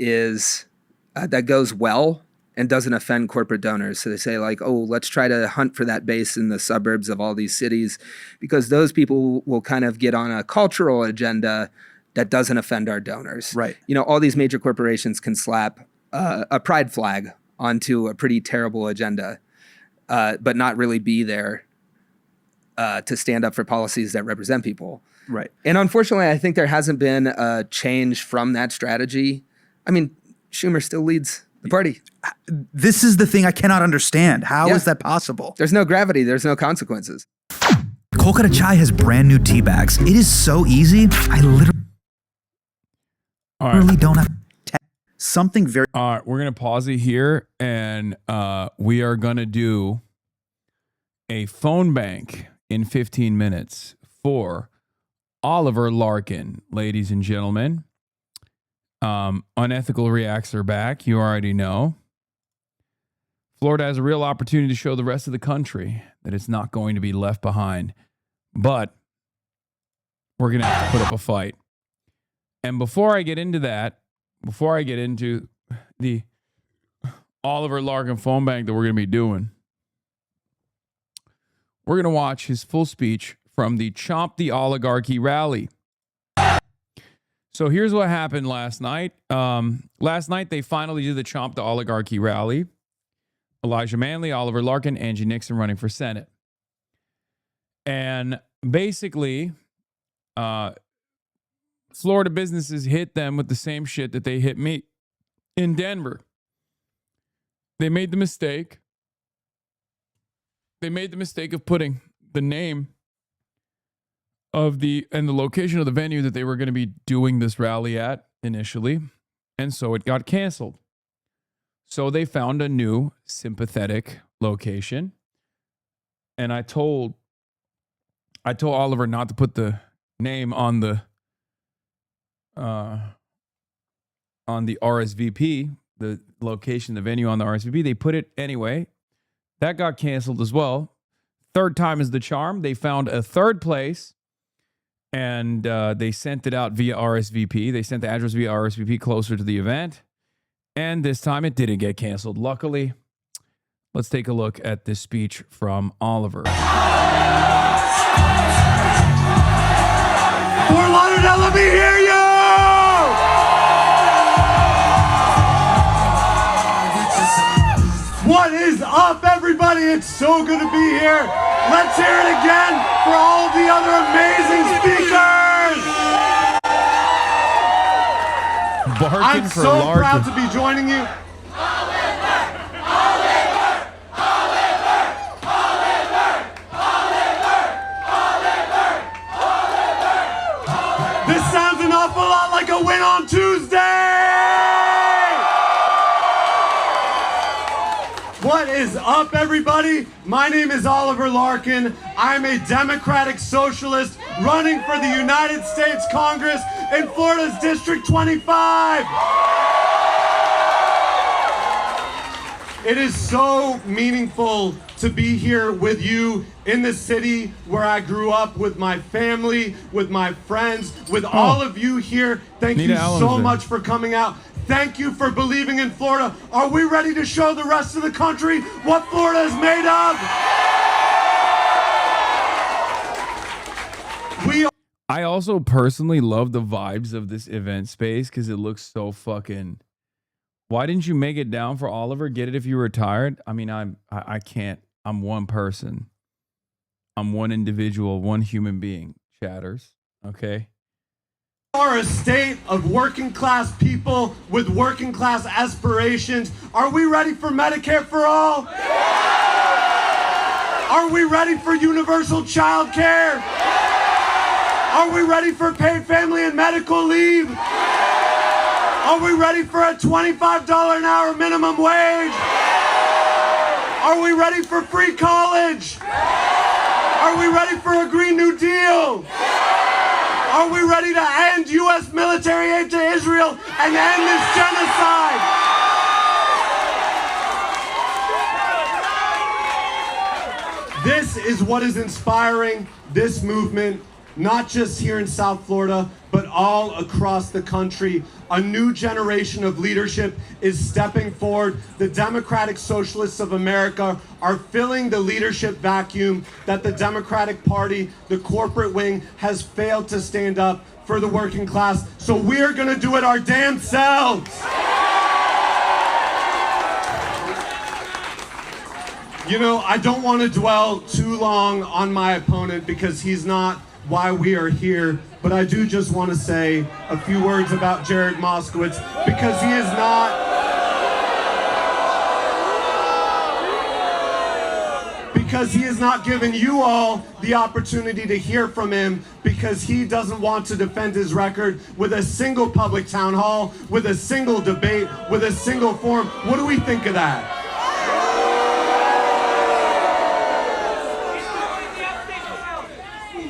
goes well and doesn't offend corporate donors. So they say let's try to hunt for that base in the suburbs of all these cities, because those people will kind of get on a cultural agenda that doesn't offend our donors. Right. All these major corporations can slap a pride flag onto a pretty terrible agenda, but not really be there to stand up for policies that represent people. Right. And unfortunately, I think there hasn't been a change from that strategy. I mean, Schumer still leads the party. This is the thing I cannot understand. How is that possible? There's no gravity. There's no consequences. Kolkata Chai has brand new tea bags. It is so easy. I literally don't have something very... All right, we're going to pause it here, and we are going to do a phone bank in 15 minutes for Oliver Larkin, ladies and gentlemen. Unethical Reacts are back. You already know. Florida has a real opportunity to show the rest of the country that it's not going to be left behind. But we're going to have to put up a fight. And before I get into that, before I get into the Oliver Larkin phone bank that we're going to be doing, we're going to watch his full speech from the Chomp the Oligarchy rally. So here's what happened last night. Last night, they finally did the Chomp the Oligarchy rally. Elijah Manley, Oliver Larkin, Angie Nixon running for Senate. And basically, Florida businesses hit them with the same shit that they hit me in Denver. They made the mistake. They made the mistake of putting the name of the location of the venue that they were going to be doing this rally at initially. And so it got canceled. So they found a new sympathetic location. And I told Oliver not to put the name on the RSVP, the location, the venue on the RSVP. They put it anyway. That got canceled as well. Third time is the charm. They found a third place, and they sent it out via RSVP. They sent the address via RSVP closer to the event. And this time it didn't get canceled. Luckily, let's take a look at this speech from Oliver. Fort Lauderdale, let me hear you! What is up, everybody? It's so good to be here. Let's hear it again for all the other amazing speakers. I'm so proud to be joining you. This sounds an awful lot like a win on Tuesday. What is up, everybody? My name is Oliver Larkin. I'm a Democratic Socialist running for the United States Congress in Florida's District 25. It is so meaningful to be here with you in the city where I grew up, with my family, with my friends, with all of you here. Thank you so much for coming out. Thank you for believing in Florida. Are we ready to show the rest of the country what Florida is made of? I also personally love the vibes of this event space because it looks so fucking... Why didn't you make it down for Oliver? Get it if you were tired? I mean, I can't. I'm one person. I'm one individual, one human being. Chatters. Okay? We are a state of working class people with working class aspirations. Are we ready for Medicare for all? Are we ready for universal child care? Are we ready for paid family and medical leave? Are we ready for a $25 an hour minimum wage? Are we ready for free college? Are we ready for a Green New Deal? Are we ready to end U.S. military aid to Israel and end this genocide? This is what is inspiring this movement, not just here in South Florida, but all across the country. A new generation of leadership is stepping forward. The Democratic Socialists of America are filling the leadership vacuum that the Democratic Party, the corporate wing, has failed to stand up for the working class. So we're gonna do it our damn selves. You know, I don't want to dwell too long on my opponent because he's not why we are here, but I do just want to say a few words about Jared Moskowitz because he is not giving you all the opportunity to hear from him because he doesn't want to defend his record with a single public town hall, with a single debate, with a single forum. What do we think of that?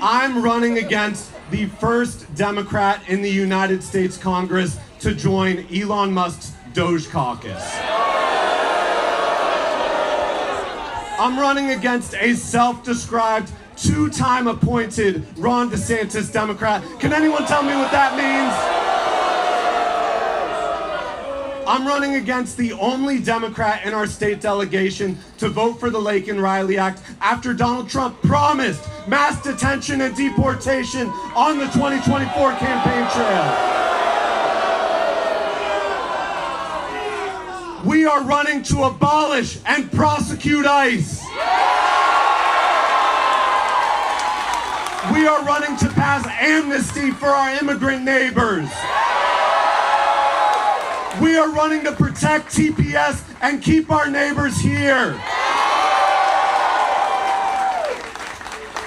I'm running against the first Democrat in the United States Congress to join Elon Musk's Doge Caucus. I'm running against a self-described, two-time appointed Ron DeSantis Democrat. Can anyone tell me what that means? I'm running against the only Democrat in our state delegation to vote for the Laken Riley Act after Donald Trump promised mass detention and deportation on the 2024 campaign trail. We are running to abolish and prosecute ICE. We are running to pass amnesty for our immigrant neighbors. We are running to protect TPS and keep our neighbors here.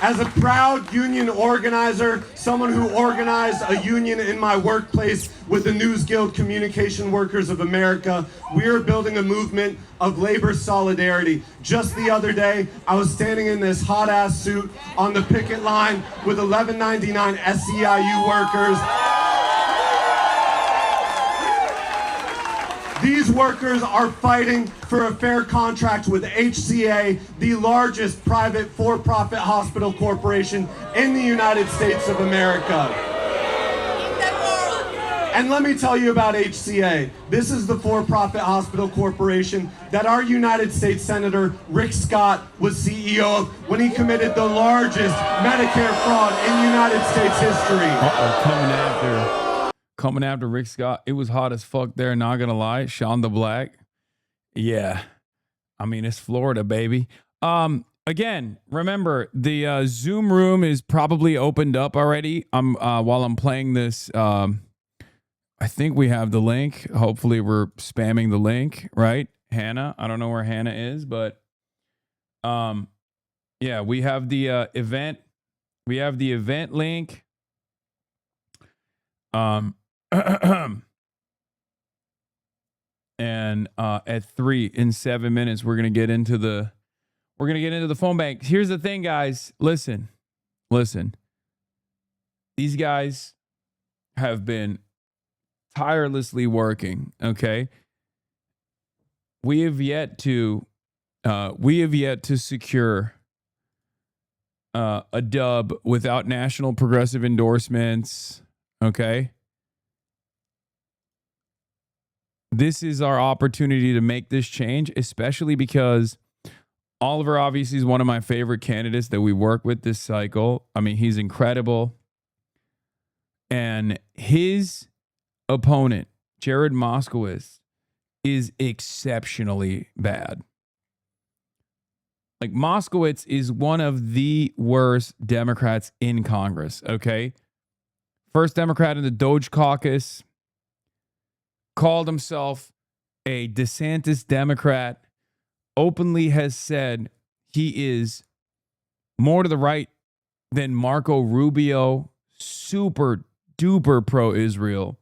As a proud union organizer, someone who organized a union in my workplace with the News Guild Communication Workers of America, we are building a movement of labor solidarity. Just the other day, I was standing in this hot-ass suit on the picket line with 1199 SEIU workers. These workers are fighting for a fair contract with HCA, the largest private for-profit hospital corporation in the United States of America. And let me tell you about HCA. This is the for-profit hospital corporation that our United States Senator Rick Scott was CEO of when he committed the largest Medicare fraud in United States history. Coming after Rick Scott. It was hot as fuck there, not gonna lie. Shonda Black. Yeah. I mean, it's Florida, baby. Again, remember, the Zoom room is probably opened up already. While I'm playing this, I think we have the link. Hopefully we're spamming the link, right? Hannah. I don't know where Hannah is, but yeah, we have the event. We have the event link. And at 3 in 7 minutes, we're gonna get into the phone bank. Here's the thing, guys. Listen. These guys have been tirelessly working. Okay, we have yet to secure a dub without national progressive endorsements. Okay. This is our opportunity to make this change, especially because Oliver obviously is one of my favorite candidates that we work with this cycle. I mean, he's incredible. And his opponent, Jared Moskowitz, is exceptionally bad. Like, Moskowitz is one of the worst Democrats in Congress, okay? First Democrat in the Doge Caucus. Called himself a DeSantis Democrat, openly has said he is more to the right than Marco Rubio, super duper pro-Israel.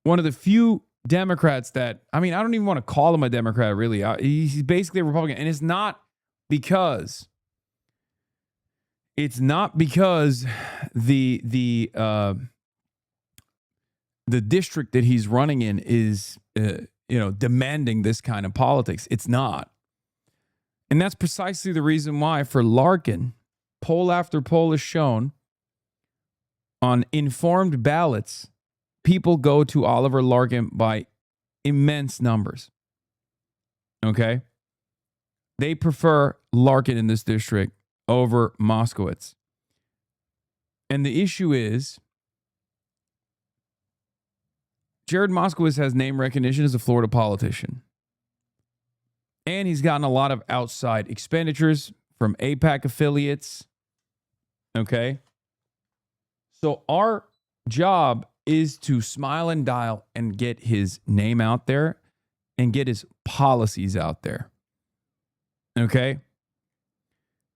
One of the few Democrats that, I mean, I don't even want to call him a Democrat, really. He's basically a Republican. And it's not because the district that he's running in is, demanding this kind of politics. It's not. And that's precisely the reason why, for Larkin, poll after poll has shown on informed ballots, people go to Oliver Larkin by immense numbers. Okay? They prefer Larkin in this district over Moskowitz. And the issue is, Jared Moskowitz has name recognition as a Florida politician. And he's gotten a lot of outside expenditures from AIPAC affiliates. Okay? So our job is to smile and dial and get his name out there and get his policies out there. Okay?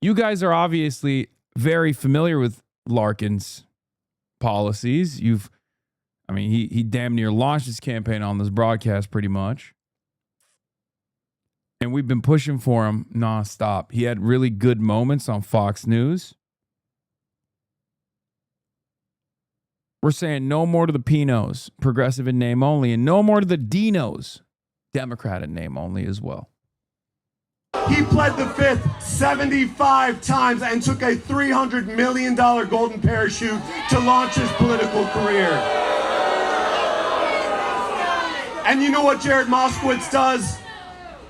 You guys are obviously very familiar with Larkin's policies. He damn near launched his campaign on this broadcast pretty much. And we've been pushing for him nonstop. He had really good moments on Fox News. We're saying no more to the Pinos, progressive in name only, and no more to the Dinos, Democrat in name only as well. He pled the fifth 75 times and took a $300 million golden parachute to launch his political career. And you know what Jared Moskowitz does?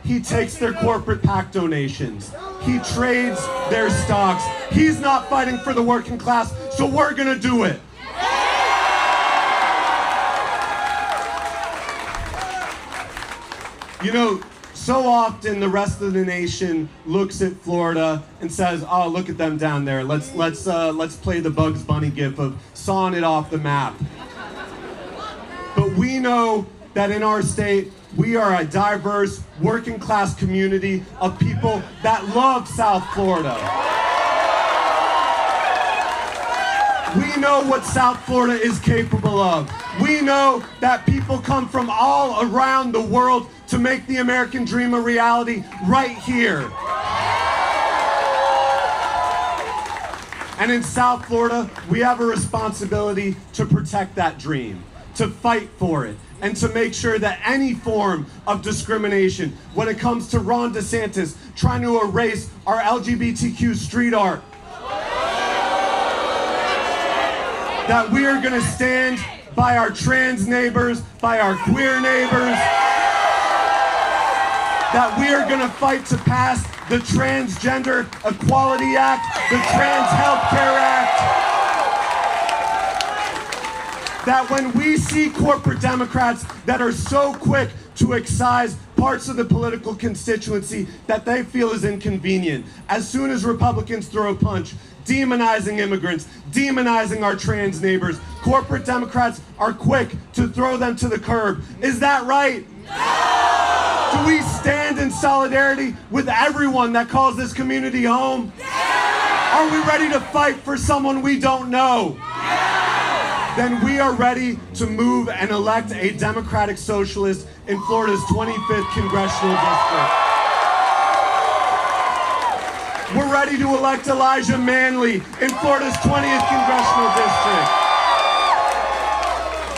He takes their corporate PAC donations. He trades their stocks. He's not fighting for the working class, so we're gonna do it. You know, so often the rest of the nation looks at Florida and says, "Oh, look at them down there. Let's play the Bugs Bunny gif of sawing it off the map." But we know that in our state, we are a diverse, working class community of people that love South Florida. We know what South Florida is capable of. We know that people come from all around the world to make the American dream a reality right here. And in South Florida, we have a responsibility to protect that dream, to fight for it, and to make sure that any form of discrimination, when it comes to Ron DeSantis trying to erase our LGBTQ street art, that we are gonna stand by our trans neighbors, by our queer neighbors, that we are gonna fight to pass the Transgender Equality Act, the Trans Health Care Act, that when we see corporate Democrats that are so quick to excise parts of the political constituency that they feel is inconvenient, as soon as Republicans throw a punch, demonizing immigrants, demonizing our trans neighbors, corporate Democrats are quick to throw them to the curb. Is that right? No! Do we stand in solidarity with everyone that calls this community home? Yeah! Are we ready to fight for someone we don't know? Yeah! Then we are ready to move and elect a Democratic Socialist in Florida's 25th Congressional District. We're ready to elect Elijah Manley in Florida's 20th Congressional District.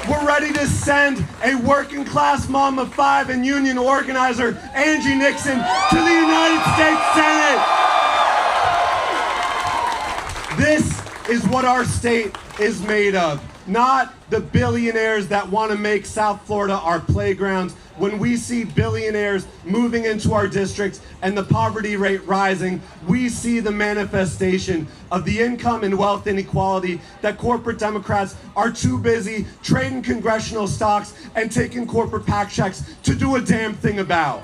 We're ready to send a working class mom of five and union organizer, Angie Nixon, to the United States Senate. This is what our state is made of. Not the billionaires that want to make South Florida our playgrounds. When we see billionaires moving into our districts and the poverty rate rising, we see the manifestation of the income and wealth inequality that corporate Democrats are too busy trading congressional stocks and taking corporate PAC checks to do a damn thing about.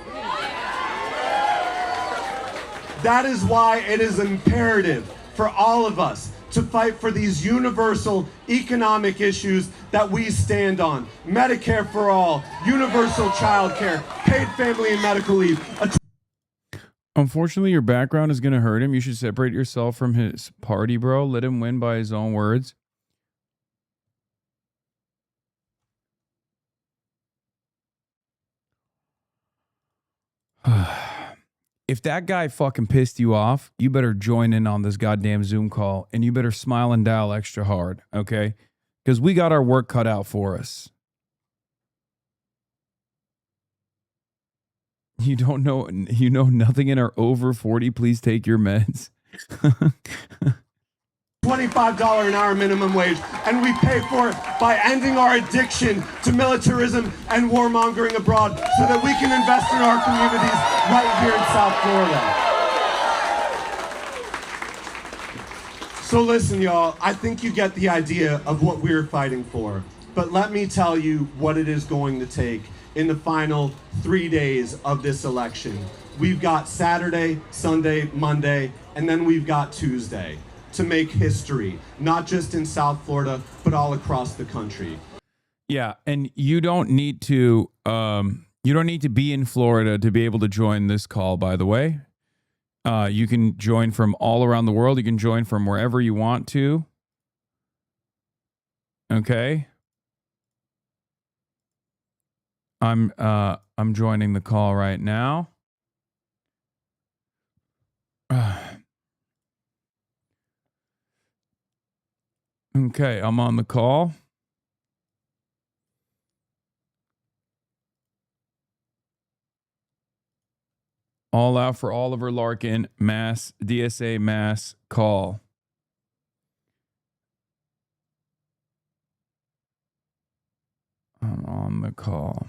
That is why it is imperative for all of us to fight for these universal economic issues that we stand on. Medicare for all, universal child care, paid family and medical leave. Unfortunately, your background is going to hurt him. You should separate yourself from his party, bro. Let him win by his own words. If that guy fucking pissed you off, you better join in on this goddamn Zoom call and you better smile and dial extra hard, okay? Because we got our work cut out for us. You don't know, you know nothing and are over 40, please take your meds. $25 an hour minimum wage, and we pay for it by ending our addiction to militarism and warmongering abroad so that we can invest in our communities right here in South Florida. So listen, y'all, I think you get the idea of what we're fighting for. But let me tell you what it is going to take in the final 3 days of this election. We've got Saturday, Sunday, Monday, and then we've got Tuesday to make history, not just in South Florida, but all across the country. Yeah, and you don't need to be in Florida to be able to join this call, by the way. You can join from all around the world. You can join from wherever you want to. Okay. I'm joining the call right now. Okay, I'm on the call. All out for Oliver Larkin, mass, DSA mass call. I'm on the call.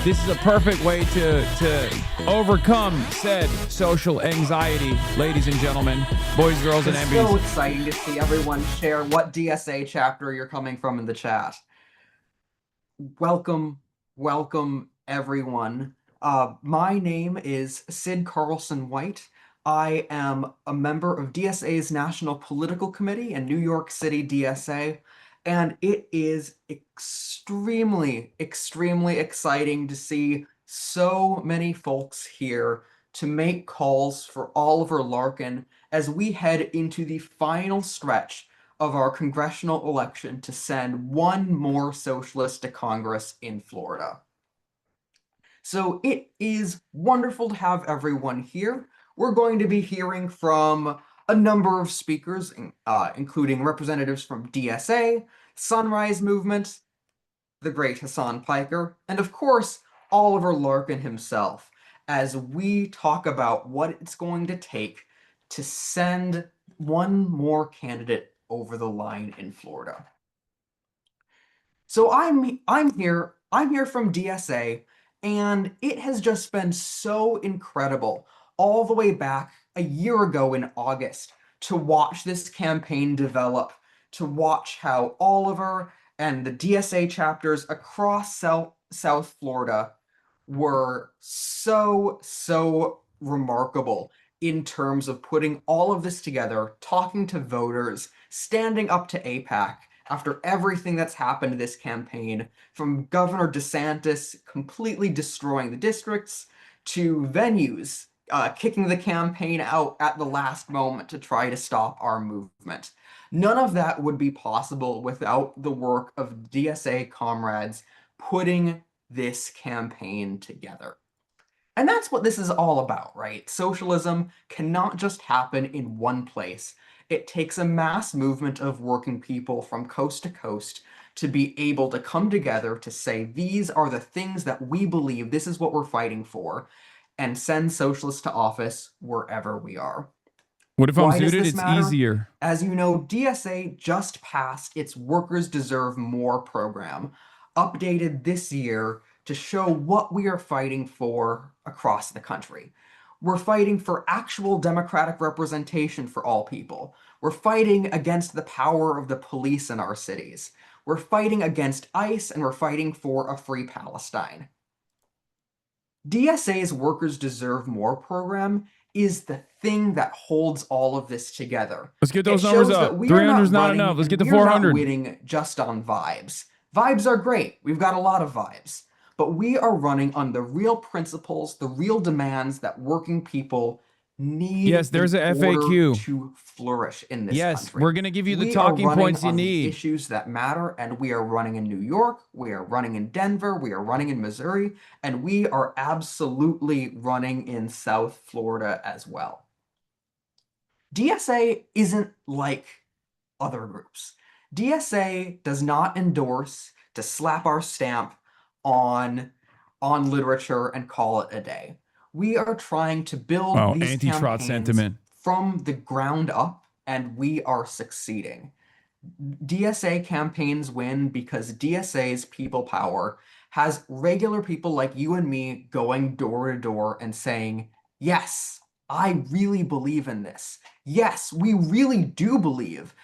this is a perfect way to overcome said social anxiety, ladies and gentlemen, boys, girls, and It's MBs. so exciting to see everyone share what DSA chapter you're coming from in the chat. Welcome, everyone. My name is Sid Carlson White. I am a member of DSA's National Political Committee in New York City, DSA, and it is extremely exciting to see so many folks here to make calls for Oliver Larkin as we head into the final stretch of our congressional election to send one more socialist to Congress in Florida. So it is wonderful to have everyone here. We're going to be hearing from a number of speakers, including representatives from DSA, Sunrise Movement, the great Hasan Piker, and of course, Oliver Larkin himself, as we talk about what it's going to take to send one more candidate over the line in Florida. So I'm here from DSA, and it has just been so incredible all the way back a year ago in August to watch this campaign develop, to watch how Oliver and the DSA chapters across South Florida were so remarkable in terms of putting all of this together, talking to voters, standing up to AIPAC after everything that's happened this campaign, from Governor DeSantis completely destroying the districts to venues kicking the campaign out at the last moment to try to stop our movement. None of that would be possible without the work of DSA comrades putting this campaign together. And that's what this is all about, right? Socialism cannot just happen in one place. It takes a mass movement of working people from coast to coast to be able to come together to say, these are the things that we believe, this is what we're fighting for, and send socialists to office wherever we are. What if I'm Why does suited? this It's matter? easier. As you know, DSA just passed its Workers Deserve More program, updated this year to show what we are fighting for across the country. We're fighting for actual democratic representation for all people. We're fighting against the power of the police in our cities. We're fighting against ICE, and we're fighting for a free Palestine. DSA's Workers Deserve More program is the thing that holds all of this together. Let's get those It numbers shows up. that we are 300 is not running, enough. Let's get to and we're not 400. winning just on vibes. Vibes are great. We've got a lot of vibes. But we are running on the real principles, the real demands that working people need. Yes, there's in a order FAQ. to flourish in this Yes, country. we're going to give you the We talking are running points you on the need. issues that matter, and we are running in New York, we are running in Denver, we are running in Missouri, and we are absolutely running in South Florida as well. DSA isn't like other groups. DSA does not endorse to slap our stamp on literature and call it a day. We are trying to build these anti-trot campaigns sentiment. from the ground up, and we are succeeding. DSA campaigns win because DSA's people power has regular people like you and me going door to door and saying, yes, I really believe in this. Yes, we really do believe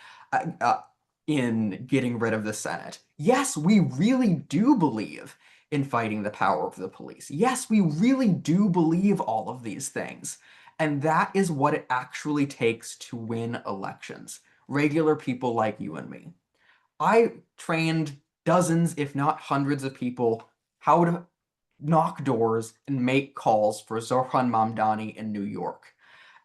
in getting rid of the Senate. Yes, we really do believe in fighting the power of the police. Yes, we really do believe all of these things. And that is what it actually takes to win elections. Regular people like you and me. I trained dozens, if not hundreds of people how to knock doors and make calls for Zohran Mamdani in New York.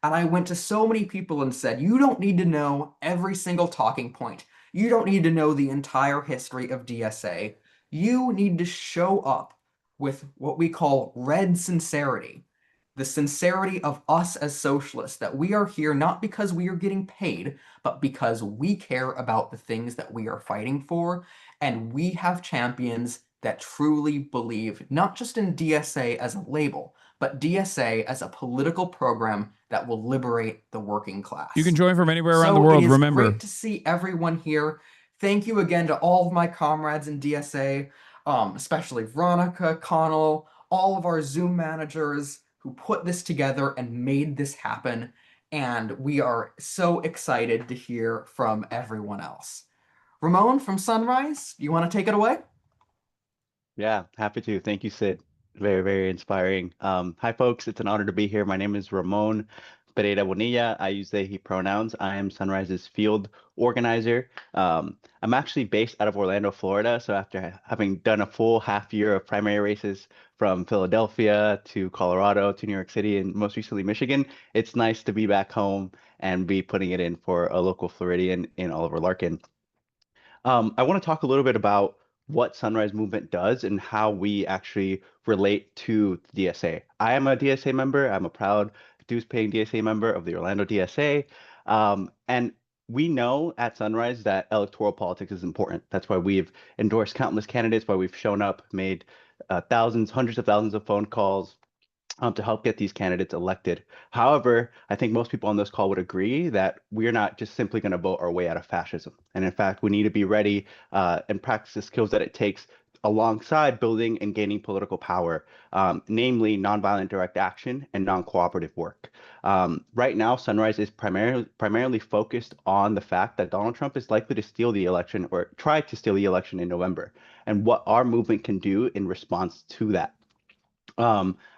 And I went to so many people and said, you don't need to know every single talking point. You don't need to know the entire history of DSA. You need to show up with what we call red sincerity. The sincerity of us as socialists, that we are here not because we are getting paid, but because we care about the things that we are fighting for, and we have champions that truly believe not just in DSA as a label, but DSA as a political program that will liberate the working class. You can join from anywhere around the world, it is remember. great to see everyone here. Thank you again to all of my comrades in DSA. especially Veronica, Connell, all of our Zoom managers who put this together and made this happen. And we are so excited to hear from everyone else. Ramon from Sunrise, you want to take it away? Yeah, happy to. Thank you, Sid. Very, very inspiring. Hi, folks. It's an honor to be here. My name is Ramon Pereira Bonilla. I use they, he pronouns. I am Sunrise's field organizer. I'm actually based out of Orlando, Florida. So after having done a full half year of primary races from Philadelphia to Colorado to New York City and most recently Michigan, it's nice to be back home and be putting it in for a local Floridian in Oliver Larkin. I want to talk a little bit about what Sunrise Movement does and how we actually relate to the DSA. I am a DSA member. I'm a proud dues-paying DSA member of the Orlando DSA. And we know at Sunrise that electoral politics is important. That's why we've endorsed countless candidates, why we've shown up, made thousands, hundreds of thousands of phone calls, to help get these candidates elected. However, I think most people on this call would agree that we're not just simply going to vote our way out of fascism. And in fact, we need to be ready and practice the skills that it takes alongside building and gaining political power, namely nonviolent direct action and non-cooperative work. Right now, Sunrise is primarily focused on the fact that Donald Trump is likely to steal the election or try to steal the election in November, and what our movement can do in response to that.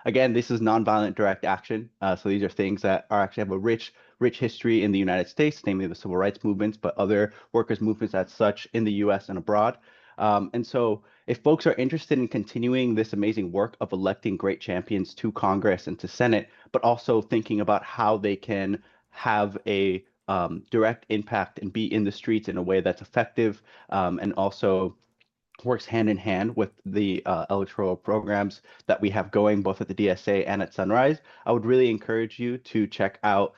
Again, this is nonviolent direct action. So these are things that are actually have a rich history in the United States, namely the civil rights movements, but other workers' movements as such in the US and abroad. And so if folks are interested in continuing this amazing work of electing great champions to Congress and to Senate, but also thinking about how they can have a direct impact and be in the streets in a way that's effective and also works hand in hand with the electoral programs that we have going both at the DSA and at Sunrise, I would really encourage you to check out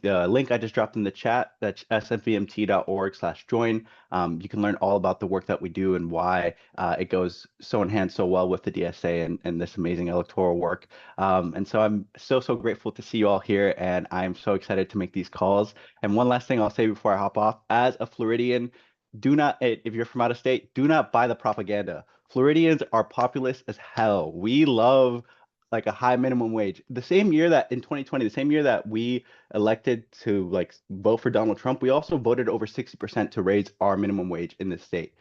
the link I just dropped in the chat. That's smvmt.org/join. You can learn all about the work that we do and why it goes so in hand so well with the DSA and this amazing electoral work. And so I'm so grateful to see you all here, and I'm so excited to make these calls. And one last thing I'll say before I hop off, as a Floridian, do not, if you're from out of state, do not buy the propaganda. Floridians are populist as hell. We love like a high minimum wage. The same year that in 2020, the same year that we elected to like vote for Donald Trump, we also voted over 60% to raise our minimum wage in this state.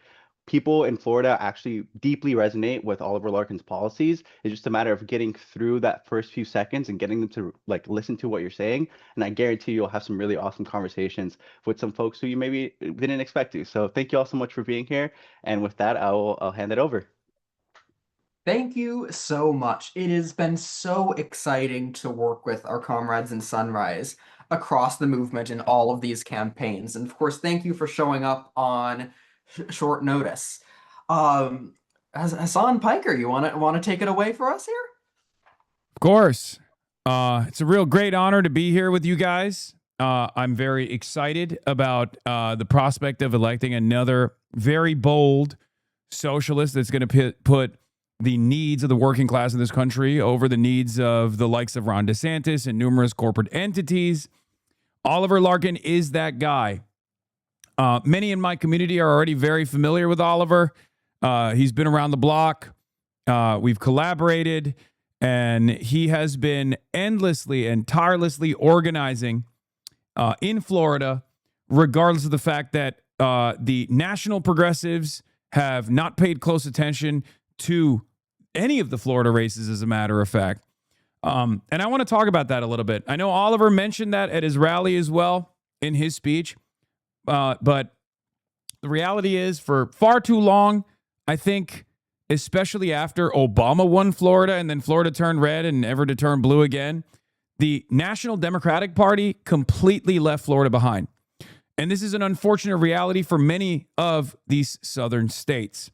People in Florida actually deeply resonate with Oliver Larkin's policies. It's just a matter of getting through that first few seconds and getting them to like listen to what you're saying. And I guarantee you'll have some really awesome conversations with some folks who you maybe didn't expect to. So thank you all so much for being here. And with that, I'll hand it over. Thank you so much. It has been so exciting to work with our comrades in Sunrise across the movement in all of these campaigns. And of course, thank you for showing up on short notice. Hasan, Piker, you want to take it away for us here? Of course. It's a real great honor to be here with you guys. I'm very excited about the prospect of electing another very bold socialist that's going to put the needs of the working class in this country over the needs of the likes of Ron DeSantis and numerous corporate entities. Oliver Larkin is that guy. Many in my community are already very familiar with Oliver. He's been around the block. We've collaborated, and he has been endlessly and tirelessly organizing in Florida, regardless of the fact that the national progressives have not paid close attention to any of the Florida races, as a matter of fact. And I want to talk about that a little bit. I know Oliver mentioned that at his rally as well in his speech. But the reality is, for far too long, I think, especially after Obama won Florida and then Florida turned red and ever to turn blue again, the National Democratic Party completely left Florida behind. And this is an unfortunate reality for many of these southern states.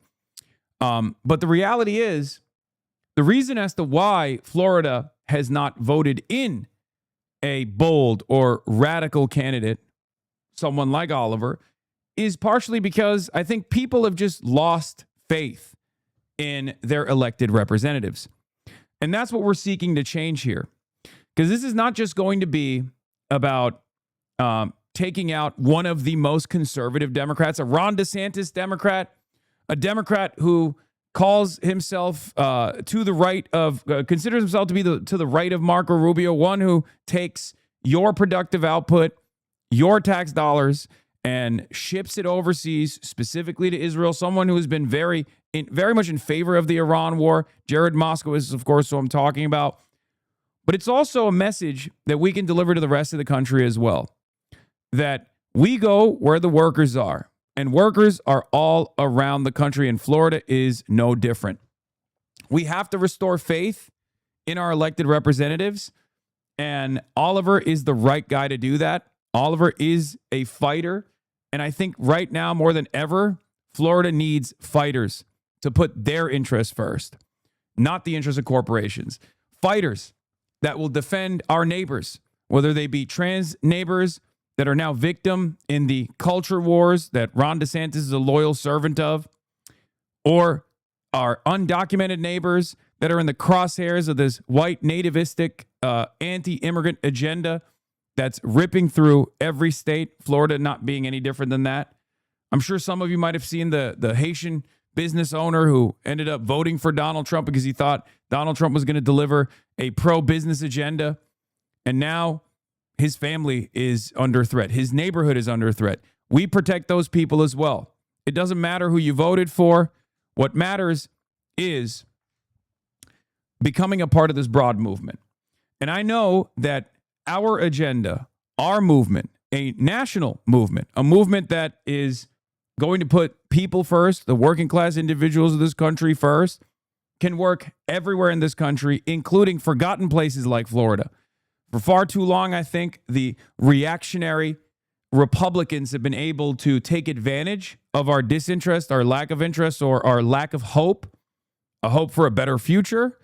But the reality is, the reason as to why Florida has not voted in a bold or radical candidate, someone like Oliver, is partially because I think people have just lost faith in their elected representatives. And that's what we're seeking to change here. Because this is not just going to be about taking out one of the most conservative Democrats, a Ron DeSantis Democrat, a Democrat who calls himself to the right of, considers himself to be to the right of Marco Rubio, one who takes your productive output, your tax dollars, and ships it overseas, specifically to Israel, someone who has been very much in favor of the Iran war. Jared Moskowitz is, of course, who I'm talking about. But it's also a message that we can deliver to the rest of the country as well, that we go where the workers are, and workers are all around the country, and Florida is no different. We have to restore faith in our elected representatives, and Oliver is the right guy to do that. Oliver is a fighter, and I think right now more than ever, Florida needs fighters to put their interests first, not the interests of corporations. Fighters that will defend our neighbors, whether they be trans neighbors that are now victim in the culture wars that Ron DeSantis is a loyal servant of, or our undocumented neighbors that are in the crosshairs of this white nativistic anti-immigrant agenda that's ripping through every state, Florida not being any different than that. I'm sure some of you might have seen the Haitian business owner who ended up voting for Donald Trump because he thought Donald Trump was going to deliver a pro-business agenda. And now his family is under threat. His neighborhood is under threat. We protect those people as well. It doesn't matter who you voted for. What matters is becoming a part of this broad movement. And I know that our agenda, our movement, a national movement, a movement that is going to put people first, the working class individuals of this country first, can work everywhere in this country, including forgotten places like Florida. For far too long, I think the reactionary Republicans have been able to take advantage of our disinterest, our lack of interest, or our lack of hope, a hope for a better future.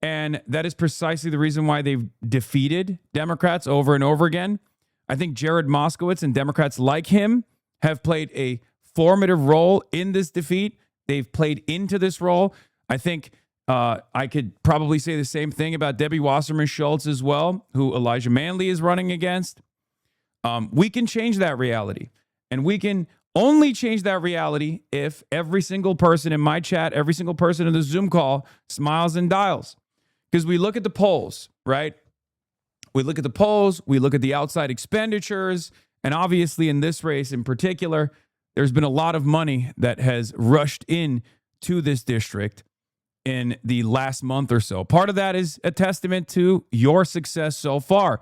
And that is precisely the reason why they've defeated Democrats over and over again. I think Jared Moskowitz and Democrats like him have played a formative role in this defeat. They've played into this role. I think I could probably say the same thing about Debbie Wasserman Schultz as well, who Elijah Manley is running against. We can change that reality. And we can only change that reality if every single person in my chat, every single person in the Zoom call smiles and dials. Because we look at the polls, right? We look at the polls, we look at the outside expenditures, and obviously in this race in particular, there's been a lot of money that has rushed in to this district in the last month or so. Part of that is a testament to your success so far.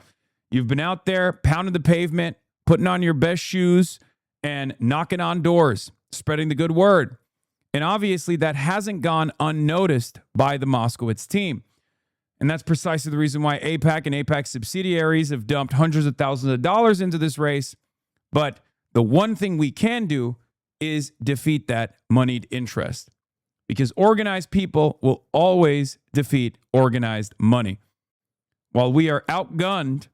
You've been out there pounding the pavement, putting on your best shoes, and knocking on doors, spreading the good word. And obviously that hasn't gone unnoticed by the Moskowitz team. And that's precisely the reason why AIPAC and AIPAC subsidiaries have dumped hundreds of thousands of dollars into this race. But the one thing we can do is defeat that moneyed interest, because organized people will always defeat organized money. While we are outgunned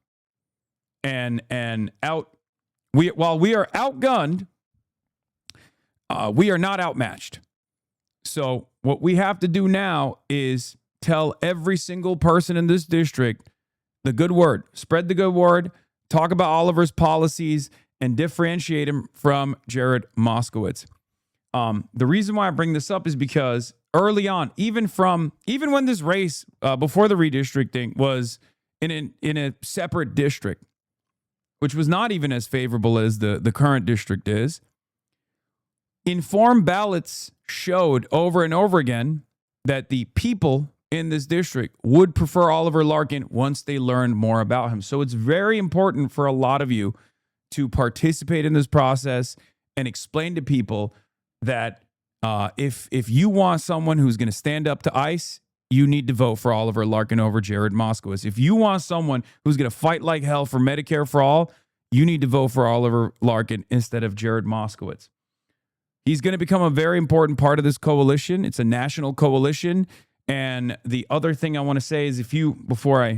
while we are outgunned, we are not outmatched. So what we have to do now is tell every single person in this district the good word, spread the good word, talk about Oliver's policies, and differentiate him from Jared Moskowitz. The reason why I bring this up is because early on, even when this race before the redistricting was in a separate district, which was not even as favorable as the current district is, informed ballots showed over and over again that the people in this district would prefer Oliver Larkin once they learned more about him. So it's very important for a lot of you to participate in this process and explain to people that if you want someone who's going to stand up to ICE, you need to vote for Oliver Larkin over Jared Moskowitz. If you want someone who's going to fight like hell for Medicare for all, you need to vote for Oliver Larkin instead of Jared Moskowitz. He's going to become a very important part of this coalition. It's a national coalition. And the other thing I want to say is because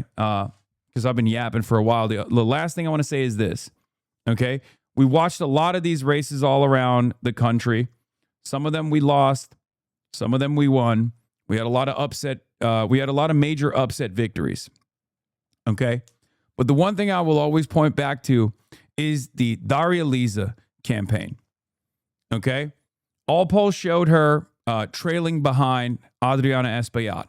I've been yapping for a while, the last thing I want to say is this, okay? We watched a lot of these races all around the country. Some of them we lost. Some of them we won. We had a lot of major upset victories, okay? But the one thing I will always point back to is the Daria Liza campaign, okay? all polls showed her trailing behind Adriana Espaillat.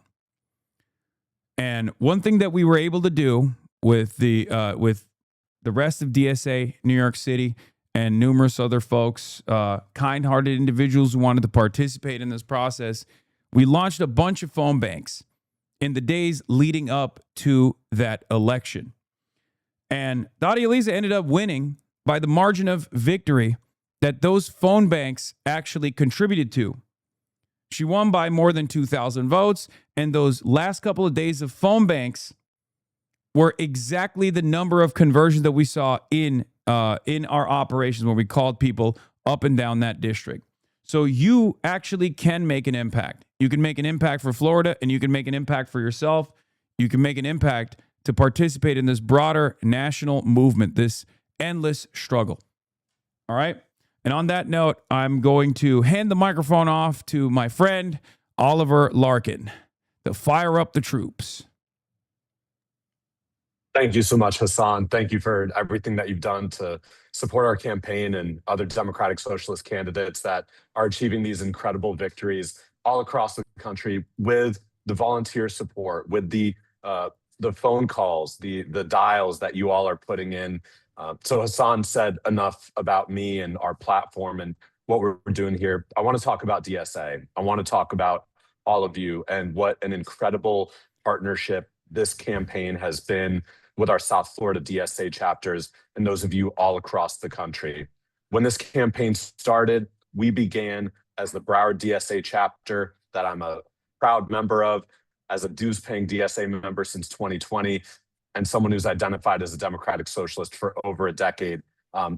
And one thing that we were able to do with the rest of DSA New York City and numerous other folks, kind-hearted individuals who wanted to participate in this process, we launched a bunch of phone banks in the days leading up to that election. And Daria Lisa ended up winning by the margin of victory that those phone banks actually contributed to. She won by more than 2,000 votes, and those last couple of days of phone banks were exactly the number of conversions that we saw in our operations when we called people up and down that district. So you actually can make an impact. You can make an impact for Florida, and you can make an impact for yourself. You can make an impact to participate in this broader national movement, this endless struggle. All right? And on that note, I'm going to hand the microphone off to my friend, Oliver Larkin, to fire up the troops. Thank you so much, Hasan. Thank you for everything that you've done to support our campaign and other Democratic Socialist candidates that are achieving these incredible victories all across the country with the volunteer support, with the phone calls, the dials that you all are putting in. So Hasan said enough about me and our platform and what we're doing here. I want to talk about DSA. I want to talk about all of you and what an incredible partnership this campaign has been with our South Florida DSA chapters and those of you all across the country. When this campaign started, we began as the Broward DSA chapter that I'm a proud member of, as a dues-paying DSA member since 2020, and someone who's identified as a Democratic Socialist for over a decade.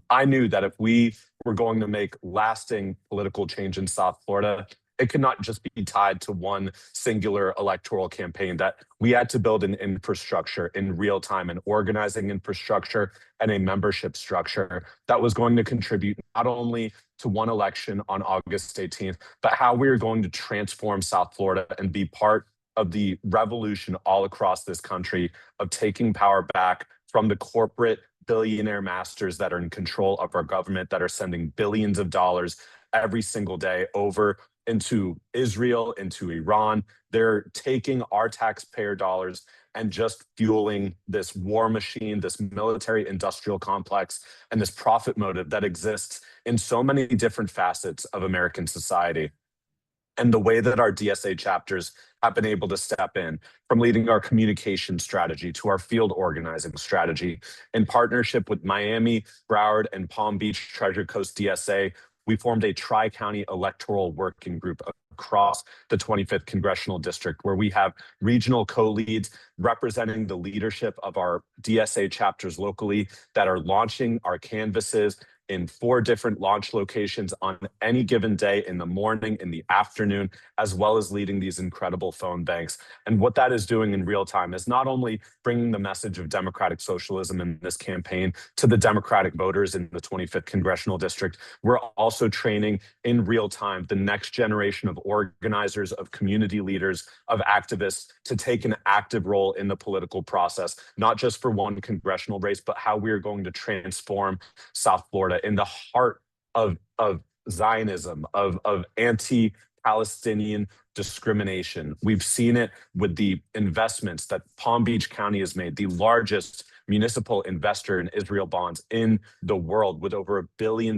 I knew that if we were going to make lasting political change in South Florida, it could not just be tied to one singular electoral campaign, that we had to build an infrastructure in real time, an organizing infrastructure and a membership structure that was going to contribute not only to one election on August 18th, but how we are going to transform South Florida and be part of the revolution all across this country of taking power back from the corporate billionaire masters that are in control of our government, that are sending billions of dollars every single day over into Israel, into Iran. They're taking our taxpayer dollars and just fueling this war machine, this military industrial complex, and this profit motive that exists in so many different facets of American society. And the way that our DSA chapters have been able to step in, from leading our communication strategy to our field organizing strategy, in partnership with Miami, Broward, and Palm Beach Treasure Coast DSA, we formed a tri-county electoral working group across the 25th Congressional District, where we have regional co-leads representing the leadership of our DSA chapters locally that are launching our canvases in 4 different launch locations on any given day, in the morning, in the afternoon, as well as leading these incredible phone banks. And what that is doing in real time is not only bringing the message of democratic socialism in this campaign to the Democratic voters in the 25th Congressional District, we're also training in real time the next generation of organizers, of community leaders, of activists to take an active role in the political process, not just for one congressional race, but how we're going to transform South Florida in the heart of Zionism, of anti-Palestinian discrimination. We've seen it with the investments that Palm Beach County has made, the largest municipal investor in Israel bonds in the world, with over $1 billion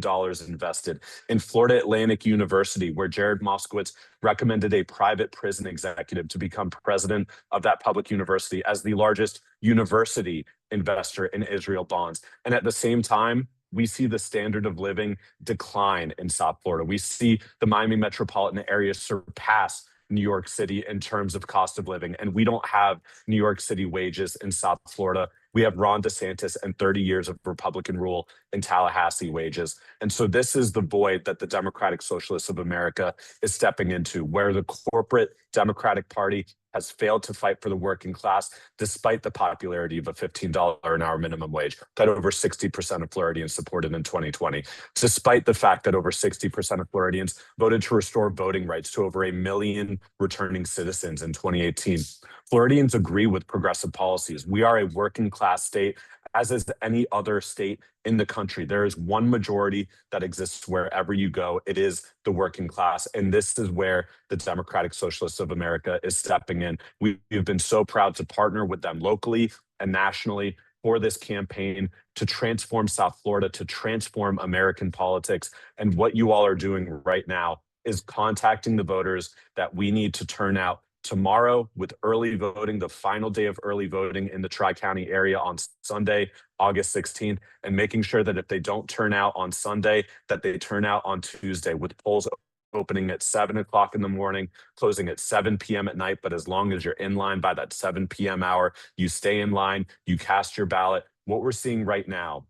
invested. In Florida Atlantic University, where Jared Moskowitz recommended a private prison executive to become president of that public university as the largest university investor in Israel bonds. And at the same time, we see the standard of living decline in South Florida. We see the Miami metropolitan area surpass New York City in terms of cost of living. And we don't have New York City wages in South Florida. We have Ron DeSantis and 30 years of Republican rule in Tallahassee wages. And so this is the void that the Democratic Socialists of America is stepping into, where the corporate Democratic Party has failed to fight for the working class, despite the popularity of a $15 an hour minimum wage that over 60% of Floridians supported in 2020, despite the fact that over 60% of Floridians voted to restore voting rights to over 1 million returning citizens in 2018. Floridians agree with progressive policies. We are a working class state, as is any other state in the country. There is one majority that exists wherever you go. It is the working class. And this is where the Democratic Socialists of America is stepping in. We've been so proud to partner with them locally and nationally for this campaign to transform South Florida, to transform American politics. And what you all are doing right now is contacting the voters that we need to turn out tomorrow with early voting, the final day of early voting in the Tri-County area on Sunday, August 16th, and making sure that if they don't turn out on Sunday, that they turn out on Tuesday with polls opening at 7 o'clock in the morning, closing at 7 p.m. at night. But as long as you're in line by that 7 p.m. hour, you stay in line, you cast your ballot. What we're seeing right now,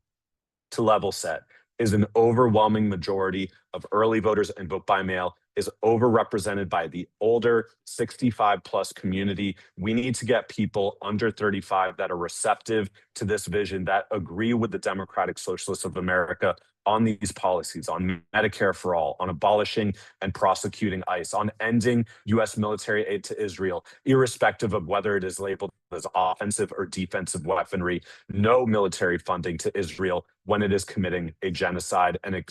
to level set, is an overwhelming majority of early voters and vote by mail is overrepresented by the older 65 plus community. We need to get people under 35 that are receptive to this vision, that agree with the Democratic Socialists of America on these policies, on Medicare for all, on abolishing and prosecuting ICE, on ending U.S. military aid to Israel, irrespective of whether it is labeled as offensive or defensive weaponry, no military funding to Israel when it is committing a genocide and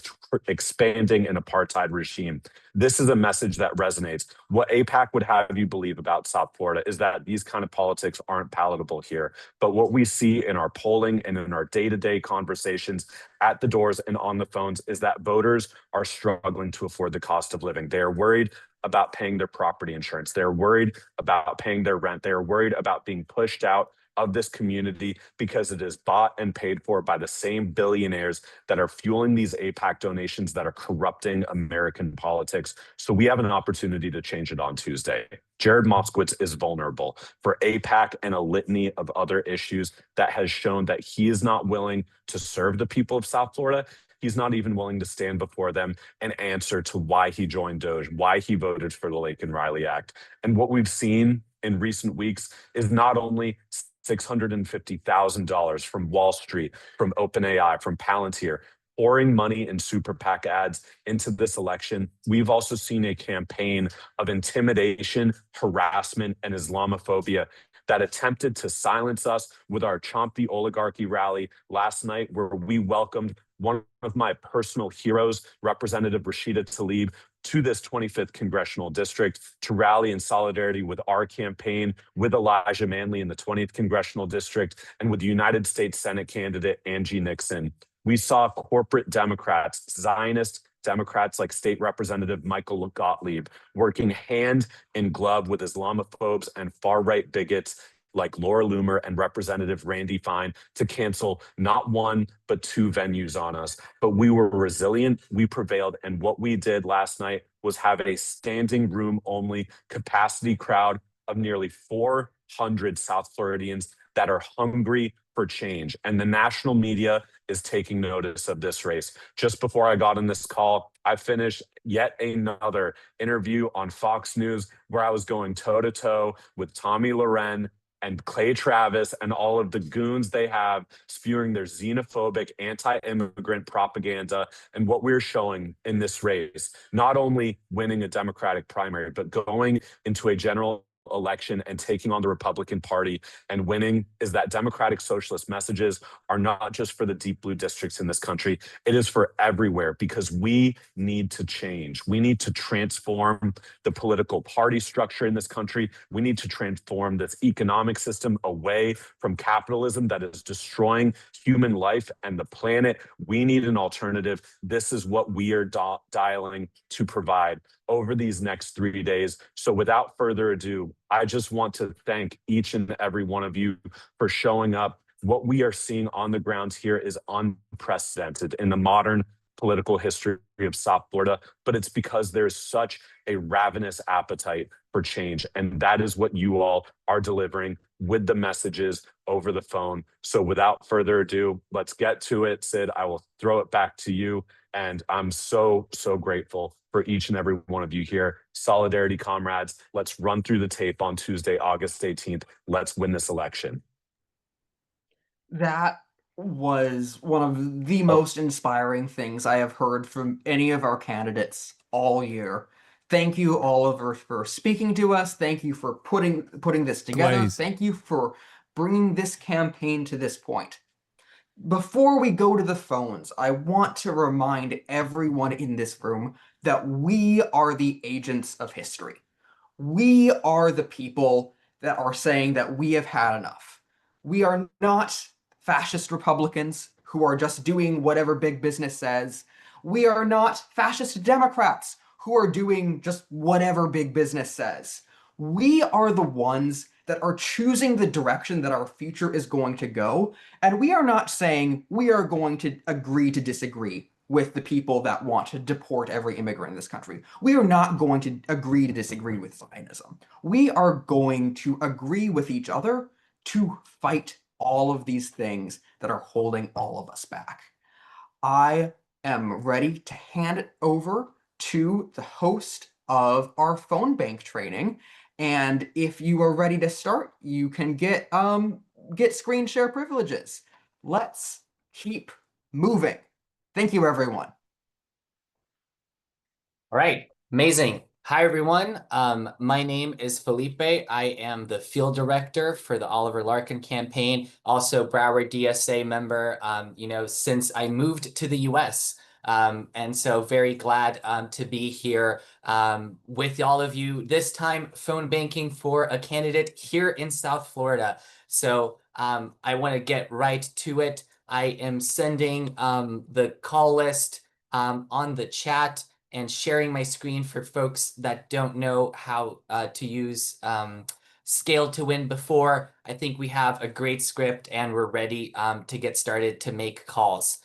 expanding an apartheid regime. This is a message that resonates. What AIPAC would have you believe about South Florida is that these kind of politics aren't palatable here. But what we see in our polling and in our day-to-day conversations at the doors and on the phones is that voters are struggling to afford the cost of living. They're worried about paying their property insurance. They're worried about paying their rent. They're worried about being pushed out of this community because it is bought and paid for by the same billionaires that are fueling these AIPAC donations that are corrupting American politics. So we have an opportunity to change it on Tuesday. Jared Moskowitz is vulnerable for AIPAC and a litany of other issues that has shown that he is not willing to serve the people of South Florida. He's not even willing to stand before them and answer to why he joined DOJ, why he voted for the Lake and Riley Act. And what we've seen in recent weeks is not only $650,000 from Wall Street, from OpenAI, from Palantir, pouring money in super PAC ads into this election. We've also seen a campaign of intimidation, harassment, and Islamophobia that attempted to silence us with our Chomp the Oligarchy rally last night, where we welcomed one of my personal heroes, Representative Rashida Tlaib, to this 25th congressional district to rally in solidarity with our campaign, with Elijah Manley in the 20th congressional district, and with the United States Senate candidate Angie Nixon. We saw corporate Democrats, Zionist Democrats like State Representative Michael Gottlieb, working hand in glove with Islamophobes and far-right bigots like Laura Loomer and Representative Randy Fine to cancel not one, but two venues on us. But we were resilient, we prevailed, and what we did last night was have a standing room only capacity crowd of nearly 400 South Floridians that are hungry for change. And the national media is taking notice of this race. Just before I got on this call, I finished yet another interview on Fox News where I was going toe-to-toe with Tommy Loren and Clay Travis and all of the goons they have spewing their xenophobic, anti-immigrant propaganda. And what we're showing in this race, not only winning a Democratic primary, but going into a general election and taking on the Republican Party and winning, is that Democratic Socialist messages are not just for the deep blue districts in this country. It is for everywhere, because we need to change. We need to transform the political party structure in this country. We need to transform this economic system away from capitalism that is destroying human life and the planet. We need an alternative. This is what we are dialing to provide over these next 3 days. So without further ado, I just want to thank each and every one of you for showing up. What we are seeing on the ground here is unprecedented in the modern political history of South Florida, but it's because there's such a ravenous appetite for change. And that is what you all are delivering with the messages over the phone. So without further ado, let's get to it. Sid, I will throw it back to you. And I'm so, so grateful for each and every one of you here. Solidarity, comrades. Let's run through the tape on Tuesday, August 18th. Let's win this election. That was one of the most inspiring things I have heard from any of our candidates all year. Thank you, Oliver, for speaking to us. Thank you for putting this together. Please. Thank you for bringing this campaign to this point. Before we go to the phones, I want to remind everyone in this room that we are the agents of history. We are the people that are saying that we have had enough. We are not fascist Republicans who are just doing whatever big business says. We are not fascist Democrats who are doing just whatever big business says. We are the ones that are choosing the direction that our future is going to go. And we are not saying we are going to agree to disagree with the people that want to deport every immigrant in this country. We are not going to agree to disagree with Zionism. We are going to agree with each other to fight all of these things that are holding all of us back. I am ready to hand it over to the host of our phone bank training. And if you are ready to start, you can get screen share privileges. Let's keep moving. Thank you, everyone. All right, amazing. Hi, everyone. My name is Felipe. I am the field director for the Oliver Larkin campaign, also Broward DSA member, since I moved to the US. And so very glad to be here with all of you, this time phone banking for a candidate here in South Florida. So I want to get right to it. I am sending the call list on the chat and sharing my screen for folks that don't know how to use Scale to Win before. I think we have a great script and we're ready to get started to make calls.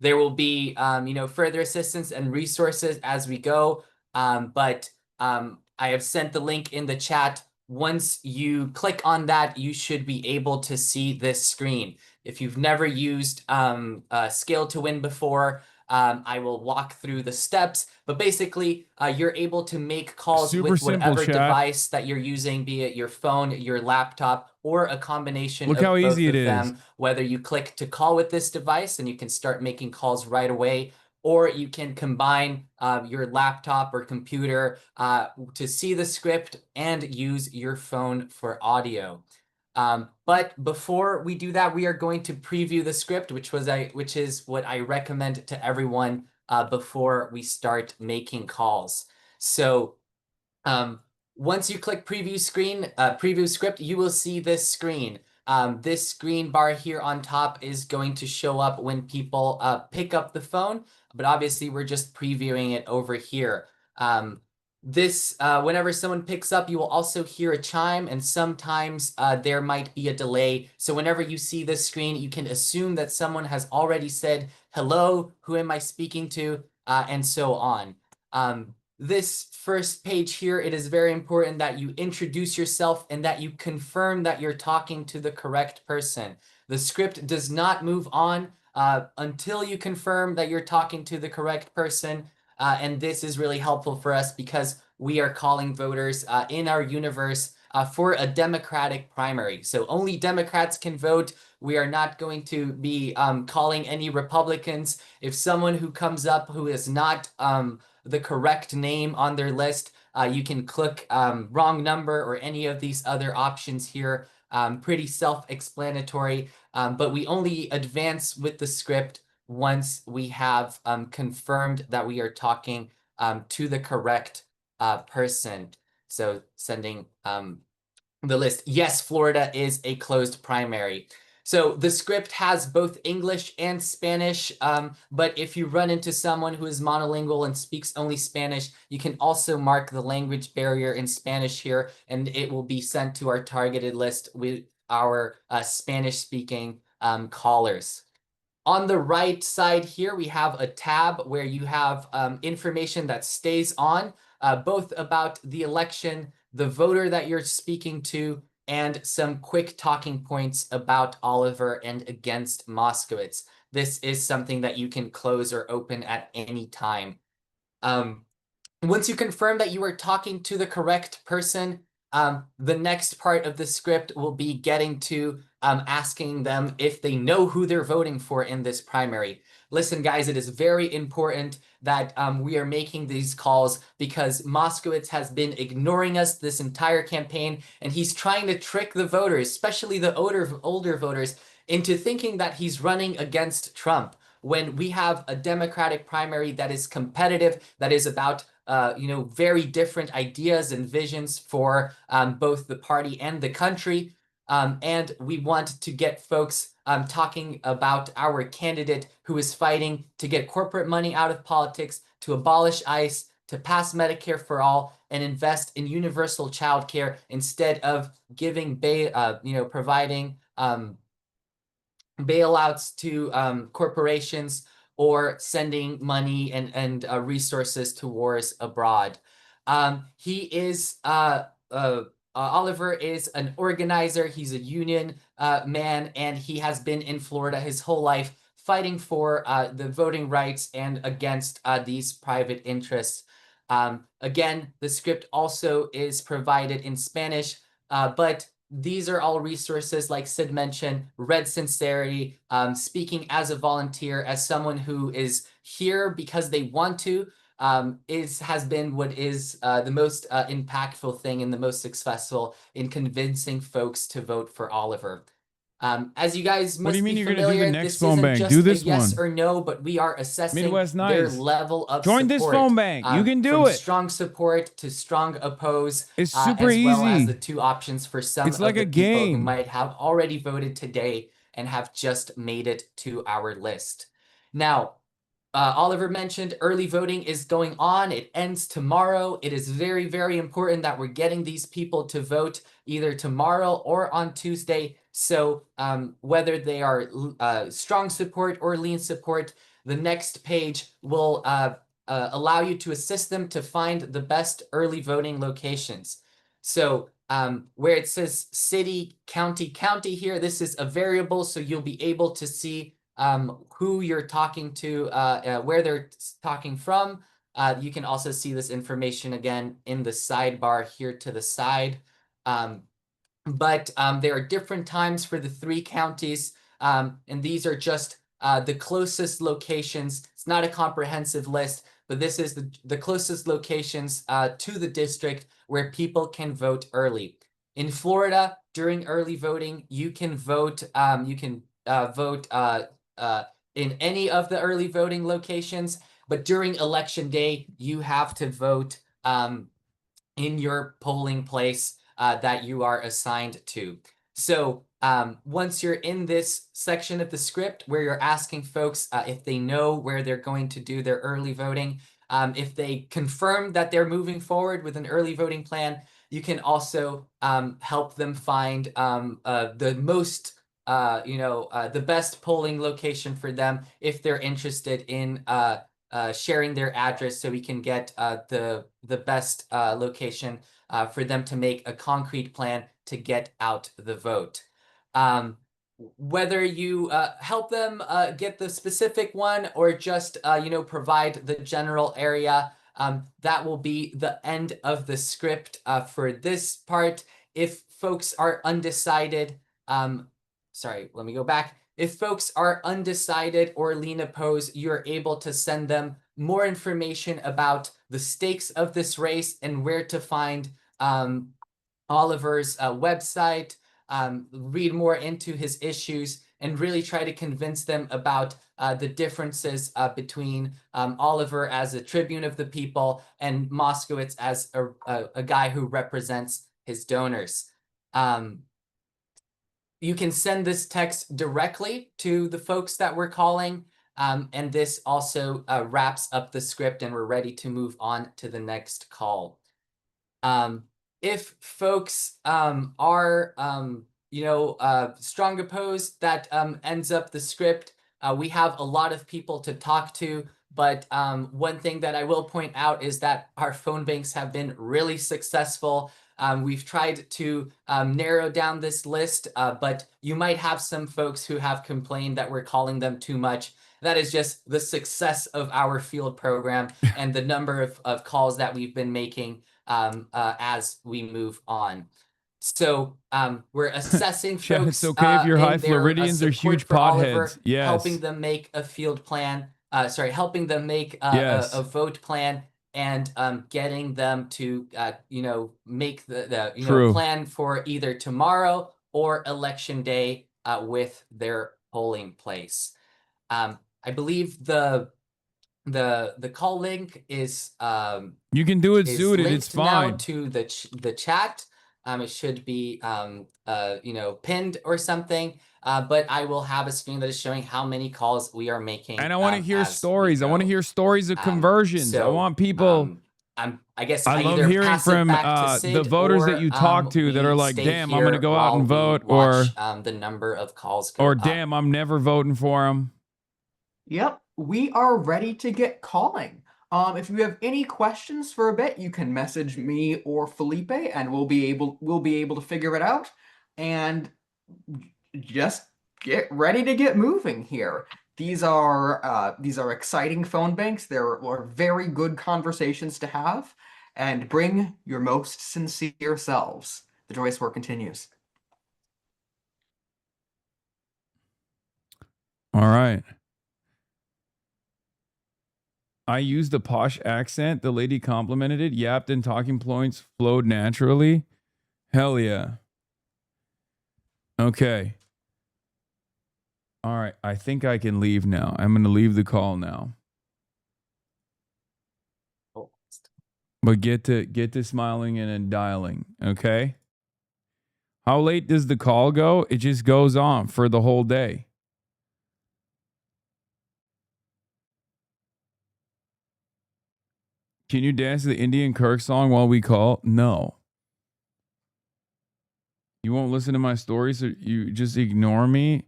There will be further assistance and resources as we go, but I have sent the link in the chat. Once you click on that, you should be able to see this screen. If you've never used Scale to Win before, I will walk through the steps, but basically you're able to make calls with whatever device that you're using, be it your phone, your laptop, or a combination of both of them. Whether you click to call with this device and you can start making calls right away, or you can combine your laptop or computer to see the script and use your phone for audio. But before we do that, we are going to preview the script, which is what I recommend to everyone before we start making calls. So once you click preview script, you will see this screen. This screen bar here on top is going to show up when people pick up the phone, but obviously we're just previewing it over here. Whenever someone picks up, you will also hear a chime, and sometimes there might be a delay. So whenever you see this screen, you can assume that someone has already said, hello, who am I speaking to, and so on. This first page here, it is very important that you introduce yourself and that you confirm that you're talking to the correct person. The script does not move on until you confirm that you're talking to the correct person. And this is really helpful for us because we are calling voters in our universe for a Democratic primary. So only Democrats can vote. We are not going to be calling any Republicans. If someone who comes up who is not the correct name on their list, you can click wrong number or any of these other options here. Pretty self-explanatory, but we only advance with the script once we have confirmed that we are talking to the correct person. So sending the list. Yes, Florida is a closed primary. So the script has both English and Spanish, but if you run into someone who is monolingual and speaks only Spanish, you can also mark the language barrier in Spanish here, and it will be sent to our targeted list with our Spanish-speaking callers. On the right side here, we have a tab where you have information that stays on, both about the election, the voter that you're speaking to, and some quick talking points about Oliver and against Moskowitz. This is something that you can close or open at any time. Once you confirm that you are talking to the correct person, the next part of the script will be getting to asking them if they know who they're voting for in this primary. Listen, guys, it is very important that we are making these calls because Moskowitz has been ignoring us this entire campaign, and he's trying to trick the voters, especially the older voters, into thinking that he's running against Trump when we have a Democratic primary that is competitive, that is about very different ideas and visions for both the party and the country. And we want to get folks talking about our candidate who is fighting to get corporate money out of politics, to abolish ICE, to pass Medicare for all, and invest in universal child care instead of giving providing bailouts to corporations or sending money and resources to wars abroad. Oliver is an organizer. He's a union man, and he has been in Florida his whole life fighting for the voting rights and against these private interests. Again, the script also is provided in Spanish, but these are all resources, like Sid mentioned, Red Sincerity, speaking as a volunteer, as someone who is here because they want to, has been what is the most impactful thing and the most successful in convincing folks to vote for Oliver. As you guys must What do you mean be you're familiar, gonna do the next this phone isn't bank? just Do this a yes one. or no, but we are assessing Midwest their Nice. level of Join support. this phone bank. You can do from it. Strong support to strong oppose, It's super as well as easy. the two options for some It's of like the a people who game. might have already voted today and have just made it to our list. Now, Oliver mentioned early voting is going on. It ends tomorrow. It is very, very important that we're getting these people to vote either tomorrow or on Tuesday. So whether they are strong support or lean support, the next page will allow you to assist them to find the best early voting locations. So where it says city, county here, this is a variable, so you'll be able to see who you're talking to, where they're talking from. You can also see this information again in the sidebar here to the side. But there are different times for the 3 counties, and these are just the closest locations. It's not a comprehensive list, but this is the closest locations to the district where people can vote early. In Florida, during early voting, you can vote. Vote in any of the early voting locations, but during election day, you have to vote in your polling place that you are assigned to. So once you're in this section of the script where you're asking folks if they know where they're going to do their early voting, if they confirm that they're moving forward with an early voting plan, you can also help them find the most the best polling location for them if they're interested in sharing their address, so we can get the best location for them to make a concrete plan to get out the vote. Whether you help them get the specific one or just provide the general area, that will be the end of the script for this part. If folks are undecided, sorry, let me go back. If folks are undecided or lean oppose, you're able to send them more information about the stakes of this race and where to find Oliver's website, read more into his issues, and really try to convince them about the differences between Oliver as a tribune of the people and Moskowitz as a guy who represents his donors. You can send this text directly to the folks that we're calling, and this also wraps up the script, and we're ready to move on to the next call. If folks are, strong opposed, that ends up the script. We have a lot of people to talk to, but one thing that I will point out is that our phone banks have been really successful. We've tried to narrow down this list, but you might have some folks who have complained that we're calling them too much. That is just the success of our field program and the number of calls that we've been making as we move on. So we're assessing Chad, folks. it's okay if you're high. in their, Floridians are support huge for Oliver, potheads. Yes. helping them make a field plan. Helping them make Yes. a vote plan, and getting them to make the True. plan for either tomorrow or election day with their polling place. I believe the call link is You can do it is suited. linked It's now fine. to the chat. It should be pinned or something. But I will have a screen that is showing how many calls we are making. And I want to hear as we stories. I want to go. hear stories of conversions. I So, want people. I guess I I love either hearing pass it from back to the Sid, voters or, that you talk to that we are like, stay damn, I'm going to here go out and while we vote, or watch, the number of calls go or up. damn, I'm never voting for him. Yep, we are ready to get calling. If you have any questions for a bit, you can message me or Felipe, and we'll be able to figure it out. And just get ready to get moving here. These are exciting phone banks. There are very good conversations to have, and bring your most sincere selves. The joyous work continues. All right. I used a posh accent. The lady complimented it, yapped, and talking points flowed naturally. Hell yeah. Okay. All right. I think I can leave now. I'm going to leave the call now. But get to smiling and dialing, okay? How late does the call go? It just goes on for the whole day. Can you dance to the Indian Kirk song while we call? No. You won't listen to my stories, so you just ignore me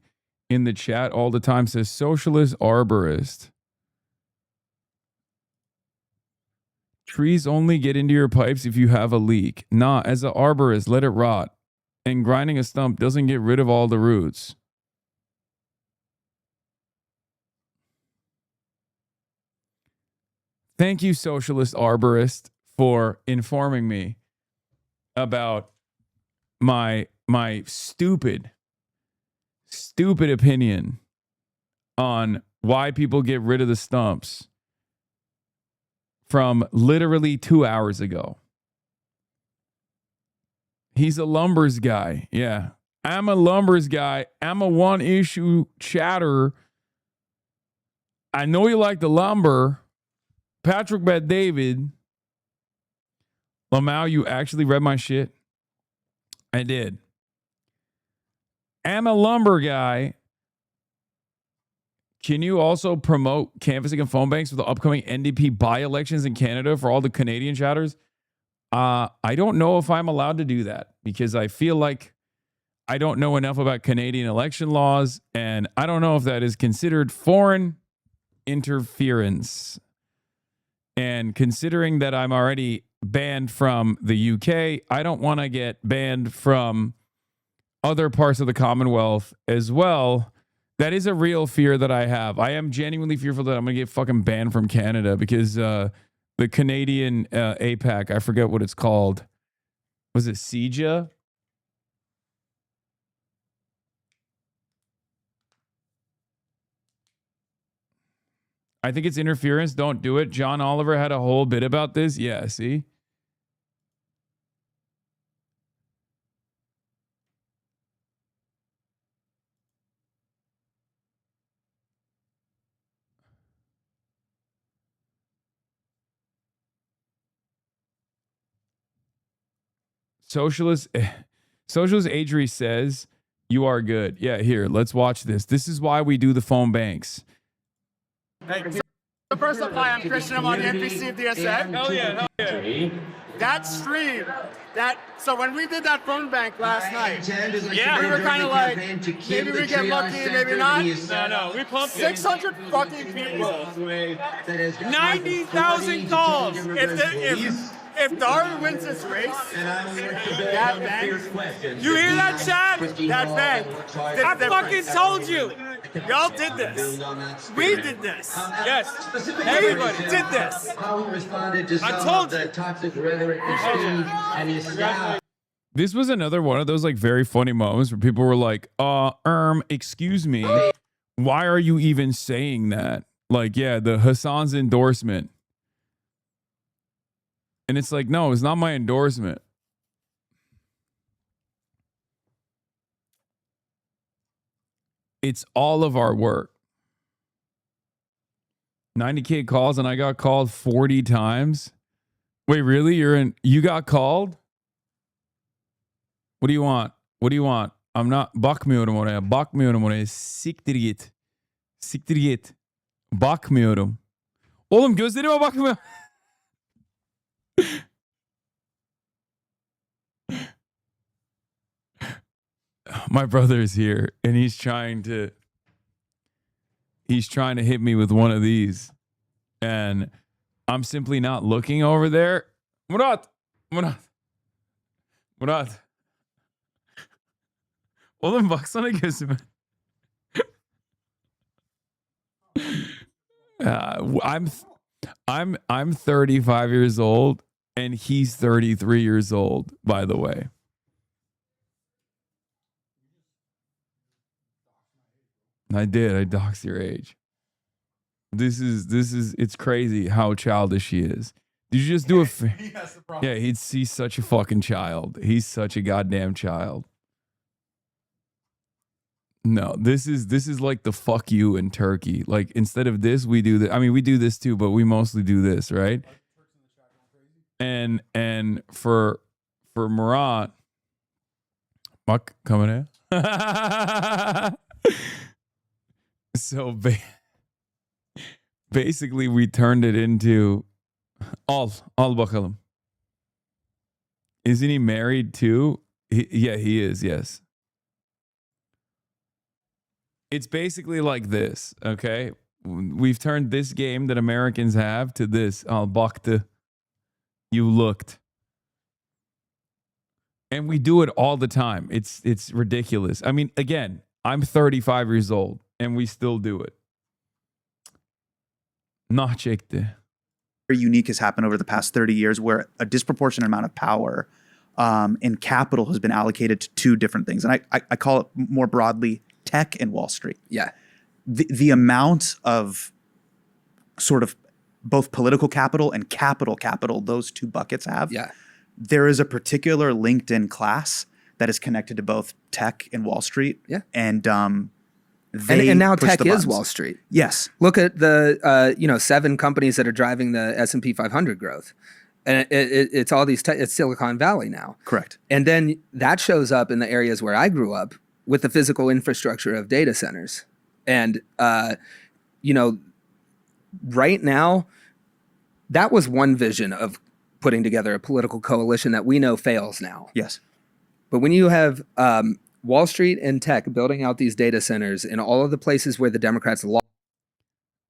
in the chat all the time. Says socialist arborist. Trees only get into your pipes if you have a leak. Nah, as an arborist, let it rot. And grinding a stump doesn't get rid of all the roots. Thank you, socialist arborist, for informing me about my stupid opinion on why people get rid of the stumps from literally 2 hours ago. He's a lumbers guy. Yeah. I'm a lumbers guy. I'm a one-issue chatter. I know you like the lumber. Patrick Bet David. Lamau, you actually read my shit? I did. I'm a lumber guy. Can you also promote canvassing and phone banks for the upcoming NDP by-elections in Canada for all the Canadian chatters? I don't know if I'm allowed to do that because I feel like I don't know enough about Canadian election laws, and I don't know if that is considered foreign interference. And considering that I'm already banned from the UK, I don't want to get banned from other parts of the Commonwealth as well. That is a real fear that I have. I am genuinely fearful that I'm going to get fucking banned from Canada because the Canadian APAC, I forget what it's called. Was it CEJA? I think it's interference. Don't do it. John Oliver had a whole bit about this. Yeah, see? Socialist Adri says, you are good. Yeah, here, let's watch this. This is why we do the phone banks. Hey, so first up, hi, I'm Christian. I'm on the NPC of DSA. Hell yeah, hell yeah. That stream, so when we did that phone bank last night, we were kind of like, maybe we get lucky, maybe not. No, we pumped 600 fucking people. 90,000 calls. If Darwin wins this race, that bank, you hear that, Chad? That bank. I fucking told you. Y'all did this. We did this. Yes. Everybody did this. I told you. This was another one of those like very funny moments where people were like, excuse me, why are you even saying that? Like, yeah, the Hasan's endorsement. And it's like, no, it's not my endorsement. It's all of our work. 90K calls and I got called 40 times. Wait, really? You got called? What do you want? What do you want? I'm not bakmıyorum oraya. Bakmıyorum oraya. Siktir git. Siktir git. Bakmıyorum. Oğlum gözlerime bakmıyor. My brother is here and he's trying to hit me with one of these. And I'm simply not looking over there. Murat. Oğlum baksana gözüme. I'm 35 years old and he's 33 years old, by the way. I did. I doxed your age. This is it's crazy how childish he is. Did you just do a yeah, he's such a fucking child. He's such a goddamn child. No, this is like the fuck you in Turkey. Like instead of this, we do that. I mean, we do this too, but we mostly do this, right? And for Murat, fuck coming in. So basically, we turned it into al bakalım. Isn't he married too? Yeah, he is. Yes. It's basically like this, okay? We've turned this game that Americans have to this. Al baktı. You looked. And we do it all the time. It's ridiculous. I mean, again, I'm 35 years old and we still do it. Nah çekti. Very unique has happened over the past 30 years where a disproportionate amount of power and capital has been allocated to two different things. And I call it more broadly tech and Wall Street. Yeah. The amount of sort of both political capital and capital those two buckets have. Yeah. There is a particular LinkedIn class that is connected to both tech and Wall Street. Yeah. And and now tech is Wall Street. Yes. Look at the 7 companies that are driving the S&P 500 growth. And it's all these it's Silicon Valley now. Correct. And then that shows up in the areas where I grew up with the physical infrastructure of data centers. And right now that was one vision of putting together a political coalition that we know fails now. Yes. But when you have Wall Street and tech building out these data centers in all of the places where the Democrats lost.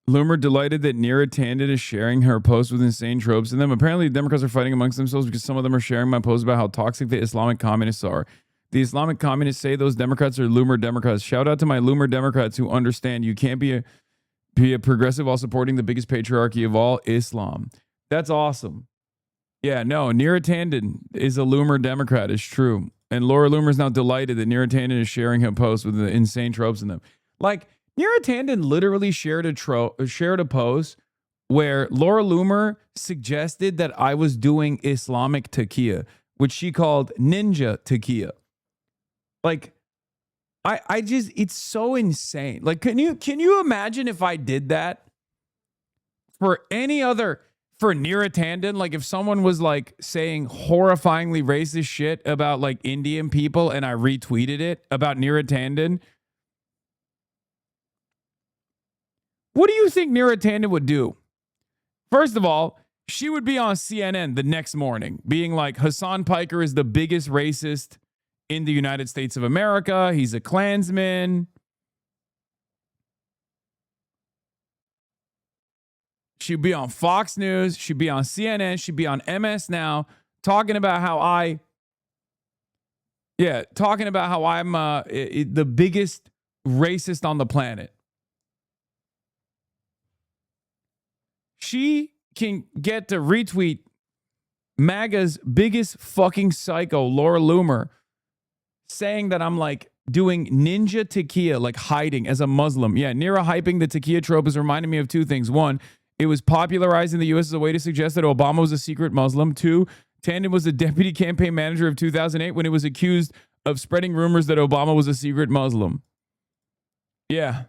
Loomer delighted that Neera Tanden is sharing her posts with insane tropes in them. Apparently, the Democrats are fighting amongst themselves because some of them are sharing my posts about how toxic the Islamic communists are. The Islamic communists say those Democrats are Loomer Democrats. Shout out to my Loomer Democrats who understand you can't be a progressive while supporting the biggest patriarchy of all, Islam. That's awesome. Yeah, no, Neera Tanden is a Loomer Democrat. It's true. And Laura Loomer is now delighted that Neera Tanden is sharing her posts with the insane tropes in them. Like, Neera Tanden literally shared a post where Laura Loomer suggested that I was doing Islamic taqiyya, which she called ninja taqiyya. Like, I just, it's so insane. Like, can you imagine if I did that for any other, for Neera Tanden? Like, if someone was like saying horrifyingly racist shit about like Indian people and I retweeted it about Neera Tanden, what do you think Neera Tanden would do? First of all, she would be on CNN the next morning being like, Hasan Piker is the biggest racist in the United States of America. He's a Klansman. She'd be on Fox News. She'd be on CNN. She'd be on MS Now talking about how I'm the biggest racist on the planet. She can get to retweet MAGA's biggest fucking psycho, Laura Loomer, saying that I'm like doing ninja taqiyya, like hiding as a Muslim. Yeah, Nira hyping the taqiyya trope is reminding me of two things. One, it was popularized in the U.S. as a way to suggest that Obama was a secret Muslim. Two, Tandon was the deputy campaign manager of 2008 when it was accused of spreading rumors that Obama was a secret Muslim. Yeah.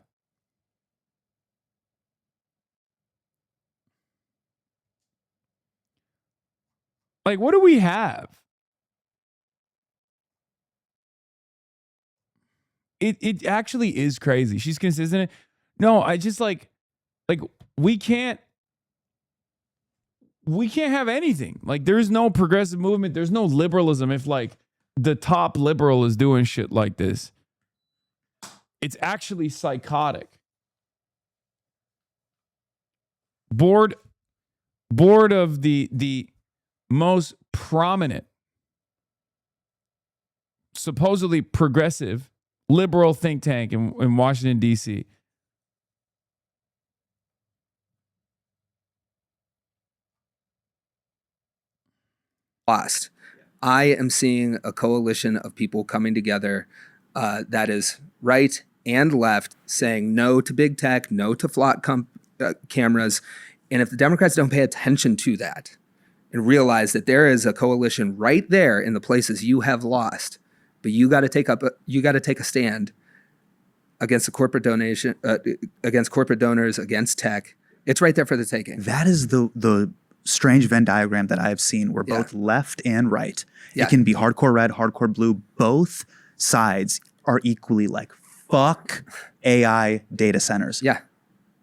Like, what do we have? It actually is crazy. She's consistent. No, I just like we can't have anything. Like, there's no progressive movement. There's no liberalism if like the top liberal is doing shit like this. It's actually psychotic. Board of the most prominent, supposedly progressive liberal think tank in Washington, D.C. Lost. I am seeing a coalition of people coming together that is right and left, saying no to big tech, no to flock cameras. And if the Democrats don't pay attention to that and realize that there is a coalition right there in the places you have lost, but you got to take a stand against the corporate donation, against corporate donors, against tech. It's right there for the taking. That is the strange Venn diagram that I have seen where both left and right, it can be hardcore red, hardcore blue. Both sides are equally like, fuck AI data centers. Yeah.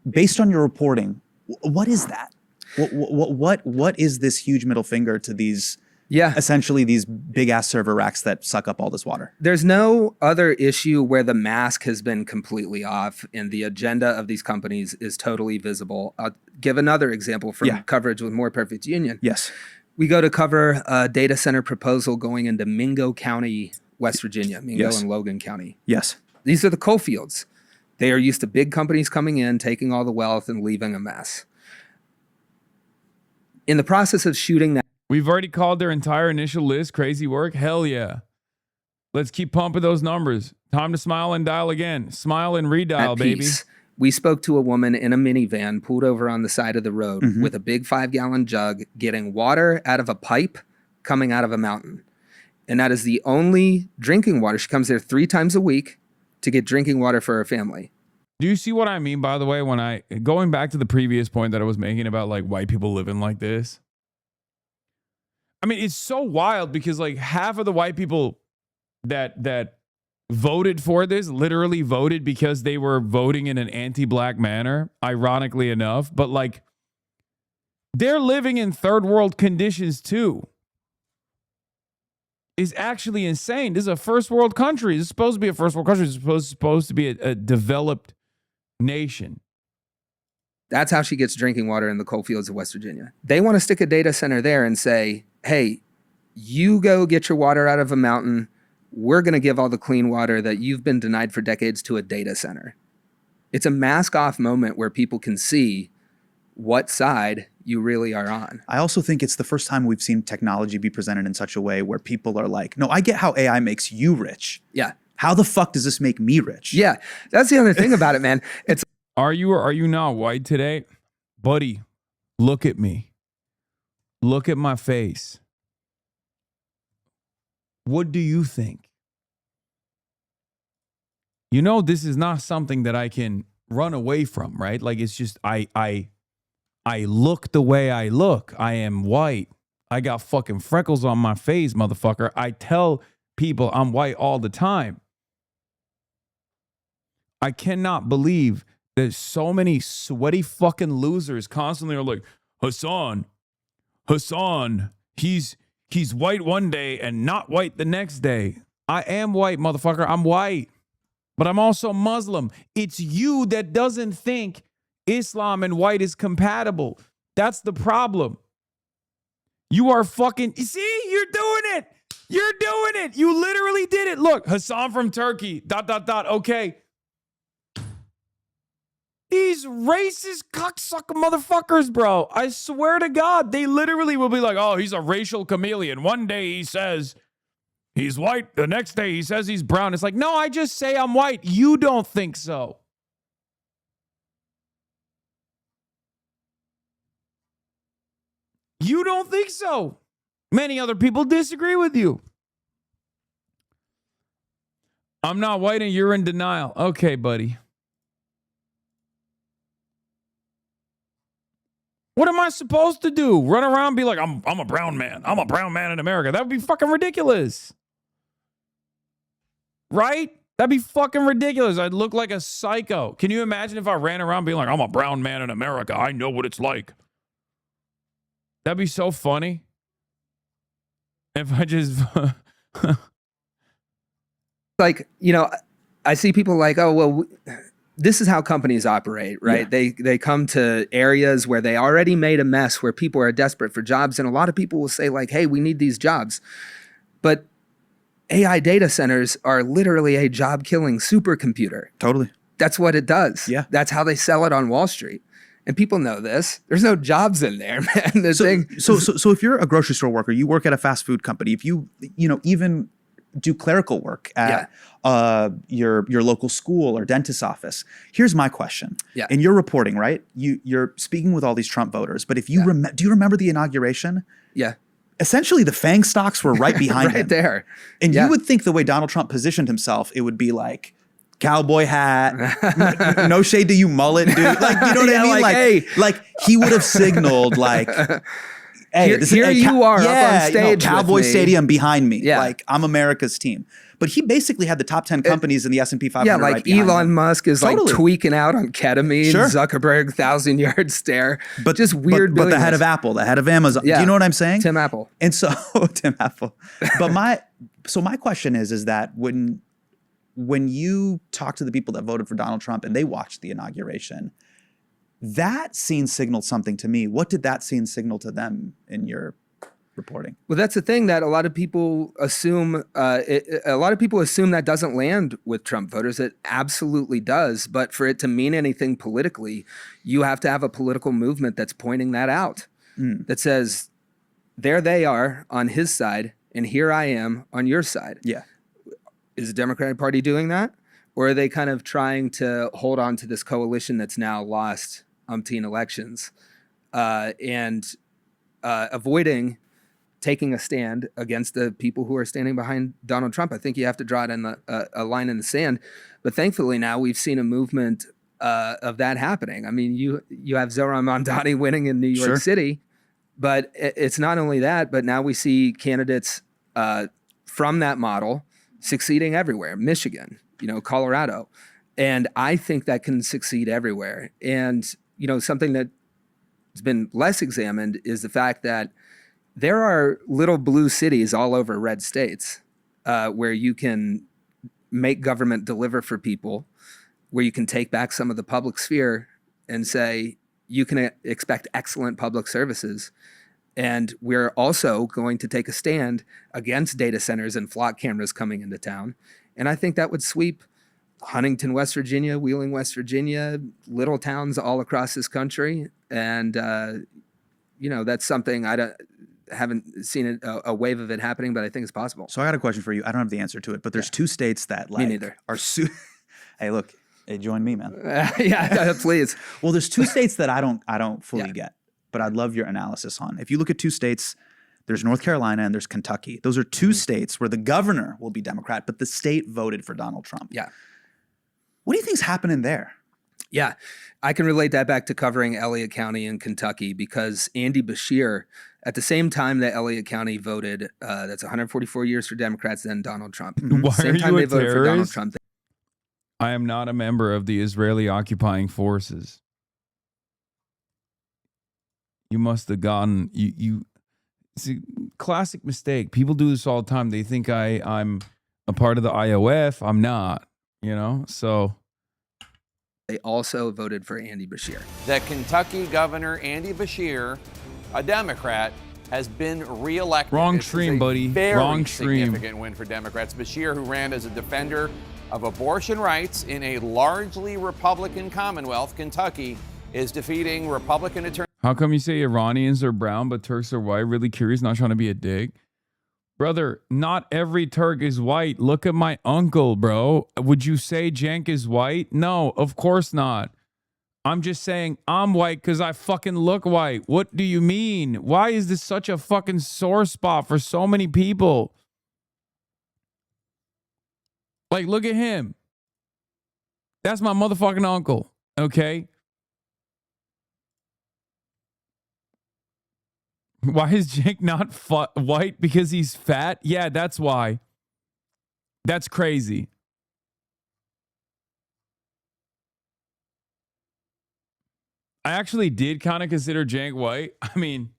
Based on your reporting, what is that? What is this huge middle finger to these, essentially these big ass server racks that suck up all this water? There's no other issue where the mask has been completely off and the agenda of these companies is totally visible. I'll give another example from coverage with More Perfect Union. Yes. We go to cover a data center proposal going into Mingo County, West Virginia, Mingo and Logan County. Yes. These are the coal fields. They are used to big companies coming in, taking all the wealth and leaving a mess. In the process of shooting that, we've already called their entire initial list crazy work. Hell yeah. Let's keep pumping those numbers. Time to smile and dial again. Smile and redial, baby. We spoke to a woman in a minivan pulled over on the side of the road with a big 5-gallon jug, getting water out of a pipe coming out of a mountain. And that is the only drinking water. She comes there 3 times a week to get drinking water for her family. Do you see what I mean, by the way, when going back to the previous point that I was making about like white people living like this? I mean, it's so wild because like half of the white people that voted for this literally voted because they were voting in an anti-black manner, ironically enough, but like they're living in third world conditions too. Is actually insane. This is a first world country. This is supposed to be a first world country. It's supposed to be a developed nation. That's how she gets drinking water in the coal fields of West Virginia. They want to stick a data center there and say, hey, you go get your water out of a mountain. We're going to give all the clean water that you've been denied for decades to a data center. It's a mask off moment where people can see what side you really are on. I also think it's the first time we've seen technology be presented in such a way where people are like, no, I get how AI makes you rich. Yeah. How the fuck does this make me rich? Yeah. That's the other thing about it, man. It's Are you or are you not white today? Buddy, look at me. Look at my face. What do you think? You know, this is not something that I can run away from, right? Like, it's just, I look the way I look. I am white. I got fucking freckles on my face, motherfucker. I tell people I'm white all the time. I cannot believe that so many sweaty fucking losers constantly are like, Hasan, he's white one day and not white the next day. I am white, motherfucker. I'm white. But I'm also Muslim. It's you that doesn't think Islam and white is compatible. That's the problem. You are fucking, see, you're doing it. You're doing it. You literally did it. Look, Hasan from Turkey, ... Okay. These racist cocksucker motherfuckers, bro. I swear to God, they literally will be like, oh, he's a racial chameleon. One day he says he's white. The next day he says he's brown. It's like, no, I just say I'm white. You don't think so. You don't think so. Many other people disagree with you. I'm not white and you're in denial. Okay, buddy. What am I supposed to do? Run around and be like, I'm a brown man. I'm a brown man in America. That would be fucking ridiculous. Right? That'd be fucking ridiculous. I'd look like a psycho. Can you imagine if I ran around being like, I'm a brown man in America. I know what it's like. That'd be so funny. If I just... like, you know, I see people like, oh, well, this is how companies operate, right? Yeah. They come to areas where they already made a mess, where people are desperate for jobs. And a lot of people will say like, hey, we need these jobs. But AI data centers are literally a job-killing supercomputer. Totally. That's what it does. Yeah. That's how they sell it on Wall Street. And people know this. There's no jobs in there, man. So if you're a grocery store worker, you work at a fast food company, if you even do clerical work at your local school or dentist's office. Here's my question. Yeah. And you're reporting, right? You're speaking with all these Trump voters, but if you do you remember the inauguration? Yeah. Essentially, the FANG stocks were right behind him. Right there. And you would think the way Donald Trump positioned himself, it would be like cowboy hat, no shade to you, mullet, dude. Like, you know what I mean? Like, hey. Like he would have signaled like, hey, here you are up on stage, Cowboy Stadium behind me. Yeah. Like I'm America's team. But he basically had the top 10 companies in the S&P 500. Yeah, like right behind Elon him. Musk is like tweaking out on ketamine. Sure. Zuckerberg, 1,000-yard stare. But just weird. But the head of Apple, the head of Amazon. Yeah. Do you know what I'm saying? Tim Apple. And so Tim Apple. But my question is that when you talk to the people that voted for Donald Trump and they watched the inauguration, that scene signaled something to me. What did that scene signal to them in your reporting? Well, that's the thing that a lot of people assume. A lot of people assume that doesn't land with Trump voters. It absolutely does. But for it to mean anything politically, you have to have a political movement that's pointing that out. That says, there they are on his side, and here I am on your side. Yeah. Is the Democratic Party doing that? Or are they kind of trying to hold on to this coalition that's now lost umpteen elections and avoiding taking a stand against the people who are standing behind Donald Trump? I think you have to draw it in a line in the sand. But thankfully now we've seen a movement of that happening. I mean, you have Zohran Mamdani winning in New York City, but it's not only that, but now we see candidates from that model succeeding everywhere. Michigan, Colorado. And I think that can succeed everywhere. And, something that has been less examined is the fact that there are little blue cities all over red states where you can make government deliver for people, where you can take back some of the public sphere and say, you can expect excellent public services. And we're also going to take a stand against data centers and flock cameras coming into town. And I think that would sweep Huntington, West Virginia, Wheeling, West Virginia, little towns all across this country. And, that's something haven't seen a wave of it happening, but I think it's possible. So I got a question for you. I don't have the answer to it, but there's two states that Me neither. are Hey, look, join me, man. Yeah, please. Well, there's two states that I don't fully get, but I'd love your analysis on. If you look at two states, there's North Carolina and there's Kentucky. Those are two states where the governor will be Democrat, but the state voted for Donald Trump. Yeah. What do you think's happening there? Yeah, I can relate that back to covering Elliott County in Kentucky, because Andy Beshear, at the same time that Elliott County voted, that's 144 years for Democrats, then Donald Trump. Why Same are time you they a voted for Donald terrorist? Trump. I am not a member of the Israeli occupying forces. You must have gotten you. See, classic mistake. People do this all the time. They think I'm a part of the IOF. I'm not. So. They also voted for Andy Beshear. That Kentucky Governor Andy Beshear, a Democrat, has been reelected. Wrong This is stream, a buddy. Very Wrong stream. significant win for Democrats. Beshear, who ran as a defender of abortion rights in a largely Republican Commonwealth, Kentucky, is defeating Republican attorney. How come you say Iranians are brown but Turks are white? Really curious, not trying to be a dick. Brother, not every Turk is white. Look at my uncle, bro. Would you say Cenk is white? No, of course not. I'm just saying I'm white because I fucking look white. What do you mean? Why is this such a fucking sore spot for so many people? Like, look at him. That's my motherfucking uncle, okay? Why is Jake not white? Because he's fat? Yeah, that's why. That's crazy. I actually did kind of consider Jake white. I mean,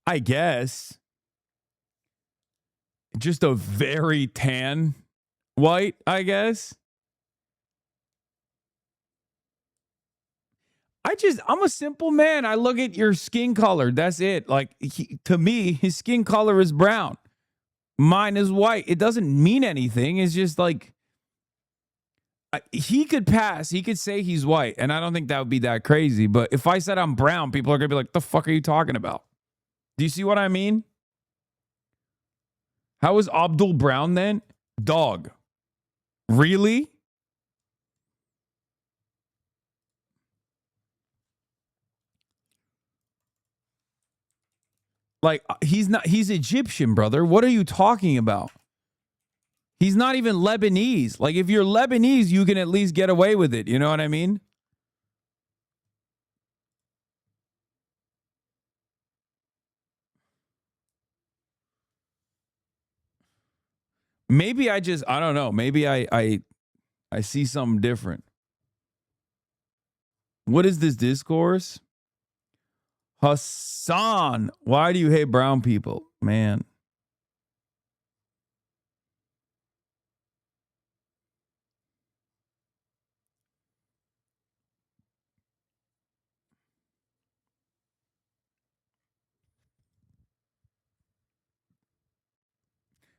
I guess. Just a very tan white, I guess. I'm a simple man. I look at your skin color. That's it. Like, to me, his skin color is brown. Mine is white. It doesn't mean anything. It's just like, he could pass. He could say he's white. And I don't think that would be that crazy. But if I said I'm brown, people are going to be like, the fuck are you talking about? Do you see what I mean? How is Abdul brown then? Dog. Really? Like, he's Egyptian, brother. What are you talking about? He's not even Lebanese. Like, if you're Lebanese, you can at least get away with it. You know what I mean? Maybe I don't know. Maybe I see something different. What is this discourse? Hasan, why do you hate brown people? Man.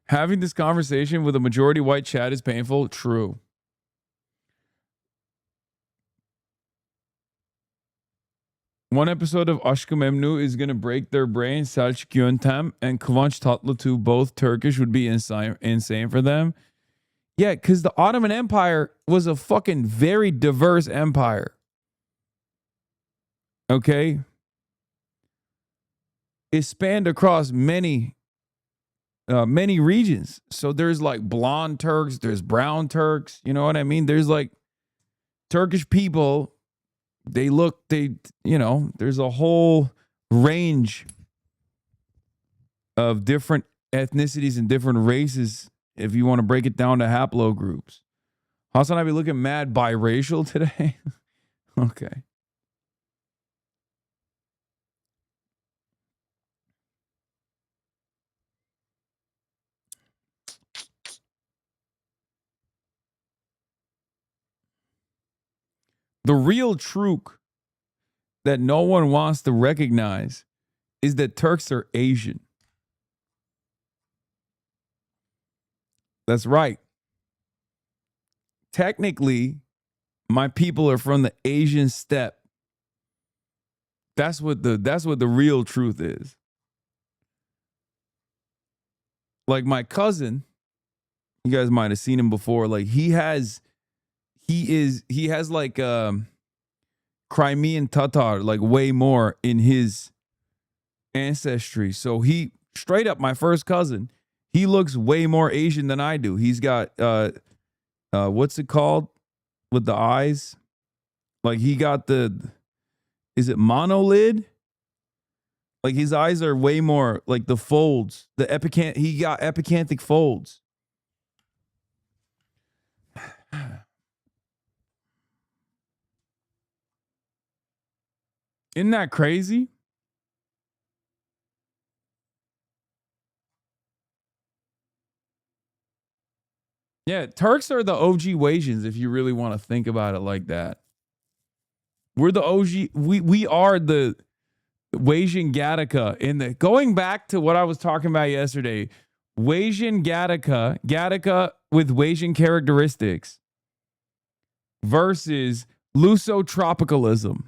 Having this conversation with a majority white chat is painful. True. One episode of Aşk-ı Memnu is going to break their brain. Selçuk Yöntem and Kıvanç Tatlıtuğ, both Turkish, would be insane for them. Yeah, because the Ottoman Empire was a fucking very diverse empire. Okay? It spanned across many regions. So there's like blonde Turks, there's brown Turks, you know what I mean? There's like Turkish people, there's a whole range of different ethnicities and different races if you want to break it down to haplogroups. HasanAbi looking mad biracial today. Okay. The real truth that no one wants to recognize is that Turks are Asian. That's right. Technically, my people are from the Asian steppe. That's what the real truth is. Like my cousin, you guys might have seen him before. Like he has like Crimean Tatar, like way more in his ancestry. So he straight up, my first cousin, he looks way more Asian than I do. He's got what's it called with the eyes? Like he got is it monolid? Like his eyes are way more like the folds, he got epicanthic folds. Isn't that crazy? Yeah, Turks are the OG Wasians if you really want to think about it like that. We're the OG, we are the Wasian Gattaca. Going back to what I was talking about yesterday, Wasian Gattaca with Wasian characteristics. versus Lusotropicalism.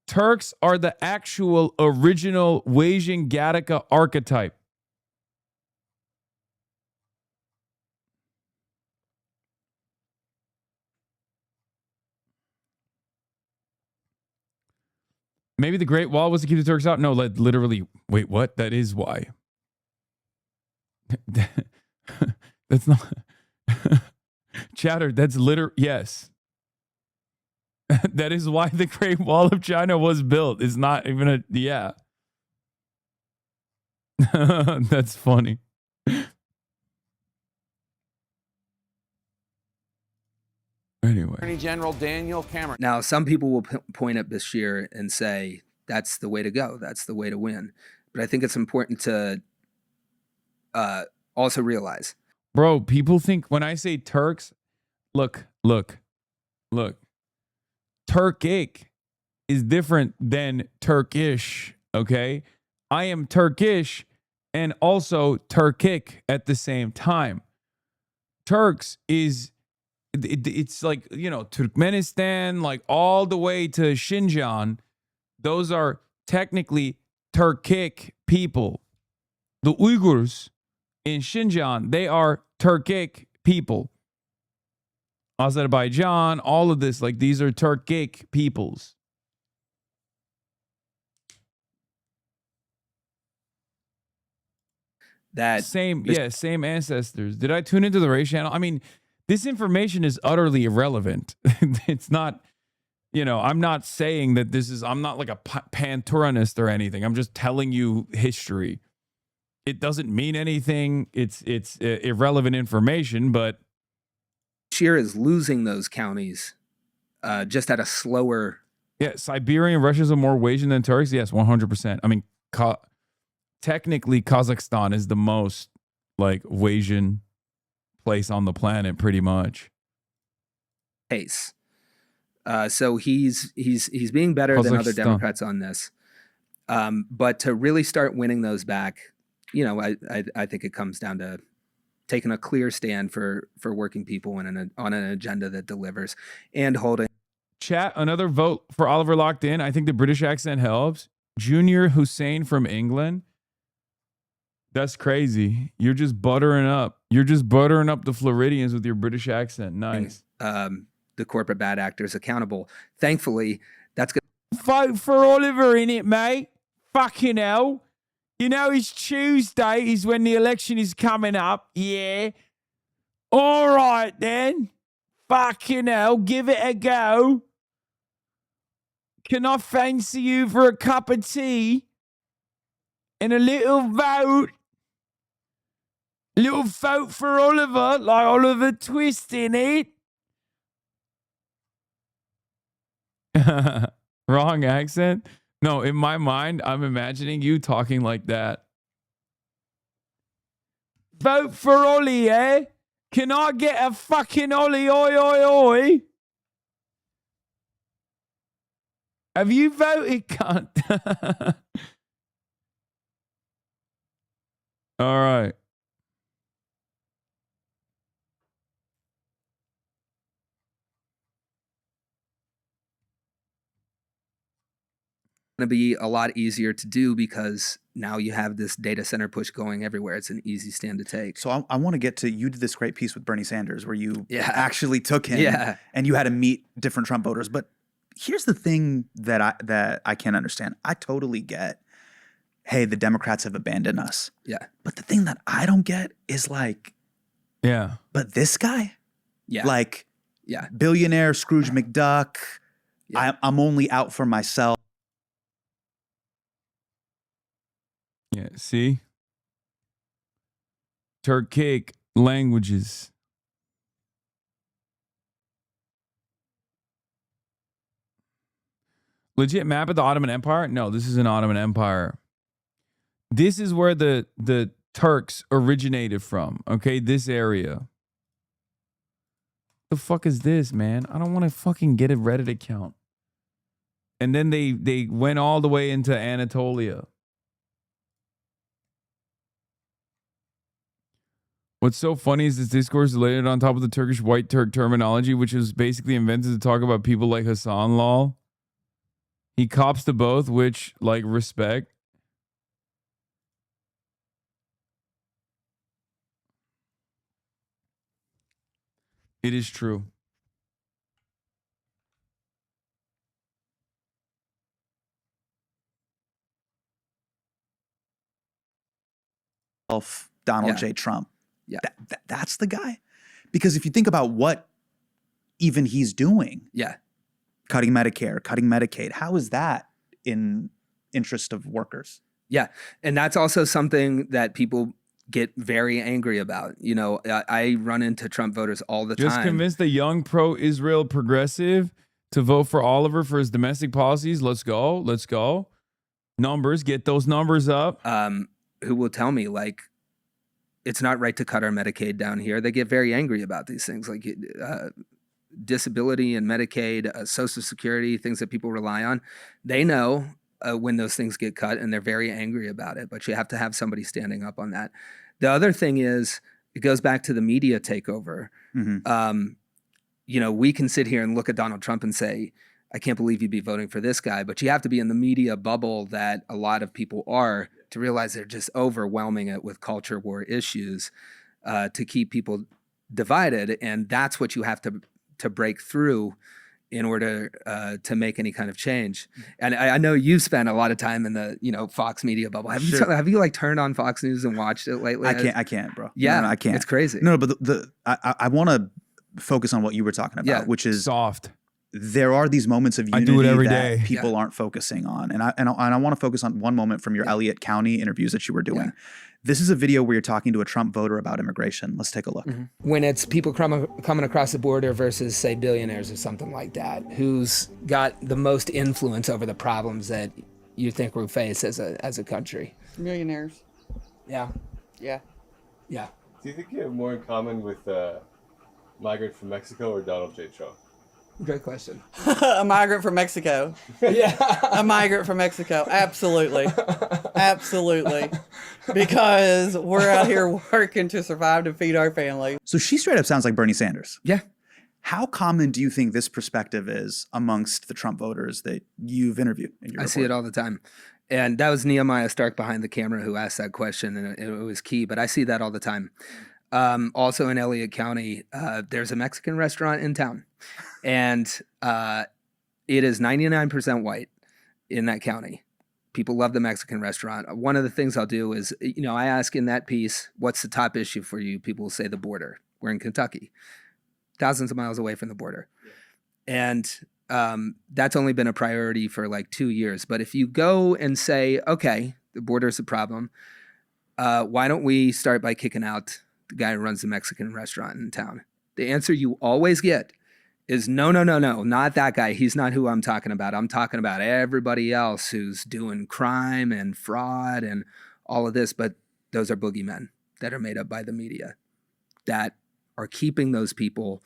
Turks are the actual original Wasian Gattaca archetype. Maybe the Great Wall was to keep the Turks out? No, literally. Wait, what? That is why. That's not. Chatter, that's literally. Yes. That is why the Great Wall of China was built. It's not even a. Yeah. That's funny. Anyway. Attorney General Daniel Cameron. Now, some people will point at Bashir and say that's the way to go. That's the way to win. But I think it's important to also realize. Bro, people think when I say Turks, look. Turkic is different than Turkish, okay? I am Turkish and also Turkic at the same time. Turks is, it's like, you know, Turkmenistan, like all the way to Xinjiang. Those are technically Turkic people. The Uyghurs in Xinjiang, they are Turkic people. Azerbaijan, all of this, like these are Turkic peoples. That same ancestors. Did I tune into the race channel? I mean, this information is utterly irrelevant. It's not, you know, I'm not saying that this is, I'm not like a Panturanist or anything. I'm just telling you history. It doesn't mean anything. It's irrelevant information, but Bashir is losing those counties just at a slower. Yeah, Siberia and Russia's are more Wasian than Turks. Yes, 100%. I mean, technically, Kazakhstan is the most like Wasian place on the planet, pretty much. Pace. So he's being better than other Democrats on this. But to really start winning those back, you know, I think it comes down to taking a clear stand for working people and on an agenda that delivers and holding. Chat, another vote for Oliver locked in. I think the British accent helps. Junior Hussein from England. That's crazy. You're just buttering up. You're just buttering up the Floridians with your British accent. Nice. The corporate bad actors accountable. Thankfully, that's good. Vote for Oliver in it, mate. Fucking hell. You know, it's Tuesday is when the election is coming up. Yeah. All right, then. Fucking hell. Give it a go. Can I fancy you for a cup of tea? And a little vote? Little vote for Oliver, like Oliver Twist in it. Wrong accent? No, in my mind, I'm imagining you talking like that. Vote for Ollie, eh? Can I get a fucking Ollie, oi, oi, oi? Have you voted, cunt? All right. Going to be a lot easier to do because now you have this data center push going everywhere. It's an easy stand to take. So I want to get to, you did this great piece with Bernie Sanders where you actually took him and you had to meet different Trump voters. But here's the thing that I can't understand. I totally get, hey, the Democrats have abandoned us. Yeah. But the thing that I don't get is like, but this guy? Yeah. Like, billionaire Scrooge McDuck. Yeah. I'm only out for myself. Yeah, see? Turkic languages. Legit map of the Ottoman Empire? No, this is an Ottoman Empire. This is where the Turks originated from, okay? This area. The fuck is this, man? I don't want to fucking get a Reddit account. And then they went all the way into Anatolia. What's so funny is this discourse laid on top of the Turkish white Turk terminology, which was basically invented to talk about people like Hasan lol. He cops to both, which, like, respect. It is true. Donald J. Trump. Yeah. That's the guy. Because if you think about what even he's doing. Yeah. Cutting Medicare, cutting Medicaid. How is that in interest of workers? Yeah. And that's also something that people get very angry about. You know, I run into Trump voters all the time. Just convince the young pro-Israel progressive to vote for Oliver for his domestic policies. Let's go. Let's go. Numbers. Get those numbers up. Who will tell me, like, it's not right to cut our Medicaid down here. They get very angry about these things, like disability and Medicaid, Social Security, things that people rely on. They know when those things get cut, and they're very angry about it. But you have to have somebody standing up on that. The other thing is, it goes back to the media takeover. Mm-hmm. You know, we can sit here and look at Donald Trump and say, I can't believe you'd be voting for this guy. But you have to be in the media bubble that a lot of people are to realize they're just overwhelming it with culture war issues to keep people divided. And that's what you have to break through in order to make any kind of change. And I know you've spent a lot of time in the, you know, Fox media bubble. Have you like turned on Fox News and watched it lately? I can't, bro. Yeah, no, I can't. It's crazy. No, but I want to focus on what you were talking about, which is soft. There are these moments of unity do it every that day. people aren't focusing on. And I want to focus on one moment from your Elliott County interviews that you were doing. This is a video where you're talking to a Trump voter about immigration. Let's take a look. When it's people coming across the border versus, say, billionaires or something like that, who's got the most influence over the problems that you think we face as a country? Millionaires. Yeah. Yeah. Yeah. Do you think you have more in common with a migrant from Mexico or Donald J. Trump? Great question. A migrant from Mexico. Yeah. A migrant from Mexico. Absolutely. Absolutely. Because we're out here working to survive to feed our family. So she straight up sounds like Bernie Sanders. Yeah. How common do you think this perspective is amongst the Trump voters that you've interviewed in your report? See it all the time. And that was Nehemiah Stark behind the camera who asked that question, and it was key. But I see that all the time. Also in Elliott County, there's a Mexican restaurant in town, and it is 99% white in that county. People love the Mexican restaurant. One of the things I'll do is, you know, I ask in that piece, what's the top issue for you? People will say the border. We're in Kentucky, thousands of miles away from the border. And that's only been a priority for like 2 years. But if you go and say, okay, the border is a problem, why don't we start by kicking out the guy who runs the Mexican restaurant in town? The answer you always get is no, not that guy. He's not who I'm talking about. I'm talking about everybody else who's doing crime and fraud and all of this. But those are boogeymen that are made up by the media that are keeping those people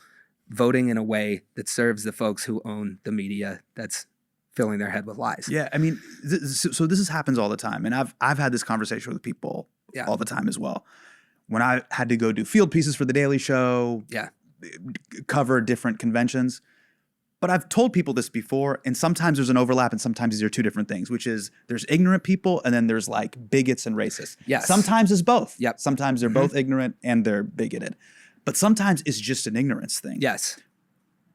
voting in a way that serves the folks who own the media that's filling their head with lies. Yeah, I mean, so this happens all the time. And I've had this conversation with people all the time as well. When I had to go do field pieces for The Daily Show, cover different conventions. But I've told people this before, and sometimes there's an overlap and sometimes these are two different things, which is there's ignorant people and then there's like bigots and racists. Yes. Sometimes it's both. Yep. Sometimes they're both ignorant and they're bigoted. But sometimes it's just an ignorance thing. Yes.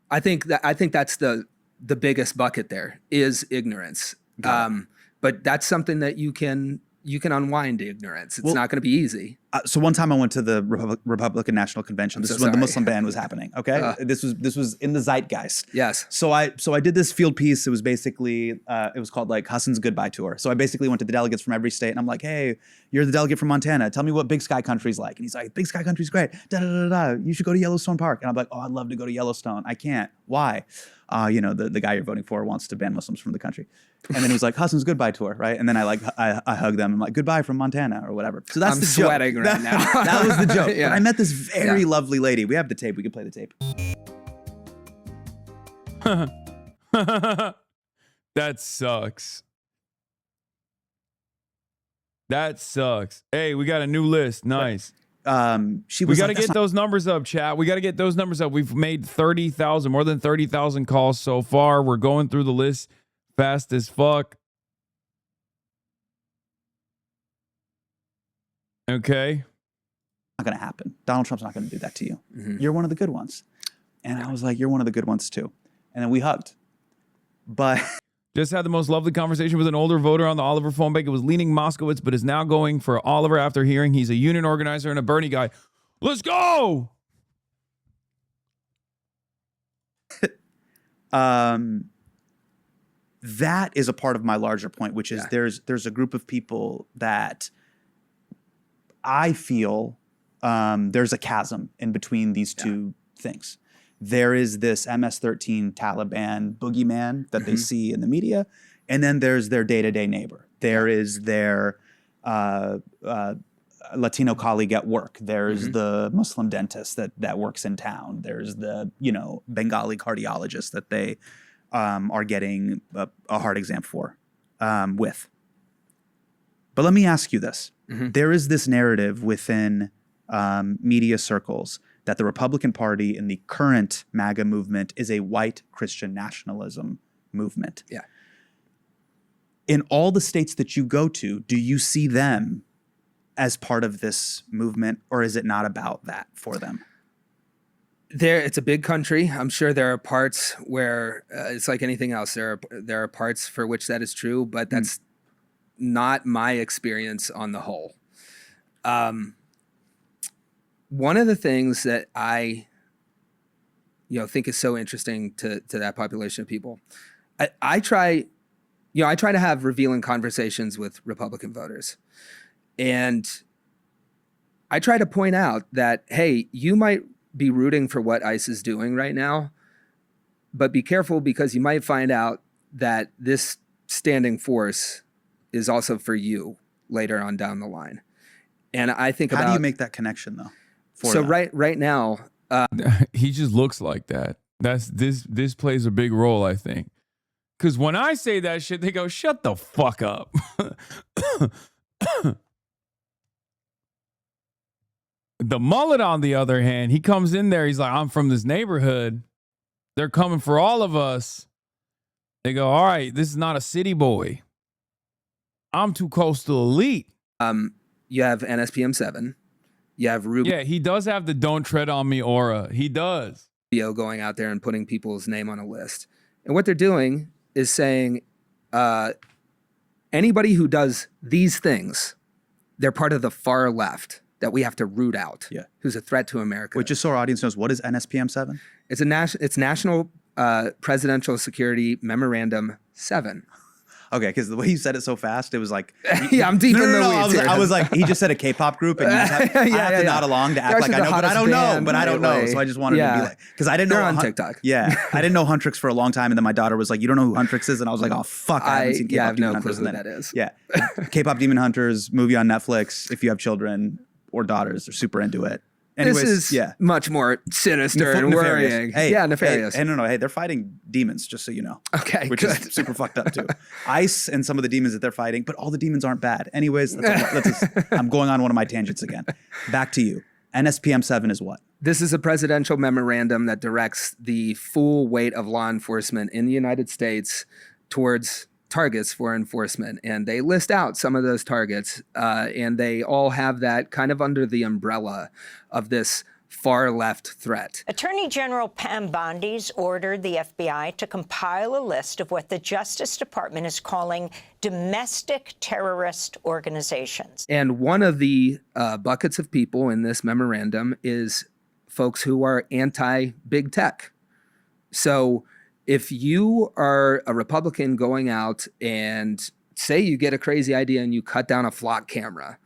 I think that's the biggest bucket there is ignorance. But that's something that you can unwind ignorance. It's not going to be easy. So one time I went to the Republican National Convention. This is when the Muslim ban was happening. Okay, this was in the zeitgeist. Yes. So I did this field piece. It was basically it was called like Hasan's goodbye tour. So I basically went to the delegates from every state, and I'm like, hey, you're the delegate from Montana. Tell me what Big Sky Country's like. And he's like, Big Sky Country's great. Da da da da. You should go to Yellowstone Park. And I'm like, oh, I'd love to go to Yellowstone. I can't. Why? You know, the guy you're voting for wants to ban Muslims from the country. And then he was like, Hasan's goodbye tour, right? And then I hug them. I'm like, goodbye from Montana or whatever. So that's I'm the sweating joke. right now. That was the joke. Yeah. But I met this very lovely lady. We have the tape. We can play the tape. That sucks. That sucks. Hey, we got a new list. Nice. she We was got like, to get those numbers up, chat. We got to get those numbers up. We've made 30,000, more than 30,000 calls so far. We're going through the list fast as fuck. Okay. Not going to happen. Donald Trump's not going to do that to you. You're one of the good ones. And I was like, you're one of the good ones too. And then we hugged. But just had the most lovely conversation with an older voter on the Oliver phone bank. It was leaning Moskowitz, but is now going for Oliver after hearing he's a union organizer and a Bernie guy. Let's go. That is a part of my larger point, which is there's a group of people that I feel there's a chasm in between these two things. There is this MS-13 Taliban boogeyman that they see in the media, and then there's their day-to-day neighbor. There is their Latino colleague at work. There's the Muslim dentist that works in town. There's the Bengali cardiologist that they are getting a heart exam for with. But let me ask you this. There is this narrative within media circles that the Republican Party and the current MAGA movement is a white Christian nationalism movement. Yeah. In all the states that you go to, do you see them as part of this movement, or is it not about that for them? It's a big country. I'm sure there are parts where it's like anything else. There are parts for which that is true, but that's not my experience on the whole. One of the things that I think is so interesting to that population of people, I try to have revealing conversations with Republican voters. And I try to point out that, hey, you might be rooting for what ICE is doing right now, but be careful because you might find out that this standing force is also for you later on down the line. And I think how do you make that connection though? So right now, he just looks like that. This plays a big role, I think. Because when I say that shit, they go, "Shut the fuck up." The mullet, on the other hand, he comes in there. He's like, "I'm from this neighborhood. They're coming for all of us." They go, "All right, this is not a city boy. I'm too coastal elite." You have NSPM 7. You have Rubio. Yeah, he does have the "don't tread on me" aura. He does. Going out there and putting people's name on a list. And what they're doing is saying anybody who does these things, they're part of the far left that we have to root out. Yeah. Who's a threat to America. Wait, just so our audience knows, what is NSPM 7? It's it's National Presidential Security Memorandum 7. Okay, because the way you said it so fast, it was like... Yeah, I'm deep in the weeds here. I was like, he just said a K-pop group, and you have, I have to nod along to act like I know, but I don't know. But I don't know, so I just wanted to be like... Because I didn't know... They're on TikTok. Yeah, I didn't know Huntrix for a long time, and then my daughter was like, "You don't know who Huntrix is?" And I was like, "Oh, fuck, I haven't seen K-pop I have Demon no Hunters." clue who that is. Yeah, K-pop Demon Hunters, movie on Netflix. If you have children or daughters, they're super into it. Anyways, this is much more sinister and worrying. Hey, nefarious. Hey, no. Hey, they're fighting demons, just so you know. Okay, which is super fucked up too. ICE and some of the demons that they're fighting, but all the demons aren't bad. Anyways, I'm going on one of my tangents again. Back to you. NSPM 7 is what? This is a presidential memorandum that directs the full weight of law enforcement in the United States towards targets for enforcement. And they list out some of those targets, and they all have that kind of under the umbrella of this far left threat. Attorney General Pam Bondi's ordered the FBI to compile a list of what the Justice Department is calling domestic terrorist organizations. And one of the buckets of people in this memorandum is folks who are anti-big tech. So if you are a Republican going out and say you get a crazy idea and you cut down a flock camera,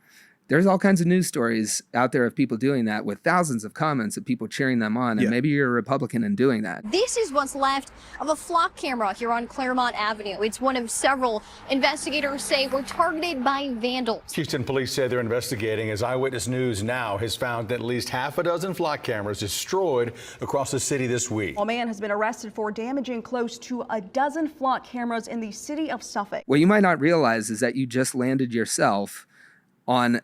there's all kinds of news stories out there of people doing that with thousands of comments of people cheering them on. And maybe you're a Republican in doing that. This is what's left of a flock camera here on Claremont Avenue. It's one of several investigators say were targeted by vandals. Houston police say they're investigating as Eyewitness News now has found at least half a dozen flock cameras destroyed across the city this week. A man has been arrested for damaging close to a dozen flock cameras in the city of Suffolk. What you might not realize is that you just landed yourself on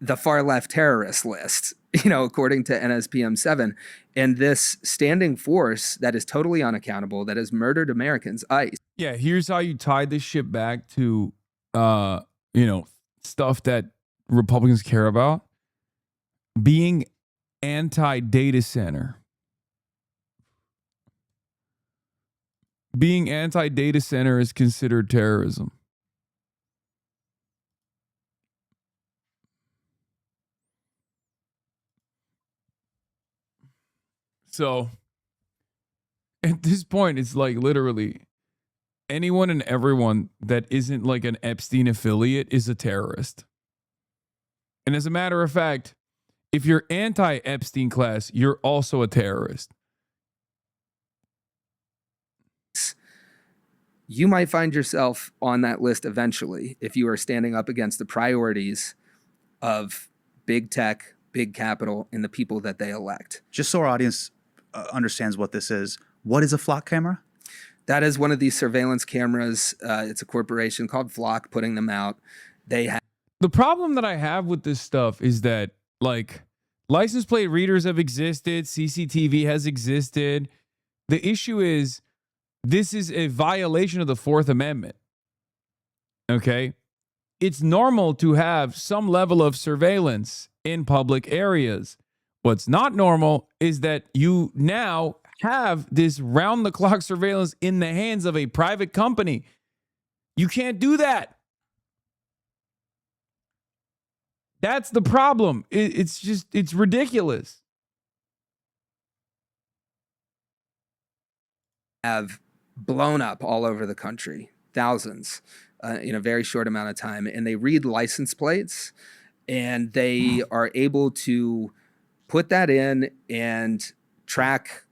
the far left terrorist list, according to NSPM 7. And this standing force that is totally unaccountable, that has murdered Americans, ICE. Yeah, here's how you tie this shit back to, stuff that Republicans care about. Being anti-data center. Being anti-data center is considered terrorism. So at this point, it's like literally anyone and everyone that isn't like an Epstein affiliate is a terrorist. And as a matter of fact, if you're anti-Epstein class, you're also a terrorist. You might find yourself on that list eventually if you are standing up against the priorities of big tech, big capital, and the people that they elect. Just so our audience understands what this is, what is a flock camera? That is one of these surveillance cameras. It's a corporation called Flock putting them out. They have. The problem that I have with this stuff is that, like, license plate readers have existed, CCTV has existed. The issue is this is a violation of the Fourth Amendment. Okay? It's normal to have some level of surveillance in public areas. What's not normal is that you now have this round-the-clock surveillance in the hands of a private company. You can't do that. That's the problem. It's ridiculous. Have blown up all over the country, thousands, in a very short amount of time. And they read license plates, and they are able to put that in and track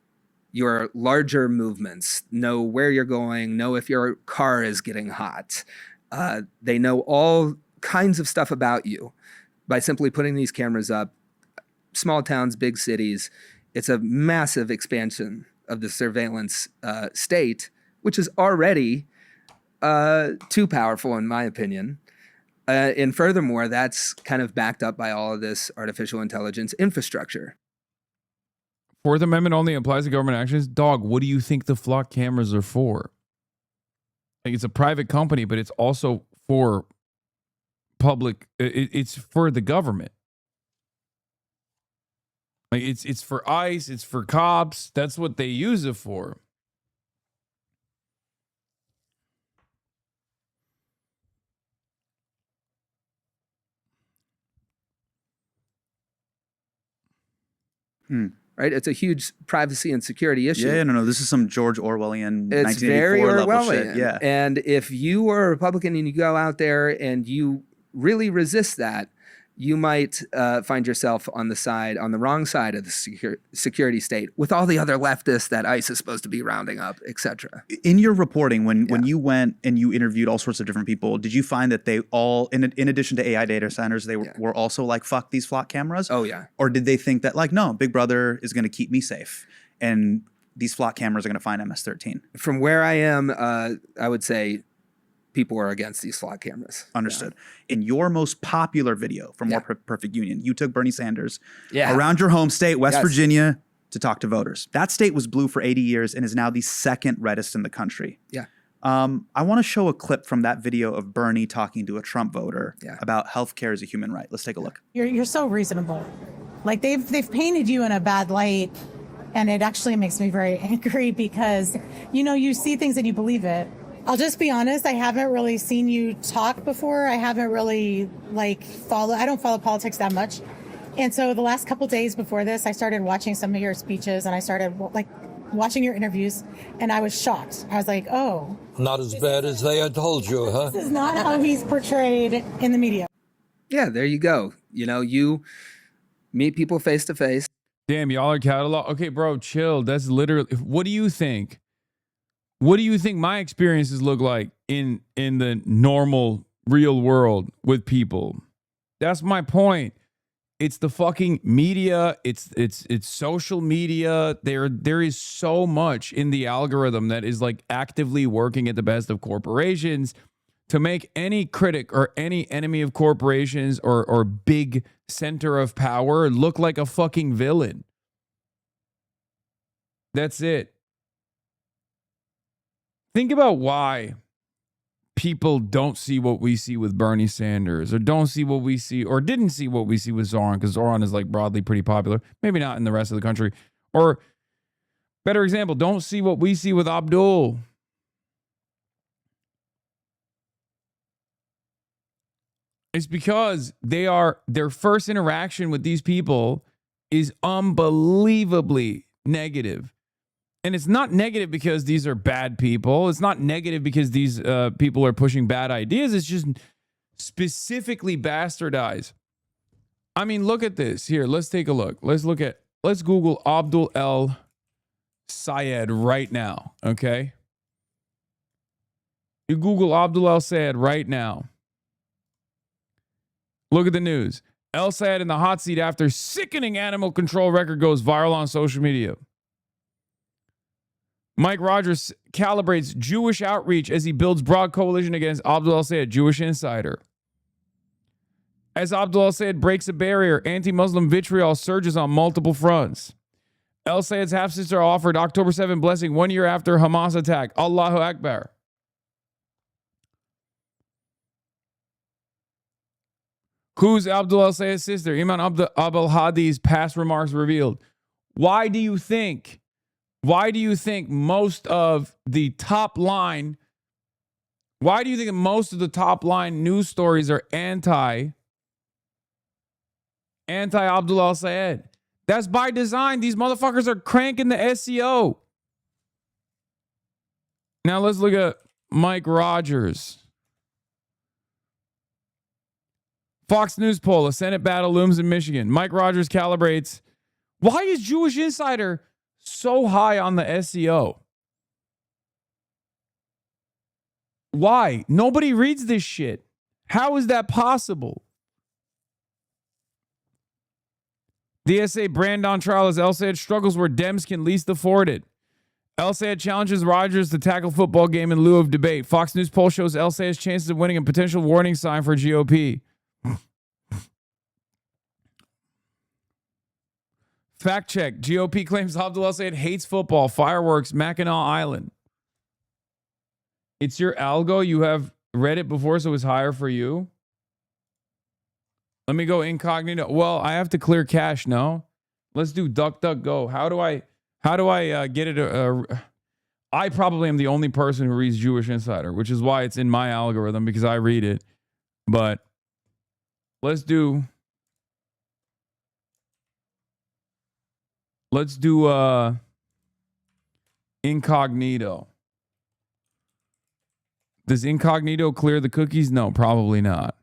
your larger movements, know where you're going, know if your car is getting hot. They know all kinds of stuff about you by simply putting these cameras up. Small towns, big cities. It's a massive expansion of the surveillance state, which is already too powerful, in my opinion. And furthermore, that's kind of backed up by all of this artificial intelligence infrastructure. Fourth Amendment only applies to government actions. Dog, what do you think the flock cameras are for? Like, it's a private company, but it's also for public. It's for the government. Like, it's for ICE. It's for cops. That's what they use it for. Right? It's a huge privacy and security issue. Yeah, no. This is some George Orwellian It's 1984 very level Orwellian. shit. Yeah. And if you are a Republican and you go out there and you really resist that, you might find yourself on the wrong side of the security state with all the other leftists that ICE is supposed to be rounding up, etc. In your reporting, when you went and you interviewed all sorts of different people, did you find that they all, in addition to AI data centers, they were also like, fuck these flock cameras? Oh, yeah. Or did they think that, like, no, Big Brother is going to keep me safe and these flock cameras are going to find MS-13? From where I am, I would say people are against these flock cameras. Understood. In your most popular video for More Perfect Union, you took Bernie Sanders Yeah. around your home state, West Yes. Virginia, to talk to voters. That state was blue for 80 years and is now the second reddest in the country. Yeah. I want to show a clip from that video of Bernie talking to a Trump voter about healthcare as a human right. Let's take a look. You're so reasonable. Like they've painted you in a bad light, and it actually makes me very angry because, you see things and you believe it. I'll just be honest, I haven't really seen you talk before. I haven't really I don't follow politics that much. And so the last couple days before this, I started watching some of your speeches and I started watching your interviews, and I was shocked. I was like, oh. Not as bad as they had told you, huh? This is not how he's portrayed in the media. Yeah, there you go. You meet people face to face. Damn, y'all are catalog. Okay, bro, chill. That's literally. What do you think? What do you think my experiences look like in the normal real world with people? That's my point. It's the fucking media. It's social media. There is so much in the algorithm that is like actively working at the best of corporations to make any critic or any enemy of corporations or big center of power look like a fucking villain. That's it. Think about why people don't see what we see with Bernie Sanders, or don't see what we see, or didn't see what we see with Zoran, because Zoran is like broadly pretty popular. Maybe not in the rest of the country. Or better example, don't see what we see with Abdul. It's because their first interaction with these people is unbelievably negative. And it's not negative because these are bad people. It's not negative because these people are pushing bad ideas. It's just specifically bastardized. I mean, look at this. Here, let's take a look. Let's Google Abdul El Sayed right now, okay? You Google Abdul El Sayed right now. Look at the news. El Sayed in the hot seat after sickening animal control record goes viral on social media. Mike Rogers calibrates Jewish outreach as he builds broad coalition against Abdul El Sayed, Jewish insider. As Abdul El Sayed breaks a barrier, anti-Muslim vitriol surges on multiple fronts. El Sayed's half-sister offered October 7 blessing 1 year after Hamas attack. Allahu Akbar. Who's Abdul El Sayed's sister? Iman Abdul Hadi's past remarks revealed. Why do you think most of the top line news stories are anti Abdul El Sayed? That's by design. These motherfuckers are cranking the SEO. Now let's look at Mike Rogers. Fox News poll, a Senate battle looms in Michigan. Mike Rogers calibrates. Why is Jewish Insider so high on the SEO? Why? Nobody reads this shit. How is that possible? DSA brand on trial as El Sayed struggles where Dems can least afford it. El Sayed challenges Rogers to tackle football game in lieu of debate. Fox News poll shows El Sayed's chances of winning a potential warning sign for GOP. Fact check. GOP claims Abdul El Sayed hates football. Fireworks, Mackinac Island. It's your algo. You have read it before, so it's higher for you. Let me go incognito. Well, I have to clear cache, no? Let's do DuckDuckGo. How do I get it? I probably am the only person who reads Jewish Insider, which is why it's in my algorithm, because I read it. But let's do incognito. Does incognito clear the cookies? No, probably not.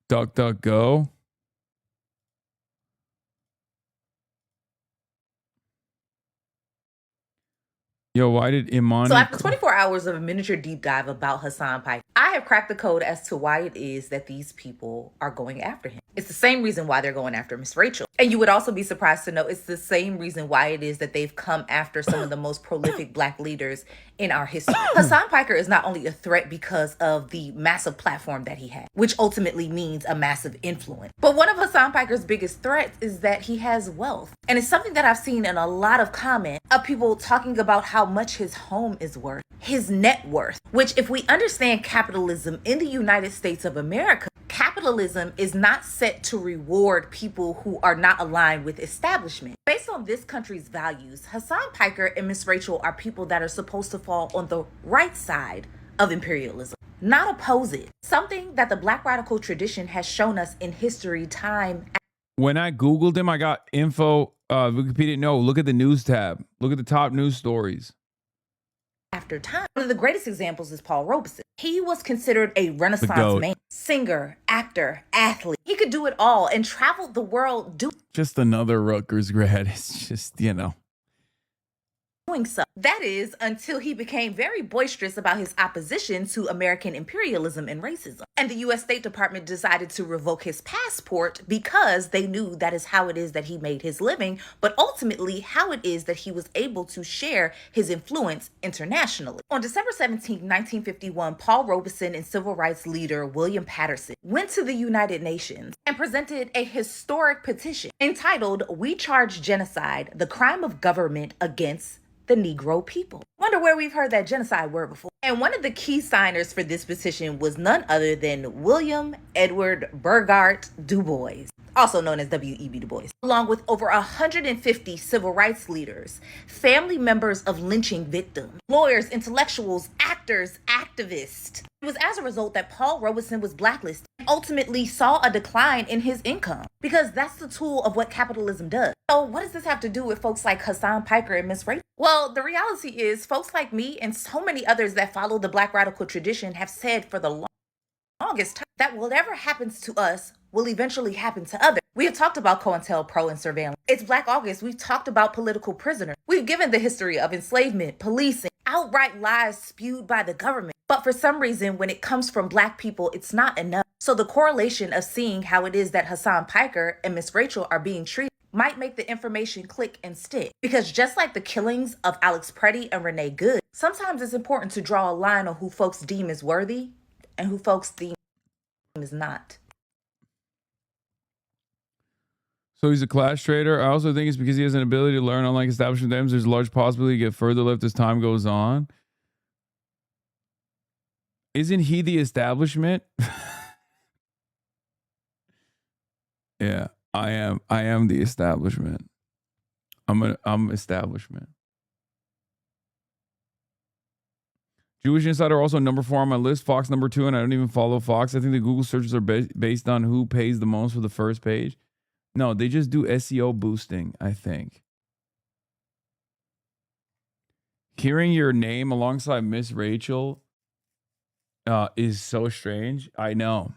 DuckDuckGo. Yo, why did Imani... So after 24 hours of a miniature deep dive about Hasan Piker, I have cracked the code as to why it is that these people are going after him. It's the same reason why they're going after Miss Rachel. And you would also be surprised to know it's the same reason why it is that they've come after some of the most prolific Black leaders in our history. Hasan Piker is not only a threat because of the massive platform that he had, which ultimately means a massive influence. But one of Hasan Piker's biggest threats is that he has wealth. And it's something that I've seen in a lot of comments of people talking about how much his home is worth, his net worth, which if we understand capitalism in the United States of America, capitalism is not set to reward people who are not aligned with establishment. Based on this country's values, Hasan Piker and Miss Rachel are people that are supposed to fall on the right side of imperialism, not oppose it. Something that the Black radical tradition has shown us in history time. When I Googled him, I got info. Wikipedia, no, look at the news tab. Look at the top news stories. After time. One of the greatest examples is Paul Robeson. He was considered a Renaissance man, singer, actor, athlete. He could do it all and traveled the world. Just another Rutgers grad. It's just, you know. so. That is until he became very boisterous about his opposition to American imperialism and racism. And the U.S. State Department decided to revoke his passport because they knew that is how it is that he made his living, but ultimately how it is that he was able to share his influence internationally. On December 17, 1951, Paul Robeson and civil rights leader William Patterson went to the United Nations and presented a historic petition entitled "We Charge Genocide, the Crime of Government Against the Negro People." Wonder where we've heard that genocide word before. And one of the key signers for this petition was none other than William Edward Burghardt Du Bois, also known as W.E.B. Du Bois, along with over 150 civil rights leaders, family members of lynching victims, lawyers, intellectuals, actors, activists. It was as a result that Paul Robeson was blacklisted and ultimately saw a decline in his income, because that's the tool of what capitalism does. So what does this have to do with folks like Hasan, Piker, and Miss Rachel? Well, the reality is folks like me and so many others that follow the Black radical tradition have said for the longest time that whatever happens to us will eventually happen to others. We have talked about COINTELPRO and surveillance. It's Black August. We've talked about political prisoners. We've given the history of enslavement, policing, outright lies spewed by the government. But for some reason, when it comes from Black people, it's not enough. So the correlation of seeing how it is that Hasan, Piker, and Miss Rachel are being treated might make the information click and stick. Because just like the killings of Alex Preddy and Renee Good, sometimes it's important to draw a line on who folks deem is worthy and who folks deem is not. So he's a class trader. I also think it's because he has an ability to learn. Unlike establishment names, there's a large possibility to get further left as time goes on. Isn't he the establishment? Yeah, I am. I am the establishment. I'm establishment. Jewish Insider also number 4 on my list. Fox number 2, and I don't even follow Fox. I think the Google searches are based on who pays the most for the first page. No, they just do SEO boosting, I think. Hearing your name alongside Miss Rachel is so strange. I know.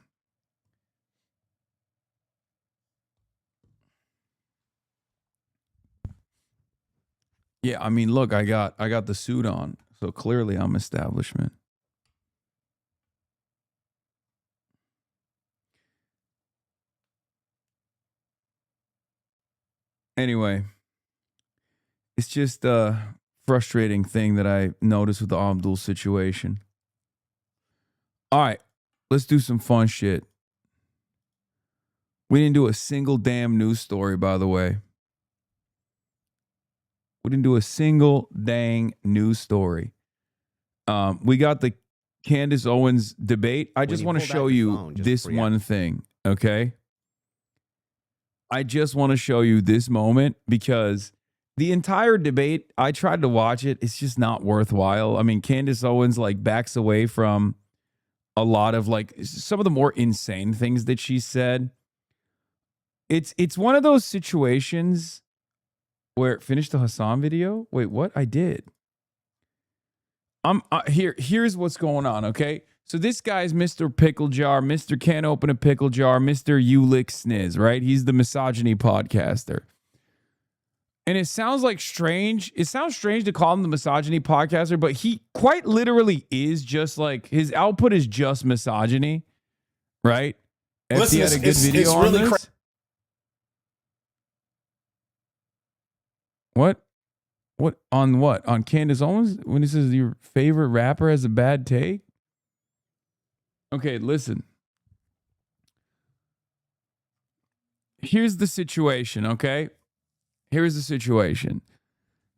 Yeah, I mean, look, I got the suit on, so clearly I'm establishment. Anyway, it's just a frustrating thing that I noticed with the Abdul situation. All right, let's do some fun shit. We didn't do a single damn news story, by the way. We didn't do a single dang news story. We got the Candace Owens debate. I just want to show you this one thing, okay? I just want to show you this moment because the entire debate, I tried to watch it. It's just not worthwhile. I mean, Candace Owens like backs away from a lot of like some of the more insane things that she said. It's one of those situations where finish the Hasan video. Wait, what? I did. Here's what's going on, okay? So this guy's Mr. Pickle Jar, Mr. Can't Open a Pickle Jar, Mr. You Lick Sniz, right? He's the misogyny podcaster. And it sounds like strange. It sounds strange to call him the misogyny podcaster, but he quite literally is just like, his output is just misogyny, right? Listen, had a good video it's on really this. What? What? On what? On Candace Owens? When he says your favorite rapper has a bad take? Okay, listen. Here's the situation, okay? Here's the situation.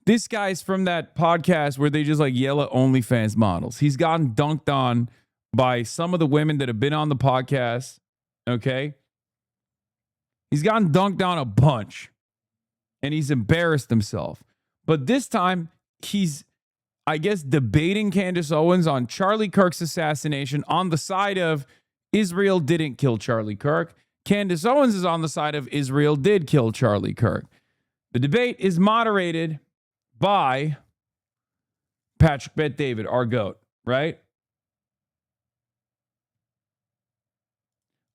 This guy's from that podcast where they just like yell at OnlyFans models. He's gotten dunked on by some of the women that have been on the podcast, okay? He's gotten dunked on a bunch. And he's embarrassed himself. But this time, he's, I guess, debating Candace Owens on Charlie Kirk's assassination on the side of Israel didn't kill Charlie Kirk. Candace Owens is on the side of Israel did kill Charlie Kirk. The debate is moderated by Patrick Bet David, our GOAT, right?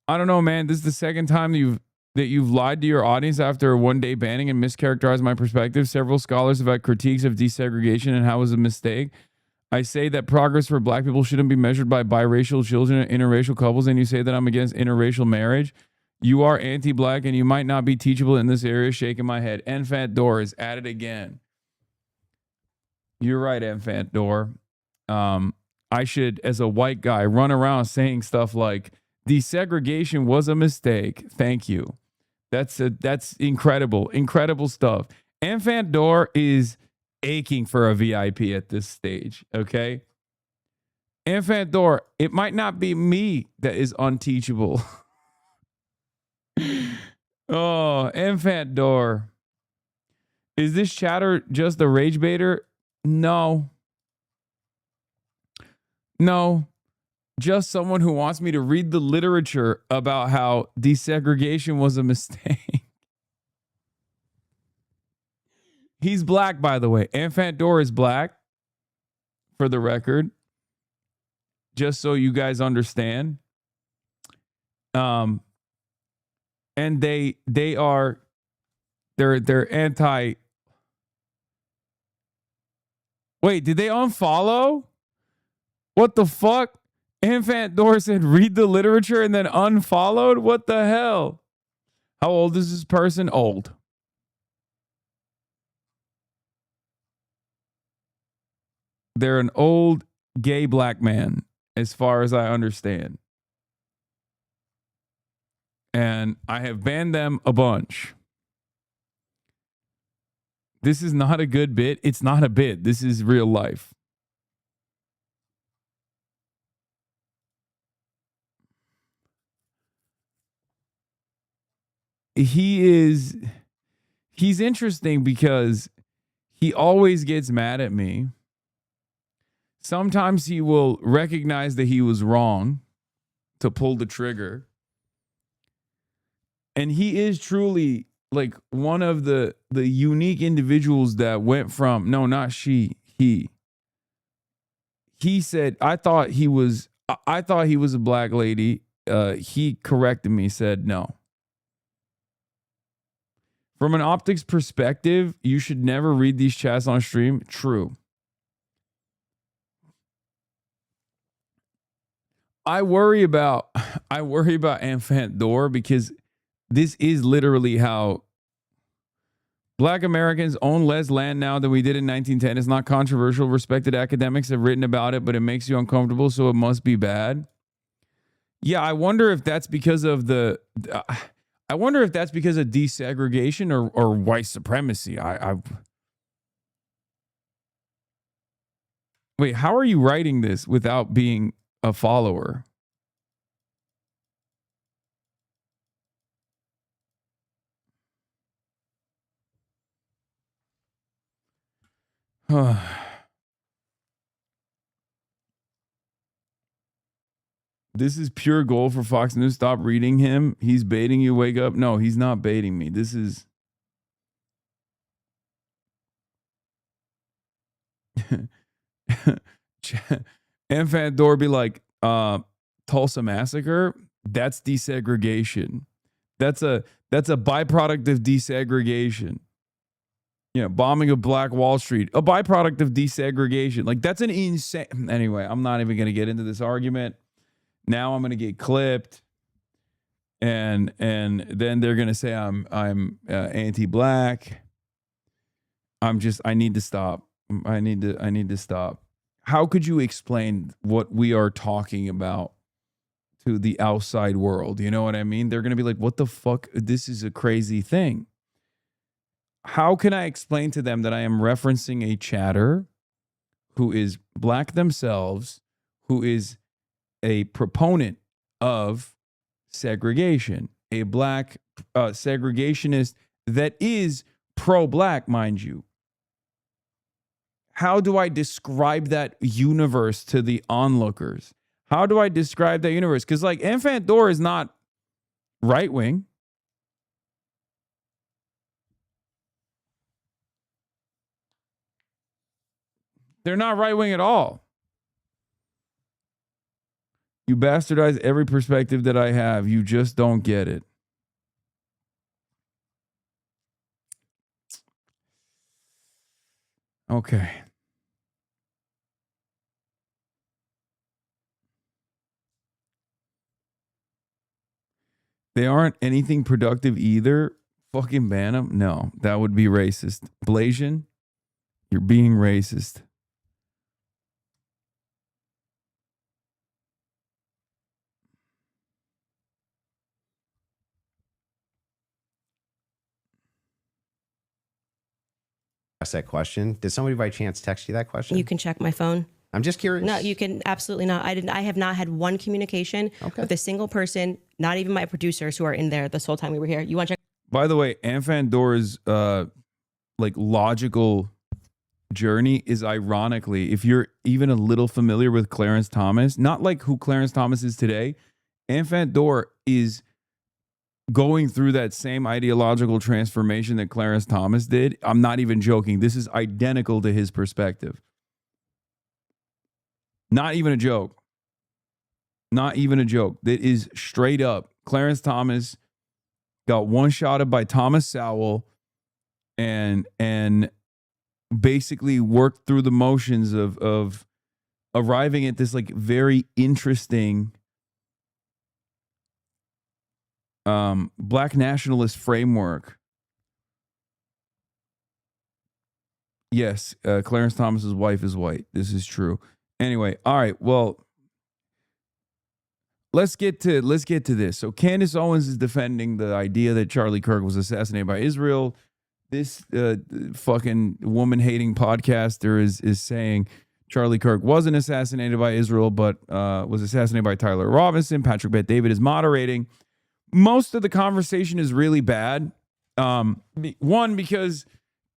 I don't know, man. This is the second time you've that you've lied to your audience after a one-day banning and mischaracterized my perspective. Several scholars have had critiques of desegregation and how it was a mistake. I say that progress for black people shouldn't be measured by biracial children and interracial couples, and you say that I'm against interracial marriage. You are anti-black, and you might not be teachable in this area. Shaking my head. Enfant Door is at it again. You're right, Enfant Door. I should, as a white guy, run around saying stuff like, desegregation was a mistake. Thank you. That's incredible. Incredible stuff. Enfant Door is aching for a VIP at this stage, okay? Enfant Door, it might not be me that is unteachable. Oh, Enfant Door. Is this chatter just a rage baiter? No. No. Just someone who wants me to read the literature about how desegregation was a mistake. He's black, by the way. Enfant Door is black, for the record. Just so you guys understand. And they're anti. Wait, did they unfollow? What the fuck? Enfant Door said read the literature and then unfollowed? What the hell? How old is this person? Old. They're an old gay black man, as far as I understand. And I have banned them a bunch. This is not a good bit. It's not a bit. This is real life. He's interesting because he always gets mad at me. Sometimes he will recognize that he was wrong to pull the trigger. And he is truly like one of the unique individuals that went from, no, not she, he said, I thought he was a black lady. He corrected me, said no. From an optics perspective, you should never read these chats on stream. True. I worry about Enfant Door because this is literally how black Americans own less land now than we did in 1910. It's not controversial. Respected academics have written about it, but it makes you uncomfortable, so it must be bad. Yeah, I wonder if that's because of desegregation or white supremacy. Wait, how are you writing this without being a follower? This is pure gold for Fox News. Stop reading him. He's baiting you. Wake up. No, he's not baiting me. This is... Enfant Door be like, Tulsa Massacre? That's desegregation. That's a byproduct of desegregation. Bombing of Black Wall Street, a byproduct of desegregation. Like, that's an insane... Anyway, I'm not even going to get into this argument. Now I'm going to get clipped. And then they're going to say I'm anti-black. I need to stop. I need to stop. How could you explain what we are talking about to the outside world? You know what I mean? They're going to be like, what the fuck? This is a crazy thing. How can I explain to them that I am referencing a chatter who is black themselves, who is a proponent of segregation, a black segregationist that is pro-black, mind you? How do I describe that universe to the onlookers? How do I describe that universe? Because like Enfant Door is not right-wing. They're not right-wing at all. You bastardize every perspective that I have. You just don't get it. Okay. They aren't anything productive either. Fucking ban them? No, that would be racist. Blasian, you're being racist. Ask that question. Did somebody by chance text you that question? You can check my phone. I'm just curious. No, you can absolutely not. I have not had one communication with a single person, not even my producers who are in there this whole time we were here. You want to check? By the way, Anfandora's like logical journey is ironically, if you're even a little familiar with Clarence Thomas, not like who Clarence Thomas is today, Anfandora is going through that same ideological transformation that Clarence Thomas did. I'm not even joking. This is identical to his perspective. Not even a joke. Not even a joke. That is straight up. Clarence Thomas got one-shotted by Thomas Sowell and basically worked through the motions of arriving at this like very interesting black nationalist framework. Yes, Clarence Thomas's wife is white. This is true. Anyway, all right. Well, let's get to this. So Candace Owens is defending the idea that Charlie Kirk was assassinated by Israel. This fucking woman-hating podcaster is saying Charlie Kirk wasn't assassinated by Israel, but was assassinated by Tyler Robinson. Patrick Bet-David is moderating. Most of the conversation is really bad. One, because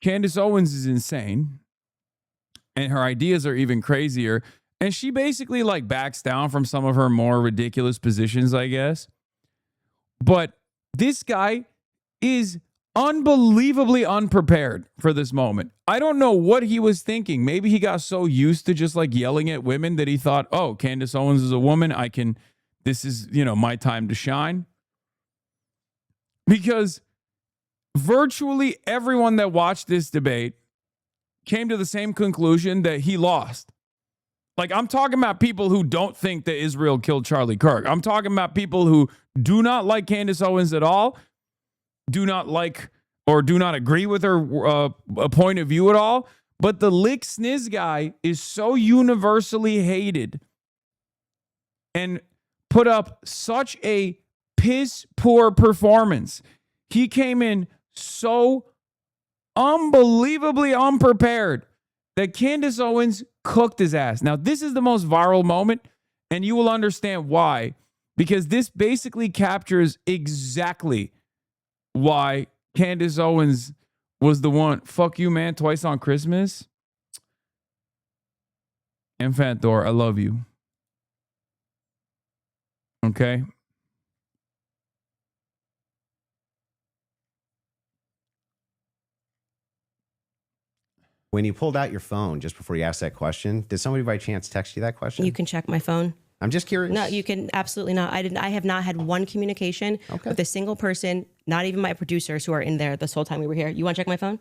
Candace Owens is insane, and her ideas are even crazier. And she basically like backs down from some of her more ridiculous positions, I guess. But this guy is unbelievably unprepared for this moment. I don't know what he was thinking. Maybe he got so used to just like yelling at women that he thought, oh, Candace Owens is a woman. This is, my time to shine. Because virtually everyone that watched this debate came to the same conclusion that he lost. Like, I'm talking about people who don't think that Israel killed Charlie Kirk. I'm talking about people who do not like Candace Owens at all, do not like or do not agree with her point of view at all. But the Lick Sniz guy is so universally hated and put up such a piss poor performance. He came in so unbelievably unprepared that Candace Owens cooked his ass. Now, this is the most viral moment, and you will understand why, because this basically captures exactly why Candace Owens was the one. Fuck you, man. Twice on Christmas. And Fat Thor, I love you. Okay. When you pulled out your phone just before you asked that question, did somebody by chance text you that question? You can check my phone. I'm just curious. No, you can absolutely not. I have not had one communication with a single person, not even my producers who are in there this whole time we were here. You want to check my phone?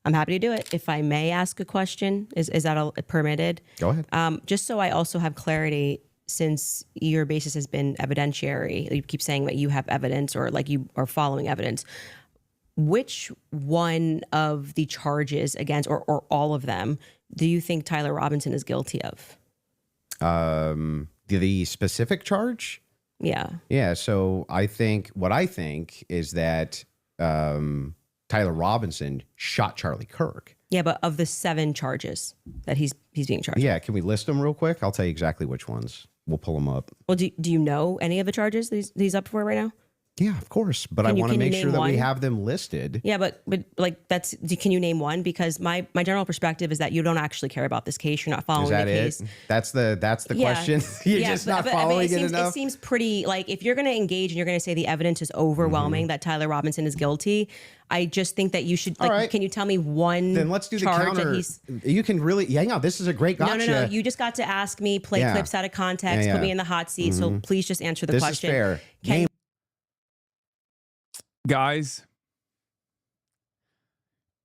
I'm happy to do it. If I may ask a question, is that permitted? Go ahead. Just so I also have clarity, since your basis has been evidentiary, you keep saying that you have evidence or like you are following evidence. Which one of the charges against, or all of them, do you think Tyler Robinson is guilty of? The specific charge? Yeah. Yeah. So what I think is that Tyler Robinson shot Charlie Kirk. Yeah, but of the 7 charges that he's being charged. Yeah. Can we list them real quick? I'll tell you exactly which ones. We'll pull them up. Well, do you know any of the charges that he's up for right now? Yeah, of course. But I want to make sure that we have them listed. Yeah, but like can you name one? Because my general perspective is that you don't actually care about this case. You're not following the case. That's the question. You're just not following it enough. It seems pretty like if you're going to engage and you're going to say the evidence is overwhelming that Tyler Robinson is guilty, I just think that you should can you tell me one? Then let's do the counter. You can really hang on. This is a great gotcha. No. You just got to ask me, play clips out of context, put me in the hot seat. So please just answer the question. This is fair. Guys,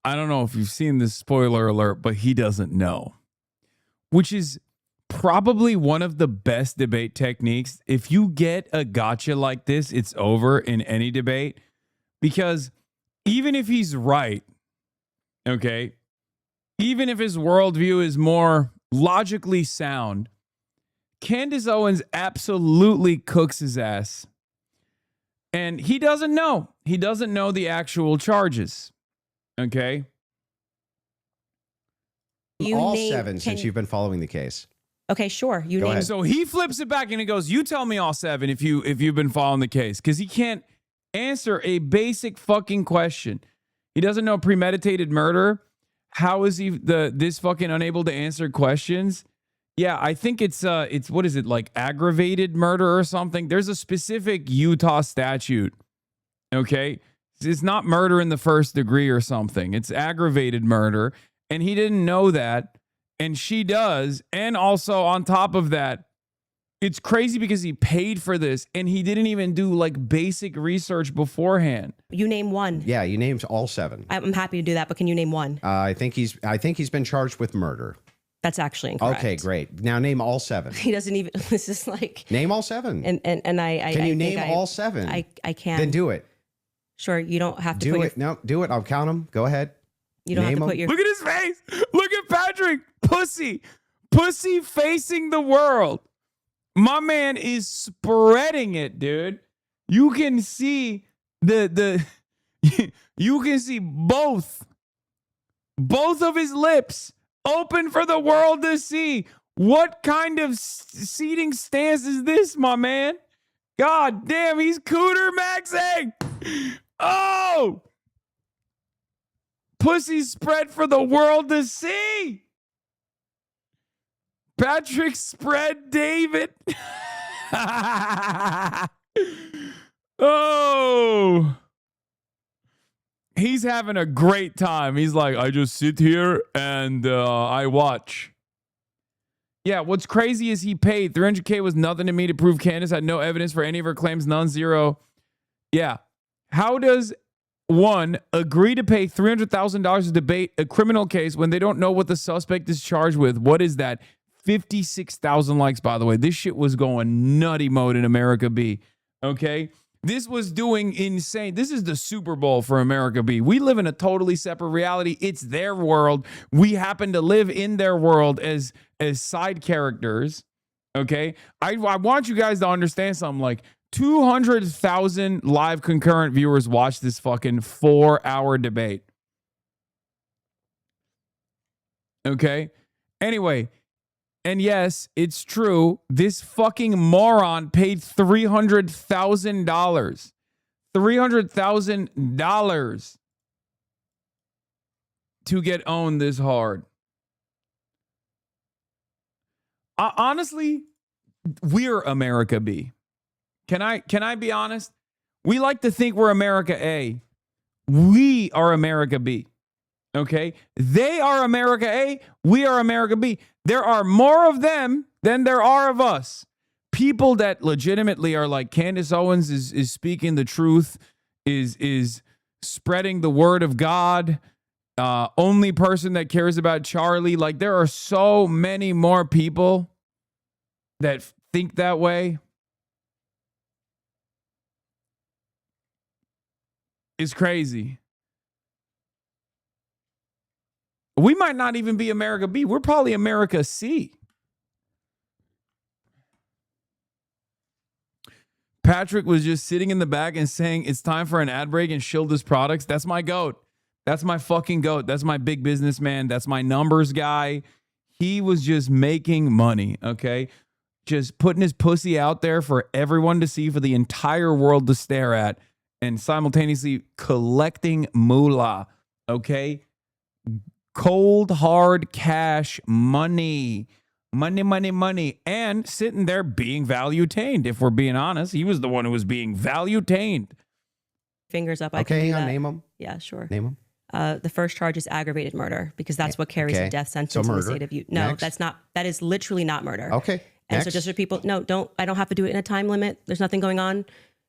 I don't know if you've seen this, spoiler alert, but he doesn't know, which is probably one of the best debate techniques. If you get a gotcha like this, it's over in any debate, because even if he's right, okay, even if his worldview is more logically sound, Candace Owens absolutely cooks his ass. And he doesn't know. He doesn't know the actual charges. Okay? All 7 since you've been following the case. Okay, sure. You Go name. ahead. So he flips it back and he goes, you tell me all 7 if you've been following the case. Because he can't answer a basic fucking question. He doesn't know premeditated murder. How is he this fucking unable to answer questions? Yeah, I think it's what is it, like aggravated murder or something? There's a specific Utah statute. Okay? It's not murder in the first degree or something. It's aggravated murder. And he didn't know that. And she does. And also on top of that, it's crazy because he paid for this and he didn't even do like basic research beforehand. You name one. Yeah, you named all 7. I'm happy to do that, but can you name one? I think he's been charged with murder. That's actually incorrect. Okay, great. Now name all 7. He doesn't even. This is like name all 7. And I can you I name think all 7? I can. Then do it. Sure, you don't have to Do put it. No, do it. I'll count them. Go ahead. You don't Name have to put your. Look at his face. Look at Patrick. Pussy facing the world. My man is spreading it, dude. You can see you can see both of his lips open for the world to see. What kind of seating stance is this, my man? God damn, he's cooter maxing. Oh! Pussy spread for the world to see. Patrick spread David. Oh. He's having a great time. He's like, I just sit here and I watch. Yeah, what's crazy is he paid. $300K was nothing to me to prove Candace had no evidence for any of her claims, none, zero. Yeah. How does one agree to pay $300,000 to debate a criminal case when they don't know what the suspect is charged with? What is that? 56,000 likes, by the way. This shit was going nutty mode in America B. Okay? This was doing insane. This is the Super Bowl for America B. We live in a totally separate reality. It's their world. We happen to live in their world as side characters. Okay? I want you guys to understand something. Like 200,000 live concurrent viewers watch this fucking 4-hour debate. Okay? Anyway, and yes, it's true. This fucking moron paid $300,000. $300,000 to get owned this hard. Honestly, we're America B. Can I be honest? We like to think we're America A. We are America B. Okay? They are America A. We are America B. There are more of them than there are of us. People that legitimately are like, Candace Owens is speaking the truth, is spreading the word of God. Only person that cares about Charlie. Like, there are so many more people that think that way. It's crazy. We might not even be America B. We're probably America C. Patrick was just sitting in the back and saying, it's time for an ad break and Shilda's products. That's my goat. That's my fucking goat. That's my big businessman. That's my numbers guy. He was just making money, okay? Just putting his pussy out there for everyone to see, for the entire world to stare at, and simultaneously collecting moolah, okay? Cold, hard cash money. Money. And sitting there being value-tained, if we're being honest. He was the one who was being value-tained. Fingers up. Okay, hang on, name them. Yeah, sure. Name them. The first charge is aggravated murder because that's what carries a death sentence in the state of Utah. No, Next. that's not. That is literally not murder. Okay. And Next. so just for people, no, don't. I don't have to do it in a time limit. There's nothing going on.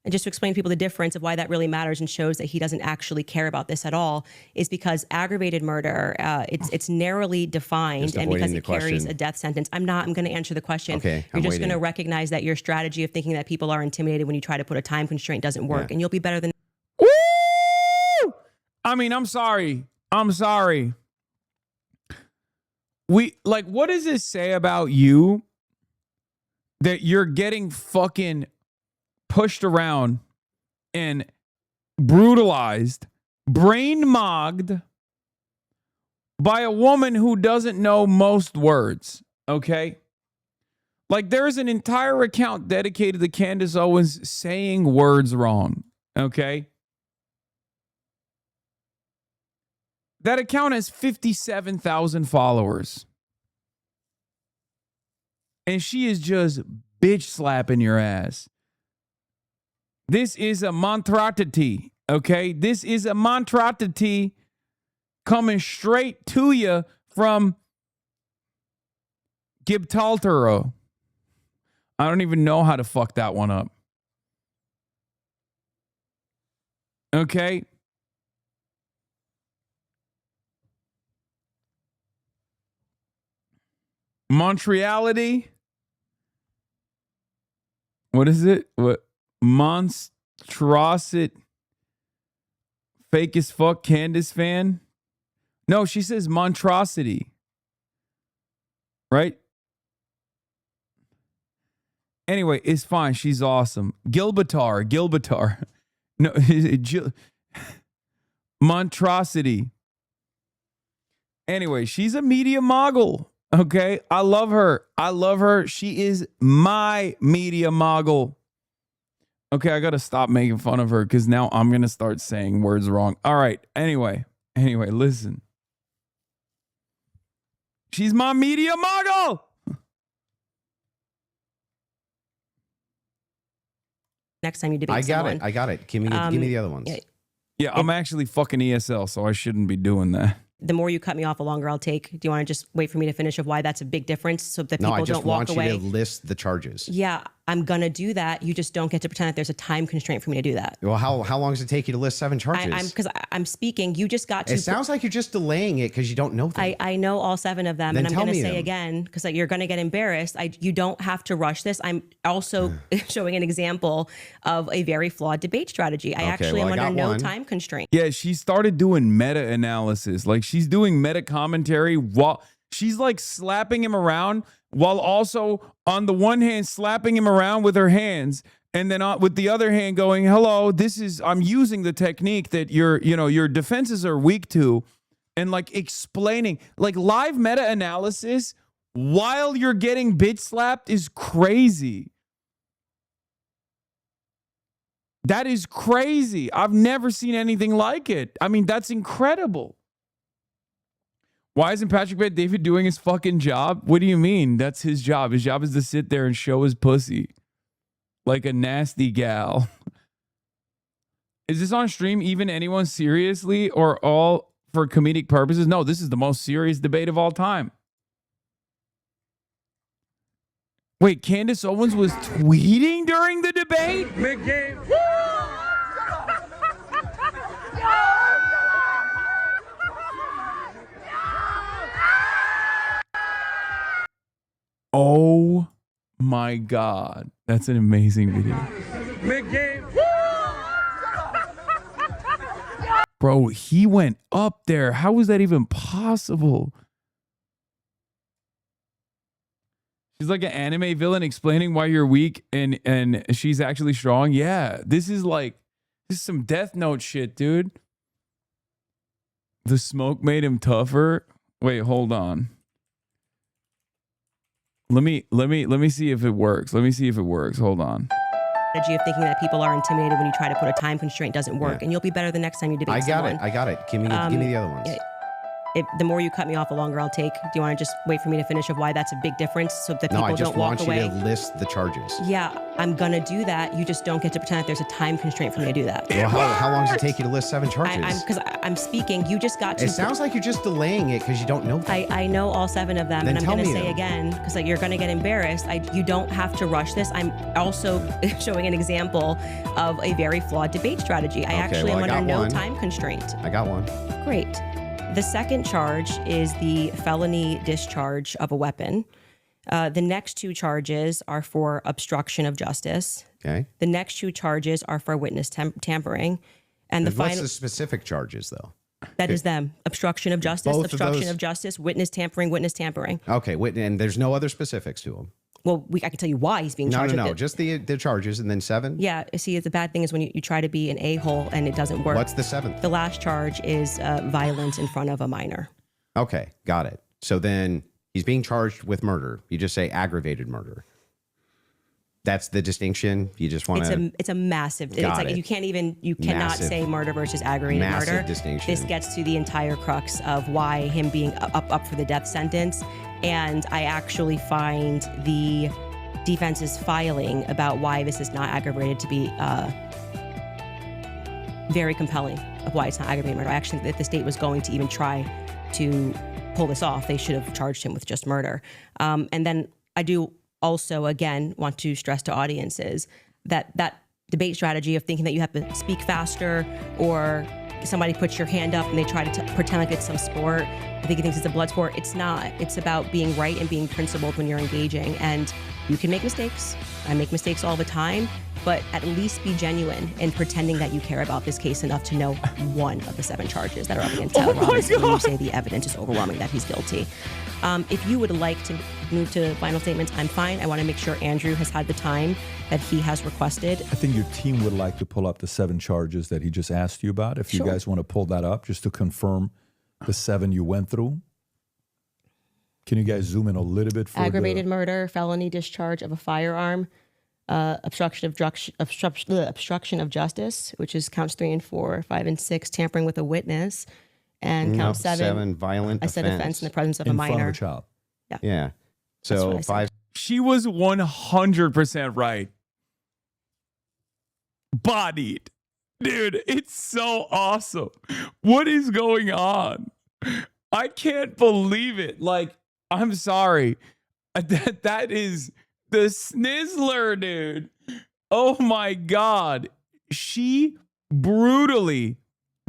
And just to explain to people the difference of why that really matters and shows that he doesn't actually care about this at all is because aggravated murder, it's narrowly defined, and because it carries a death sentence. I'm going to answer the question. Okay, You're just going to recognize that your strategy of thinking that people are intimidated when you try to put a time constraint doesn't work, and you'll be better than. Woo! I mean, I'm sorry. What does this say about you that you're getting fucking pushed around and brutalized, brain-mogged by a woman who doesn't know most words, okay? Like, there's an entire account dedicated to Candace Owens saying words wrong, okay? That account has 57,000 followers. And she is just bitch slapping your ass. This is a monstrosity, okay? This is a monstrosity coming straight to you from Gibraltar. I don't even know how to fuck that one up. Okay? Montreality. What is it? What? Monstrosity. Fake as fuck Candace fan? No, she says monstrosity. Right? Anyway, it's fine. She's awesome. Gilbatar. No, monstrosity. Anyway, she's a media mogul. Okay? I love her. She is my media mogul. Okay, I got to stop making fun of her because now I'm going to start saying words wrong. All right. Anyway, listen. She's my media mogul. Next time you debate someone. I got it. Give me the other ones. Yeah, I'm actually fucking ESL, so I shouldn't be doing that. The more you cut me off, the longer I'll take. Do you want to just wait for me to finish of why that's a big difference so that people don't walk away? No, I just want you to list the charges. Yeah, I'm going to do that. You just don't get to pretend that there's a time constraint for me to do that. Well, how long does it take you to list 7 charges? Because I'm speaking. You just got to. It sounds like you're just delaying it because you don't know them. I know all 7 of them, Then and I'm going to say them. again, because you're going to get embarrassed. You don't have to rush this. I'm also showing an example of a very flawed debate strategy. I actually am under no time constraint. Yeah, she started doing meta-analysis. Like, she's doing meta-commentary while she's like slapping him around while also on the one hand slapping him around with her hands, and then with the other hand going, hello, I'm using the technique that your defenses are weak to, and like explaining, like, live meta-analysis while you're getting bitch slapped is crazy. That is crazy. I've never seen anything like it. I mean, that's incredible. Why isn't Patrick Bet David doing his fucking job? What do you mean? That's his job. His job is to sit there and show his pussy like a nasty gal. Is this on stream even anyone seriously or all for comedic purposes? No, this is the most serious debate of all time. Wait, Candace Owens was tweeting during the debate? Big game. Oh my God. That's an amazing video. Big game. Bro, he went up there. How was that even possible? She's like an anime villain explaining why you're weak and she's actually strong. Yeah, this is some Death Note shit, dude. The smoke made him tougher. Wait, hold on. Let me see if it works. Hold on. Strategy of thinking that people are intimidated when you try to put a time constraint doesn't work, and you'll be better the next time you debate someone. I got it. Give me the other ones. the more you cut me off, the longer I'll take. Do you want to just wait for me to finish of why that's a big difference so that No, people I just don't walk want away? you to list the charges. Yeah, I'm going to do that. You just don't get to pretend that there's a time constraint for me to do that. Well, how long does it take you to list 7 charges? Because I'm speaking. You just got to. It sounds like you're just delaying it because you don't know them. I know all 7 of them, Then and I'm tell going to me say them. again, because you're going to get embarrassed. You don't have to rush this. I'm also showing an example of a very flawed debate strategy. I actually am under no time constraint. I got one. Great. The second charge is the felony discharge of a weapon. The next 2 charges are for obstruction of justice. Okay. The next 2 charges are for witness tampering. And the What's final. the specific charges, though? That is them. Obstruction of justice, Both of obstruction those? of justice, witness tampering, witness tampering. Okay, and there's no other specifics to them. Well, I can tell you why he's being charged with it. Just the charges and then 7? Yeah, see, the bad thing is when you try to be an a-hole and it doesn't work. What's the 7th? The last charge is violence in front of a minor. Okay, got it. So then he's being charged with murder. You just say aggravated murder. That's the distinction. You just want to. It's a massive. It's Got like it. you cannot Massive. say murder versus aggravated Massive murder. distinction. This gets to the entire crux of why him being up for the death sentence, and I actually find the defense's filing about why this is not aggravated to be very compelling of why it's not aggravated murder. I actually think if the state was going to even try to pull this off, they should have charged him with just murder. And then I do also, again, want to stress to audiences that that debate strategy of thinking that you have to speak faster or somebody puts your hand up and they try to pretend like it's some sport. I think he thinks it's a blood sport. It's not. It's about being right and being principled when you're engaging. And you can make mistakes. I make mistakes all the time, but at least be genuine in pretending that you care about this case enough to know one of the 7 charges that are up against Tyler Robinson when you say the evidence is overwhelming that he's guilty. If you would like to move to final statements, I'm fine. I want to make sure Andrew has had the time that he has requested. I think your team would like to pull up the 7 charges that he just asked you about. If you guys want to pull that up just to confirm the 7 you went through. Can you guys zoom in a little bit for Aggravated murder, felony discharge of a firearm, obstruction of justice, which is counts 3 and 4, 5 and 6, tampering with a witness, and count 7, violent I said offense in the presence of in a minor. front of a child? Yeah. Yeah. That's what So I said. 5. She was 100% right. Bodied. Dude, it's so awesome. What is going on? I can't believe it. Like, I'm sorry. That is the Snizzler, dude. Oh my God. She brutally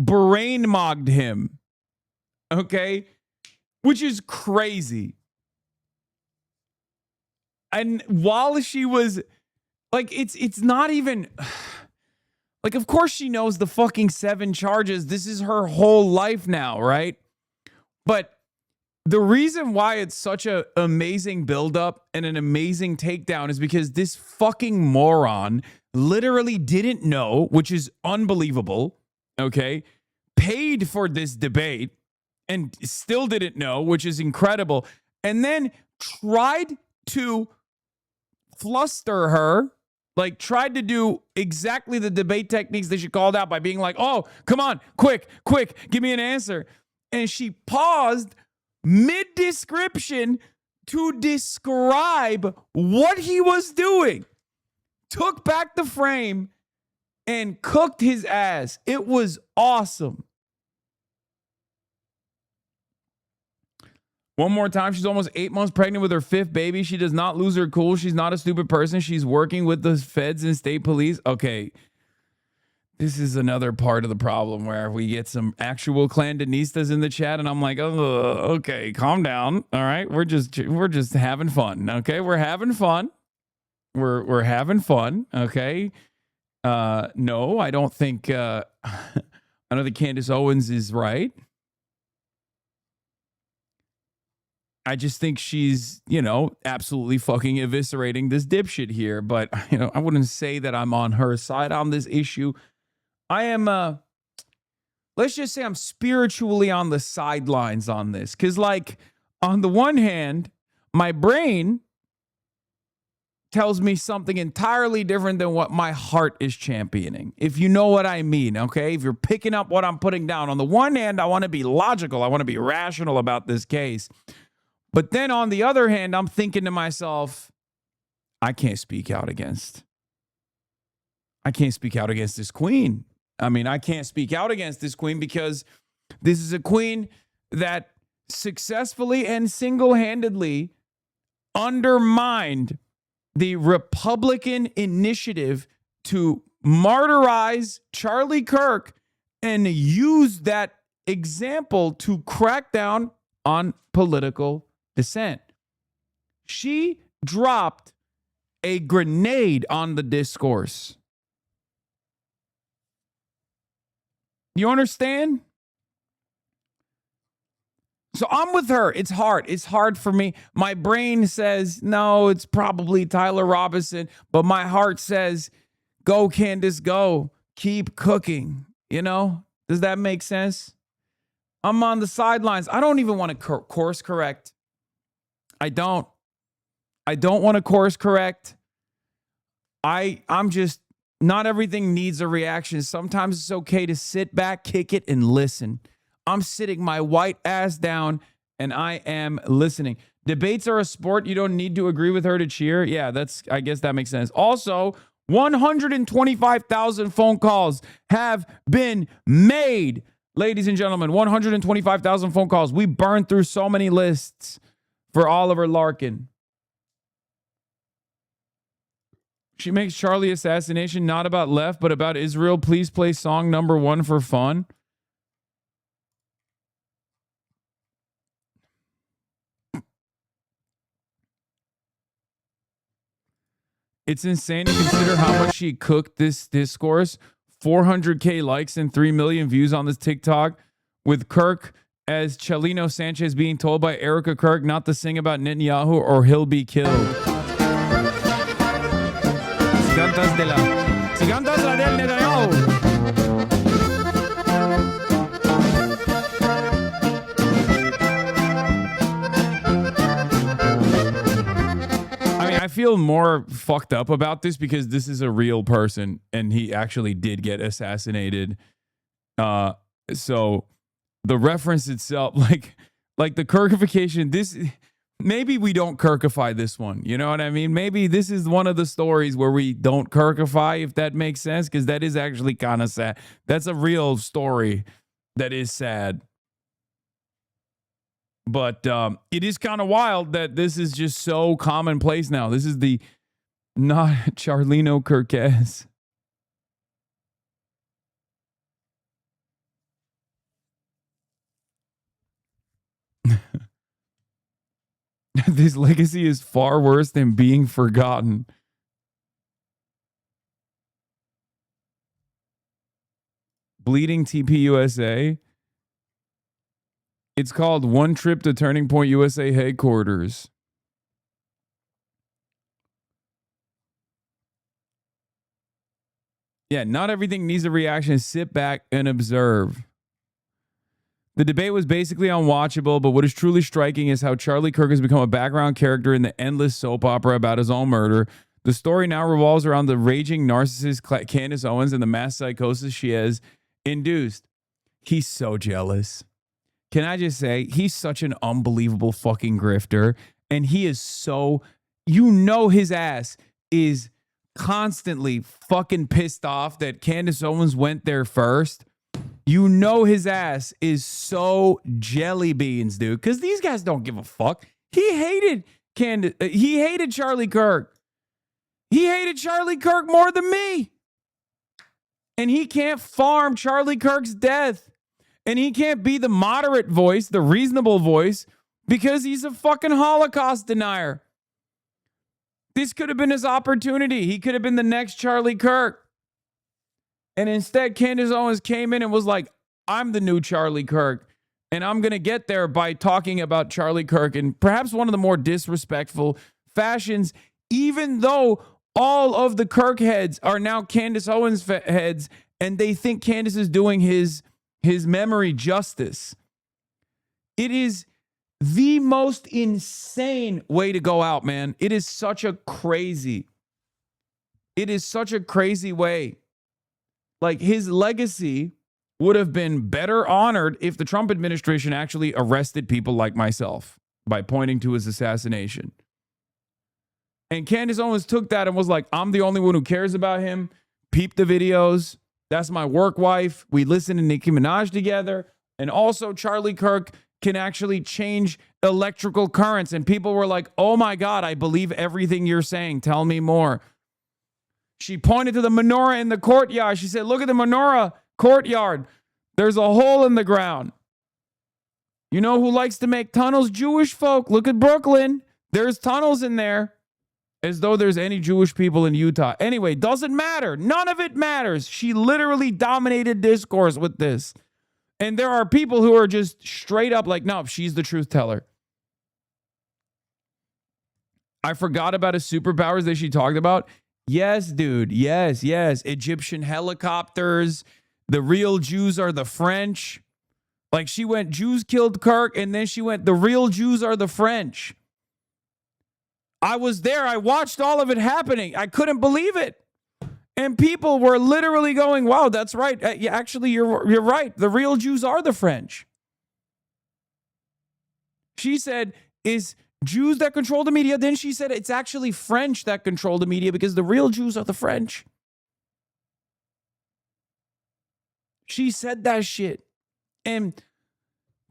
brain-mogged him. Okay? Which is crazy. And while she was like, it's not even like, of course she knows the fucking 7 charges. This is her whole life now, right? But the reason why it's such an amazing buildup and an amazing takedown is because this fucking moron literally didn't know, which is unbelievable, okay? Paid for this debate and still didn't know, which is incredible. And then tried to fluster her, like tried to do exactly the debate techniques that she called out by being like, oh, come on, quick, give me an answer. And she paused mid-description to describe what he was doing, took back the frame, and cooked his ass. It was awesome. One more time, she's almost 8 months pregnant with her 5th baby. She does not lose her cool. She's not a stupid person. She's working with the feds and state police. Okay, this is another part of the problem where we get some actual Clandenistas in the chat, and I'm like, oh, okay, calm down. All right, we're just having fun. Okay, we're having fun. We're having fun. Okay. No, I don't think Candace Owens is right. I just think she's, absolutely fucking eviscerating this dipshit here. But, I wouldn't say that I'm on her side on this issue. I am, let's just say I'm spiritually on the sidelines on this. Because, like, on the one hand, my brain tells me something entirely different than what my heart is championing. If you know what I mean, okay? If you're picking up what I'm putting down. On the one hand, I want to be logical. I want to be rational about this case. But then on the other hand, I'm thinking to myself, I can't speak out against this queen. I mean, I can't speak out against this queen because this is a queen that successfully and single-handedly undermined the Republican initiative to martyrize Charlie Kirk and use that example to crack down on political dissent. She dropped a grenade on the discourse. You understand? So I'm with her. It's hard. It's hard for me. My brain says, no, it's probably Tyler Robinson. But my heart says, go, Candace, go. Keep cooking. You know? Does that make sense? I'm on the sidelines. I don't even want to course correct. I don't want to course correct. I'm just, not everything needs a reaction. Sometimes it's okay to sit back, kick it, and listen. I'm sitting my white ass down and I am listening. Debates are a sport. You don't need to agree with her to cheer. Yeah, I guess that makes sense. Also, 125,000 phone calls have been made. Ladies and gentlemen, 125,000 phone calls. We burned through so many lists for Oliver Larkin. She makes Charlie assassination not about left, but about Israel. Please play song number 1 for fun. It's insane to consider how much she cooked this discourse. 400K likes and 3 million views on this TikTok, with Kirk as Chelino Sanchez being told by Erica Kirk not to sing about Netanyahu or he'll be killed. Si cantas la del Netanyahu. I feel more fucked up about this because this is a real person and he actually did get assassinated. So the reference itself, like the Kirkification, maybe we don't Kirkify this one. You know what I mean? Maybe this is one of the stories where we don't Kirkify, if that makes sense, because that is actually kind of sad. That's a real story that is sad. But it is kind of wild that this is just so commonplace now. This is the not Charlino Kirkes. This legacy is far worse than being forgotten. Bleeding TP USA. It's called One Trip to Turning Point USA Headquarters. Yeah, not everything needs a reaction. Sit back and observe. The debate was basically unwatchable, but what is truly striking is how Charlie Kirk has become a background character in the endless soap opera about his own murder. The story now revolves around the raging narcissist Candace Owens and the mass psychosis she has induced. He's so jealous. Can I just say, he's such an unbelievable fucking grifter. And he is so, his ass is constantly fucking pissed off that Candace Owens went there first. His ass is so jelly beans, dude. Because these guys don't give a fuck. He hated Charlie Kirk. He hated Charlie Kirk more than me. And he can't farm Charlie Kirk's death. And he can't be the moderate voice, the reasonable voice, because he's a fucking Holocaust denier. This could have been his opportunity. He could have been the next Charlie Kirk. And instead, Candace Owens came in and was like, I'm the new Charlie Kirk. And I'm going to get there by talking about Charlie Kirk in perhaps one of the more disrespectful fashions, even though all of the Kirk heads are now Candace Owens heads, and they think Candace is doing his memory justice. It is The most insane way to go out, man. It is such a crazy way. Like, his legacy would have been better honored if the Trump administration actually arrested people like myself by pointing to his assassination. And Candace Owens took that and was like, I'm the only one who cares about him. Peep the videos. That's my work wife. We listen to Nicki Minaj together. And also Charlie Kirk can actually change electrical currents. And people were like, oh my God, I believe everything you're saying. Tell me more. She pointed to the menorah in the courtyard. She said, look at the menorah courtyard. There's a hole in the ground. You know who likes to make tunnels? Jewish folk. Look at Brooklyn. There's tunnels in there. As though there's any Jewish people in Utah. Anyway, doesn't matter. None of it matters. She literally dominated discourse with this. And there are people who are just straight up like, no, she's the truth teller. I forgot about his superpowers that she talked about. Yes, dude. Yes. Egyptian helicopters. The real Jews are the French. Like, she went, Jews killed Kirk, and then she went, the real Jews are the French. I was there. I watched all of it happening. I couldn't believe it. And people were literally going, wow, that's right. Actually, you're right. The real Jews are the French. She said, is Jews that control the media. Then she said, it's actually French that control the media because the real Jews are the French. She said that shit. And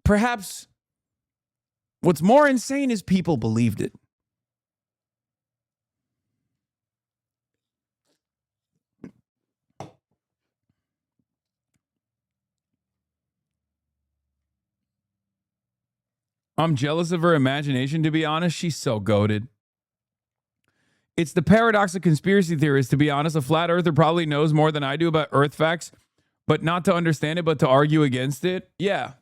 perhaps what's more insane is people believed it. I'm jealous of her imagination, to be honest. She's so goated. It's the paradox of conspiracy theorists, to be honest. A flat earther probably knows more than I do about earth facts, but not to understand it, but to argue against it. Yeah.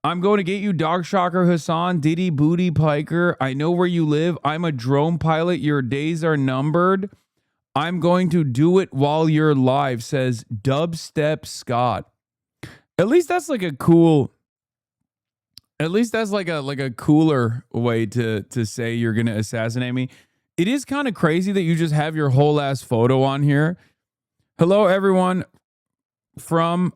I'm going to get you, Dog Shocker Hasan, Diddy Booty Piker. I know where you live. I'm a drone pilot. Your days are numbered. I'm going to do it while you're live, says Dubstep Scott. At least that's like a cool, at least that's like a cooler way to say you're going to assassinate me. It is kind of crazy that you just have your whole ass photo on here. Hello, everyone from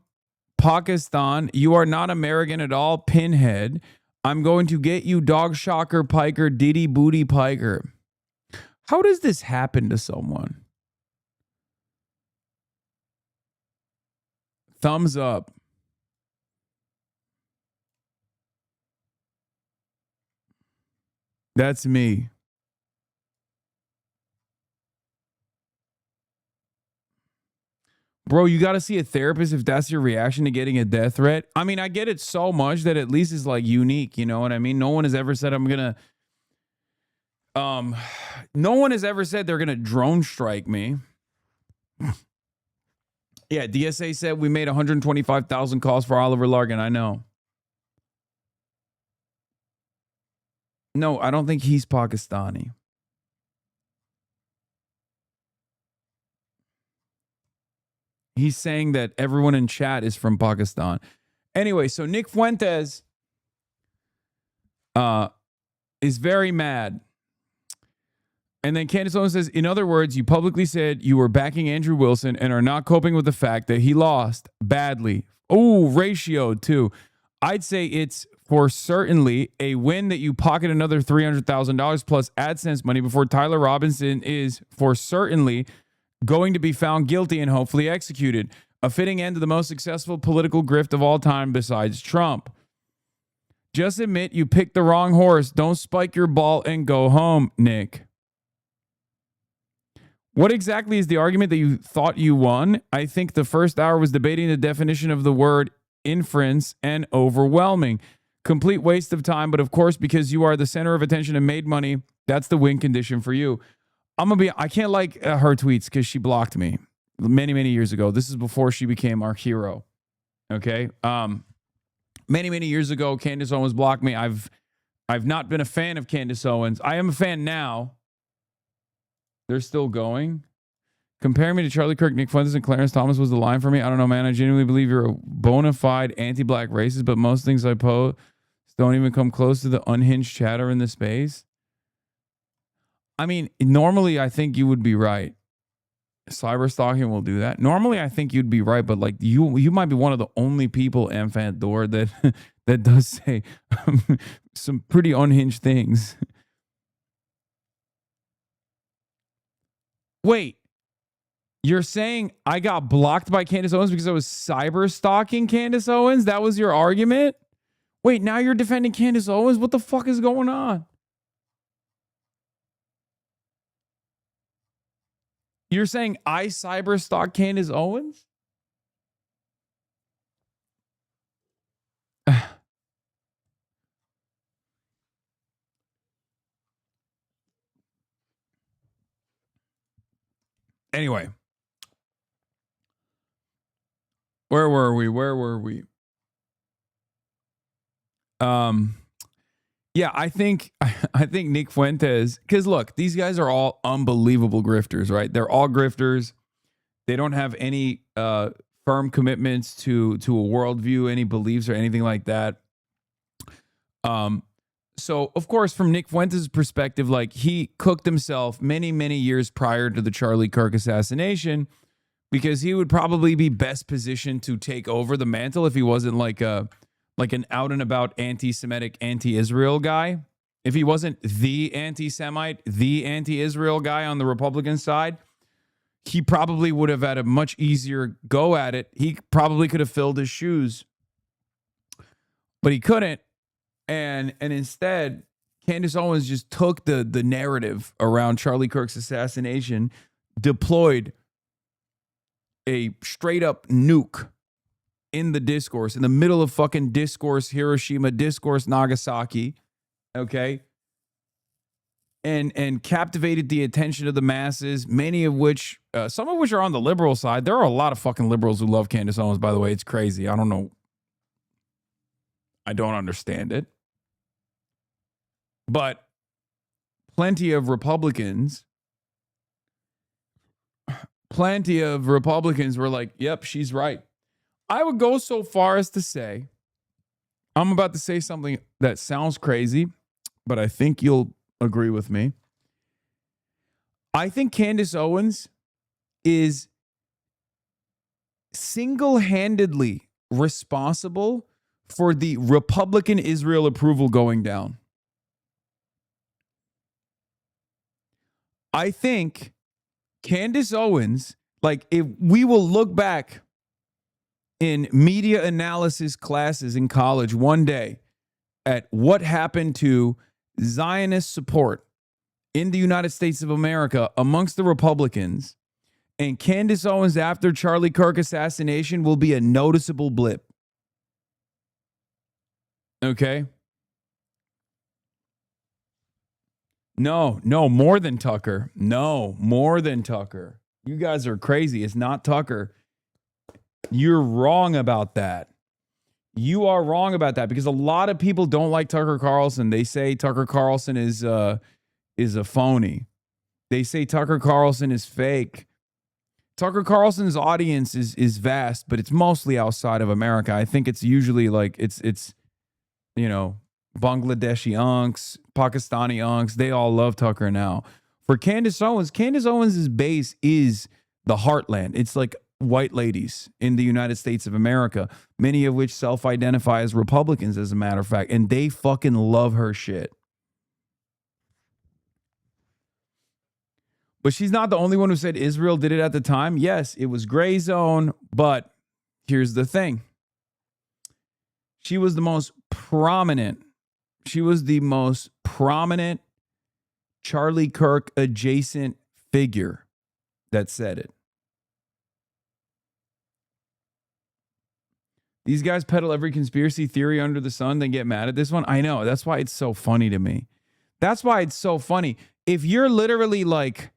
Pakistan. You are not American at all, Pinhead. I'm going to get you, Dog Shocker Piker, Diddy Booty Piker. How does this happen to someone? Thumbs up. That's me. Bro, you got to see a therapist if that's your reaction to getting a death threat. I mean, I get it so much that at least it's like unique. You know what I mean? No one has ever said I'm going to... no one has ever said they're going to drone strike me. Yeah, DSA said we made 125,000 calls for Oliver Largan. I know. No, I don't think he's Pakistani. He's saying that everyone in chat is from Pakistan. Anyway, so Nick Fuentes is very mad. And then Candace Owens says, in other words, you publicly said you were backing Andrew Wilson and are not coping with the fact that he lost badly. Oh, ratioed too. I'd say it's for certainly a win that you pocket another $300,000 plus AdSense money before Tyler Robinson is for certainly going to be found guilty and hopefully executed. A fitting end to the most successful political grift of all time besides Trump. Just admit you picked the wrong horse. Don't spike your ball and go home, Nick. What exactly is the argument that you thought you won? I think the first hour was debating the definition of the word inference and overwhelming. Complete waste of time, but of course, because you are the center of attention and made money, that's the win condition for you. I can't like her tweets because she blocked me many, many years ago. This is before she became our hero. Okay. Many, many years ago, Candace Owens blocked me. I've not been a fan of Candace Owens. I am a fan now. They're still going. Comparing me to Charlie Kirk, Nick Fuentes, and Clarence Thomas was the line for me. I don't know, man. I genuinely believe you're a bona fide anti-black racist, but most things I post don't even come close to the unhinged chatter in the space. I mean, normally I think you would be right. Cyber stalking will do that. Normally I think you'd be right, but like you might be one of the only people, Amfant Door, that that does say some pretty unhinged things. Wait. You're saying I got blocked by Candace Owens because I was cyber stalking Candace Owens? That was your argument? Wait, now you're defending Candace Owens? What the fuck is going on? You're saying I cyber stalk Candace Owens? Anyway. Where were we? Yeah, I think Nick Fuentes, because look, these guys are all unbelievable grifters, right? They're all grifters. They don't have any firm commitments to a worldview, any beliefs or anything like that. So of course, from Nick Fuentes' perspective, like he cooked himself many, many years prior to the Charlie Kirk assassination, because he would probably be best positioned to take over the mantle if he wasn't like an out and about anti-Semitic, anti-Israel guy. If he wasn't the anti-Semite, the anti-Israel guy on the Republican side, he probably would have had a much easier go at it. He probably could have filled his shoes, but he couldn't. And instead, Candace Owens just took the narrative around Charlie Kirk's assassination, deployed a straight up nuke in the discourse, in the middle of fucking discourse Hiroshima, discourse Nagasaki, okay? And captivated the attention of the masses, many of which, some of which are on the liberal side. There are a lot of fucking liberals who love Candace Owens, by the way. It's crazy. I don't know. I don't understand it. But plenty of Republicans were like, yep, she's right. I would go so far as to say, I'm about to say something that sounds crazy, but I think you'll agree with me. I think Candace Owens is single-handedly responsible for the Republican Israel approval going down. I think Candace Owens, like if we will look back in media analysis classes in college one day at what happened to Zionist support in the United States of America amongst the Republicans, and Candace Owens after Charlie Kirk assassination will be a noticeable blip. Okay? No, more than Tucker. No, more than Tucker. You guys are crazy. It's not Tucker. You're wrong about that. You are wrong about that because a lot of people don't like Tucker Carlson. They say Tucker Carlson is a phony. They say Tucker Carlson is fake. Tucker Carlson's audience is vast, but it's mostly outside of America. I think it's usually like it's you know, Bangladeshi unks, Pakistani unks, they all love Tucker now. For Candace Owens' base is the heartland. It's like white ladies in the United States of America, many of which self-identify as Republicans, as a matter of fact, and they fucking love her shit. But she's not the only one who said Israel did it at the time. Yes, it was gray zone, but here's the thing. She was the most prominent Charlie Kirk adjacent figure that said it. These guys peddle every conspiracy theory under the sun, then get mad at this one. I know. That's why it's so funny to me. That's why it's so funny. If you're literally like,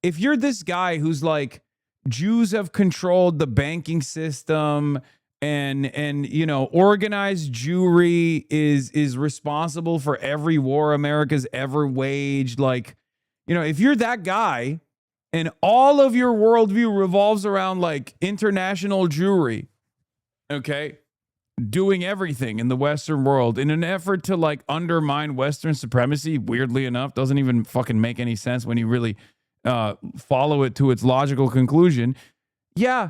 if you're this guy who's like, Jews have controlled the banking system and you know, organized Jewry is responsible for every war America's ever waged. Like, you know, if you're that guy and all of your worldview revolves around like international Jewry, okay, doing everything in the Western world in an effort to like undermine Western supremacy, weirdly enough, doesn't even fucking make any sense when you really follow it to its logical conclusion. Yeah,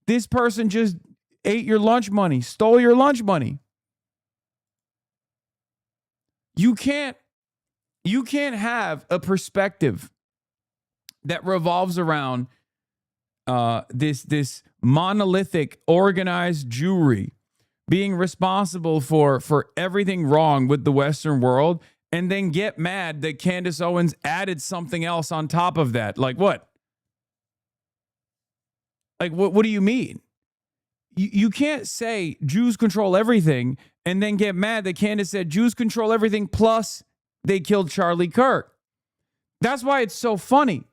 this person just ate your lunch money, stole your lunch money. You can't have a perspective that revolves around this monolithic, organized Jewry being responsible for everything wrong with the Western world, and then get mad that Candace Owens added something else on top of that. Like what? Like what do you mean? You can't say Jews control everything and then get mad that Candace said Jews control everything plus they killed Charlie Kirk. That's why it's so funny.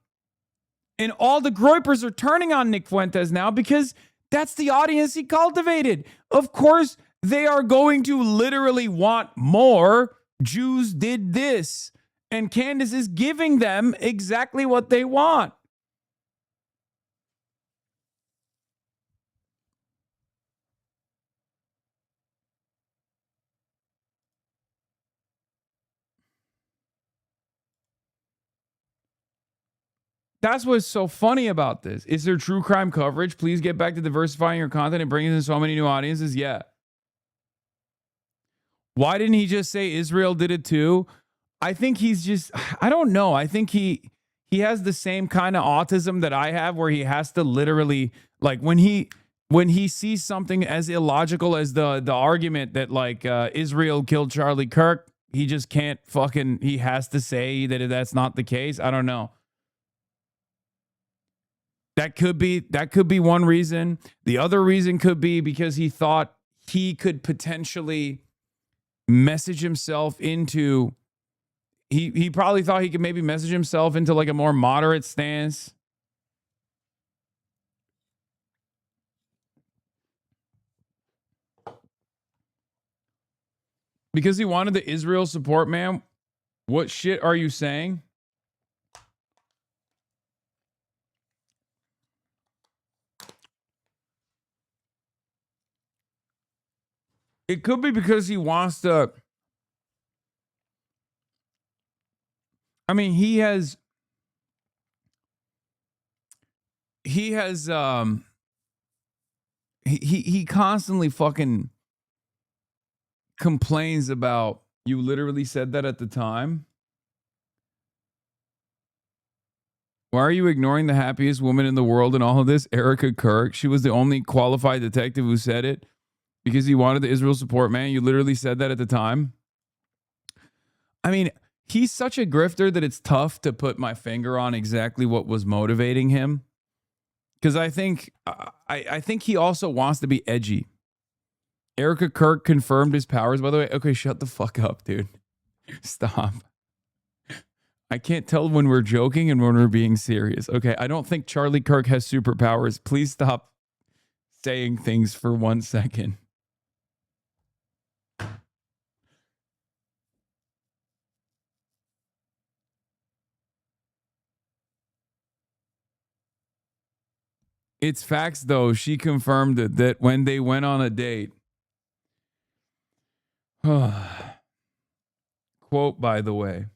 And all the Groypers are turning on Nick Fuentes now because that's the audience he cultivated. Of course, they are going to literally want more. Jews did this. And Candace is giving them exactly what they want. That's what's so funny about this. Is there true crime coverage? Please get back to diversifying your content and bringing in so many new audiences. Yeah. Why didn't he just say Israel did it too? I think he's just, I don't know. I think he has the same kind of autism that I have, where he has to literally, like when he sees something as illogical as the argument that like Israel killed Charlie Kirk, he just can't fucking, he has to say that that's not the case. I don't know. That could be one reason. The other reason could be because he thought he could potentially message himself into, he probably thought he could maybe message himself into like a more moderate stance. Because he wanted the Israel support, man. What shit are you saying? It could be because he wants to. I mean, he constantly fucking complains about, you literally said that at the time. Why are you ignoring the happiest woman in the world in all of this? Erica Kirk. She was the only qualified detective who said it. Because he wanted the Israel support, man. You literally said that at the time. I mean, he's such a grifter that it's tough to put my finger on exactly what was motivating him. Because I think he also wants to be edgy. Erica Kirk confirmed his powers, by the way. Okay, shut the fuck up, dude. Stop. I can't tell when we're joking and when we're being serious. Okay, I don't think Charlie Kirk has superpowers. Please stop saying things for 1 second. It's facts, though. She confirmed it, that when they went on a date. Quote, by the way.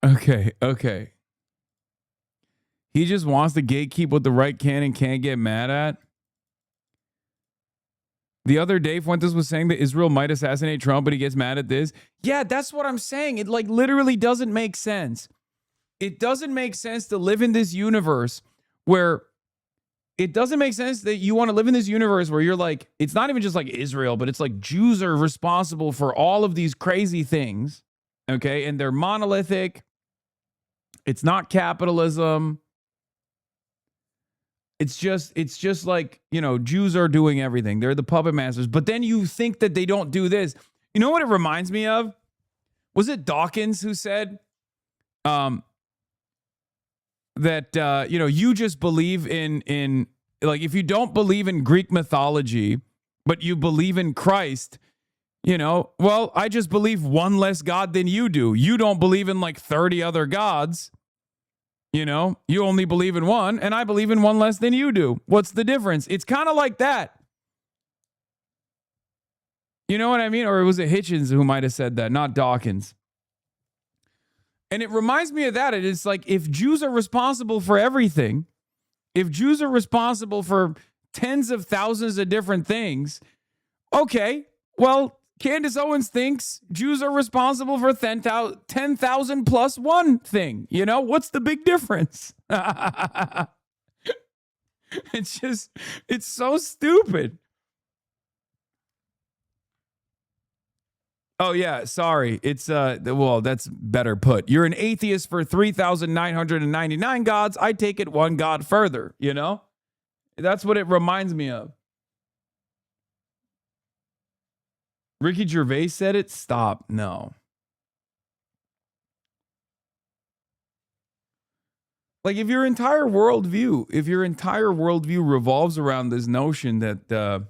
Okay. He just wants to gatekeep what the right can and can't get mad at. The other day, Fuentes was saying that Israel might assassinate Trump, but he gets mad at this. Yeah, that's what I'm saying. It like literally doesn't make sense. It doesn't make sense to live in this universe where it doesn't make sense that you want to live in this universe where you're like, it's not even just like Israel, but it's like Jews are responsible for all of these crazy things. Okay. And they're monolithic. It's not capitalism. It's just like, you know, Jews are doing everything. They're the puppet masters. But then you think that they don't do this. You know what it reminds me of? Was it Dawkins who said that, you know, you just believe in like, if you don't believe in Greek mythology, but you believe in Christ, You know, well, I just believe one less God than you do. You don't believe in like 30 other gods. You know, you only believe in one, and I believe in one less than you do. What's the difference? It's kind of like that. You know what I mean? Or was it Hitchens who might have said that, not Dawkins? And it reminds me of that. It's like, if Jews are responsible for everything, if Jews are responsible for tens of thousands of different things, okay, well, Candace Owens thinks Jews are responsible for 10,000 plus one thing. You know, what's the big difference? It's so stupid. Oh, yeah, sorry. It's, well, that's better put. You're an atheist for 3,999 gods. I take it one god further, you know? That's what it reminds me of. Ricky Gervais said it? Stop. No. Like, if your entire worldview revolves around this notion that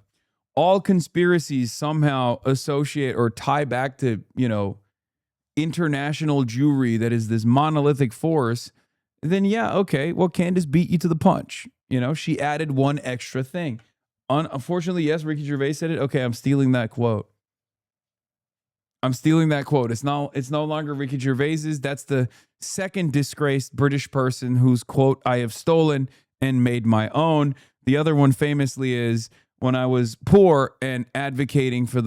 all conspiracies somehow associate or tie back to, you know, international Jewry that is this monolithic force, then yeah, okay, well, Candace beat you to the punch. You know, she added one extra thing. Unfortunately, yes, Ricky Gervais said it. Okay, I'm stealing that quote. It's no longer Ricky Gervais's. That's the second disgraced British person whose quote I have stolen and made my own. The other one famously is, when I was poor and advocating for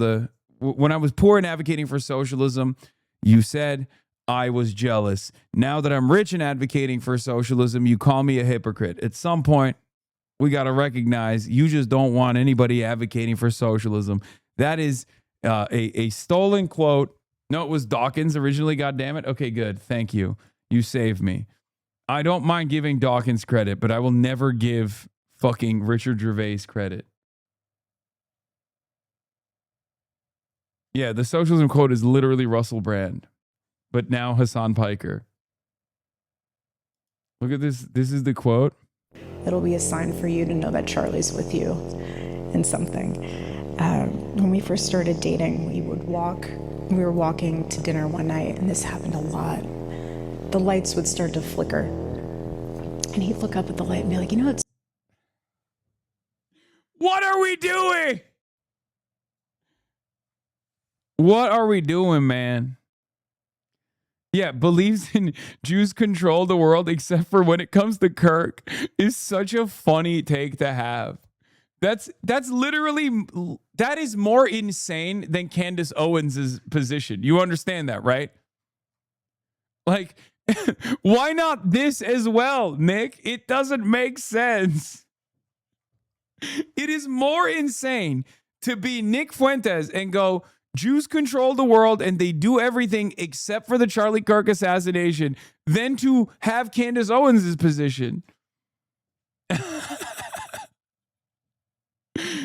socialism, you said I was jealous. Now that I'm rich and advocating for socialism, you call me a hypocrite. At some point, we got to recognize you just don't want anybody advocating for socialism. That is a stolen quote. No, it was Dawkins originally, goddammit. Okay, good. Thank you. You saved me. I don't mind giving Dawkins credit, but I will never give fucking Richard Gervais credit. Yeah, the socialism quote is literally Russell Brand, but now Hasan Piker. Look at this. This is the quote. It'll be a sign for you to know that Charlie's with you in something. When we first started dating, we were walking to dinner one night, and this happened a lot. The lights would start to flicker, and he'd look up at the light and be like, you know, it's... What are we doing? What are we doing, man? Yeah, believes in Jews control the world except for when it comes to Kirk is such a funny take to have. That is more insane than Candace Owens' position. You understand that, right? Like, why not this as well, Nick? It doesn't make sense. It is more insane to be Nick Fuentes and go, Jews control the world and they do everything except for the Charlie Kirk assassination, than to have Candace Owens' position.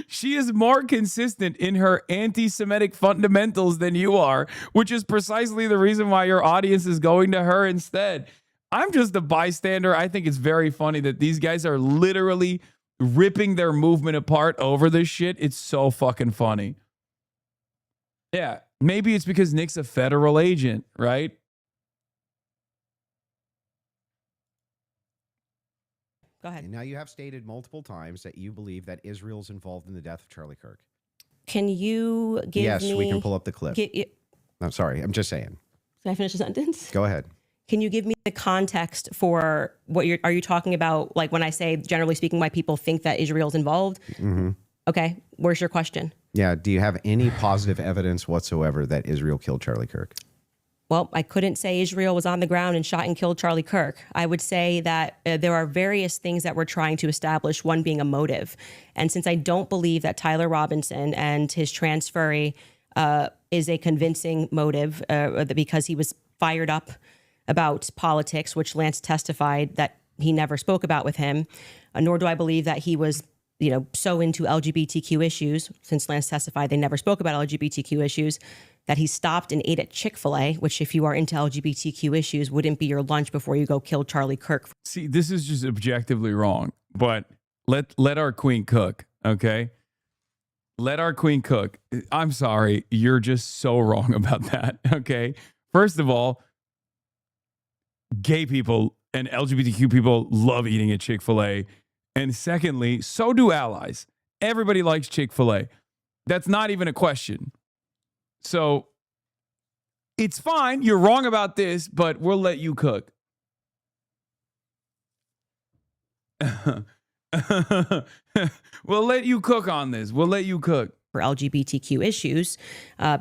She is more consistent in her anti-Semitic fundamentals than you are, which is precisely the reason why your audience is going to her instead. I'm just a bystander. I think it's very funny that these guys are literally ripping their movement apart over this shit. It's so fucking funny. Yeah, maybe it's because Nick's a federal agent, right? Go ahead. And now you have stated multiple times that you believe that Israel's involved in the death of Charlie Kirk. Can you give me... Yes, we can pull up the clip. I'm sorry. I'm just saying. Can I finish the sentence? Go ahead. Can you give me the context for what are you talking about? Like when I say, generally speaking, why people think that Israel's involved? Mm-hmm. Okay. Where's your question? Yeah. Do you have any positive evidence whatsoever that Israel killed Charlie Kirk? Well, I couldn't say Israel was on the ground and shot and killed Charlie Kirk. I would say that there are various things that we're trying to establish, one being a motive. And since I don't believe that Tyler Robinson and his transferee is a convincing motive because he was fired up about politics, which Lance testified that he never spoke about with him, nor do I believe that he was so into LGBTQ issues, since Lance testified they never spoke about LGBTQ issues, that he stopped and ate at Chick-fil-A, which if you are into LGBTQ issues, wouldn't be your lunch before you go kill Charlie Kirk. See, this is just objectively wrong, but let our queen cook, okay? Let our queen cook. I'm sorry. You're just so wrong about that. Okay. First of all, gay people and LGBTQ people love eating at Chick-fil-A. And secondly, so do allies. Everybody likes Chick-fil-A. That's not even a question. So it's fine. You're wrong about this, but we'll let you cook. We'll let you cook on this. We'll let you cook. For LGBTQ issues,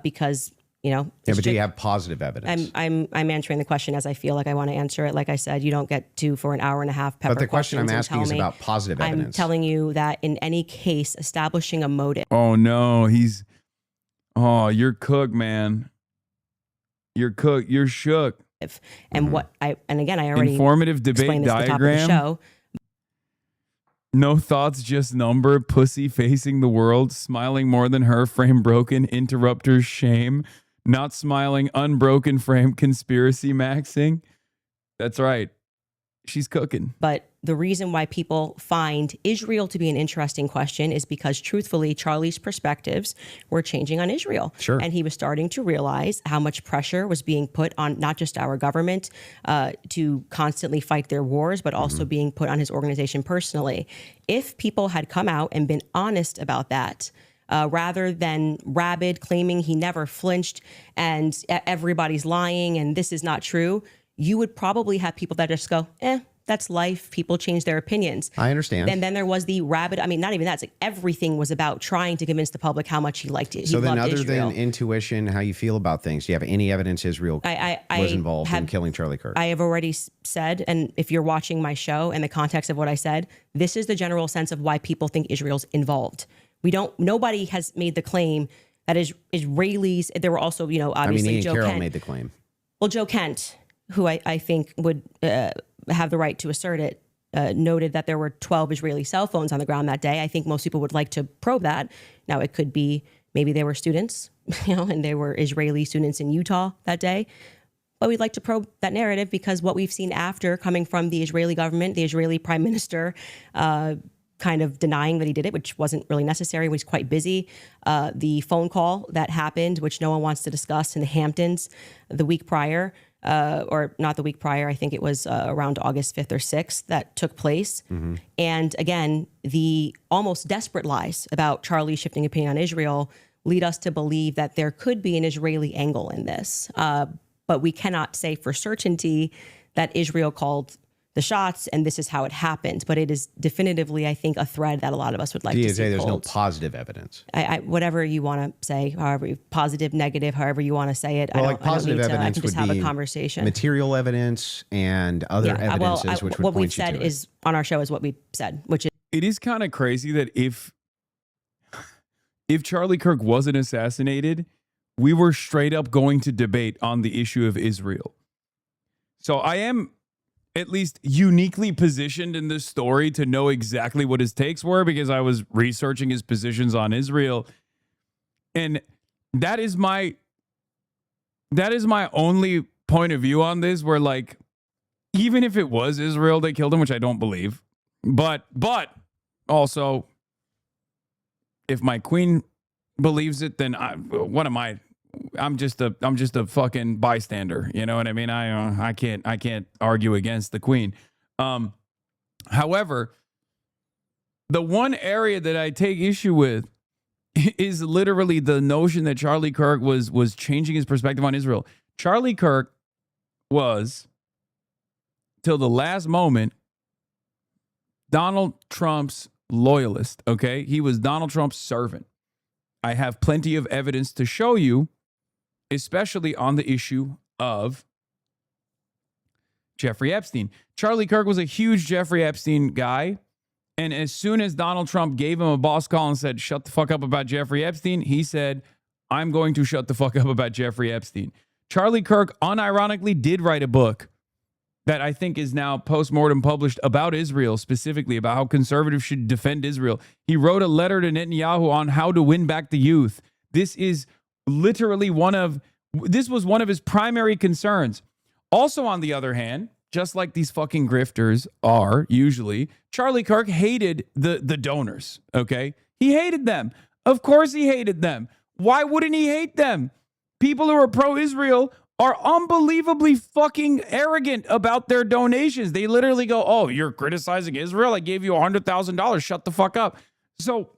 because, Yeah, but do you have positive evidence? I'm answering the question as I feel like I want to answer it. Like I said, you don't get to for an hour and a half pepper But the question I'm questions and asking tell is me. about positive evidence. I'm telling you that in any case, establishing a motive. Oh, no. You're cooked, man. You're cooked. You're shook. And again, I already informative debate explained this at the top of diagram. the show. No thoughts, just number. Pussy facing the world. Smiling more than her. Frame broken. Interrupters. Shame. Not smiling. Unbroken frame. Conspiracy maxing. That's right. She's cooking. But the reason why people find Israel to be an interesting question is because, truthfully, Charlie's perspectives were changing on Israel. Sure. And he was starting to realize how much pressure was being put on not just our government to constantly fight their wars, but also being put on his organization personally. If people had come out and been honest about that, rather than rabid claiming he never flinched and everybody's lying and this is not true, you would probably have people that just go, that's life. People change their opinions. I understand. And then there was the rabid, not even that. It's like everything was about trying to convince the public how much he liked it. So then other than intuition, how you feel about things, do you have any evidence Israel was involved in killing Charlie Kirk? I have already said, and if you're watching my show and the context of what I said, this is the general sense of why people think Israel's involved. Nobody has made the claim that Israelis, there were also, obviously Ian Joe Carroll Kent. made the claim. Well, Joe Kent, who I think would have the right to assert it, noted that there were 12 Israeli cell phones on the ground that day. I think most people would like to probe that. Now, it could be maybe they were students, and they were Israeli students in Utah that day. But we'd like to probe that narrative because what we've seen after coming from the Israeli government, the Israeli prime minister, kind of denying that he did it, which wasn't really necessary, was quite busy. The phone call that happened, which no one wants to discuss, in the Hamptons the week prior, or not the week prior, I think it was around August 5th or 6th that took place. And again, the almost desperate lies about Charlie shifting opinion on Israel lead us to believe that there could be an Israeli angle in this. But we cannot say for certainty that Israel called the shots and this is how it happened. But it is definitively, I think, a thread that a lot of us would like to see there's no pulled. positive evidence. Whatever you want to say, however positive, negative, however you want to say it. Well, positive I evidence can just would have be a conversation. material evidence and other evidences which would what point we've you said to it. is on our show is what we said, which is It is kind of crazy that if Charlie Kirk wasn't assassinated, we were straight up going to debate on the issue of Israel. So I am at least uniquely positioned in this story to know exactly what his takes were because I was researching his positions on Israel. And that is my only point of view on this, where, like, even if it was Israel that killed him, which I don't believe, but also if my queen believes it, then what am I? I'm just a fucking bystander. You know what I mean? I can't argue against the queen. However, the one area that I take issue with is literally the notion that Charlie Kirk was changing his perspective on Israel. Charlie Kirk was, till the last moment, Donald Trump's loyalist. Okay, he was Donald Trump's servant. I have plenty of evidence to show you, especially on the issue of Jeffrey Epstein. Charlie Kirk was a huge Jeffrey Epstein guy. And as soon as Donald Trump gave him a boss call and said, shut the fuck up about Jeffrey Epstein, he said, I'm going to shut the fuck up about Jeffrey Epstein. Charlie Kirk unironically did write a book that I think is now postmortem published about Israel, specifically about how conservatives should defend Israel. He wrote a letter to Netanyahu on how to win back the youth. This is literally this was one of his primary concerns. Also, on the other hand, just like these fucking grifters are usually, Charlie Kirk hated the donors, okay? He hated them. Of course he hated them. Why wouldn't he hate them? People who are pro-Israel are unbelievably fucking arrogant about their donations. They literally go, oh, you're criticizing Israel? I gave you $100,000. Shut the fuck up. So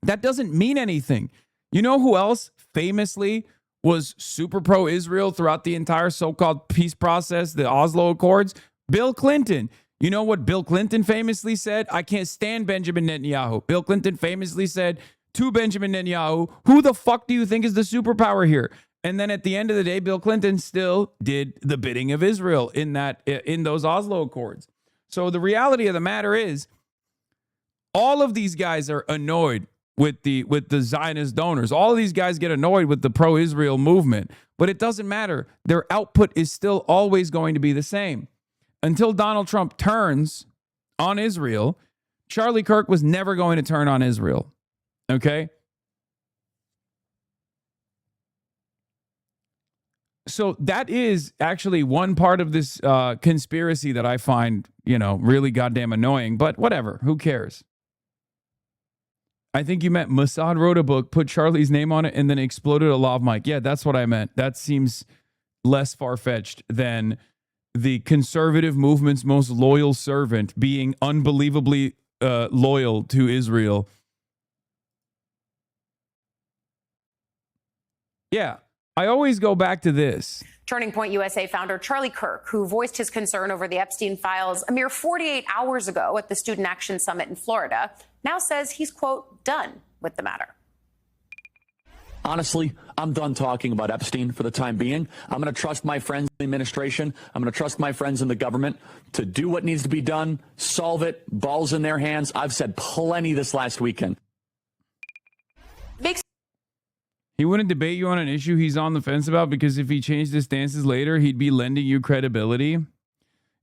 that doesn't mean anything. You know who else famously was super pro-Israel throughout the entire so-called peace process, the Oslo Accords? Bill Clinton. You know what Bill Clinton famously said? I can't stand Benjamin Netanyahu. Bill Clinton famously said to Benjamin Netanyahu, who the fuck do you think is the superpower here? And then at the end of the day, Bill Clinton still did the bidding of Israel in those Oslo Accords. So the reality of the matter is, all of these guys are annoyed with the Zionist donors. All of these guys get annoyed with the pro-Israel movement, but it doesn't matter. Their output is still always going to be the same. Until Donald Trump turns on Israel, Charlie Kirk was never going to turn on Israel. Okay? So that is actually one part of this conspiracy that I find, really goddamn annoying, but whatever, who cares? I think you meant Mossad wrote a book, put Charlie's name on it, and then exploded a lav mic. Yeah, that's what I meant. That seems less far-fetched than the conservative movement's most loyal servant being unbelievably loyal to Israel. Yeah, I always go back to this. Turning Point USA founder Charlie Kirk, who voiced his concern over the Epstein files a mere 48 hours ago at the Student Action Summit in Florida, now says he's, quote, done with the matter. Honestly, I'm done talking about Epstein for the time being. I'm going to trust my friends in the administration. I'm going to trust my friends in the government to do what needs to be done, solve it, balls in their hands. I've said plenty this last weekend. He wouldn't debate you on an issue he's on the fence about, because if he changed his stances later, he'd be lending you credibility.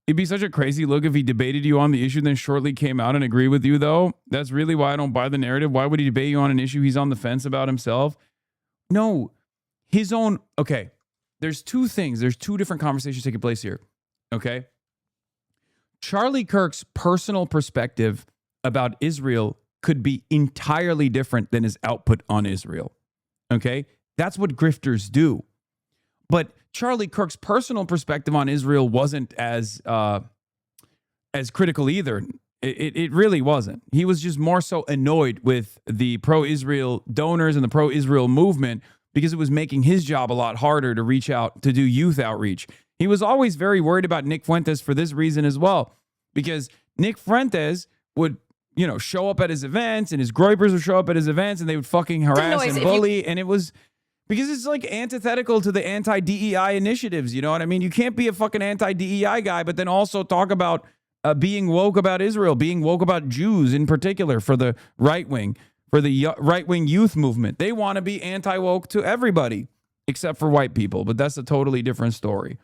It'd be such a crazy look if he debated you on the issue, then shortly came out and agreed with you, though. That's really why I don't buy the narrative. Why would he debate you on an issue he's on the fence about himself? No, his own. Okay, there's two things. There's two different conversations taking place here. Okay. Charlie Kirk's personal perspective about Israel could be entirely different than his output on Israel. Okay, that's what grifters do. But Charlie Kirk's personal perspective on Israel wasn't as critical either. It really wasn't. He was just more so annoyed with the pro-Israel donors and the pro-Israel movement because it was making his job a lot harder to reach out, to do youth outreach. He was always very worried about Nick Fuentes for this reason as well, because Nick Fuentes would, show up at his events, and his groypers would show up at his events, and they would fucking harass and bully. And it was because it's like antithetical to the anti-DEI initiatives. You know what I mean? You can't be a fucking anti-DEI guy, but then also talk about being woke about Israel, being woke about Jews in particular for the right wing, for the right-wing youth movement. They want to be anti-woke to everybody except for white people, but that's a totally different story.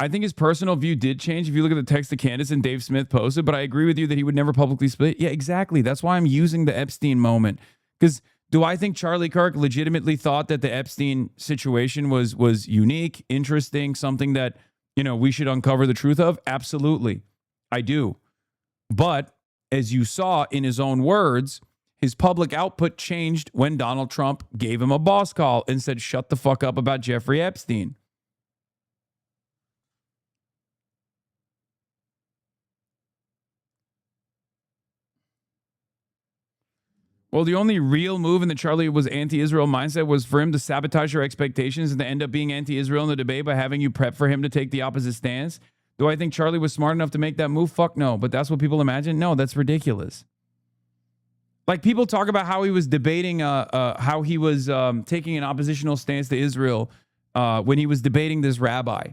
I think his personal view did change if you look at the text that Candace and Dave Smith posted, but I agree with you that he would never publicly split. Yeah, exactly. That's why I'm using the Epstein moment. Because do I think Charlie Kirk legitimately thought that the Epstein situation was unique, interesting, something that, we should uncover the truth of? Absolutely. I do. But as you saw in his own words, his public output changed when Donald Trump gave him a boss call and said, shut the fuck up about Jeffrey Epstein. Well, the only real move in the Charlie was anti-Israel mindset was for him to sabotage your expectations and to end up being anti-Israel in the debate by having you prep for him to take the opposite stance. Do I think Charlie was smart enough to make that move? Fuck no. But that's what people imagine? No, that's ridiculous. Like, people talk about how he was debating, how he was taking an oppositional stance to Israel when he was debating this rabbi.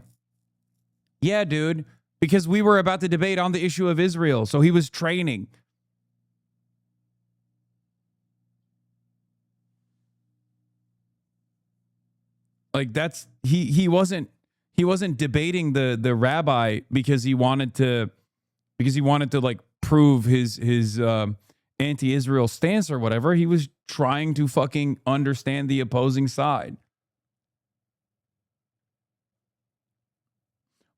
Yeah, dude, because we were about to debate on the issue of Israel. So he was training. Like, that's he wasn't debating the rabbi because he wanted to like prove his anti-Israel stance or whatever. He was trying to fucking understand the opposing side.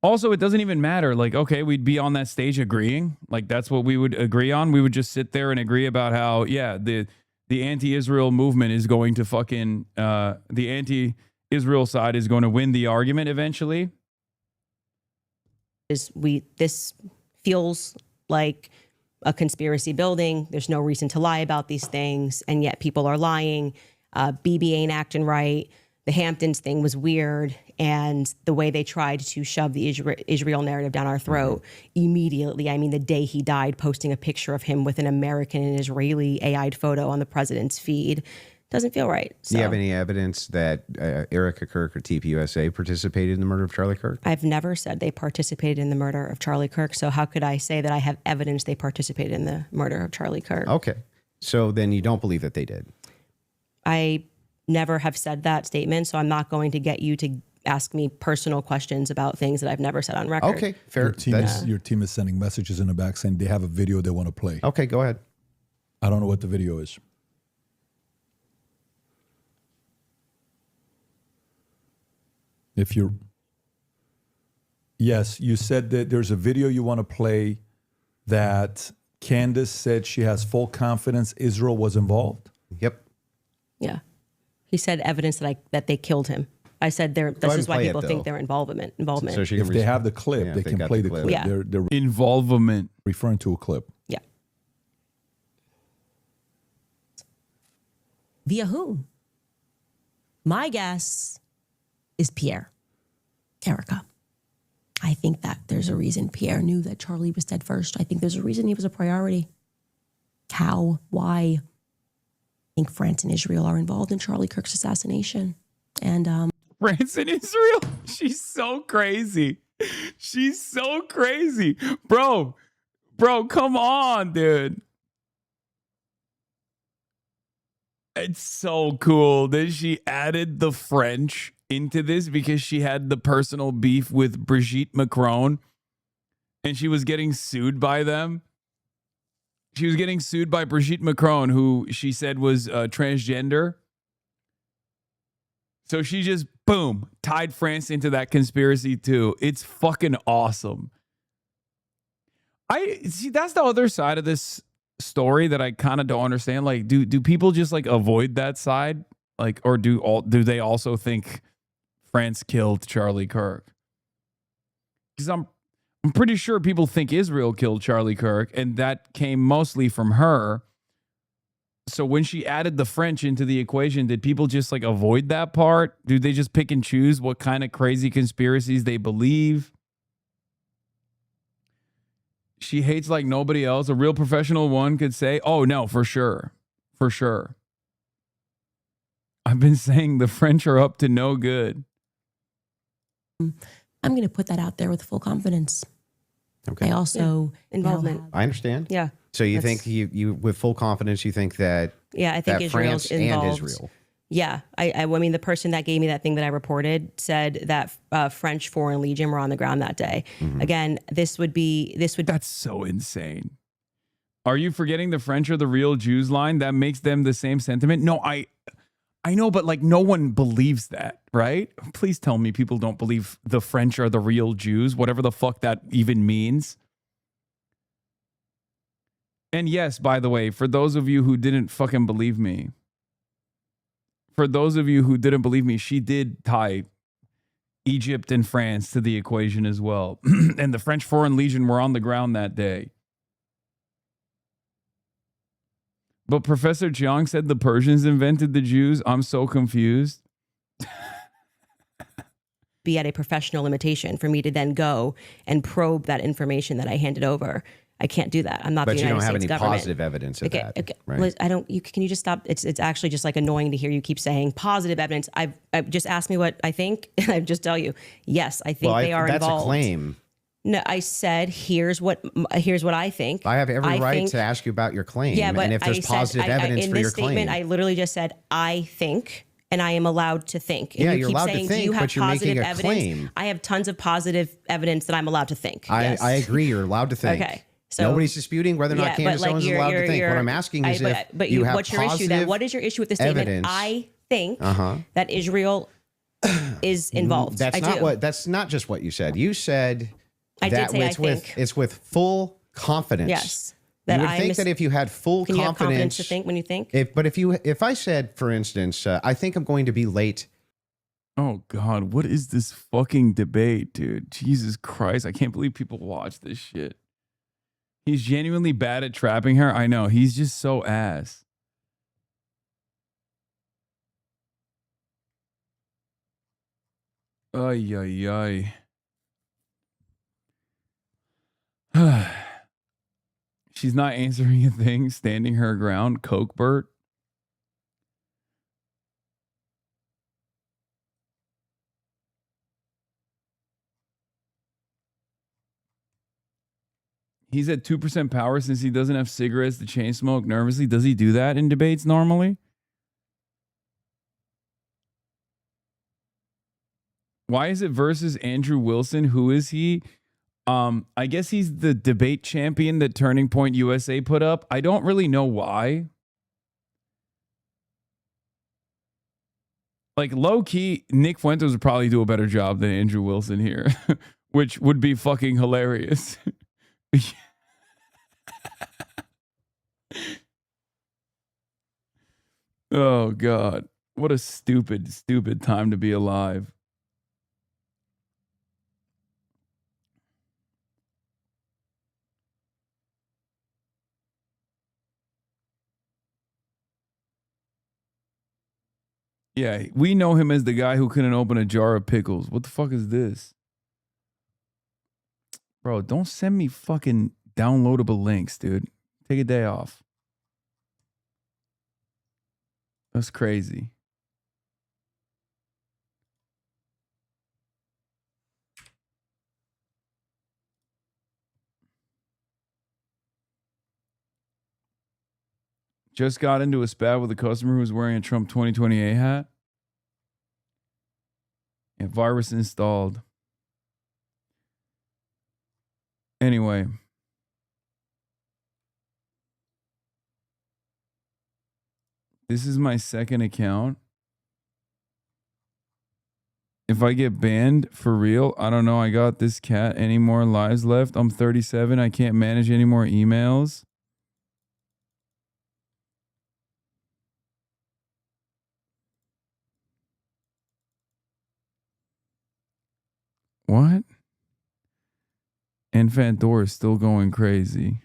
Also, it doesn't even matter. Like, okay, we'd be on that stage agreeing. Like, that's what we would agree on. We would just sit there and agree about how, yeah, the anti-Israel movement is going to fucking, the anti-Israel side is going to win the argument eventually. This feels like a conspiracy building. There's no reason to lie about these things, and yet people are lying. BB ain't acting right. The Hamptons thing was weird, and the way they tried to shove the Israel narrative down our throat immediately. I mean, the day he died, posting a picture of him with an American and Israeli AI'd photo on the president's feed doesn't feel right. So, do you have any evidence that Erica Kirk or TPUSA participated in the murder of Charlie Kirk? I've never said they participated in the murder of Charlie Kirk. So how could I say that I have evidence they participated in the murder of Charlie Kirk? Okay. So then you don't believe that they did? I never have said that statement, so I'm not going to get you to ask me personal questions about things that I've never said on record. Okay, fair. Your team is sending messages in the back saying they have a video they want to play. Okay, go ahead. I don't know what the video is. If you're... Yes, you said that there's a video you want to play that Candace said she has full confidence Israel was involved. Yep. Yeah. He said evidence that they killed him. I said this is why people think their involvement. So if they have the clip, they can play the clip. Yeah. They're involvement. Referring to a clip. Yeah. Via whom? My guess is Pierre Carica. I think that there's a reason Pierre knew that Charlie was dead first. I think there's a reason he was a priority. How? Why? I think France and Israel are involved in Charlie Kirk's assassination. And France and Israel? She's so crazy. She's so crazy. Bro, come on, dude. It's so cool that she added the French into this because she had the personal beef with Brigitte Macron and she was getting sued by them. She was getting sued by Brigitte Macron, who she said was transgender. So she just, boom, tied France into that conspiracy too. It's fucking awesome. I see, that's the other side of this story that I kind of don't understand. Like, do people just like avoid that side? Like, or do they also think France killed Charlie Kirk? Because I'm pretty sure people think Israel killed Charlie Kirk, and that came mostly from her. So when she added the French into the equation, did people just like avoid that part? Do they just pick and choose what kind of crazy conspiracies they believe? She hates like nobody else. A real professional one could say, oh no, for sure. For sure. I've been saying the French are up to no good. I'm going to put that out there with full confidence. Okay. I also involvement. I understand. Yeah. So you think you with full confidence, you think that I think Israel's France involved. and Israel. Yeah. I mean, the person that gave me that thing that I reported said that French Foreign Legion were on the ground that day. Mm-hmm. Again, this would. That's so insane. Are you forgetting the French are the real Jews line? That makes them the same sentiment? No, I know, but like no one believes that, right? Please tell me people don't believe the French are the real Jews, whatever the fuck that even means. And yes, by the way, for those of you who didn't fucking believe me, she did tie Egypt and France to the equation as well. And the French Foreign Legion were on the ground that day. But Professor Jiang said the Persians invented the Jews. I'm so confused. Be at a professional limitation for me to then go and probe that information that I handed over. I can't do that. I'm not the United States government. But you don't have any positive evidence of that, okay. right? Liz, can you just stop? It's actually just like annoying to hear you keep saying positive evidence. I've just asked me what I think, and I just tell you, yes, I think they are that's involved. That's a claim. No, I said here's what I think. I have every right to ask you about your claim. Yeah, but and if there's positive evidence for your claim. In this statement, I literally just said I think, and I am allowed to think. And you're allowed to think, but you're making a claim. I have tons of positive evidence that I'm allowed to think. I agree. You're allowed to think. Okay. So nobody's disputing whether or not Candace Owens is allowed to think. What I'm asking is but you have what's your issue then? What is your issue with the statement? evidence. I think that Israel is involved. That's not just what you said. You said that it's with full confidence. Yes. You would think that if you had full Can you have confidence confidence to think when you think? If I said, for instance, I think I'm going to be late. Oh God, what is this fucking debate, dude? Jesus Christ, I can't believe people watch this shit. He's genuinely bad at trapping her. I know, he's just so ass. Ay, ay, ay. She's not answering a thing, standing her ground. Coke Bert. He's at 2% power since he doesn't have cigarettes to chain smoke nervously. Does he do that in debates normally? Why is it versus Andrew Wilson? Who is he? I guess he's the debate champion that Turning Point USA put up. I don't really know why. Like low key, Nick Fuentes would probably do a better job than Andrew Wilson here, which would be fucking hilarious. Oh God. What a stupid, stupid time to be alive. Yeah, we know him as the guy who couldn't open a jar of pickles. What the fuck is this? Bro, don't send me fucking downloadable links, dude. Take a day off. That's crazy. Just got into a spat with a customer who was wearing a Trump 2028 hat. And virus installed. Anyway. This is my second account. If I get banned for real, I don't know. I got this cat. Any more lives left? I'm 37. I can't manage any more emails. What? Infant Door is still going crazy.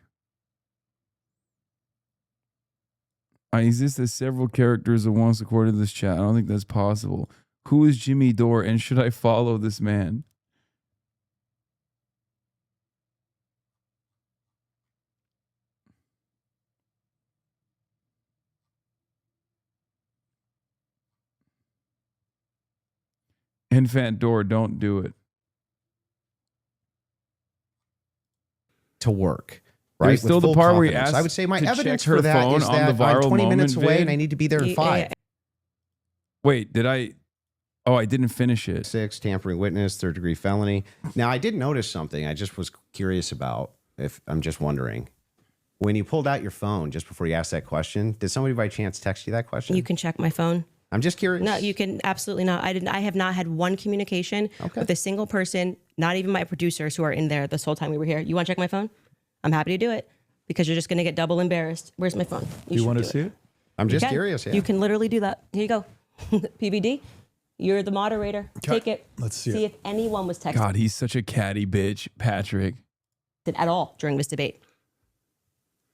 I exist as several characters at once according to this chat. I don't think that's possible. Who is Jimmy Dore and should I follow this man? Infant Door, don't do it. To work. Right? There's still the part where he asks I would say my to evidence check her for that phone is on that the viral I'm 20 minutes moment away vid. and I need to be there in 5. Wait, did I? Oh, I didn't finish it. 6, tampering witness, 3rd-degree felony. Now, I did notice something I just was curious about. If I'm just wondering. When you pulled out your phone just before you asked that question, did somebody by chance text you that question? You can check my phone. I'm just curious. No, you can absolutely not. I have not had one communication with a single person, not even my producers who are in there this whole time we were here. You want to check my phone? I'm happy to do it because you're just going to get double embarrassed. Where's my phone? You want to see it? I'm just can. curious. Yeah. You can literally do that. Here you go. PBD, you're the moderator. Take it. Let's see See if anyone was texting God, he's such a catty bitch, Patrick. at all during this debate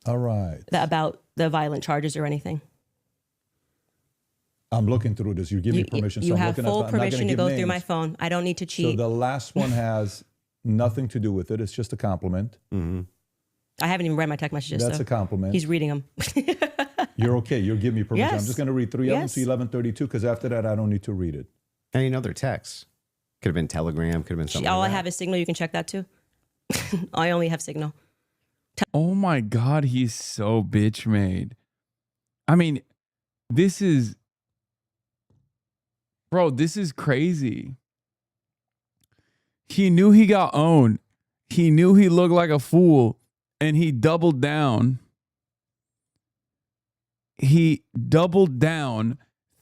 All right. about the violent charges or anything. I'm looking through this. You give me permission. You so I'm have looking full at, I'm not gonna permission to give go through my names. phone. I don't need to cheat. So the last one has nothing to do with it. It's just a compliment. I haven't even read my text messages. That's so a compliment. He's reading them. You're okay. You'll give me permission. Yes. I'm just going to read 3 of them Yes. to 1132 because after that, I don't need to read it. And you know their texts. Could have been Telegram. Could have been something. All like I that. have is Signal. You can check that too. I only have Signal. Oh my God, he's so bitch made. I mean, this is, bro, this is crazy. He knew he got owned. He knew he looked like a fool. and he doubled down. He doubled down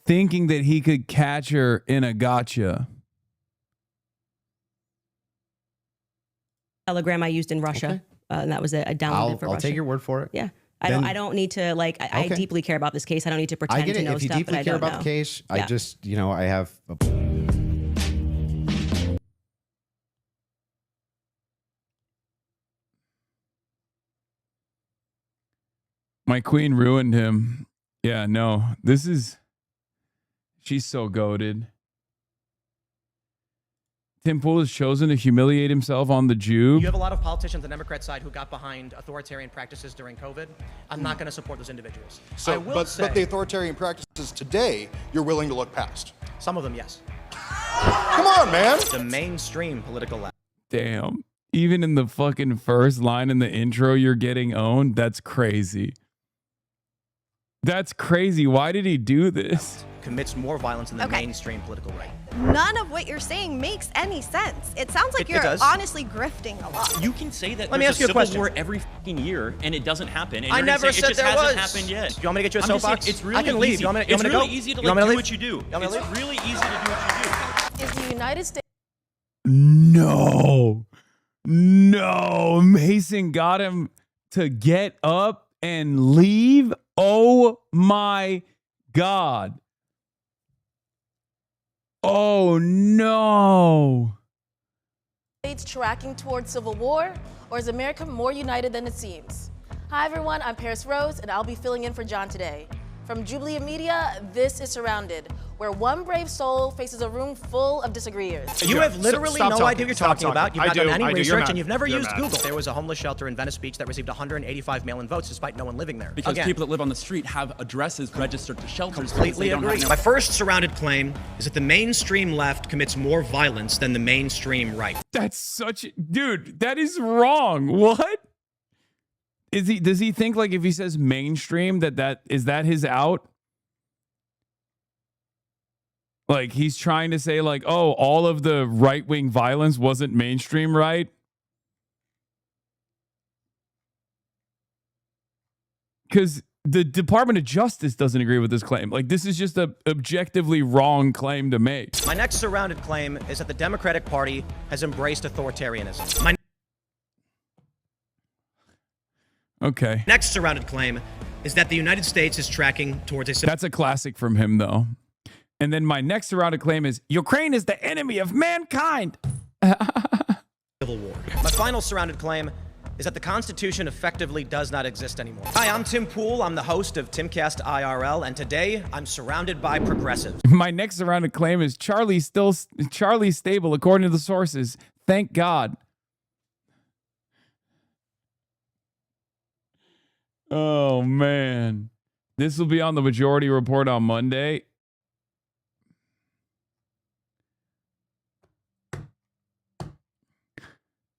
thinking that he could catch her in a gotcha. Telegram I used in Russia. Okay. And that was I downloaded for Russia. I'll take your word for it. Yeah. Then- I don't need to like I Okay. deeply care about this case. I don't need to I pretend get to it. know If you stuff that deeply I care don't about know. the case, I Yeah. just, I have My queen ruined him. Yeah, no. She's so goated. Tim Pool has chosen to humiliate himself on the Jew. You have a lot of politicians on the Democrat side who got behind authoritarian practices during COVID. I'm not going to support those individuals. I So, will but say, the authoritarian practices today, you're willing to look past. some of them, yes. Come on, man. The mainstream political left. Damn. Even in the fucking first line in the intro, you're getting owned. That's crazy. That's crazy. Why did he do this? Commits more violence than the mainstream political right. None of what you're saying makes any sense. It sounds like It you're does. honestly grifting a lot. You can say that Let me there's ask you a civil question. war every fucking year and it doesn't happen. And I you're gonna never say said it just there hasn't was. happened yet. Do you want me to get you a I'm just saying, soapbox? it's really I can leave. easy. You want me to It's go? really easy to You want me to do leave? what you do. You want me to It's leave? really easy to do what you do. Is the United States No. Mason got him to get up and leave. Oh my God. Oh no. tracking towards civil war, or is America more united than it seems? Hi everyone, I'm Paris Rose, and I'll be filling in for John today. From Jubilee Media, this is Surrounded, where one brave soul faces a room full of disagreeers. You have literally Stop no talking. idea what you're Stop talking about. You've not done any I do. You're research, mad. and you've never You're used mad. Google. There was a homeless shelter in Venice Beach that received 185 mail-in votes despite no one living there. Because Again, people that live on the street have addresses registered to shelters. completely because they don't have agree. any- My first surrounded claim is that the mainstream left commits more violence than the mainstream right. That's such dude, that is wrong. What? Does he think like if he says mainstream that is that his out? Like he's trying to say like, oh, all of the right-wing violence wasn't mainstream, right? Because the Department of Justice doesn't agree with this claim. Like this is just a objectively wrong claim to make. My next surrounded claim is that the Democratic Party has embraced authoritarianism. My Okay. next surrounded claim is that the United States is tracking towards a That's a classic from him, though. And then my next surrounded claim is Ukraine is the enemy of mankind. civil war. My final surrounded claim is that the Constitution effectively does not exist anymore. Hi, I'm Tim Pool. I'm the host of Timcast IRL, and today I'm surrounded by progressives. My next surrounded claim is Charlie's stable, according to the sources. Thank God. Oh, man. This will be on the Majority Report on Monday.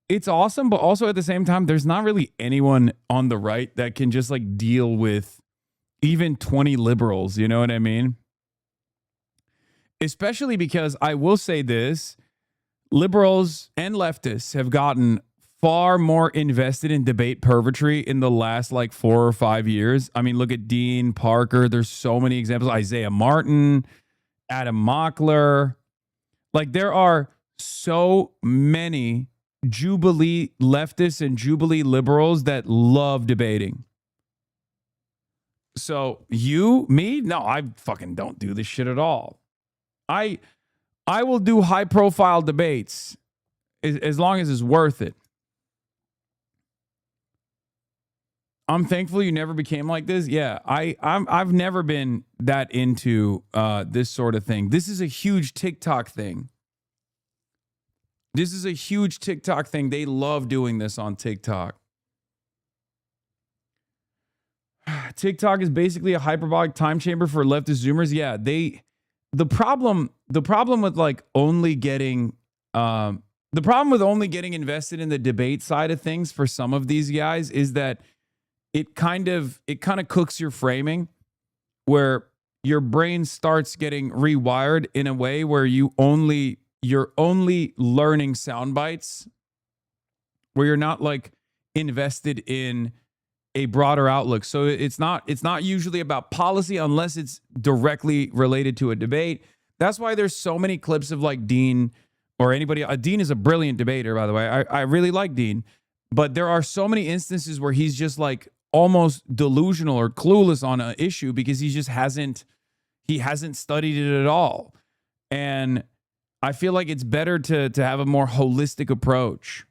It's awesome, but also at the same time, there's not really anyone on the right that can just like deal with even 20 liberals. You know what I mean? Especially because I will say this, liberals and leftists have gotten far more invested in debate purgatory in the last like 4 or 5 years. I mean, look at Dean Parker. There's so many examples. Isaiah Martin, Adam Mockler. Like there are so many Jubilee leftists and Jubilee liberals that love debating. So me? No, I fucking don't do this shit at all. I will do high profile debates as long as it's worth it. I'm thankful you never became like this. Yeah, I've never been that into this sort of thing. This is a huge TikTok thing. This is a huge TikTok thing. They love doing this on TikTok. TikTok is basically a hyperbolic time chamber for leftist Zoomers. Yeah, the problem with like only getting invested in the debate side of things for some of these guys is that it kind of cooks your framing where your brain starts getting rewired in a way where you're only learning sound bites, where you're not like invested in a broader outlook. So it's not usually about policy unless it's directly related to a debate. That's why there's so many clips of like Dean or anybody. Dean is a brilliant debater, by the way. I really like Dean, but there are so many instances where he's just like almost delusional or clueless on an issue because he just hasn't studied it at all. And I feel like it's better to have a more holistic approach.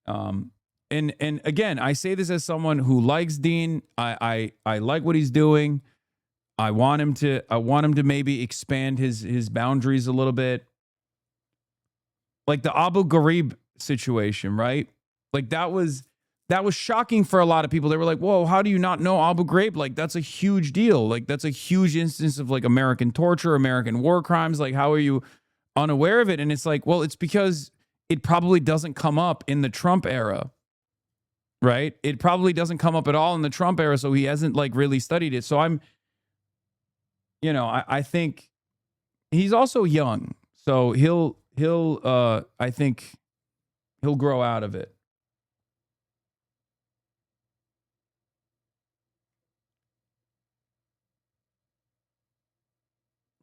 And again, I say this as someone who likes Dean. I like what he's doing. I want him to maybe expand his boundaries a little bit. Like the Abu Ghraib situation, right? Like that was shocking for a lot of people. They were like, "Whoa, how do you not know Abu Ghraib? Like that's a huge deal. Like that's a huge instance of like American torture, American war crimes. Like how are you unaware of it?" And it's like, well, it's because it probably doesn't come up in the Trump era. Right? It probably doesn't come up at all in the Trump era, so he hasn't like really studied it. So I think he's also young, so I think he'll grow out of it.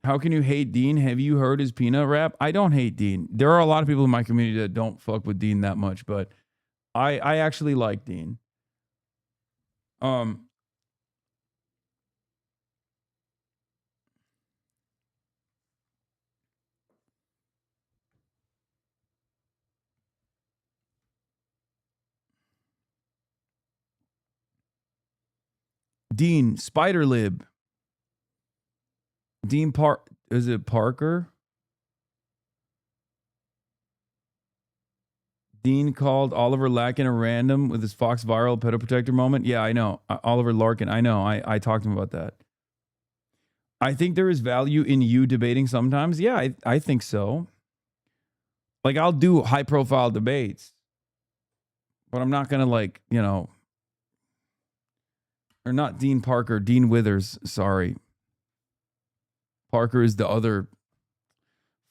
How can you hate Dean? Have you heard his peanut rap? I don't hate Dean. There are a lot of people in my community that don't fuck with Dean that much, but I actually like Dean. Dean, Spider Lib. Dean is it Parker? Dean called Oliver Larkin a random with his Fox viral pedo protector moment. Yeah, I know. Oliver Larkin, I know. I talked to him about that. I think there is value in you debating sometimes. Yeah, I think so. Like, I'll do high profile debates, but I'm not going to like, or not Dean Parker, Dean Withers. Sorry. Parker is the other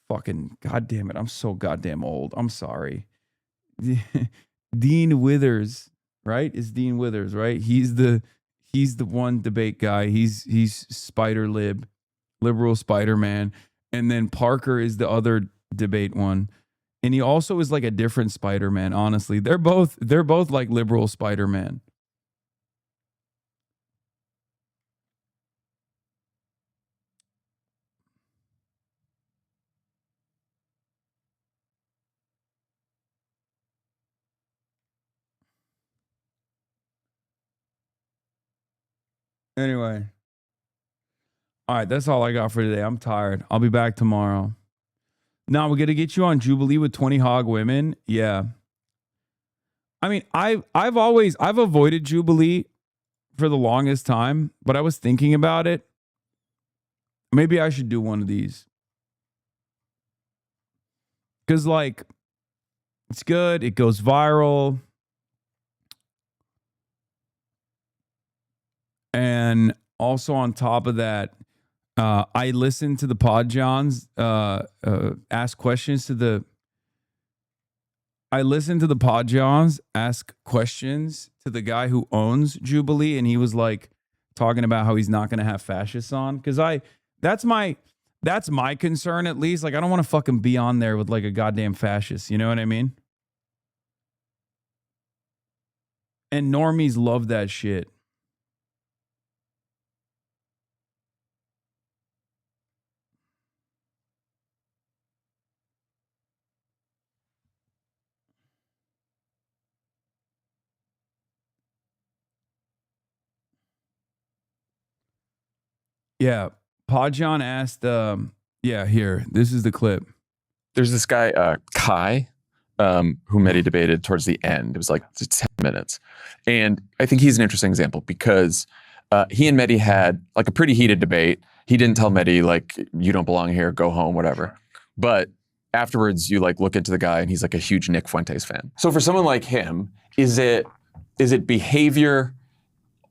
fucking, goddamn it. I'm so goddamn old. I'm sorry. Dean Withers, right? Is Dean Withers, right? He's the one debate guy. He's Spider Lib, liberal Spider-Man. And then Parker is the other debate one. And he also is like a different Spider-Man, honestly. They're both like liberal Spider-Man. Anyway. All right, that's all I got for today. I'm tired. I'll be back tomorrow. Now we're gonna get you on Jubilee with 20 hog women. Yeah. I mean, I've avoided Jubilee for the longest time, but I was thinking about it. Maybe I should do one of these. Because like it's good, it goes viral. And also on top of that, I listened to the Pod Johns ask questions to the. I listened to the Pod Johns ask questions to the guy who owns Jubilee, and he was like talking about how he's not going to have fascists on because that's my concern at least. Like I don't want to fucking be on there with like a goddamn fascist. You know what I mean? And normies love that shit. Yeah. Podjon asked, here, this is the clip. There's this guy, Kai, who Mehdi debated towards the end. It was like 10 minutes. And I think he's an interesting example because he and Mehdi had like a pretty heated debate. He didn't tell Mehdi, like, you don't belong here, go home, whatever. But afterwards, you like look into the guy and he's like a huge Nick Fuentes fan. So for someone like him, is it behavior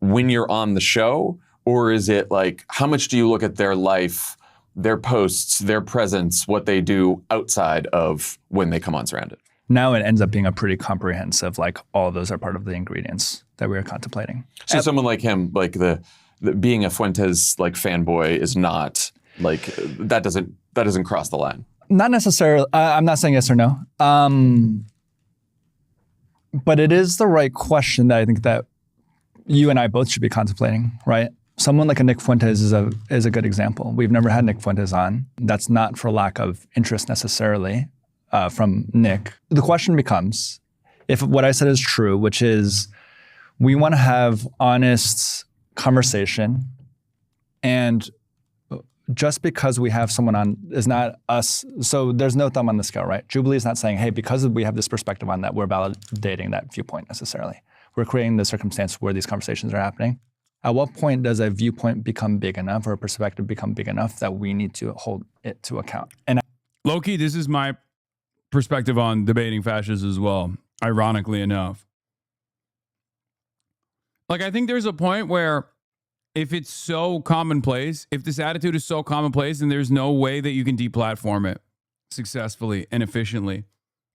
when you're on the show? Or is it like, how much do you look at their life, their posts, their presence, what they do outside of when they come on Surrounded? now it ends up being a pretty comprehensive, like all of those are part of the ingredients that we were contemplating. So someone like him, like the being a Fuentes like fanboy is not like that doesn't cross the line. Not necessarily. I'm not saying yes or no. But it is the right question that I think that you and I both should be contemplating, right? Someone like a Nick Fuentes is a good example. We've never had Nick Fuentes on. That's not for lack of interest necessarily from Nick. The question becomes, if what I said is true, which is we want to have honest conversation, and just because we have someone on is not us. So there's no thumb on the scale, right? Jubilee is not saying, hey, because we have this perspective on that, we're validating that viewpoint necessarily. We're creating the circumstance where these conversations are happening. At what point does a viewpoint become big enough or a perspective become big enough that we need to hold it to account? And low-key, this is my perspective on debating fascists as well, ironically enough. Like, I think there's a point where if it's so commonplace, if this attitude is so commonplace, then there's no way that you can deplatform it successfully and efficiently.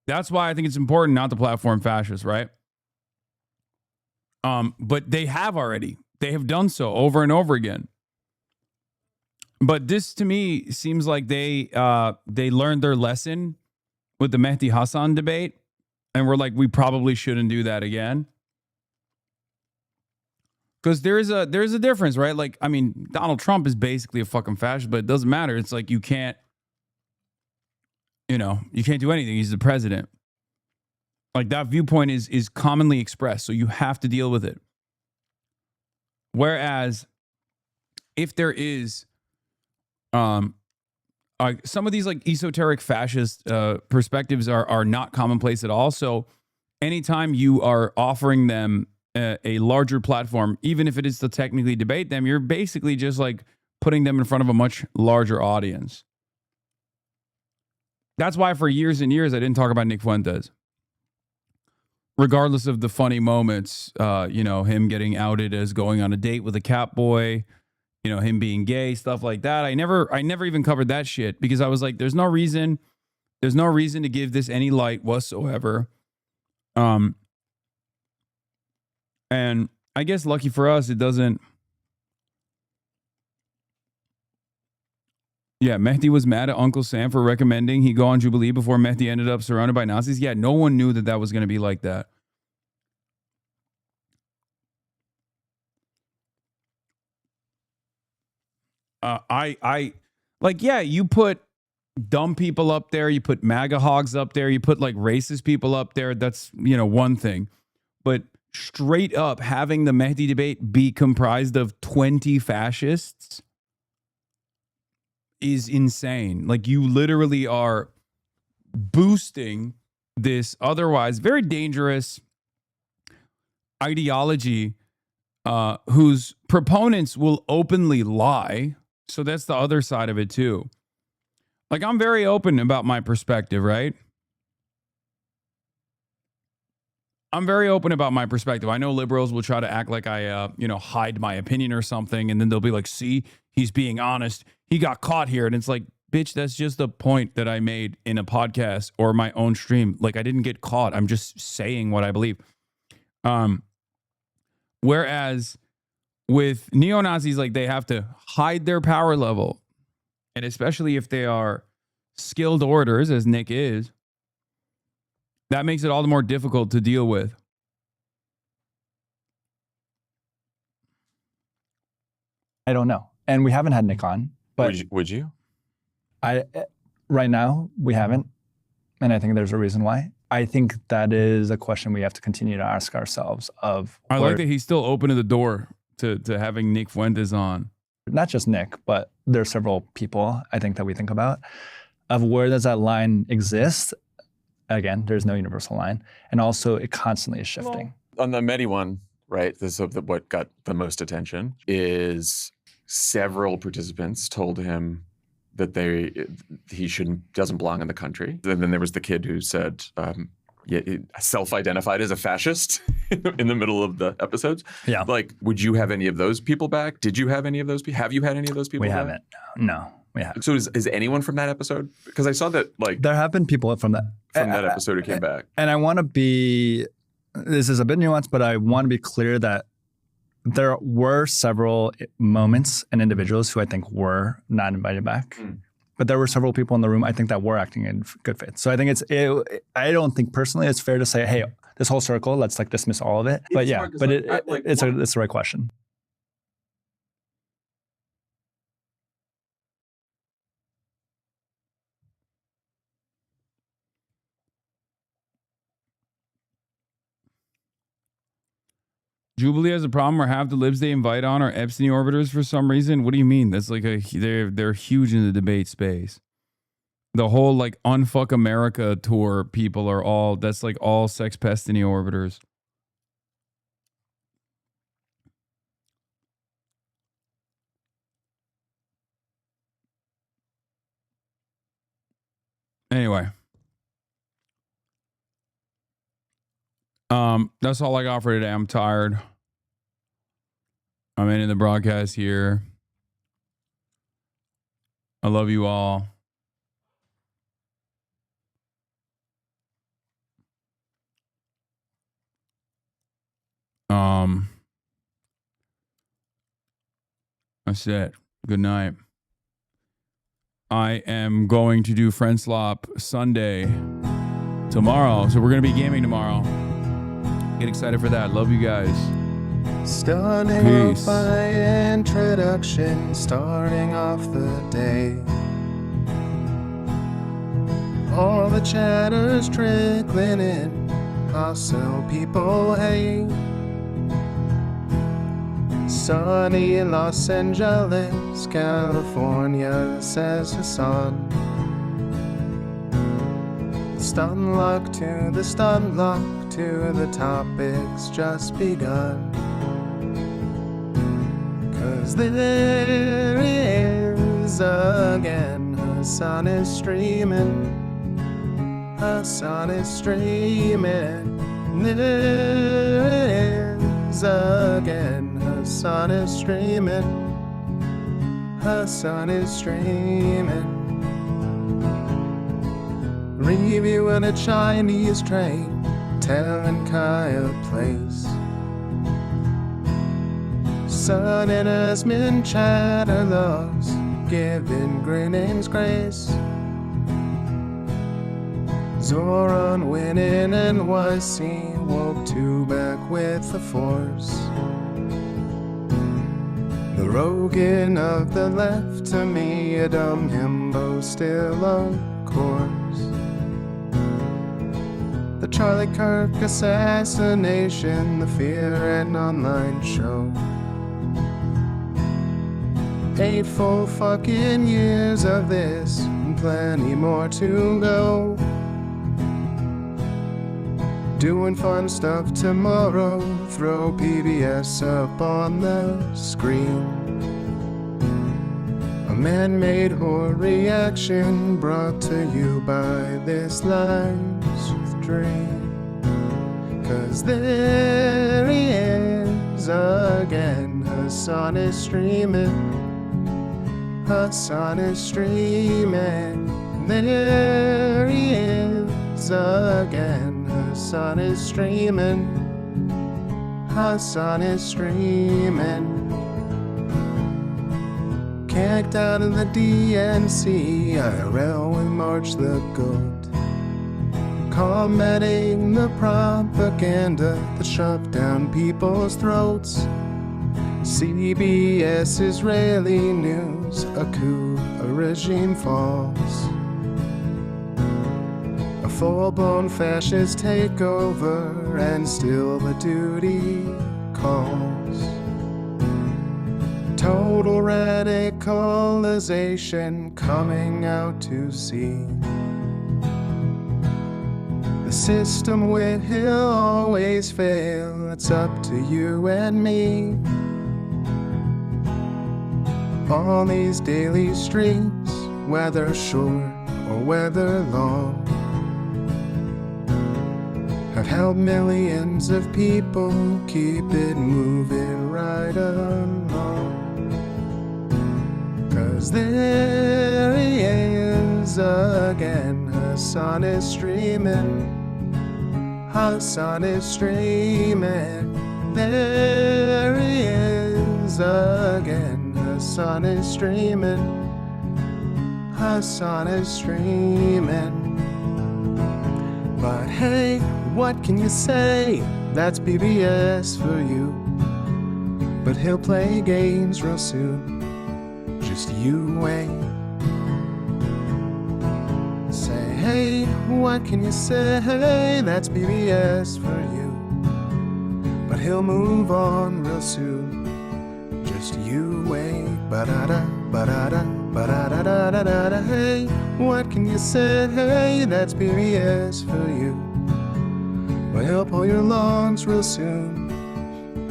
That's why I think it's important not to platform fascists, right? But they have already. They have done so over and over again. But this, to me, seems like they learned their lesson with the Mehdi Hasan debate, and we're like, we probably shouldn't do that again. Because there's a difference, right? Like, I mean, Donald Trump is basically a fucking fascist, but it doesn't matter. It's like you can't do anything. He's the president. Like, that viewpoint is commonly expressed, so you have to deal with it. Whereas, if there is some of these like esoteric fascist perspectives are not commonplace at all. So anytime you are offering them a larger platform, even if it is to technically debate them, you're basically just like putting them in front of a much larger audience. That's why for years and years I didn't talk about Nick Fuentes. Regardless of the funny moments, him getting outed as going on a date with a cat boy, him being gay, stuff like that. I never even covered that shit because I was like, there's no reason to give this any light whatsoever. And I guess lucky for us, it doesn't. Yeah, Mehdi was mad at Uncle Sam for recommending he go on Jubilee before Mehdi ended up surrounded by Nazis. Yeah, no one knew that was going to be like that. You put dumb people up there, you put MAGA hogs up there, you put like racist people up there. That's, one thing. But straight up having the Mehdi debate be comprised of 20 fascists is insane. Like, you literally are boosting this otherwise very dangerous ideology whose proponents will openly lie. So that's the other side of it too. Like, I'm very open about my perspective, right? I'm very open about my perspective. I know liberals will try to act like I, hide my opinion or something. And then they'll be like, see, he's being honest. He got caught here. And it's like, bitch, that's just a point that I made in a podcast or my own stream. Like, I didn't get caught. I'm just saying what I believe. Whereas with neo-Nazis, like, they have to hide their power level. And especially if they are skilled orators, as Nick is, that makes it all the more difficult to deal with. I don't know. And we haven't had Nick on. But would you? Right now, we haven't. And I think there's a reason why. I think that is a question we have to continue to ask ourselves of. I like that he's still opening the door to having Nick Fuentes on. Not just Nick, but there are several people I think that we think about of where does that line exist. Again, there's no universal line. And also it constantly is shifting. Well, on the Mehdi one, right, this is what got the most attention is several participants told him that he doesn't belong in the country. And then there was the kid who said, self-identified as a fascist in the middle of the episodes. Yeah. Like, would you have any of those people back? Did you have any of those people? Have you had any of those people back? We haven't. No. we have. So is anyone from that episode? Because I saw that like there have been people from that episode who came back. And I want to be, this is a bit nuanced, but I want to be clear that there were several moments and individuals who I think were not invited back. But there were several people in the room I think that were acting in good faith. So I think I don't think personally it's fair to say, hey, this whole circle, let's like dismiss all of it. But yeah, but it's the right question. Jubilee has a problem where half the libs they invite on are Epstein orbiters for some reason. What do you mean? That's like they're huge in the debate space. The whole like Unfuck America tour people are all, that's like all sex pestiny orbiters. Anyway. That's all I got for today. I'm tired. I'm ending the broadcast here. I love you all. That's it. Good night. I am going to do Friend Slop Sunday tomorrow. So we're going to be gaming tomorrow. Get excited for that. Love you guys. Starting Peace. off by introduction, starting off the day. All the chatters trickling in, hostile people hate. Sunny in Los Angeles, California, says Hasan. Stun luck to the stun luck to the topics just begun. 'Cause there he is again, Hasan is streaming. Hasan is streaming. There is again, Hasan is streaming. Hasan is streaming. Reviewing a Chinese train, telling Kai a place. Sun and Asmin chatter loves, giving Greetings grace. Zoran winning NYC, woke two back with the force. The Rogan of the left, to me a dumb himbo still of course. The Charlie Kirk assassination, the Fear and Online show. 8 full fucking years of this, and plenty more to go. Doing fun stuff tomorrow, throw PBS up on the screen. A man-made horror reaction brought to you by this life's dream. 'Cause there he is again, Hasan is streaming. Hasan is streaming. There he is again, Hasan is streaming. Hasan is streaming. Kicked out of the DNC, IRL we march the goat. Combating the propaganda that shoved down people's throats. CBS Israeli news, a coup, a regime falls. A full-blown fascist takeover, and still the duty calls. Total radicalization coming out to see. The system will always fail, it's up to you and me. On these daily streets, whether short or whether long, have helped millions of people keep it moving right along. 'Cause there Hasan is streaming. Hasan is streaming. There he is again. Hasan is streaming. Hasan is streaming. But hey, what can you say? That's PBS for you. But he'll play games real soon. Just you wait. Say, hey, what can you say? That's PBS for you. But he'll move on real soon. Just you wait. Ba-da-da, ba-da-da, ba-da-da-da-da-da. Hey, what can you say? That's PBS for you. But he'll pull your lawns real soon.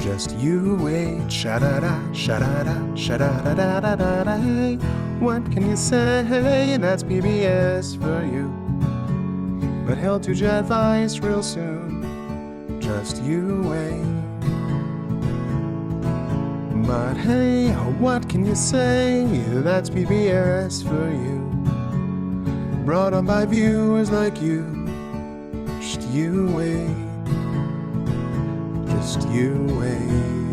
Just you wait. Sha-da-da, sha-da-da, sha-da-da-da-da-da. Hey, what can you say? That's PBS for you. But he'll do jet advice real soon. Just you wait. But hey, what can you say? That's PBS for you. Brought on by viewers like you. Just you wait. Just you wait.